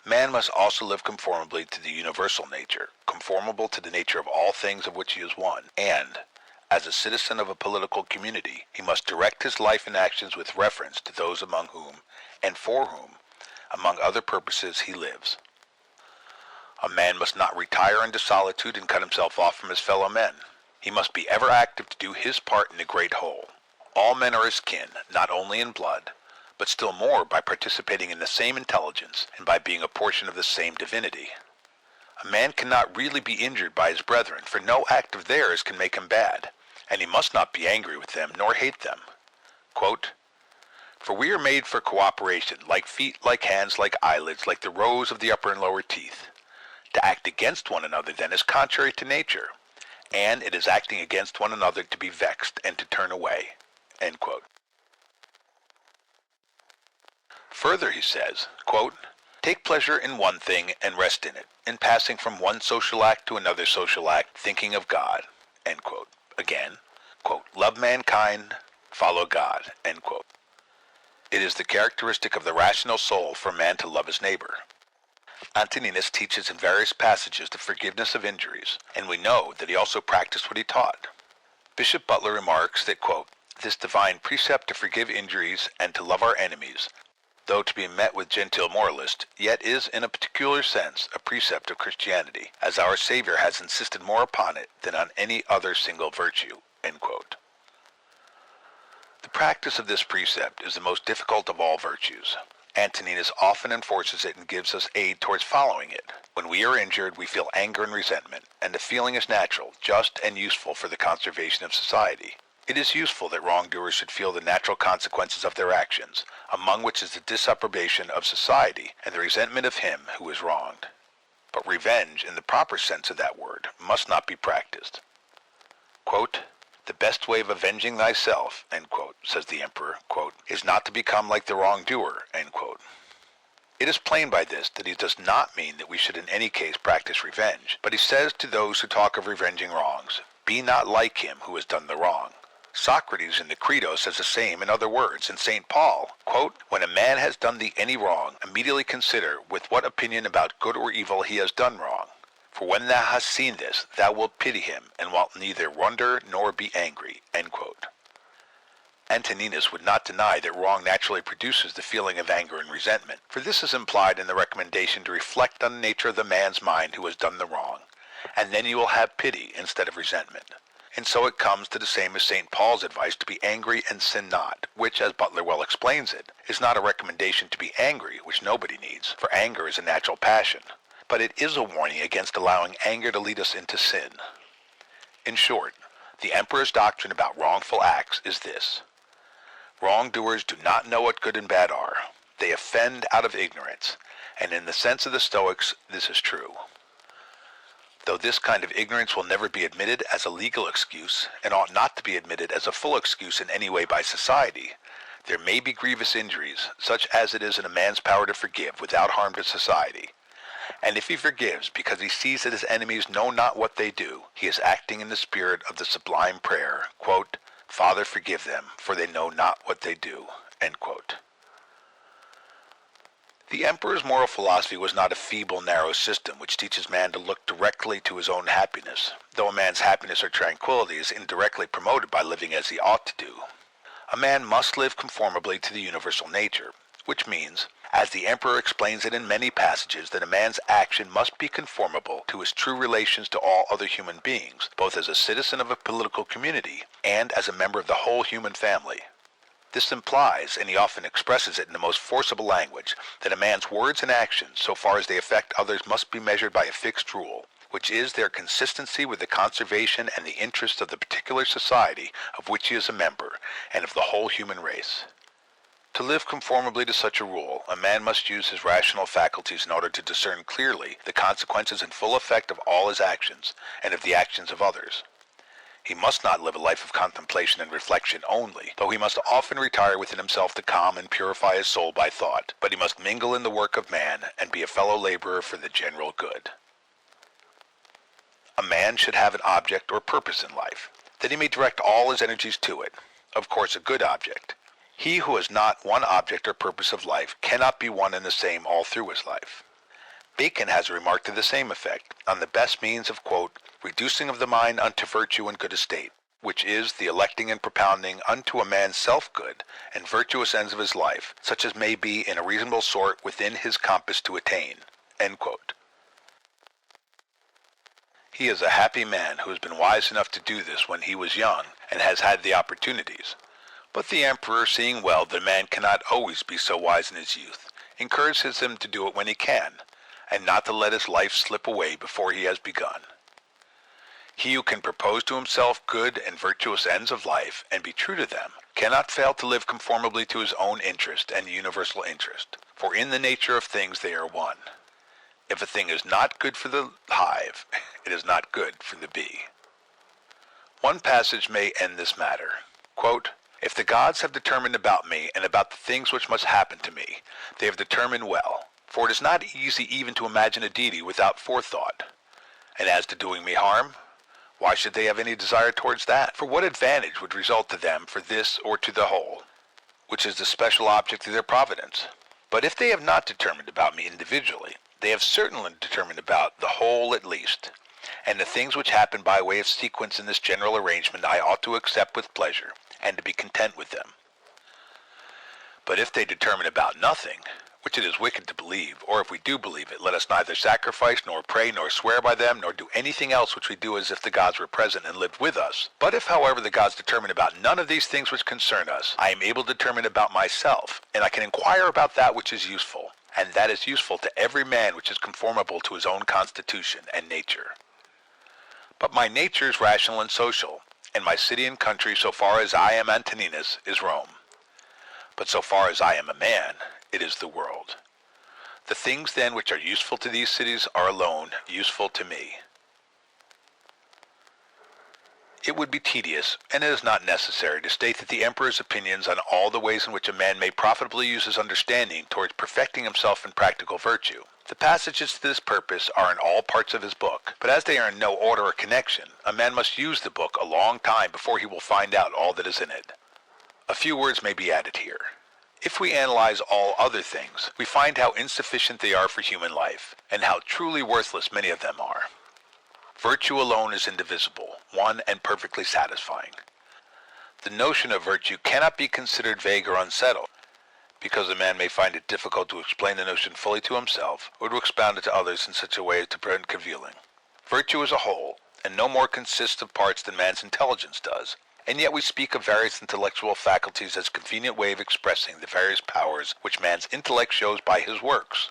Man must also live conformably to the universal nature, conformable to the nature of all things of which he is one, and, as a citizen of a political community, he must direct his life and actions with reference to those among whom, and for whom, among other purposes, he lives. A man must not retire into solitude and cut himself off from his fellow men. He must be ever active to do his part in the great whole. All men are his kin, not only in blood, but still more by participating in the same intelligence and by being a portion of the same divinity. A man cannot really be injured by his brethren, for no act of theirs can make him bad, and he must not be angry with them nor hate them. Quote, "For we are made for cooperation, like feet, like hands, like eyelids, like the rows of the upper and lower teeth. To act against one another then is contrary to nature, and it is acting against one another to be vexed and to turn away." End quote. Further, he says, quote, "Take pleasure in one thing and rest in it, in passing from one social act to another social act, thinking of God." End quote. Again, quote, "Love mankind, follow God." End quote. It is the characteristic of the rational soul for man to love his neighbor. Antoninus teaches in various passages the forgiveness of injuries, and we know that he also practiced what he taught. Bishop Butler remarks that, quote, "This divine precept to forgive injuries and to love our enemies, though to be met with gentile moralists, yet is in a particular sense a precept of Christianity, as our Savior has insisted more upon it than on any other single virtue." End quote. The practice of this precept is the most difficult of all virtues. Antoninus often enforces it and gives us aid towards following it. When we are injured, we feel anger and resentment, and the feeling is natural, just, and useful for the conservation of society. It is useful that wrongdoers should feel the natural consequences of their actions, among which is the disapprobation of society and the resentment of him who is wronged. But revenge, in the proper sense of that word, must not be practiced. Quote, "The best way of avenging thyself," end quote, says the emperor, quote, "is not to become like the wrongdoer." End quote. It is plain by this that he does not mean that we should in any case practice revenge, but he says to those who talk of revenging wrongs, Be not like him who has done the wrong. Socrates in the Credo says the same in other words, and St. Paul, quote, when a man has done thee any wrong, immediately consider with what opinion about good or evil he has done wrong. For when thou hast seen this, thou wilt pity him, and wilt neither wonder nor be angry, end quote. Antoninus would not deny that wrong naturally produces the feeling of anger and resentment, for this is implied in the recommendation to reflect on the nature of the man's mind who has done the wrong, and then you will have pity instead of resentment. And so it comes to the same as St. Paul's advice to be angry and sin not, which, as Butler well explains it, is not a recommendation to be angry, which nobody needs, for anger is a natural passion, but it is a warning against allowing anger to lead us into sin. In short, the Emperor's doctrine about wrongful acts is this: wrongdoers do not know what good and bad are. They offend out of ignorance, and in the sense of the Stoics, this is true. Though this kind of ignorance will never be admitted as a legal excuse, and ought not to be admitted as a full excuse in any way by society, there may be grievous injuries, such as it is in a man's power to forgive without harm to society. And if he forgives because he sees that his enemies know not what they do, he is acting in the spirit of the sublime prayer, quote, Father, forgive them, for they know not what they do, end quote. The Emperor's moral philosophy was not a feeble, narrow system which teaches man to look directly to his own happiness, though a man's happiness or tranquility is indirectly promoted by living as he ought to do. A man must live conformably to the universal nature, which means, as the Emperor explains it in many passages, that a man's action must be conformable to his true relations to all other human beings, both as a citizen of a political community and as a member of the whole human family. This implies, and he often expresses it in the most forcible language, that a man's words and actions, so far as they affect others, must be measured by a fixed rule, which is their consistency with the conservation and the interests of the particular society of which he is a member, and of the whole human race. To live conformably to such a rule, a man must use his rational faculties in order to discern clearly the consequences and full effect of all his actions, and of the actions of others. He must not live a life of contemplation and reflection only, though he must often retire within himself to calm and purify his soul by thought, but he must mingle in the work of man and be a fellow laborer for the general good. A man should have an object or purpose in life, that he may direct all his energies to it, of course a good object. He who has not one object or purpose of life cannot be one and the same all through his life. Bacon has a remark to the same effect on the best means of, quote, reducing of the mind unto virtue and good estate, which is the electing and propounding unto a man's self-good and virtuous ends of his life, such as may be in a reasonable sort within his compass to attain, end quote. He is a happy man who has been wise enough to do this when he was young and has had the opportunities. But the Emperor, seeing well that a man cannot always be so wise in his youth, encourages him to do it when he can, and not to let his life slip away before he has begun. He who can propose to himself good and virtuous ends of life, and be true to them, cannot fail to live conformably to his own interest and the universal interest, for in the nature of things they are one. If a thing is not good for the hive, it is not good for the bee. One passage may end this matter. Quote, if the gods have determined about me and about the things which must happen to me, they have determined well, for it is not easy even to imagine a deity without forethought. And as to doing me harm, why should they have any desire towards that? For what advantage would result to them for this or to the whole, which is the special object of their providence? But if they have not determined about me individually, they have certainly determined about the whole at least, and the things which happen by way of sequence in this general arrangement I ought to accept with pleasure, and to be content with them. But if they determine about nothing, which it is wicked to believe, or if we do believe it, let us neither sacrifice, nor pray, nor swear by them, nor do anything else which we do as if the gods were present and lived with us. But if, however, the gods determine about none of these things which concern us, I am able to determine about myself, and I can inquire about that which is useful, and that is useful to every man which is conformable to his own constitution and nature. But my nature is rational and social, and my city and country, so far as I am Antoninus, is Rome. But so far as I am a man, it is the world. The things then which are useful to these cities are alone useful to me. It would be tedious, and it is not necessary, to state that the Emperor's opinions on all the ways in which a man may profitably use his understanding towards perfecting himself in practical virtue, The passages to this purpose are in all parts of his book, but as they are in no order or connection, a man must use the book a long time before he will find out all that is in it. A few words may be added here. If we analyze all other things, we find how insufficient they are for human life, and how truly worthless many of them are. Virtue alone is indivisible, one and perfectly satisfying. The notion of virtue cannot be considered vague or unsettled, because a man may find it difficult to explain the notion fully to himself, or to expound it to others in such a way as to prevent confusion. Virtue is a whole, and no more consists of parts than man's intelligence does, and yet we speak of various intellectual faculties as a convenient way of expressing the various powers which man's intellect shows by his works.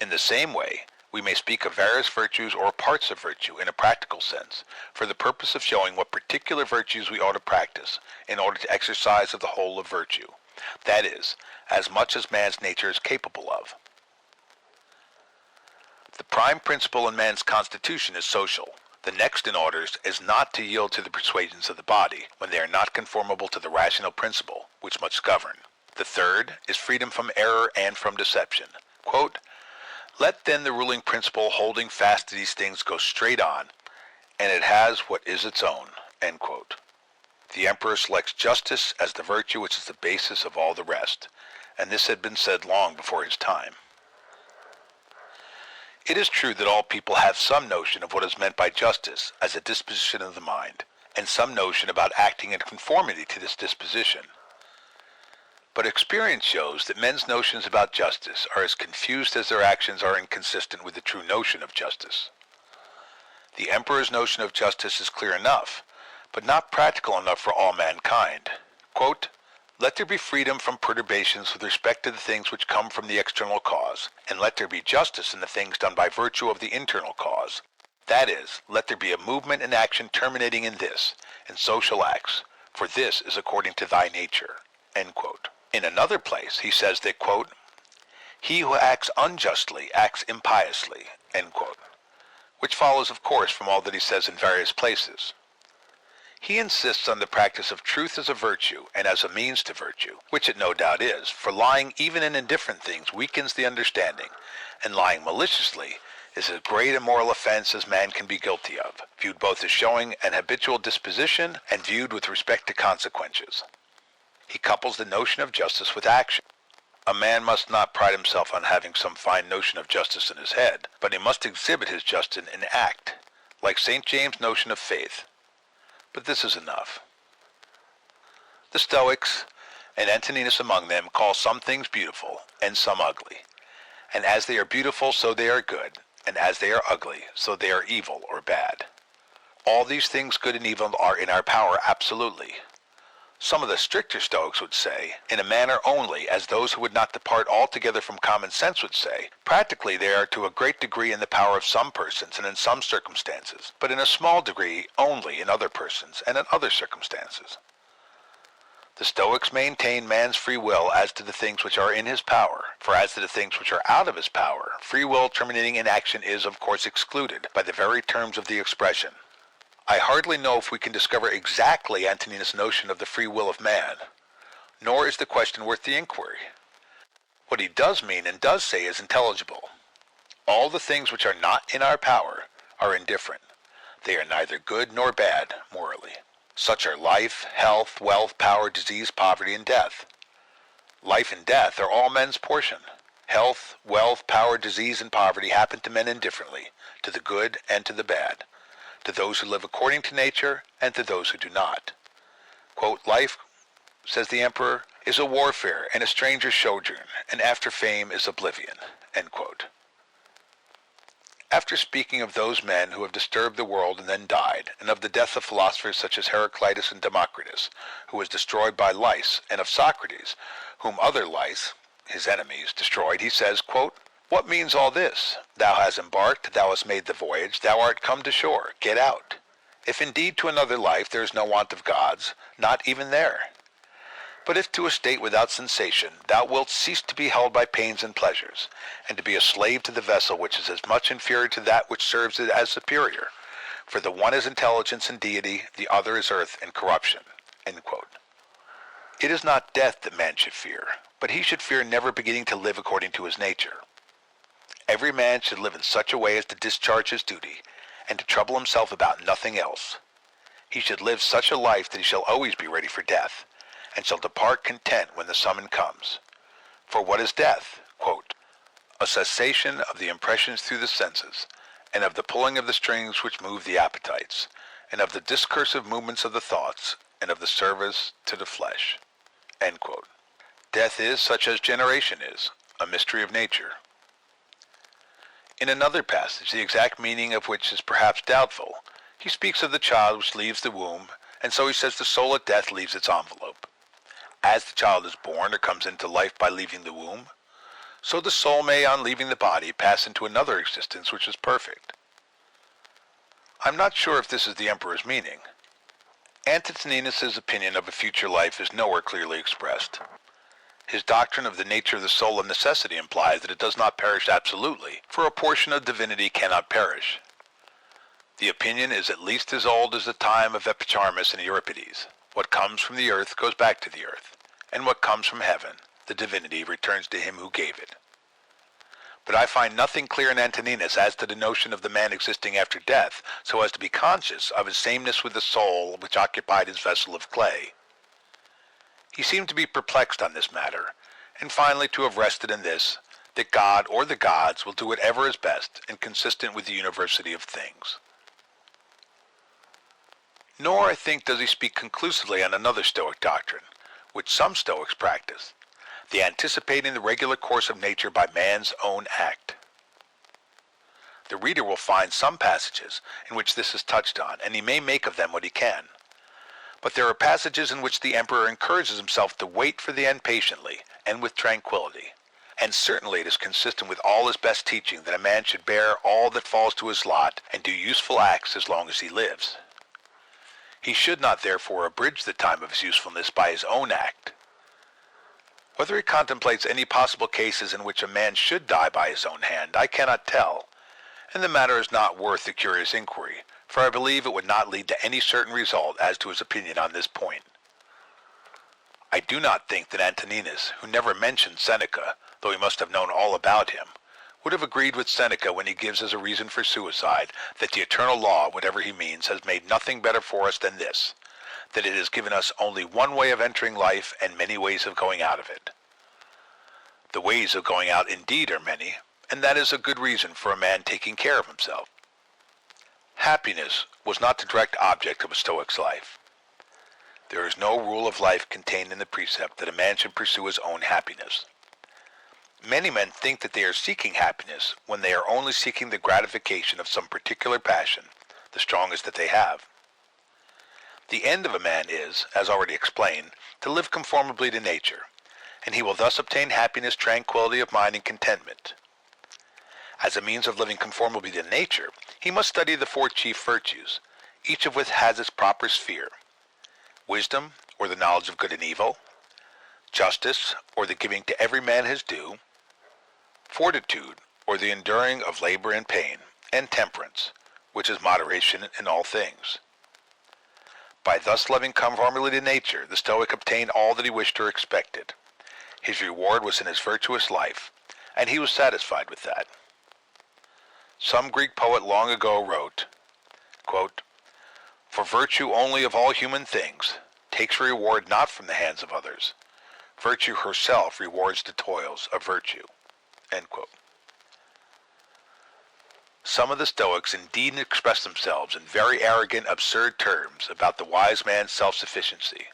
In the same way, we may speak of various virtues or parts of virtue in a practical sense, for the purpose of showing what particular virtues we ought to practice in order to exercise of the whole of virtue, that is, as much as man's nature is capable of. The prime principle in man's constitution is social. The next in orders is not to yield to the persuasions of the body when they are not conformable to the rational principle which must govern. The third is freedom from error and from deception. Quote, "Let then the ruling principle holding fast to these things go straight on, and it has what is its own." End quote. The emperor selects justice as the virtue which is the basis of all the rest, and this had been said long before his time. It is true that all people have some notion of what is meant by justice as a disposition of the mind, and some notion about acting in conformity to this disposition. But experience shows that men's notions about justice are as confused as their actions are inconsistent with the true notion of justice. The emperor's notion of justice is clear enough, but not practical enough for all mankind. Quote, "Let there be freedom from perturbations with respect to the things which come from the external cause, and let there be justice in the things done by virtue of the internal cause. That is, let there be a movement and action terminating in this, in social acts, for this is according to thy nature." End quote. In another place he says that, quote, "He who acts unjustly acts impiously," end quote, which follows of course from all that he says in various places. He insists on the practice of truth as a virtue and as a means to virtue, which it no doubt is, for lying even in indifferent things weakens the understanding, and lying maliciously is as great a moral offense as man can be guilty of, viewed both as showing an habitual disposition and viewed with respect to consequences. He couples the notion of justice with action. A man must not pride himself on having some fine notion of justice in his head, but he must exhibit his justice in act, like St. James' notion of faith. But this is enough. The Stoics, and Antoninus among them, call some things beautiful and some ugly. And as they are beautiful, so they are good, and as they are ugly, so they are evil or bad. All these things, good and evil, are in our power absolutely. Some of the stricter Stoics would say, in a manner only, as those who would not depart altogether from common sense would say, practically they are to a great degree in the power of some persons and in some circumstances, but in a small degree only in other persons and in other circumstances. The Stoics maintain man's free will as to the things which are in his power, for as to the things which are out of his power, free will terminating in action is of course excluded by the very terms of the expression. I hardly know if we can discover exactly Antoninus' notion of the free will of man, nor is the question worth the inquiry. What he does mean and does say is intelligible. All the things which are not in our power are indifferent. They are neither good nor bad, morally. Such are life, health, wealth, power, disease, poverty, and death. Life and death are all men's portion. Health, wealth, power, disease, and poverty happen to men indifferently, to the good and to the bad, to those who live according to nature and to those who do not. Quote, "Life," says the emperor, "is a warfare and a stranger's sojourn, and after fame is oblivion." End quote. After speaking of those men who have disturbed the world and then died, and of the death of philosophers such as Heraclitus and Democritus, who was destroyed by lice, and of Socrates, whom other lice, his enemies, destroyed, he says, quote, "What means all this? Thou hast embarked, thou hast made the voyage, thou art come to shore, get out. If indeed to another life there is no want of gods, not even there. But if to a state without sensation, thou wilt cease to be held by pains and pleasures, and to be a slave to the vessel which is as much inferior to that which serves it as superior, for the one is intelligence and deity, the other is earth and corruption." End quote. It is not death that man should fear, but he should fear never beginning to live according to his nature. Every man should live in such a way as to discharge his duty, and to trouble himself about nothing else. He should live such a life that he shall always be ready for death, and shall depart content when the summons comes. For what is death? Quote, a cessation of the impressions through the senses, and of the pulling of the strings which move the appetites, and of the discursive movements of the thoughts, and of the service to the flesh. End quote. Death is such as generation is, a mystery of nature. In another passage, the exact meaning of which is perhaps doubtful, he speaks of the child which leaves the womb, and so he says the soul at death leaves its envelope. As the child is born or comes into life by leaving the womb, so the soul may, on leaving the body, pass into another existence which is perfect. I'm not sure if this is the emperor's meaning. Antoninus's opinion of a future life is nowhere clearly expressed. His doctrine of the nature of the soul of necessity implies that it does not perish absolutely, for a portion of divinity cannot perish. The opinion is at least as old as the time of Epicharmus and Euripides. What comes from the earth goes back to the earth, and what comes from heaven, the divinity, returns to him who gave it. But I find nothing clear in Antoninus as to the notion of the man existing after death, so as to be conscious of his sameness with the soul which occupied his vessel of clay. He seemed to be perplexed on this matter, and finally to have rested in this, that God or the gods will do whatever is best and consistent with the universality of things. Nor, I think, does he speak conclusively on another Stoic doctrine, which some Stoics practice, the anticipating the regular course of nature by man's own act. The reader will find some passages in which this is touched on, and he may make of them what he can. But there are passages in which the emperor encourages himself to wait for the end patiently and with tranquility, and certainly it is consistent with all his best teaching that a man should bear all that falls to his lot and do useful acts as long as he lives. He should not therefore abridge the time of his usefulness by his own act. Whether he contemplates any possible cases in which a man should die by his own hand, I cannot tell, and the matter is not worth a curious inquiry, for I believe it would not lead to any certain result as to his opinion on this point. I do not think that Antoninus, who never mentioned Seneca, though he must have known all about him, would have agreed with Seneca when he gives as a reason for suicide that the eternal law, whatever he means, has made nothing better for us than this, that it has given us only one way of entering life and many ways of going out of it. The ways of going out indeed are many, and that is a good reason for a man taking care of himself. Happiness was not the direct object of a Stoic's life. There is no rule of life contained in the precept that a man should pursue his own happiness. Many men think that they are seeking happiness when they are only seeking the gratification of some particular passion, the strongest that they have. The end of a man is, as already explained, to live conformably to nature, and he will thus obtain happiness, tranquility of mind, and contentment. As a means of living conformably to nature, he must study the four chief virtues, each of which has its proper sphere: wisdom, or the knowledge of good and evil; justice, or the giving to every man his due; fortitude, or the enduring of labor and pain; and temperance, which is moderation in all things. By thus living conformably to nature, the Stoic obtained all that he wished or expected. His reward was in his virtuous life, and he was satisfied with that. Some Greek poet long ago wrote, quote, "For virtue only of all human things takes reward not from the hands of others. Virtue herself rewards the toils of virtue." End quote. Some of the Stoics indeed expressed themselves in very arrogant, absurd terms about the wise man's self-sufficiency.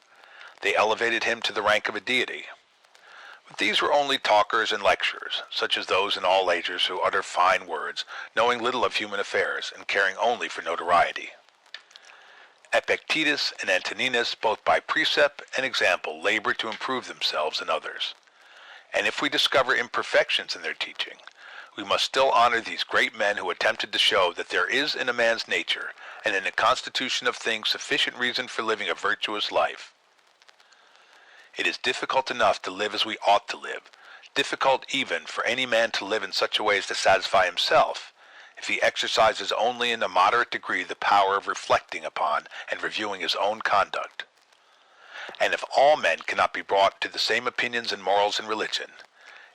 They elevated him to the rank of a deity. But these were only talkers and lecturers, such as those in all ages who utter fine words, knowing little of human affairs, and caring only for notoriety. Epictetus and Antoninus, both by precept and example, labored to improve themselves and others. And if we discover imperfections in their teaching, we must still honor these great men who attempted to show that there is in a man's nature and in the constitution of things sufficient reason for living a virtuous life. It is difficult enough to live as we ought to live, difficult even for any man to live in such a way as to satisfy himself, if he exercises only in a moderate degree the power of reflecting upon and reviewing his own conduct. And if all men cannot be brought to the same opinions in morals and religion,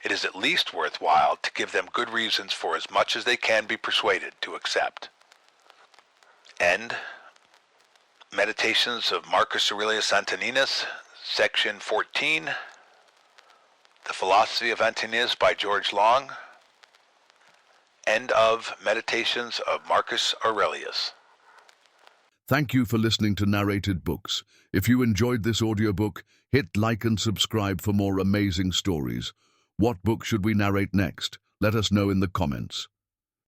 it is at least worthwhile to give them good reasons for as much as they can be persuaded to accept. End Meditations of Marcus Aurelius Antoninus, Section 14, The Philosophy of Antoninus by George Long. End of Meditations of Marcus Aurelius. Thank you for listening to Narrated Books. If you enjoyed this audiobook, hit like and subscribe for more amazing stories. What book should we narrate next? Let us know in the comments.